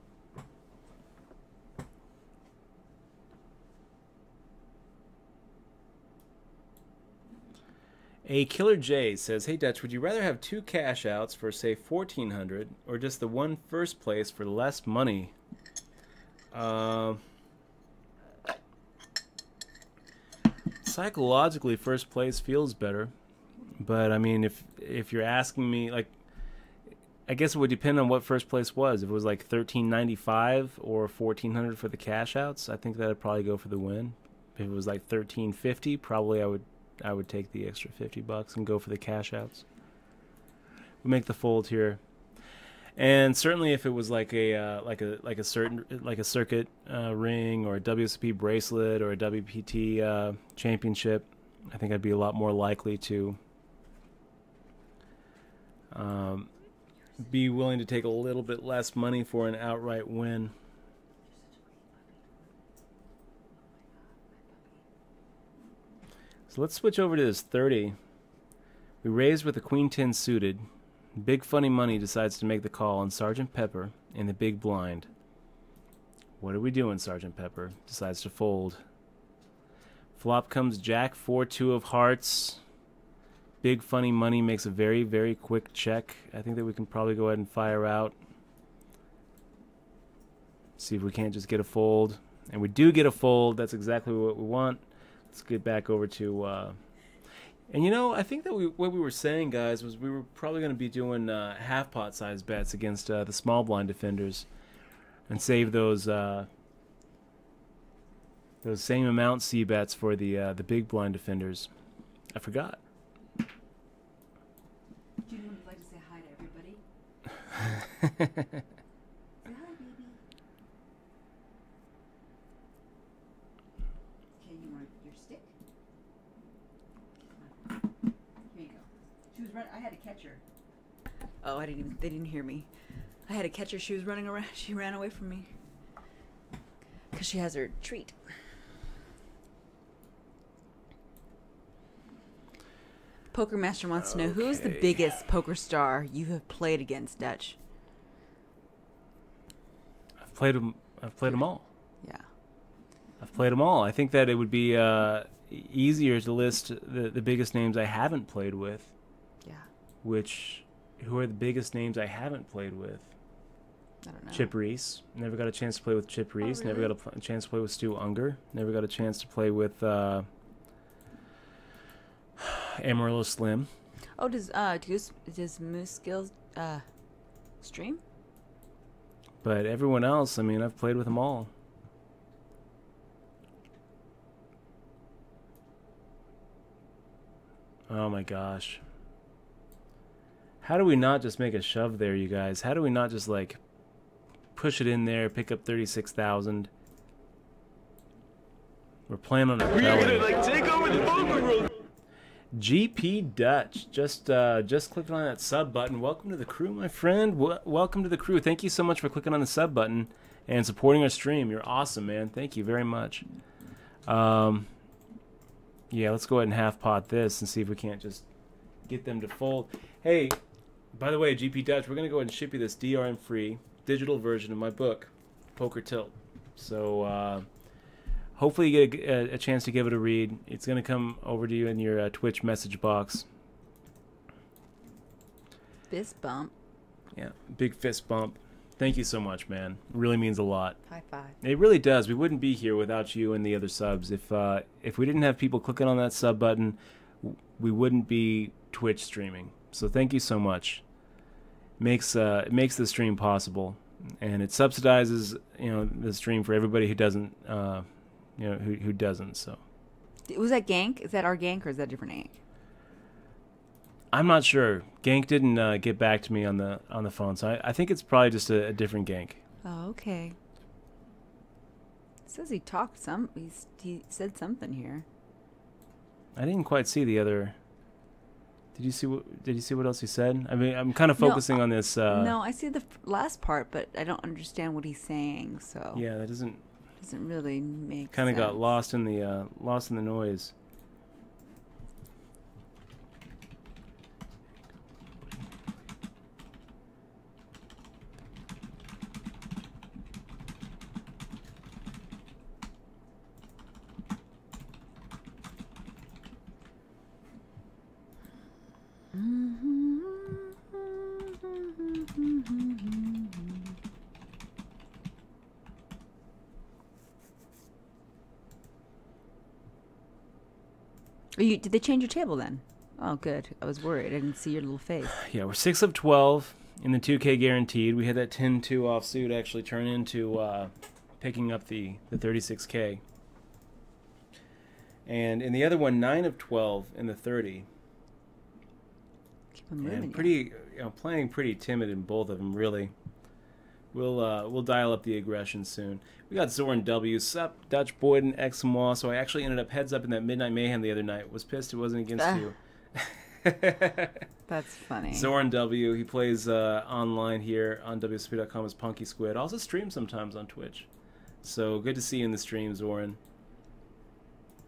A Killer J says, "Hey Dutch, would you rather have 2 cash outs for say 1,400 or just the one first place for less money?" Psychologically, first place feels better, but I mean, if you're asking me, like, I guess it would depend on what first place was. If it was like 1,395 or 1,400 for the cash outs, I think that'd probably go for the win. If it was like 1,350, probably I would take the extra $50 and go for the cash outs. We make the fold here, and certainly if it was like a circuit ring or a WSOP bracelet or a WPT championship, I think I'd be a lot more likely to be willing to take a little bit less money for an outright win. So let's switch over to this 30. We raised with the Queen 10 suited. Big Funny Money decides to make the call on Sergeant Pepper in the big blind. What are we doing, Sergeant Pepper? Decides to fold. Flop comes Jack 4-2 of hearts. Big Funny Money makes a very, very quick check. I think that we can probably go ahead and fire out. See if we can't just get a fold. And we do get a fold. That's exactly what we want. Let's get back over to... and I think that what we were saying, guys, was we were probably going to be doing half pot size bets against the small blind defenders and save those same amount C bets for the big blind defenders. I forgot. Judy would like to say hi to everybody. Say hi, baby. Okay, you want your stick? Here you go. She was running. I had to catch her. Oh, I didn't even. They didn't hear me. I had to catch her. She was running around. She ran away from me because she has her treat. Poker Master wants to know who is the biggest poker star you have played against, Dutch? I've played them all. Yeah. I've played them all. I think that it would be easier to list the biggest names I haven't played with. Yeah. Who are the biggest names I haven't played with? I don't know. Chip Reese. Never got a chance to play with Chip Reese. Really? Never got a chance to play with Stu Unger. Never got a chance to play with Amarillo Slim. Oh, does Moose Skills stream? But everyone else, I mean, I've played with them all. Oh my gosh. How do we not just make a shove there, you guys? How do we not just like push it in there, pick up 36,000? We're playing on a We're belly. gonna like take over the poker room. GP Dutch, just clicking on that sub button. Welcome to the crew, my friend. Welcome to the crew. Thank you so much for clicking on the sub button and supporting our stream. You're awesome, man. Thank you very much. Yeah, let's go ahead and half pot this and see if we can't just get them to fold. Hey, by the way, GP Dutch, we're gonna go ahead and ship you this DRM free digital version of my book, Poker Tilt. So hopefully you get a chance to give it a read. It's going to come over to you in your Twitch message box. Fist bump. Yeah, big fist bump. Thank you so much, man. It really means a lot. High five. It really does. We wouldn't be here without you and the other subs. If we didn't have people clicking on that sub button, we wouldn't be Twitch streaming. So thank you so much. It makes the stream possible, and it subsidizes the stream for everybody who doesn't. Who doesn't, so. Was that Gank? Is that our Gank or is that a different Gank? I'm not sure. Gank didn't get back to me on the phone, so I think it's probably just a different Gank. Oh, okay. It says he talked he said something here. I didn't quite see the other. Did you see what else he said? I mean, I'm kind of focusing on this. No, I see the last part, but I don't understand what he's saying, so. Yeah, that doesn't really make sense. kind of got lost in the noise. Did they change your table then? Oh, good. I was worried. I didn't see your little face. Yeah, we're 6 of 12 in the 2K guaranteed. We had that 10-2 offsuit actually turn into picking up the 36K. And in the other one, 9 of 12 in the 30. Keep them moving. And pretty, playing pretty timid in both of them, really. We'll dial up the aggression soon. We got Zoran W, Sup, Dutch, Boyden, X, and Moss. So I actually ended up heads up in that Midnight Mayhem the other night. Was pissed it wasn't against you. That's funny. Zoran W, he plays online here on WSP.com as Punky Squid. Also streams sometimes on Twitch. So good to see you in the stream, Zoran.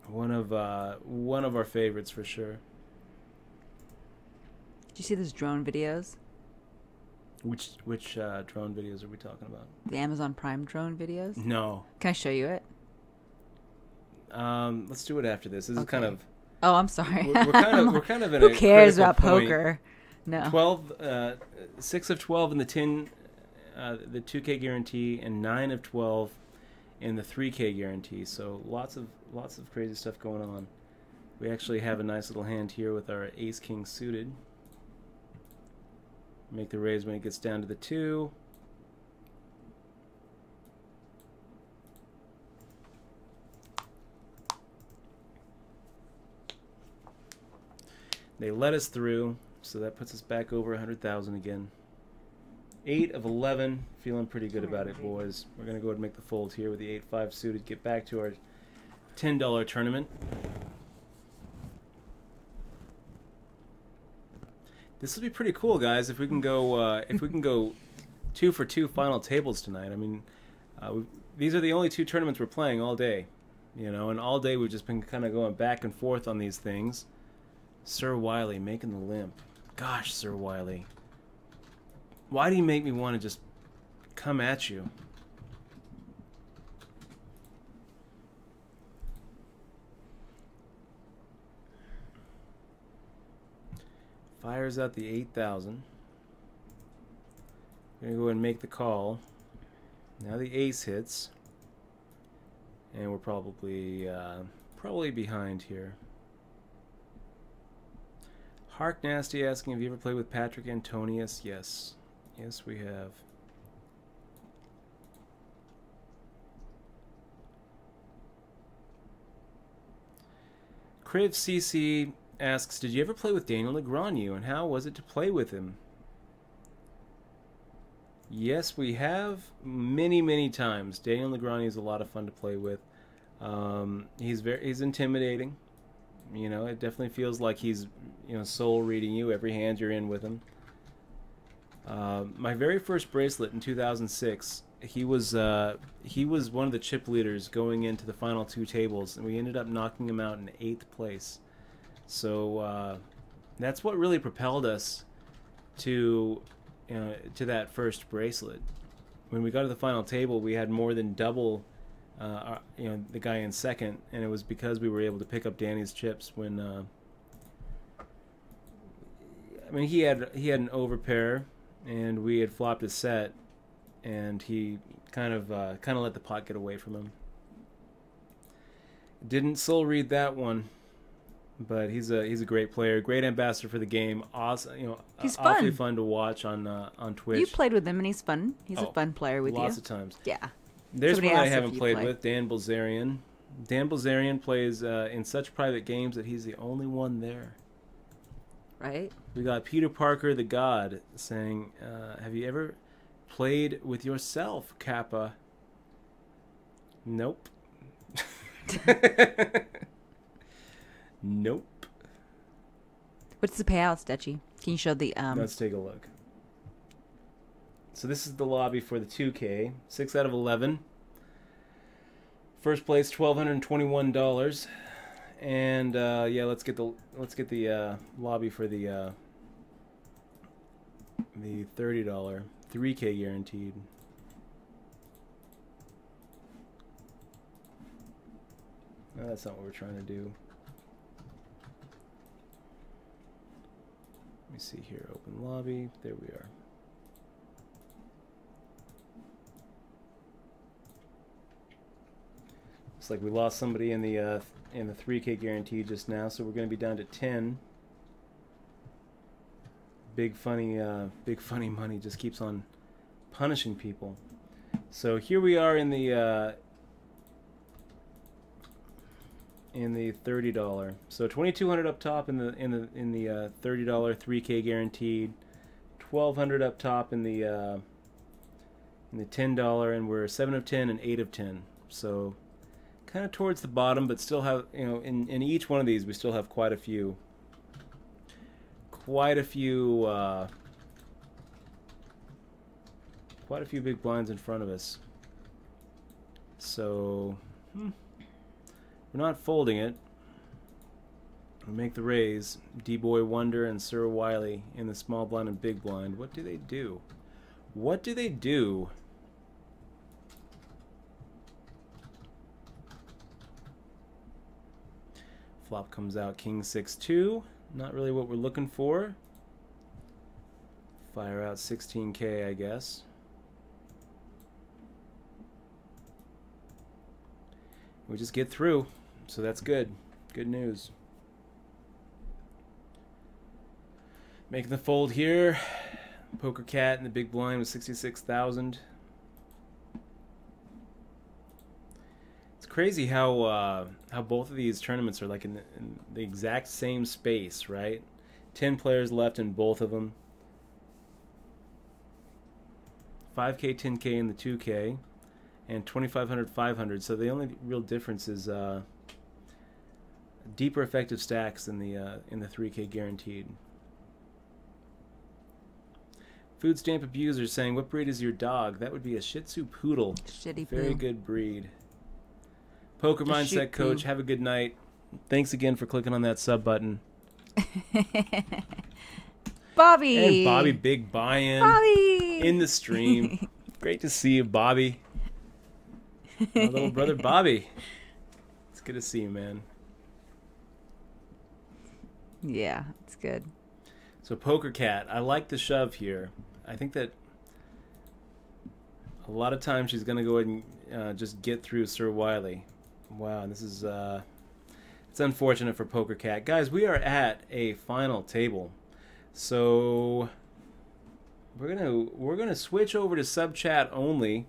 One of our favorites for sure. Did you see those drone videos? Which drone videos are we talking about? The Amazon Prime drone videos? No. Can I show you it? Let's do it after this. This is kind of. Oh, I'm sorry. We're kind of in Who a cares critical about point. poker? No. 6 of 12 in the 2K guarantee, and 9 of 12 in the 3K guarantee. So lots of crazy stuff going on. We actually have a nice little hand here with our ace king suited. Make the raise when it gets down to the 2. They let us through, so that puts us back over 100,000 again. 8 of 11, feeling pretty good about it, boys. We're going to go ahead and make the fold here with the 8-5 suited, get back to our $10 tournament. This will be pretty cool, guys, if we can go 2 for 2 final tables tonight. I mean, these are the only 2 tournaments we're playing all day, you know, and all day we've just been kind of going back and forth on these things. Sir Wiley making the limp. Gosh, Sir Wiley. Why do you make me want to just come at you? Fires out the 8,000. We're going to go ahead and make the call. Now the ace hits. And we're probably behind here. Hark Nasty asking, have you ever played with Patrick Antonius? Yes. Yes, we have. Criv CC asks, did you ever play with Daniel Negreanu, and how was it to play with him? Yes, we have many, many times. Daniel Negreanu is a lot of fun to play with. He's intimidating. You know, it definitely feels like he's, you know, soul reading you every hand you're in with him. My very first bracelet in 2006, he was one of the chip leaders going into the final 2 tables, and we ended up knocking him out in 8th place. So that's what really propelled us to that first bracelet. When we got to the final table, we had more than double the guy in second, and it was because we were able to pick up Danny's chips when I mean, he had an overpair, and we had flopped a set, and he kind of let the pot get away from him. Didn't soul read that one, but he's a great player, great ambassador for the game. Awesome, you know, he's awfully fun. fun to watch on Twitch. You played with him, and he's fun. He's a fun player with you. Lots of times. Yeah. There's Somebody one I asked if haven't you played play. with, Dan Bilzerian. Dan Bilzerian plays in such private games that he's the only one there. Right? We got Peter Parker, the God, saying, have you ever played with yourself, Kappa? Nope. Nope. What's the payouts, Dutchie? Can you show the Let's take a look. So this is the lobby for the 2K. 6 out of 11. First place, $1,221. And yeah, let's get the lobby for the $30 3K guaranteed. No, that's not what we're trying to do. Let me see here. Open lobby. There we are. Looks like we lost somebody in the 3K guarantee just now, so we're going to be down to 10. Big funny money just keeps on punishing people. So here we are in the $30. So $2,200 up top in the $30 3K guaranteed. $1,200 up top in the $10, and we're 7 of 10 and 8 of 10. So kind of towards the bottom, but still have, you know, in each one of these we still have quite a few big blinds in front of us. So we're not folding it. We make the raise. D-Boy Wonder and Sir Wiley in the small blind and big blind. What do they do? What do they do? Flop comes out King 6-2. Not really what we're looking for. Fire out 16K, I guess. we just get through. So that's good. Good news. Making the fold here. Poker Cat in the big blind was 66,000. It's crazy how both of these tournaments are like in the exact same space, right? 10 players left in both of them. 5K, 10K in the 2K, and 2,500, 500. So the only real difference is deeper effective stacks in the 3K guaranteed. Food stamp abuser saying, "What breed is your dog?" That would be a Shih Tzu Poodle. Shitty Very poo. good breed. Poker A Mindset Shih Coach, Tzu. have a good night. Thanks again for clicking on that sub button. Bobby. And Bobby, big buy-in Bobby. in the stream. Great to see you, Bobby. My little brother, Bobby. It's good to see you, man. Yeah, it's good. So Poker Cat, I like the shove here. I think that a lot of times she's going to go ahead and just get through Sir Wiley. Wow, this is it's unfortunate for Poker Cat. Guys, we are at a final table. So we're gonna switch over to sub chat only.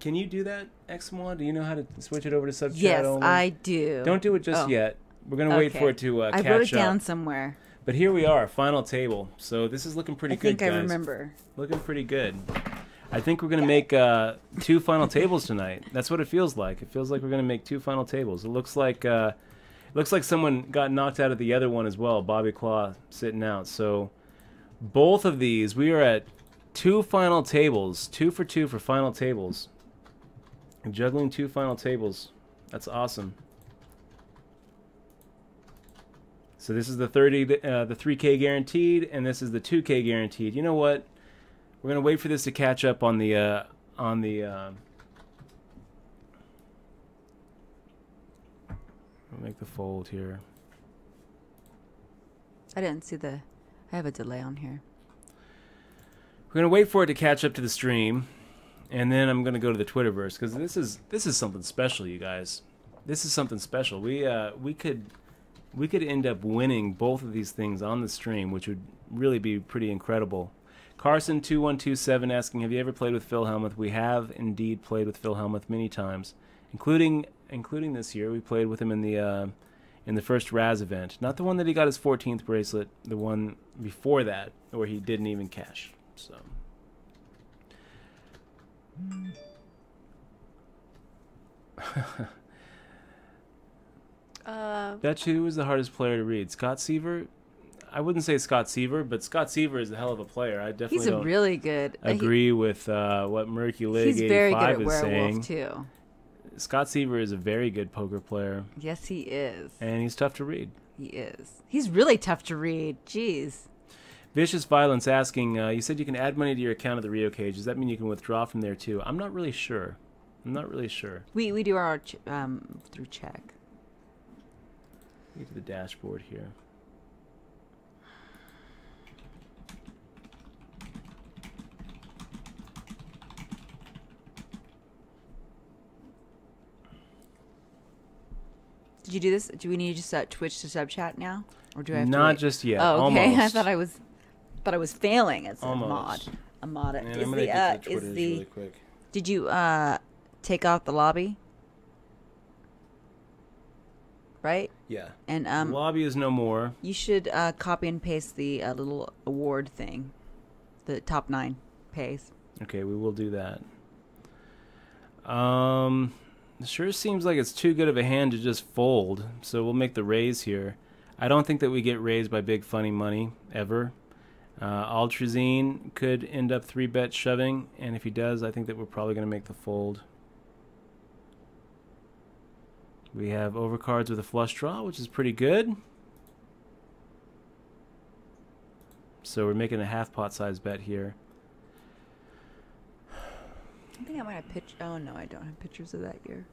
Can you do that, Xmod? Do you know how to switch it over to sub chat Yes, only? I do. Don't do it just Oh. yet. We're gonna wait Okay. for it to I catch wrote it up. down somewhere. But here we are, final table. So this is looking pretty I good, think guys. I remember. Looking pretty good. I think we're going to make 2 final tables tonight. That's what it feels like. It feels like we're going to make 2 final tables. It looks like someone got knocked out of the other one as well. Bobby Claw sitting out. So both of these, we are at 2 final tables. 2 for 2 for final tables. Juggling 2 final tables. That's awesome. So this is the 3K guaranteed, and this is the 2K guaranteed. You know what? We're gonna wait for this to catch up on the I'll make the fold here. I didn't see the. I have a delay on here. We're gonna wait for it to catch up to the stream, and then I'm gonna go to the Twitterverse because this is something special, you guys. This is something special. We could end up winning both of these things on the stream, which would really be pretty incredible. Carson2127 asking, have you ever played with Phil Hellmuth? We have indeed played with Phil Hellmuth many times, including this year. We played with him in the first Raz event. Not the one that he got his 14th bracelet, the one before that, where he didn't even cash. So Bet you who is the hardest player to read? Scott Seaver? I wouldn't say Scott Seaver, but Scott Seaver is a hell of a player. I definitely He's a don't really good. agree with what Murky Lig He's very good 85 at is werewolf saying. too. Scott Seaver is a very good poker player, Yes, he is. and he's tough to read. He is. He's really tough to read. Jeez. Vicious Violence asking, you said you can add money to your account at the Rio Cage. Does that mean you can withdraw from there too? I'm not really sure. We do our through check. Get to the dashboard here. Did you do this? Do we need to just twitch to sub chat now, or do I have to Not wait? just yet. Oh, okay. Almost. I was failing as a Almost. mod. And Is I'm gonna the get to the is Twitters the really quick. did you take out the lobby? Right? Yeah. And Lobby is no more. you should copy and paste the little award thing. The top 9 pays. Okay, we will do that. It sure seems like it's too good of a hand to just fold, so we'll make the raise here. I don't think that we get raised by big funny money, ever. Altrazine could end up 3-bet shoving, and if he does, I think that we're probably going to make the fold. We have overcards with a flush draw, which is pretty good. So we're making a half pot size bet here. I think I might have Oh no, I don't have pictures of that year.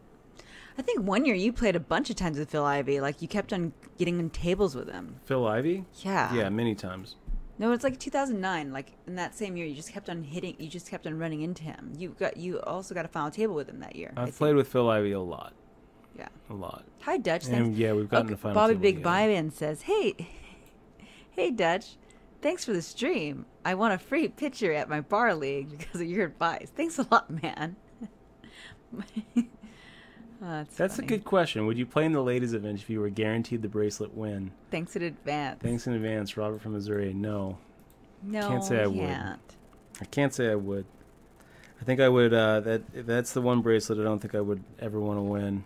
I think one year you played a bunch of times with Phil Ivey. Like you kept on getting in tables with him. Phil Ivey? Yeah. Yeah, many times. No, it's like 2009. Like in that same year, you just kept on hitting. You just kept on running into him. You also got a final table with him that year. I've played with Phil Ivey a lot. Yeah. A lot. Hi, Dutch. And Thanks. yeah, we've gotten a final Bobby table Big together. Byman says, hey, Dutch. Thanks for the stream. I won a free pitcher at my bar league because of your advice. Thanks a lot, man. That's funny. a good question. Would you play in the ladies event if you were guaranteed the bracelet win? Thanks in advance. Thanks in advance, Robert from Missouri. No. No, Can't say I you would. can't. I can't say I would. I think I would, that's the one bracelet I don't think I would ever want to win.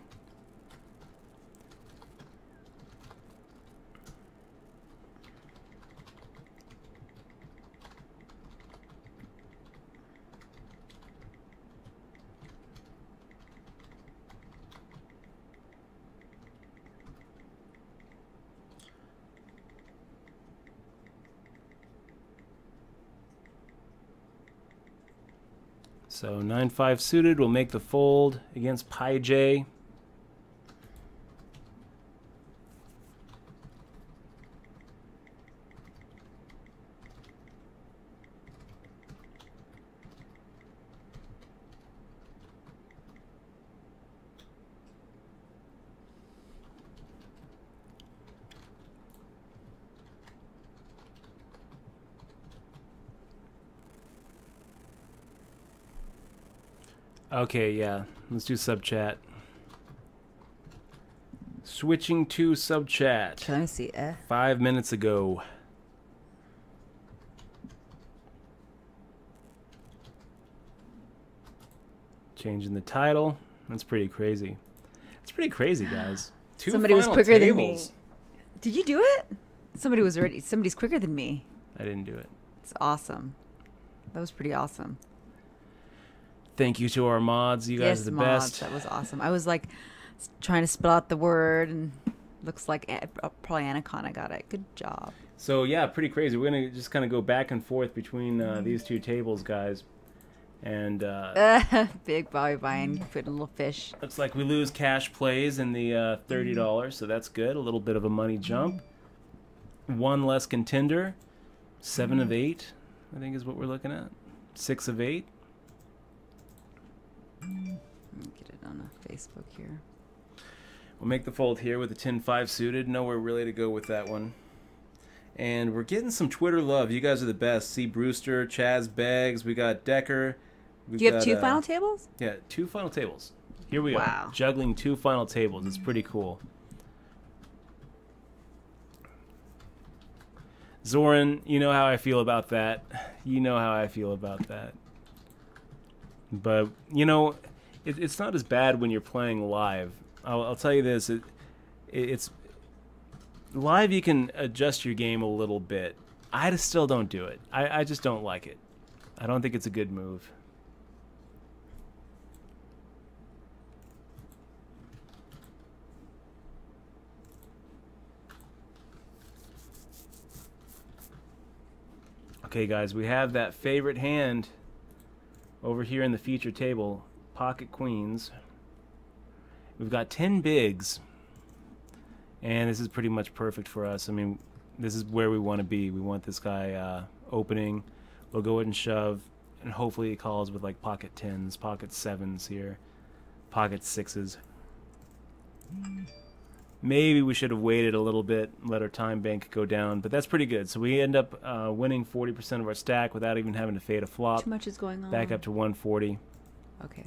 So 9-5 suited will make the fold against Pi J. Okay, yeah. Let's do sub chat. Switching to sub chat. Can I see? 5 minutes ago. Changing the title. That's pretty crazy. It's pretty crazy, guys. Somebody was final quicker than me. tables. Did you do it? Somebody's quicker than me. I didn't do it. It's awesome. That was pretty awesome. Thank you to our mods. You guys Yes, are the mods, best. That was awesome. I was like trying to spell out the word, and looks like probably Anaconda got it. Good job. So yeah, pretty crazy. We're gonna just kind of go back and forth between these two tables, guys. And Big Bobby Vine put a little fish. looks like we lose cash plays in the $30, so that's good. A little bit of a money jump. One less contender. 7 of 8, I think is what we're looking at. 6 of 8. Let me get it on a Facebook here. We'll make the fold here with the 10-5 suited. Nowhere really to go with that one. And we're getting some Twitter love. You guys are the best. See Brewster, Chaz Beggs. We got Decker. Do you have two final tables? Yeah, 2 final tables. Here we Wow. are. Juggling 2 final tables. It's pretty cool. Zoran, you know how I feel about that. You know how I feel about that. But, you know, it's not as bad when you're playing live. I'll tell you this. It's live, you can adjust your game a little bit. I just still don't do it. I just don't like it. I don't think it's a good move. Okay, guys, we have that favorite hand over here in the feature table, pocket queens. We've got 10 bigs, and this is pretty much perfect for us. I mean, this is where we want to be. We want this guy opening. We'll go ahead and shove, and hopefully he calls with like pocket 10s, pocket 7s here, pocket 6s. Maybe we should have waited a little bit, let our time bank go down, but that's pretty good. So we end up winning 40% of our stack without even having to fade a flop. Too much is going on. Back up to 140. Okay.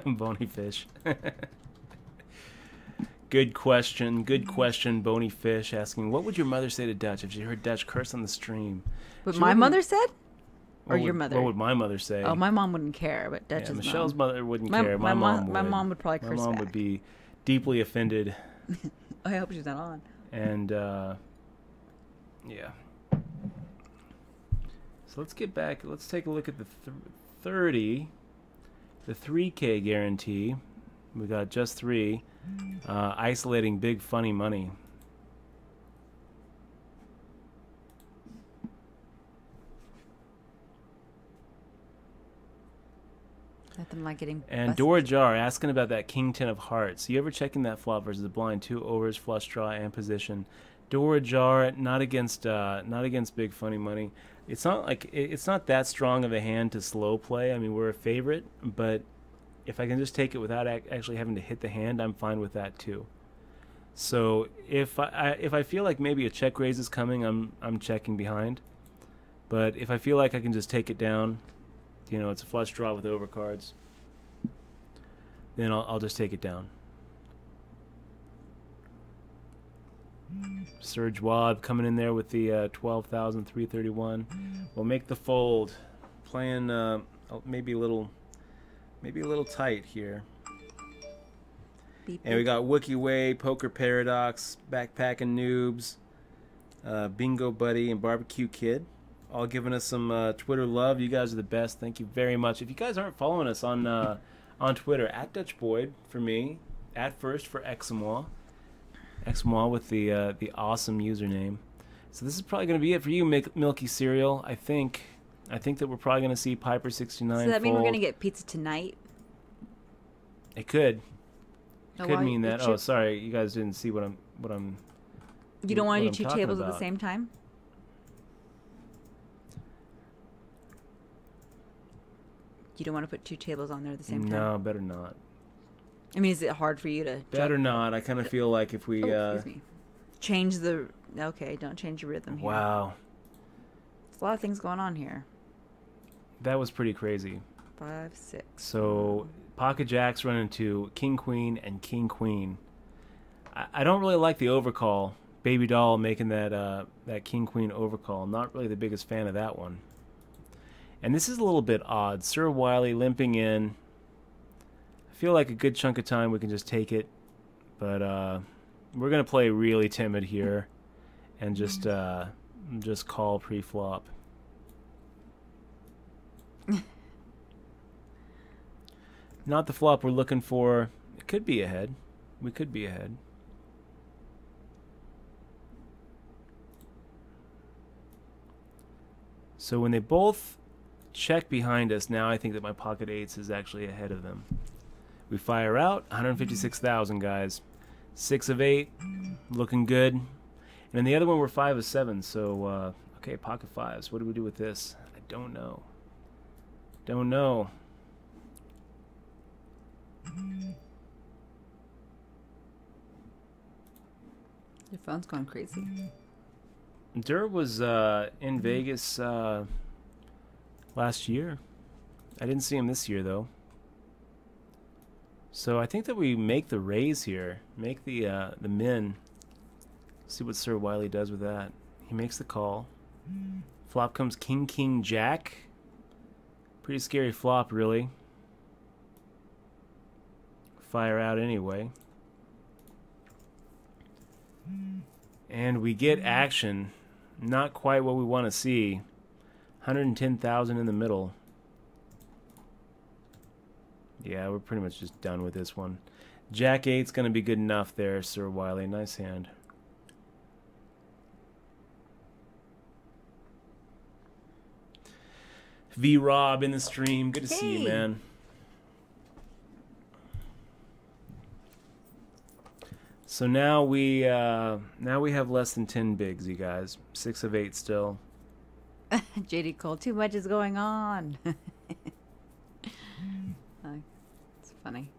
Bony fish. Good question, Bony Fish, asking, what would your mother say to Dutch if she heard Dutch curse on the stream? What She my wouldn't- mother said? Or What your would- mother? What would my mother say? Oh, my mom wouldn't care, but Yeah, Dutch's Michelle's mom. mother wouldn't care. My mom would. My mom would probably My curse mom back. would be deeply offended. I hope she's not on. And, yeah. So let's get back. Let's take a look at the 30. The 3K guarantee. We got just 3. Isolating big funny money. Nothing like getting And busted. Dora Jar asking about that King 10 of Hearts. You ever checking that flop versus the blind 2 overs, flush draw, and position? Dora Jar, not against big funny money. It's not like it's not that strong of a hand to slow play. I mean, we're a favorite, but if I can just take it without actually having to hit the hand, I'm fine with that too. So if I feel like maybe a check raise is coming, I'm checking behind. But if I feel like I can just take it down, you know, it's a flush draw with overcards, then I'll just take it down. Surge Wad coming in there with the 12,331. We'll make the fold. Playing maybe a little tight here. Beep, And we beep. got Wookie Way, Poker Paradox, Backpacking Noobs, Bingo Buddy, and Barbecue Kid, all giving us some Twitter love. You guys are the best. Thank you very much. If you guys aren't following us on Twitter, at Dutch Boyd for me, at First for Eximois with the awesome username. So this is probably going to be it for you, Milky Cereal. I think that we're probably going to see Piper 69. So that mean we're fold. going to get pizza tonight? It could. Oh, Could why- mean that. would Oh, you- sorry, you guys didn't see what I'm. You don't want what to do I'm two talking tables at the about. same time? You don't want to put two tables on there at the same time? No, better not. I mean, is it hard for you to... Better not. I kind of feel like if we. excuse me. Change the... Okay, don't change your rhythm here. Wow, There's a lot of things going on here. that was pretty crazy. 5, 6. So pocket jacks run into king queen and king queen. I don't really like the overcall. Baby doll making that king queen overcall. I'm not really the biggest fan of that one. And this is a little bit odd. Sir Wiley limping in. I feel like a good chunk of time we can just take it, but we're gonna play really timid here and just call pre-flop. Not the flop we're looking for. It could be ahead. We could be ahead. So when they both check behind us, now I think that my pocket eights is actually ahead of them. We fire out 156,000, guys. 6 of 8, looking good. And then the other one we're 5 of 7. So okay, pocket fives. What do we do with this? I don't know. Don't know. Your phone's going crazy. Dur was in Vegas last year. I didn't see him this year, though. So I think that we make the raise here. Make the min. See what Sir Wiley does with that. He makes the call. Flop comes king, king, jack. Pretty scary flop, really. Fire out anyway. And we get action. Not quite what we want to see. 110,000 in the middle. Yeah, we're pretty much just done with this one. Jack 8's going to be good enough there, Sir Wiley. Nice hand. V-Rob in the stream. Good to see you, Hey. man. So now we have less than 10 bigs, you guys. 6 of 8 still. JD Cole, too much is going on. It's funny.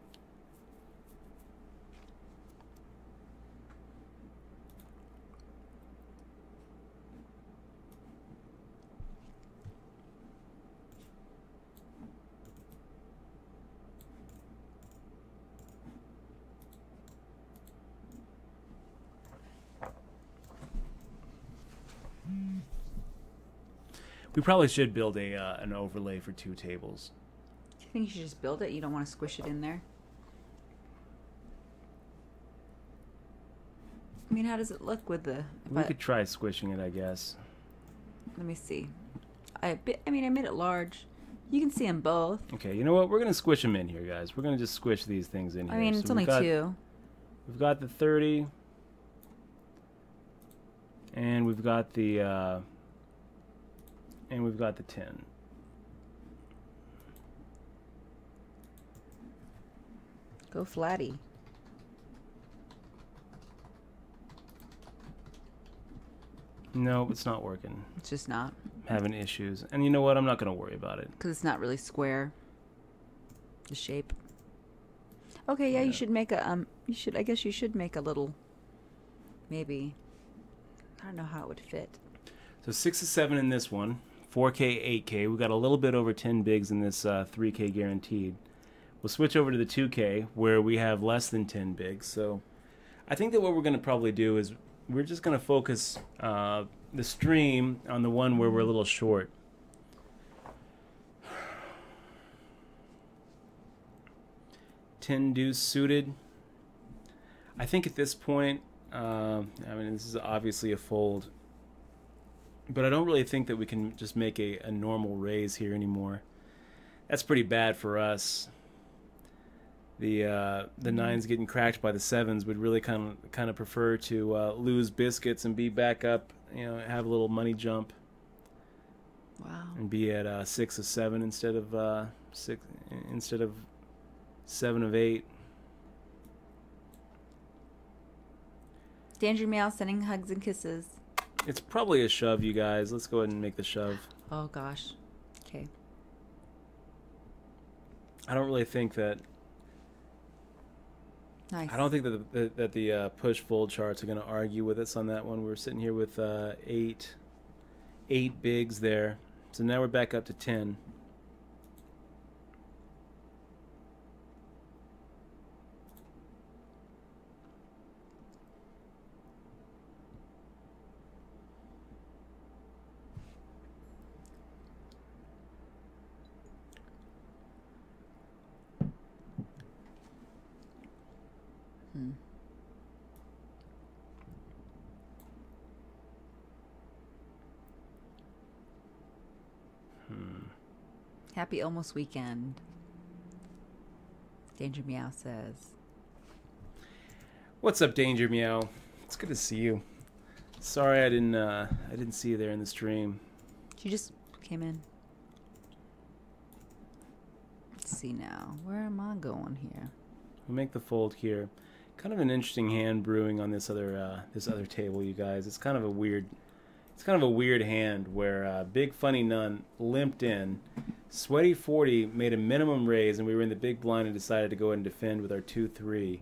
We probably should build an overlay for 2 tables. Do you think you should just build it? You don't want to squish it in there? I mean, how does it look with the... if We I- could try squishing it, I guess. Let me see. I made it large. You can see them both. Okay, you know what? We're going to squish them in here, guys. We're going to just squish these things in here. I mean, So it's only we've got- 2. We've got the 30. And we've got the... and we've got the 10. Go flatty. No, it's not working. It's just not. I'm having issues. And you know what? I'm not going to worry about it. Because it's not really square. The shape. Okay, yeah, you should make a, I guess you should make a little, maybe, I don't know how it would fit. So 6 to 7 in this one. 4K, 8K. We got a little bit over 10 bigs in this 3K guaranteed. We'll switch over to the 2K where we have less than 10 bigs. So I think that what we're going to probably do is we're just going to focus the stream on the one where we're a little short. Ten deuce suited. I think at this point, I mean, this is obviously a fold, but I don't really think that we can just make a normal raise here anymore. That's pretty bad for us. The nines getting cracked by the sevens would really kind of prefer to lose biscuits and be back up, you know, have a little money jump. Wow. And be at 6 of 7 instead of 7 of 8. Danger Meow sending hugs and kisses. It's probably a shove, you guys. Let's go ahead and make the shove. Oh gosh. Okay. I don't really think that. Nice. I don't think that the push fold charts are going to argue with us on that one. We're sitting here with eight bigs there, so now we're back up to 10. Happy almost weekend. Danger Meow says. What's up, Danger Meow? It's good to see you. Sorry I didn't see you there in the stream. She just came in. Let's see now. Where am I going here? We'll make the fold here. Kind of an interesting hand brewing on this other table, you guys. It's kind of a weird hand where Big Funny Nun limped in. Sweaty 40 made a minimum raise, and we were in the big blind and decided to go ahead and defend with our 2-3.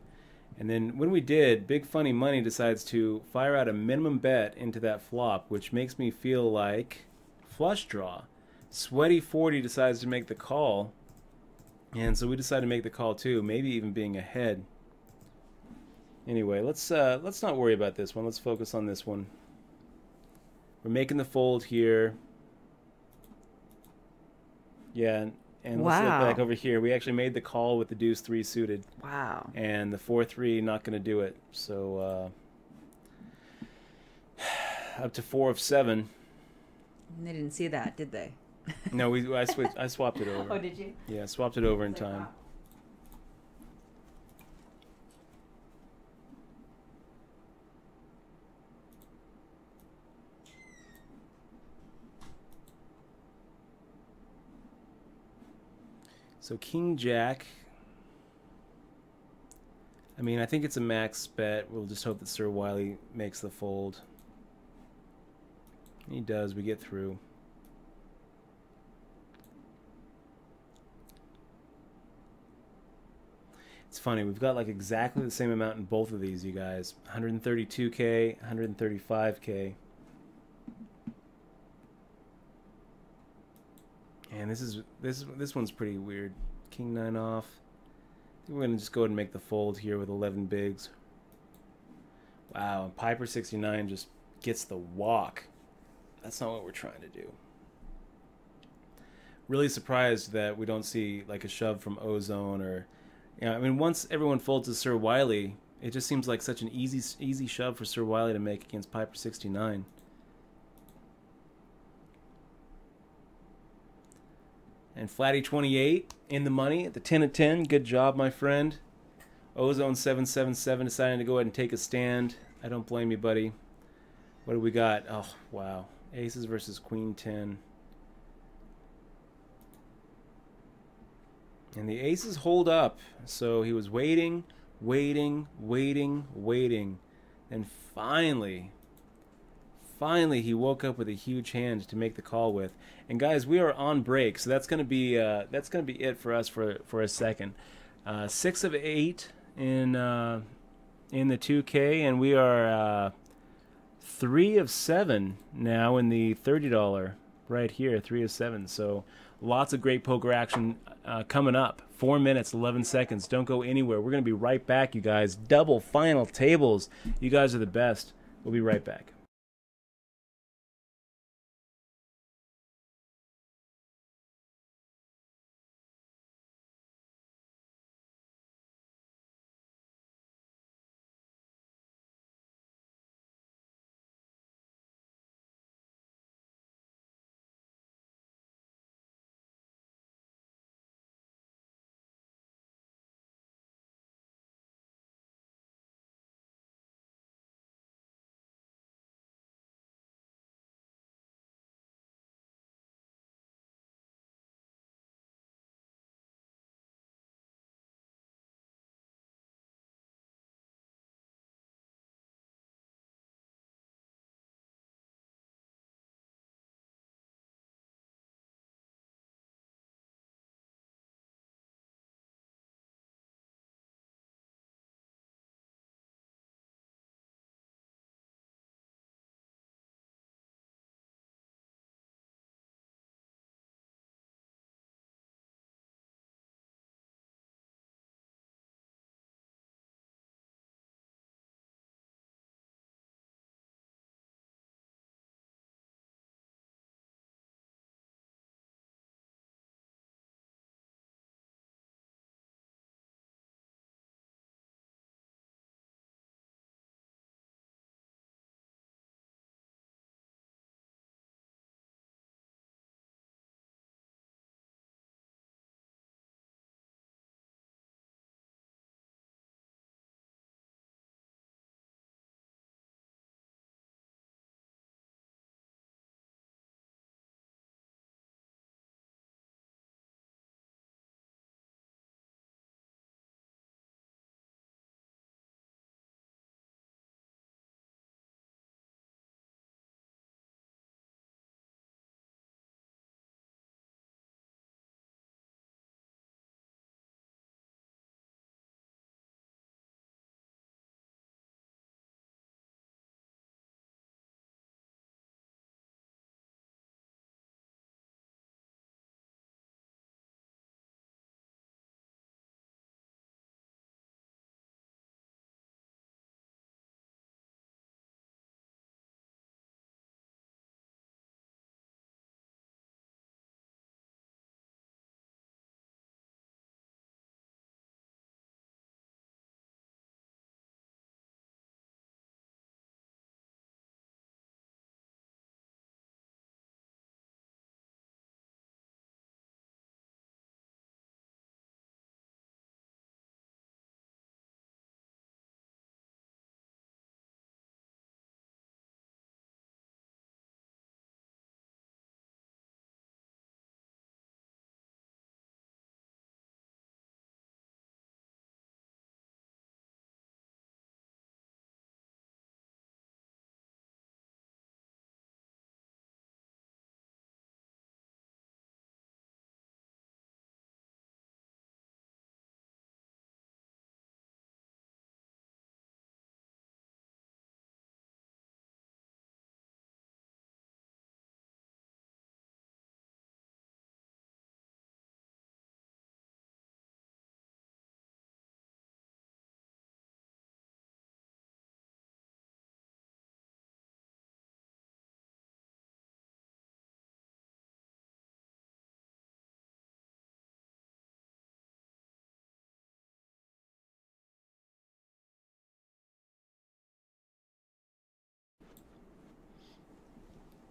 And then when we did, Big Funny Money decides to fire out a minimum bet into that flop, which makes me feel like flush draw. Sweaty 40 decides to make the call, and so we decided to make the call too, maybe even being ahead. Anyway, let's not worry about this one. Let's focus on this one. We're making the fold here. Yeah, and let's look back over here. We actually made the call with the deuce 3 suited. Wow. And the 4-3 not going to do it. So up to 4 of 7. They didn't see that, did they? No, I swapped it over. Oh, did you? Yeah, I swapped it over in time. Wow. So King Jack. I mean, I think it's a max bet. We'll just hope that Sir Wiley makes the fold. He does. We get through. It's funny. We've got like exactly the same amount in both of these, you guys. 132K, 135K. And this one's pretty weird. King 9 off. I think we're gonna just go ahead and make the fold here with 11 bigs. Wow, and Piper 69 just gets the walk. That's not what we're trying to do. Really surprised that we don't see like a shove from Ozone or, you know, I mean, once everyone folds to Sir Wiley, it just seems like such an easy shove for Sir Wiley to make against Piper 69. And Flatty 28 in the money at the 10 of 10. Good job, my friend. Ozone 777 deciding to go ahead and take a stand. I don't blame you, buddy. What do we got? Oh, wow. Aces versus Queen 10. And the aces hold up. So he was waiting, waiting, waiting, waiting. And finally he woke up with a huge hand to make the call with. And guys, we are on break, so that's gonna be it for us for a second. 6 of 8 in the 2K, and we are 3 of 7 now in the $30 right here. 3 of 7. So lots of great poker action coming up. 4 minutes, 11 seconds. Don't go anywhere. We're gonna be right back, you guys. Double final tables. You guys are the best. We'll be right back.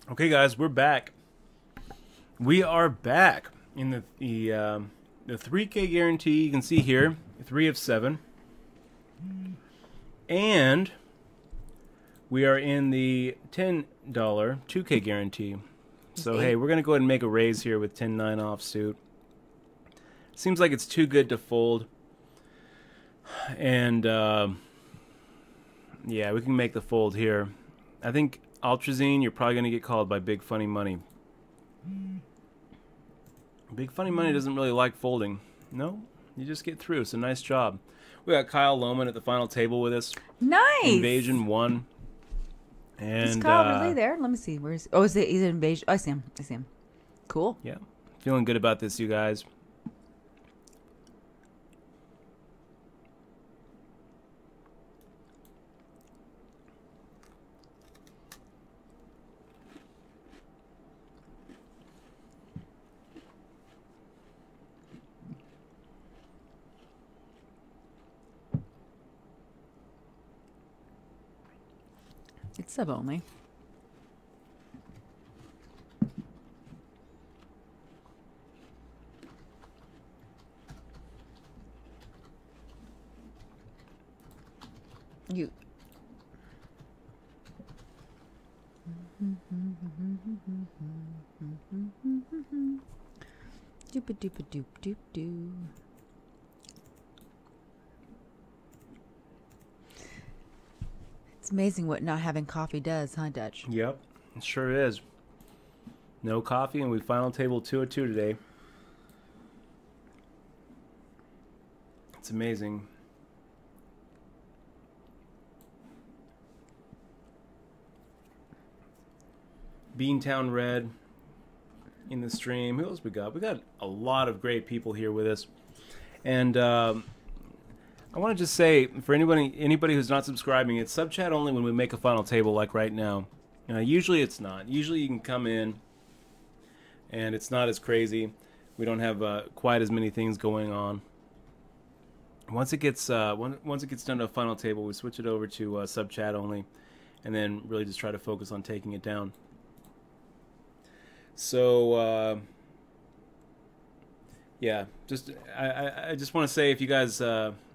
Okay, guys, we're back. We are back in the 3K guarantee. You can see here, 3 of 7, and we are in the $10 2K guarantee. So hey, we're gonna go ahead and make a raise here with 10-9 offsuit. Seems like it's too good to fold. And, yeah, we can make the fold here. I think Ultrazine, you're probably going to get called by Big Funny Money. Big Funny Money doesn't really like folding. No, you just get through. So nice job. We got Kyle Lohman at the final table with us. Nice. Invasion 1. And, Is Kyle really there? Let me see. Where's? Oh, he's an Invasion. Oh, I see him. I see him. Cool. Yeah. Feeling good about this, you guys. It's sub only. You. Doop a doop a doop doop doo. It's amazing what not having coffee does, huh, Dutch? Yep, it sure is. No coffee, and we final table 2 of 2 today. It's amazing. Beantown Red in the stream. Who else we got? We got a lot of great people here with us. And I want to just say, for anybody who's not subscribing, it's sub chat only when we make a final table like right now. Usually it's not. Usually you can come in and it's not as crazy. We don't have quite as many things going on. Once it gets once it gets done to a final table, we switch it over to sub chat only, and then really just try to focus on taking it down. So yeah, just I just want to say, if you guys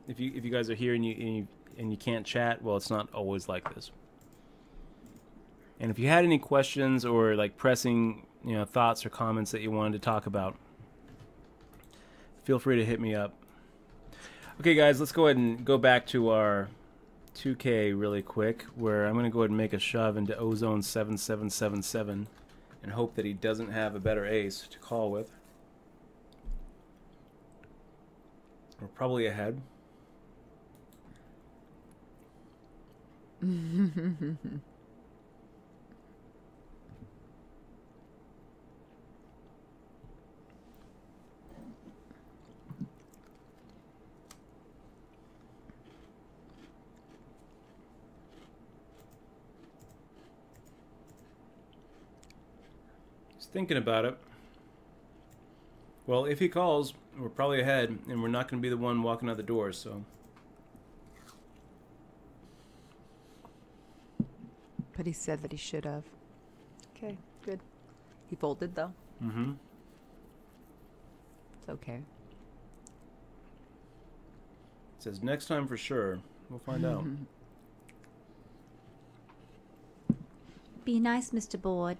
if you guys are here and you can't chat, well, it's not always like this. And if you had any questions or like pressing thoughts or comments that you wanted to talk about, feel free to hit me up. Okay, guys, let's go ahead and go back to our 2K really quick, where I'm going to go ahead and make a shove into Ozone 7777 and hope that he doesn't have a better ace to call with. We're probably ahead. Thinking about it. Well, if he calls, we're probably ahead, and we're not going to be the one walking out the door, so. But he said that he should have. Okay, good. He folded, though. Mm-hmm. It's okay. It says next time for sure. We'll find out. Be nice, Mr. Board.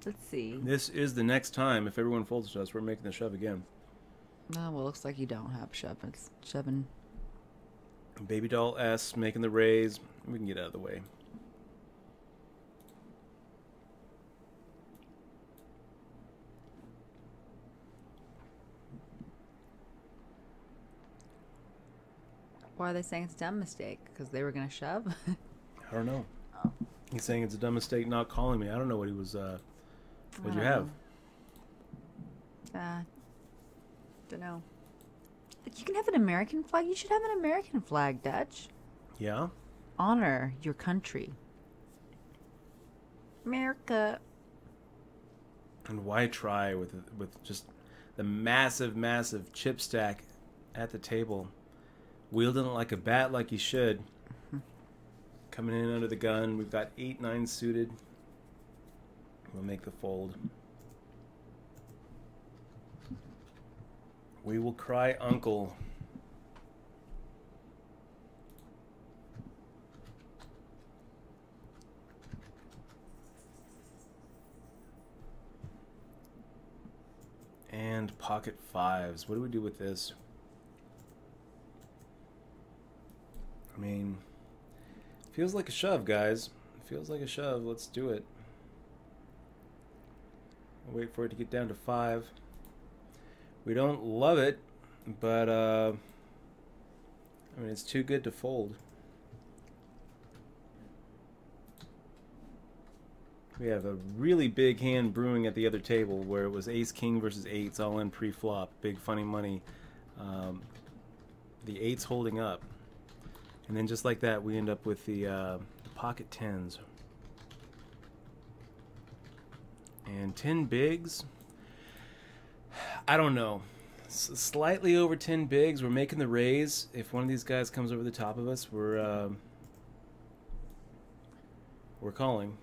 Let's see. This is the next time. If everyone folds to us, we're making the shove again. Oh, well, looks like you don't have shove. It's shoving. Baby doll S making the raise. We can get out of the way. Why are they saying it's a dumb mistake? Because they were going to shove? I don't know. Oh. He's saying it's a dumb mistake not calling me. I don't know what he was. What'd you have? Don't know. You can have an American flag. You should have an American flag, Dutch. Yeah. Honor your country. America. And why try with just the massive chip stack at the table, wielding it like a bat, like you should. Coming in under the gun. We've got 8-9 suited. We'll make the fold. We will cry uncle. And and pocket fives. What do we do with this? I mean, feels like a shove, guys. Feels like a shove. Let's do it. I'll wait for it to get down to 5. We don't love it, but I mean, it's too good to fold. We have a really big hand brewing at the other table where it was ace king versus eights all in pre-flop. Big funny money. The eights holding up. And then just like that, we end up with the pocket tens. And 10 bigs. I don't know. Slightly over 10 bigs. We're making the raise. If one of these guys comes over the top of us, we're calling.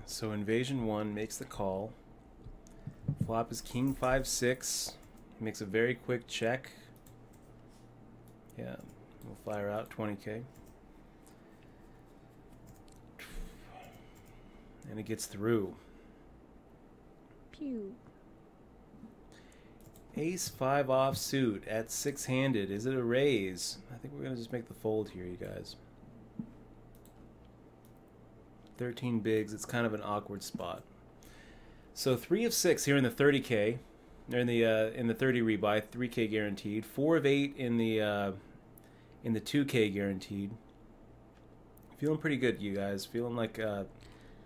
So Invasion 1 makes the call. Flop is king 5-6. Makes a very quick check. Yeah, we'll fire out 20k. And it gets through. Pew. Ace 5 offsuit at 6-handed. Is it a raise? I think we're going to just make the fold here, you guys. 13 bigs. It's kind of an awkward spot. So 3 of 6 here in the 30k, or in the 30 rebuy, 3k guaranteed. 4 of 8 in the 2k guaranteed. Feeling pretty good, you guys. Feeling like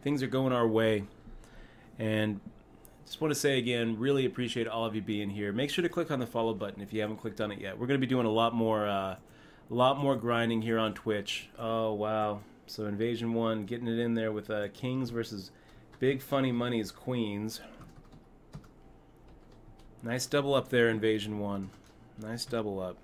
things are going our way. And just want to say again, really appreciate all of you being here. Make sure to click on the follow button if you haven't clicked on it yet. We're going to be doing a lot more grinding here on Twitch. Oh wow! So Invasion 1 getting it in there with kings versus big funny money's queens. Nice double up there, Invasion 1. Nice double up.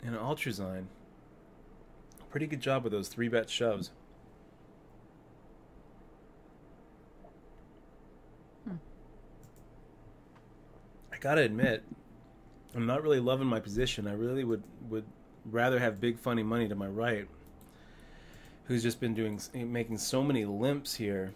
And Ultrazyme. Pretty good job with those 3-bet shoves. I gotta admit, I'm not really loving my position. I really would rather have big funny money to my right, who's just been making so many limps here.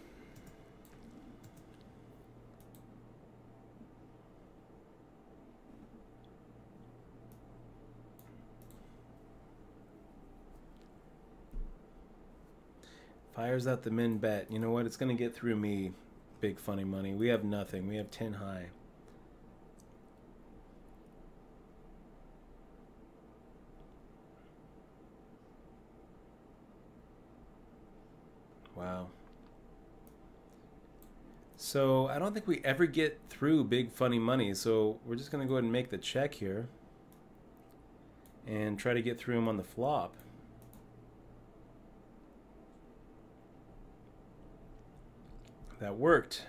Fires out the min bet. You know what? It's going to get through me, big funny money. We have nothing. We have 10 high. Wow. So I don't think we ever get through big funny money. So we're just going to go ahead and make the check here. And try to get through him on the flop. That worked.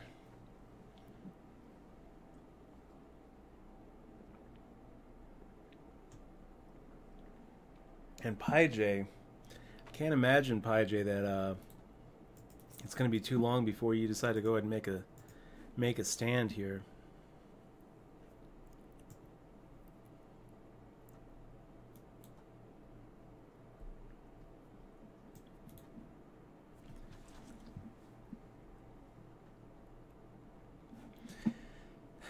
And Pi J, I can't imagine, Pi J, that it's going to be too long before you decide to go ahead and make a stand here.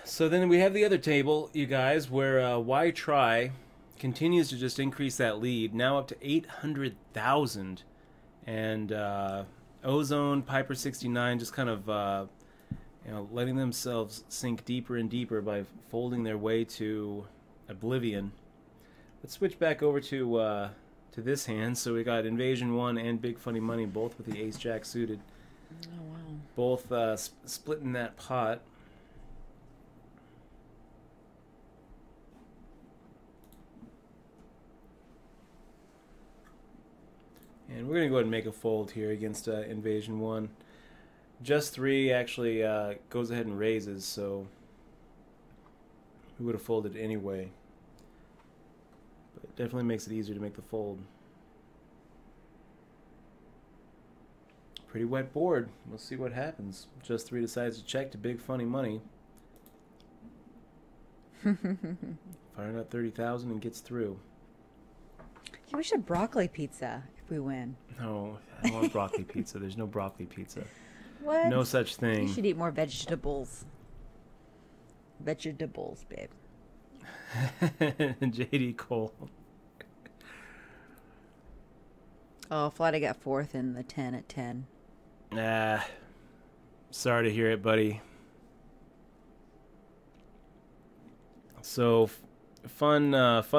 So then we have the other table, you guys, where Why Try continues to just increase that lead, now up to 800,000. And Ozone, Piper 69 just kind of letting themselves sink deeper and deeper by folding their way to oblivion. Let's switch back over to this hand. So we got Invasion 1 and Big Funny Money, both with the Ace-Jack suited. Oh, wow. Both splitting that pot. And we're going to go ahead and make a fold here against Invasion 1. Just 3 actually goes ahead and raises, so we would have folded anyway. But definitely makes it easier to make the fold. Pretty wet board. We'll see what happens. Just 3 decides to check to big funny money. Firing up 30,000 and gets through. Yeah, we should have broccoli pizza if we win. No, I don't want broccoli pizza. There's no broccoli pizza. What? No such thing. You should eat more vegetables. Vegetables, babe. JD Cole. Oh, Flatty got 4th in the 10 at 10. Sorry to hear it, buddy. So, fun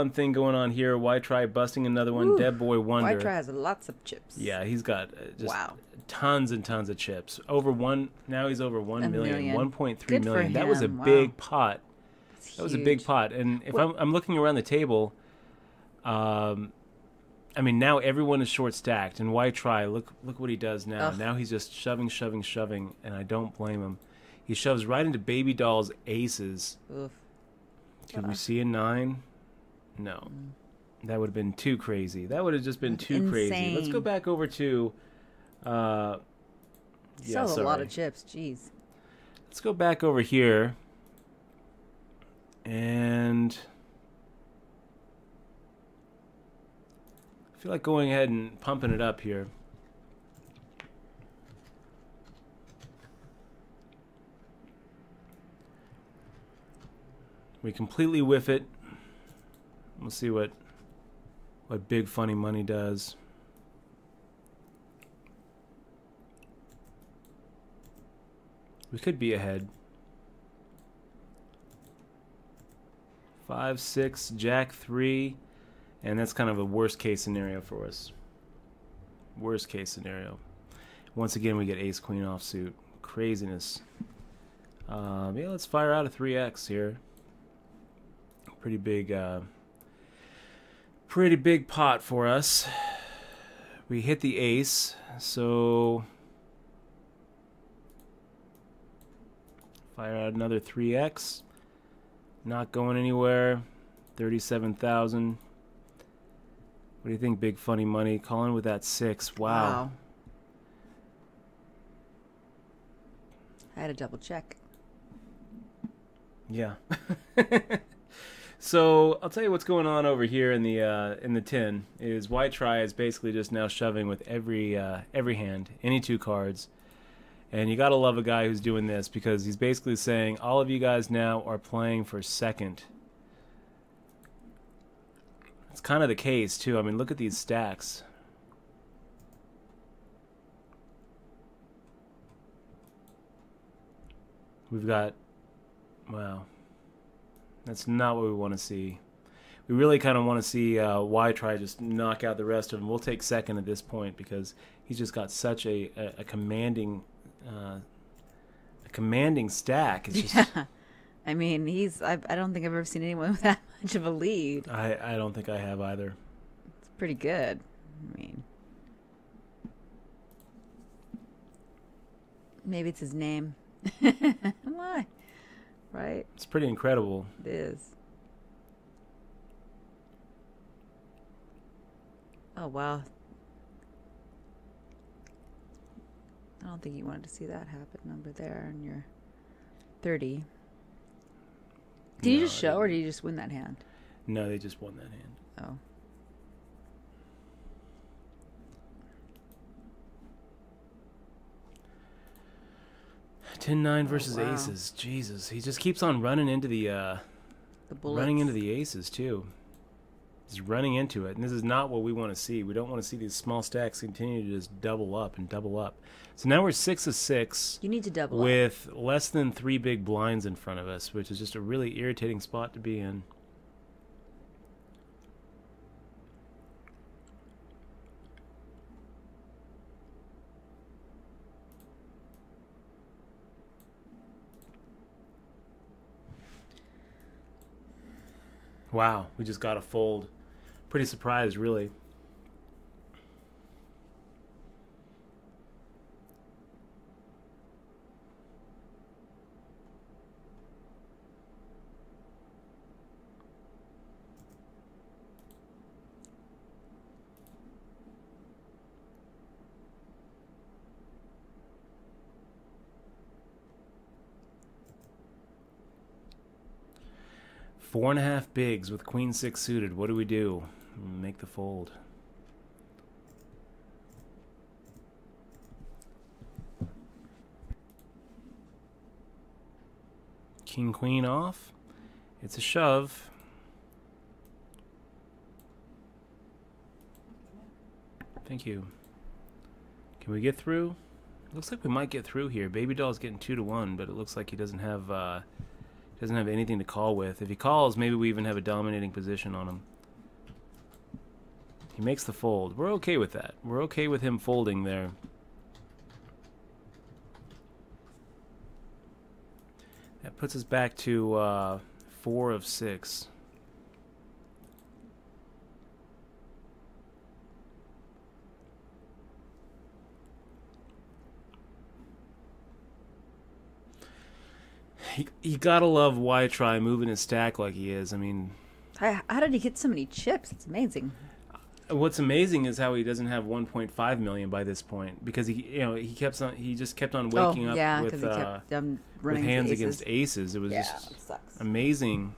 thing going on here. Why try busting another one? Ooh, Dead Boy Wonder. White Try has lots of chips. Yeah, he's got just Wow. tons and tons of chips. Now he's over 1 million. 1.3 Good for million. That was a him. Wow. big pot. It's That was a big huge. pot. And if I'm looking around the table, I mean, now everyone is short stacked. And why try? Look what he does now. Ugh. Now he's just shoving, and I don't blame him. He shoves right into Baby Doll's aces. Oof. Can we see a 9? No. That would have been too crazy. That would have just been too crazy. Let's go Insane. back over to... Still a lot sorry. of chips. Jeez. Let's go back over here. And... I feel like going ahead and pumping it up here. We completely whiff it. We'll see what big funny money does. We could be ahead. 5, 6, Jack 3, and that's kind of a worst case scenario for us. Worst case scenario. Once again, we get Ace Queen offsuit. Craziness. Yeah, let's fire out a 3x here. Pretty big pot for us. We hit the ace, so fire out another 3x. Not going anywhere. 37,000. What do you think, big funny money? Calling with that 6. Wow. I had to double check. Yeah. So I'll tell you what's going on over here in the tin is White Try is basically just now shoving with every hand, any 2 cards, and you gotta love a guy who's doing this because he's basically saying all of you guys now are playing for second. It's kind of the case too. I mean, look at these stacks. We've got, wow. That's not what we want to see. We really kind of want to see Y try just knock out the rest of them. We'll take second at this point because he's just got such a commanding stack. It's just, Yeah. I mean, I don't think I've ever seen anyone with that much of a lead. I don't think I have either. It's pretty good. I mean, maybe it's his name. Why? Right? It's pretty incredible. It is. Oh, wow. I don't think you wanted to see that happen over there in your 30. Did you No, just I show or didn't. did you just win that hand? No, they just won that hand. Oh. Ten nine versus wow. aces. Jesus, he just keeps on running into the bullets. running into the aces too. He's running into it, and this is not what we want to see. We don't want to see these small stacks continue to just double up and double up. So now we're 6 of 6 You need to double up. with less than 3 big blinds in front of us, which is just a really irritating spot to be in. Wow, we just got a fold. Pretty surprised, really. 4.5 bigs with queen 6 suited. What do we do? Make the fold. King queen off. It's a shove. Thank you. Can we get through? Looks like we might get through here. Baby doll's getting 2-1, but it looks like he doesn't have anything to call with. If he calls, maybe we even have a dominating position on him. He makes the fold. We're okay with that. We're okay with him folding there. That puts us back to 4 of 6. You gotta love why try moving his stack like he is. I mean, How did he get so many chips? It's amazing. what's amazing is how he doesn't have 1.5 million by this point, because he just kept on waking up yeah, with he kept with running hands aces. against aces. It was Yeah, just it sucks. amazing.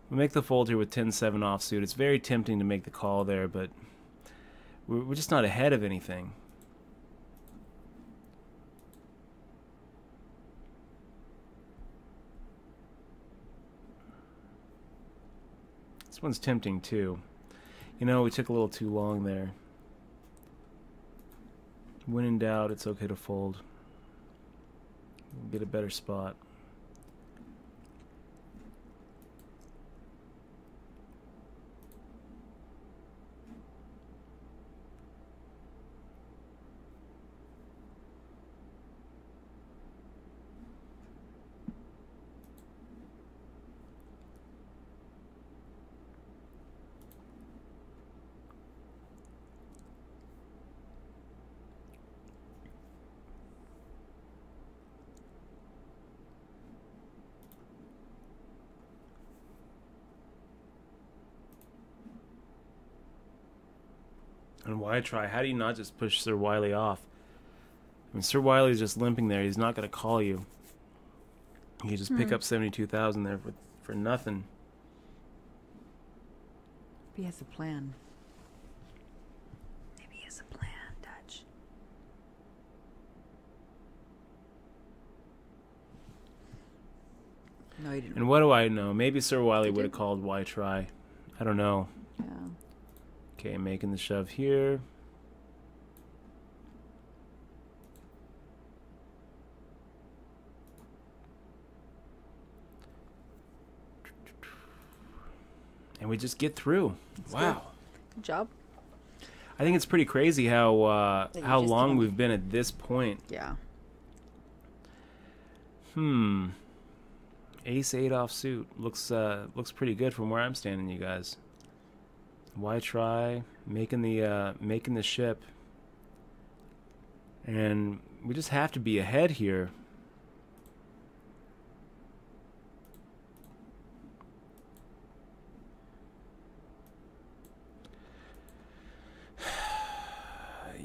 We make the fold here with 10-7 offsuit. It's very tempting to make the call there, but we're just not ahead of anything. This one's tempting too. You know, we took a little too long there. When in doubt, it's okay to fold. We'll get a better spot. And why try? How do you not just push Sir Wiley off? I mean, Sir Wiley's just limping there. He's not going to call you. You just pick up 72,000 there for nothing. He has a plan. Maybe he has a plan, Dutch. No, he didn't. And what do I know? Maybe Sir Wiley Did would you? have called why try. I don't know. Yeah. Okay, making the shove here. And we just get through. Wow. Good job. I think it's pretty crazy how That you how just long didn't- we've been at this point. Yeah. Ace 8 offsuit looks pretty good from where I'm standing, you guys. Why try making the ship? And we just have to be ahead here.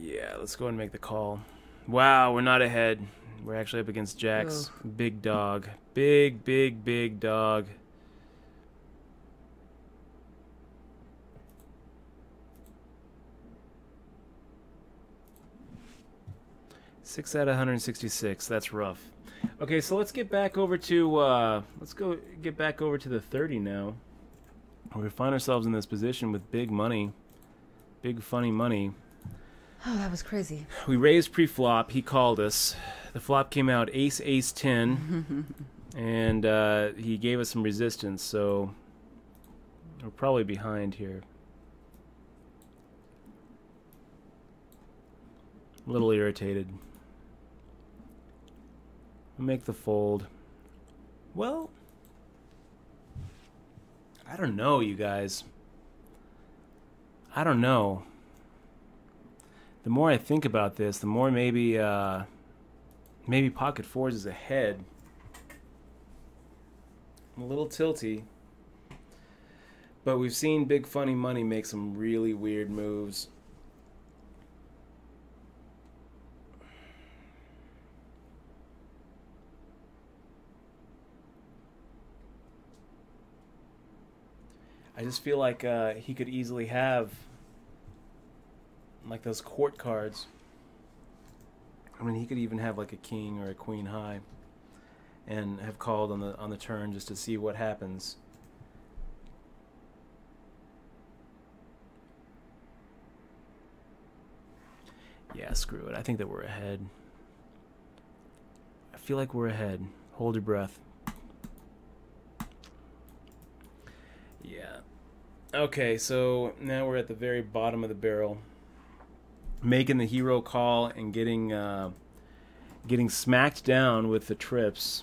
Yeah, let's go ahead and make the call. Wow, we're not ahead. We're actually up against Jack's big dog. Big, big, big dog. Six out of 166. That's rough. Okay, so let's get back over to get back over to the 30 now. We find ourselves in this position with big money, big funny money. Oh, that was crazy. We raised pre-flop. He called us. The flop came out ace, ace, 10. And he gave us some resistance, so we're probably behind here. A little irritated. We'll make the fold. Well, I don't know, you guys. I don't know. The more I think about this, the more maybe pocket fours is ahead. I'm a little tilty. But we've seen Big Funny Money make some really weird moves. I just feel like he could easily have like those court cards. I mean, he could even have like a king or a queen high, and have called on the turn just to see what happens. Yeah, screw it. I think that we're ahead. I feel like we're ahead. Hold your breath. Yeah. Okay, so now we're at the very bottom of the barrel, making the hero call and getting smacked down with the trips.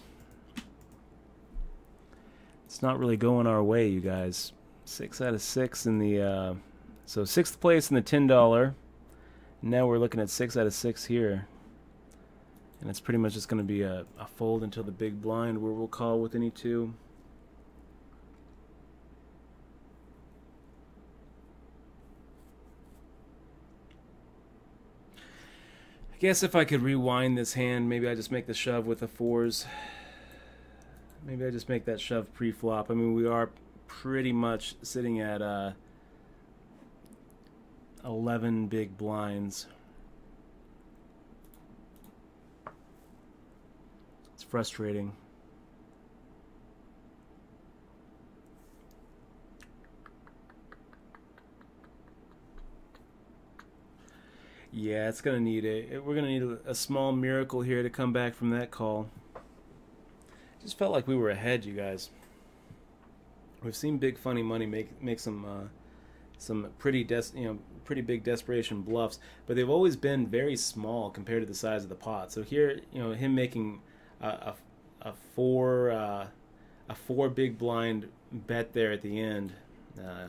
It's not really going our way, you guys. 6 out of 6 in the so 6th place in the $10. Now we're looking at 6 out of 6 here. And it's pretty much just going to be a fold until the big blind, where we'll call with any two. I guess if I could rewind this hand, maybe I just make the shove with the 4s. Maybe I just make that shove pre-flop. I mean, we are pretty much sitting at 11 big blinds. It's frustrating. Yeah, it's gonna need we're gonna need a small miracle here to come back from that call. Just felt like we were ahead, you guys. We've seen Big Funny Money make some pretty big desperation bluffs, but they've always been very small compared to the size of the pot. So here, him making a 4 big blind bet there at the end. Yeah,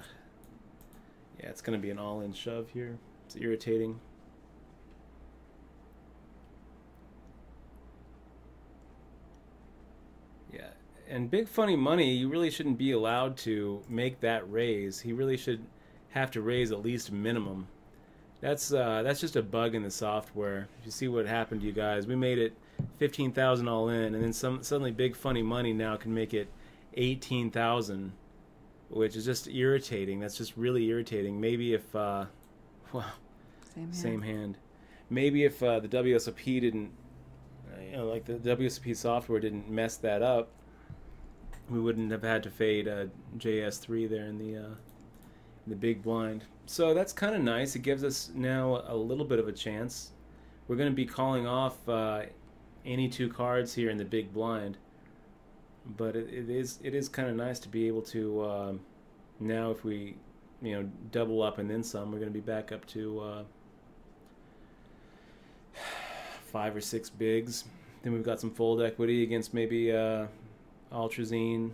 it's gonna be an all-in shove here. It's irritating. Yeah, and Big Funny Money, you really shouldn't be allowed to make that raise. He really should have to raise at least minimum. That's just a bug in the software. If you see what happened to you guys, we made it 15,000 all in, and then suddenly Big Funny Money now can make it 18,000, which is just irritating. That's just really irritating. Maybe if same hand. Maybe if the WSOP didn't, like the WSOP software didn't mess that up, we wouldn't have had to fade JS3 there in the big blind. So that's kind of nice. It gives us now a little bit of a chance. We're going to be calling off any 2 cards here in the big blind, but it is kind of nice to be able to now, if we double up and then some, we're going to be back up to 5 or 6 bigs. Then we've got some fold equity against maybe Ultrazine.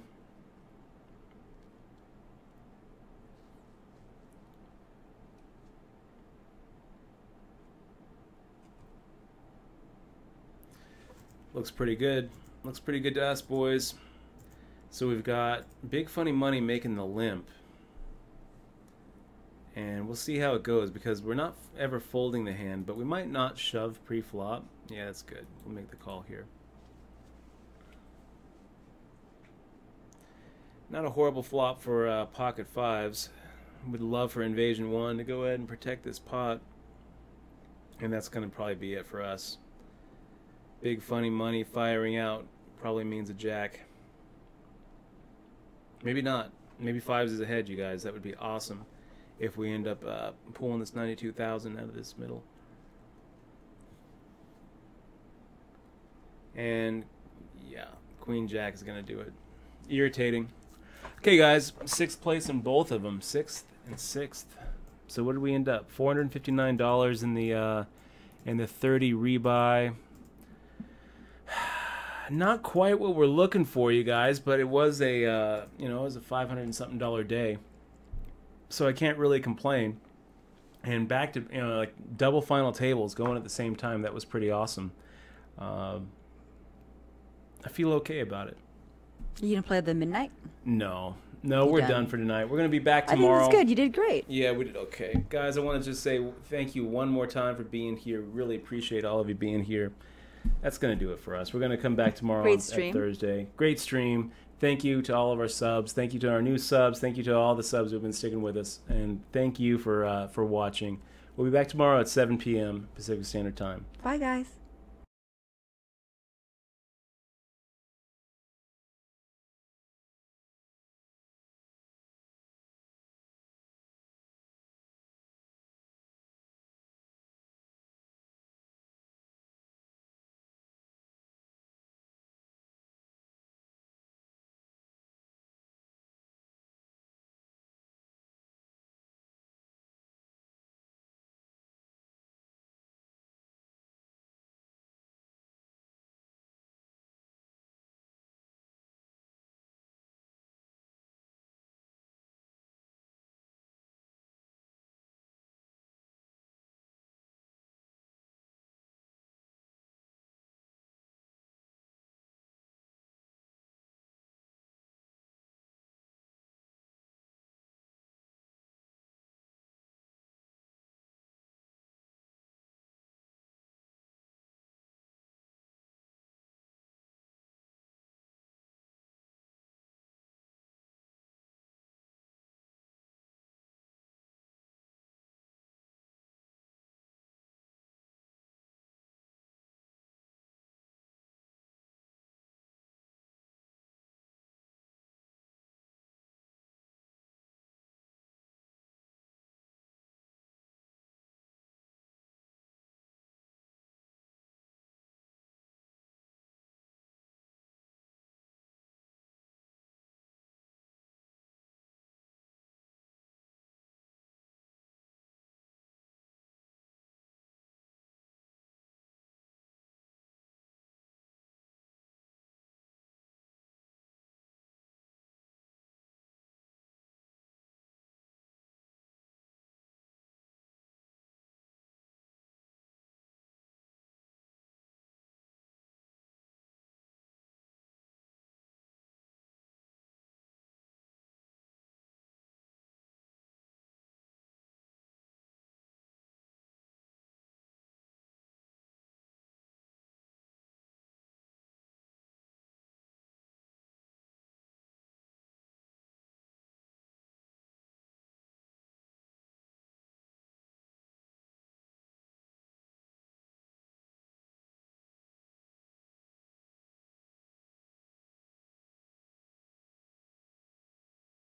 Looks pretty good. Looks pretty good to us, boys. So we've got Big Funny Money making the limp. And we'll see how it goes, because we're not ever folding the hand, but we might not shove pre-flop. Yeah, that's good. We'll make the call here. Not a horrible flop for pocket 5s. Would love for Invasion 1 to go ahead and protect this pot. And that's going to probably be it for us. Big Funny Money firing out probably means a jack. Maybe not. Maybe 5s is ahead, you guys. That would be awesome if we end up pulling this 92,000 out of this middle. And yeah, Queen Jack is going to do it. Irritating. Okay, guys, 6th place in both of them, 6th and 6th. So what did we end up? $459 in the 30 rebuy. Not quite what we're looking for, you guys, but it was a it was a $500 and something day. So I can't really complain. And back to like double final tables going at the same time. That was pretty awesome. I feel okay about it. You gonna play the midnight? No, we're done for tonight. We're gonna be back I tomorrow. think it's good. You did great. Yeah, we did okay, guys. I want to just say thank you one more time for being here. Really appreciate all of you being here. That's gonna do it for us. We're gonna come back tomorrow Great at stream. Thursday. Great stream. Thank you to all of our subs. Thank you to our new subs. Thank you to all the subs who've been sticking with us. And thank you for watching. We'll be back tomorrow at 7 p.m. Pacific Standard Time. Bye, guys.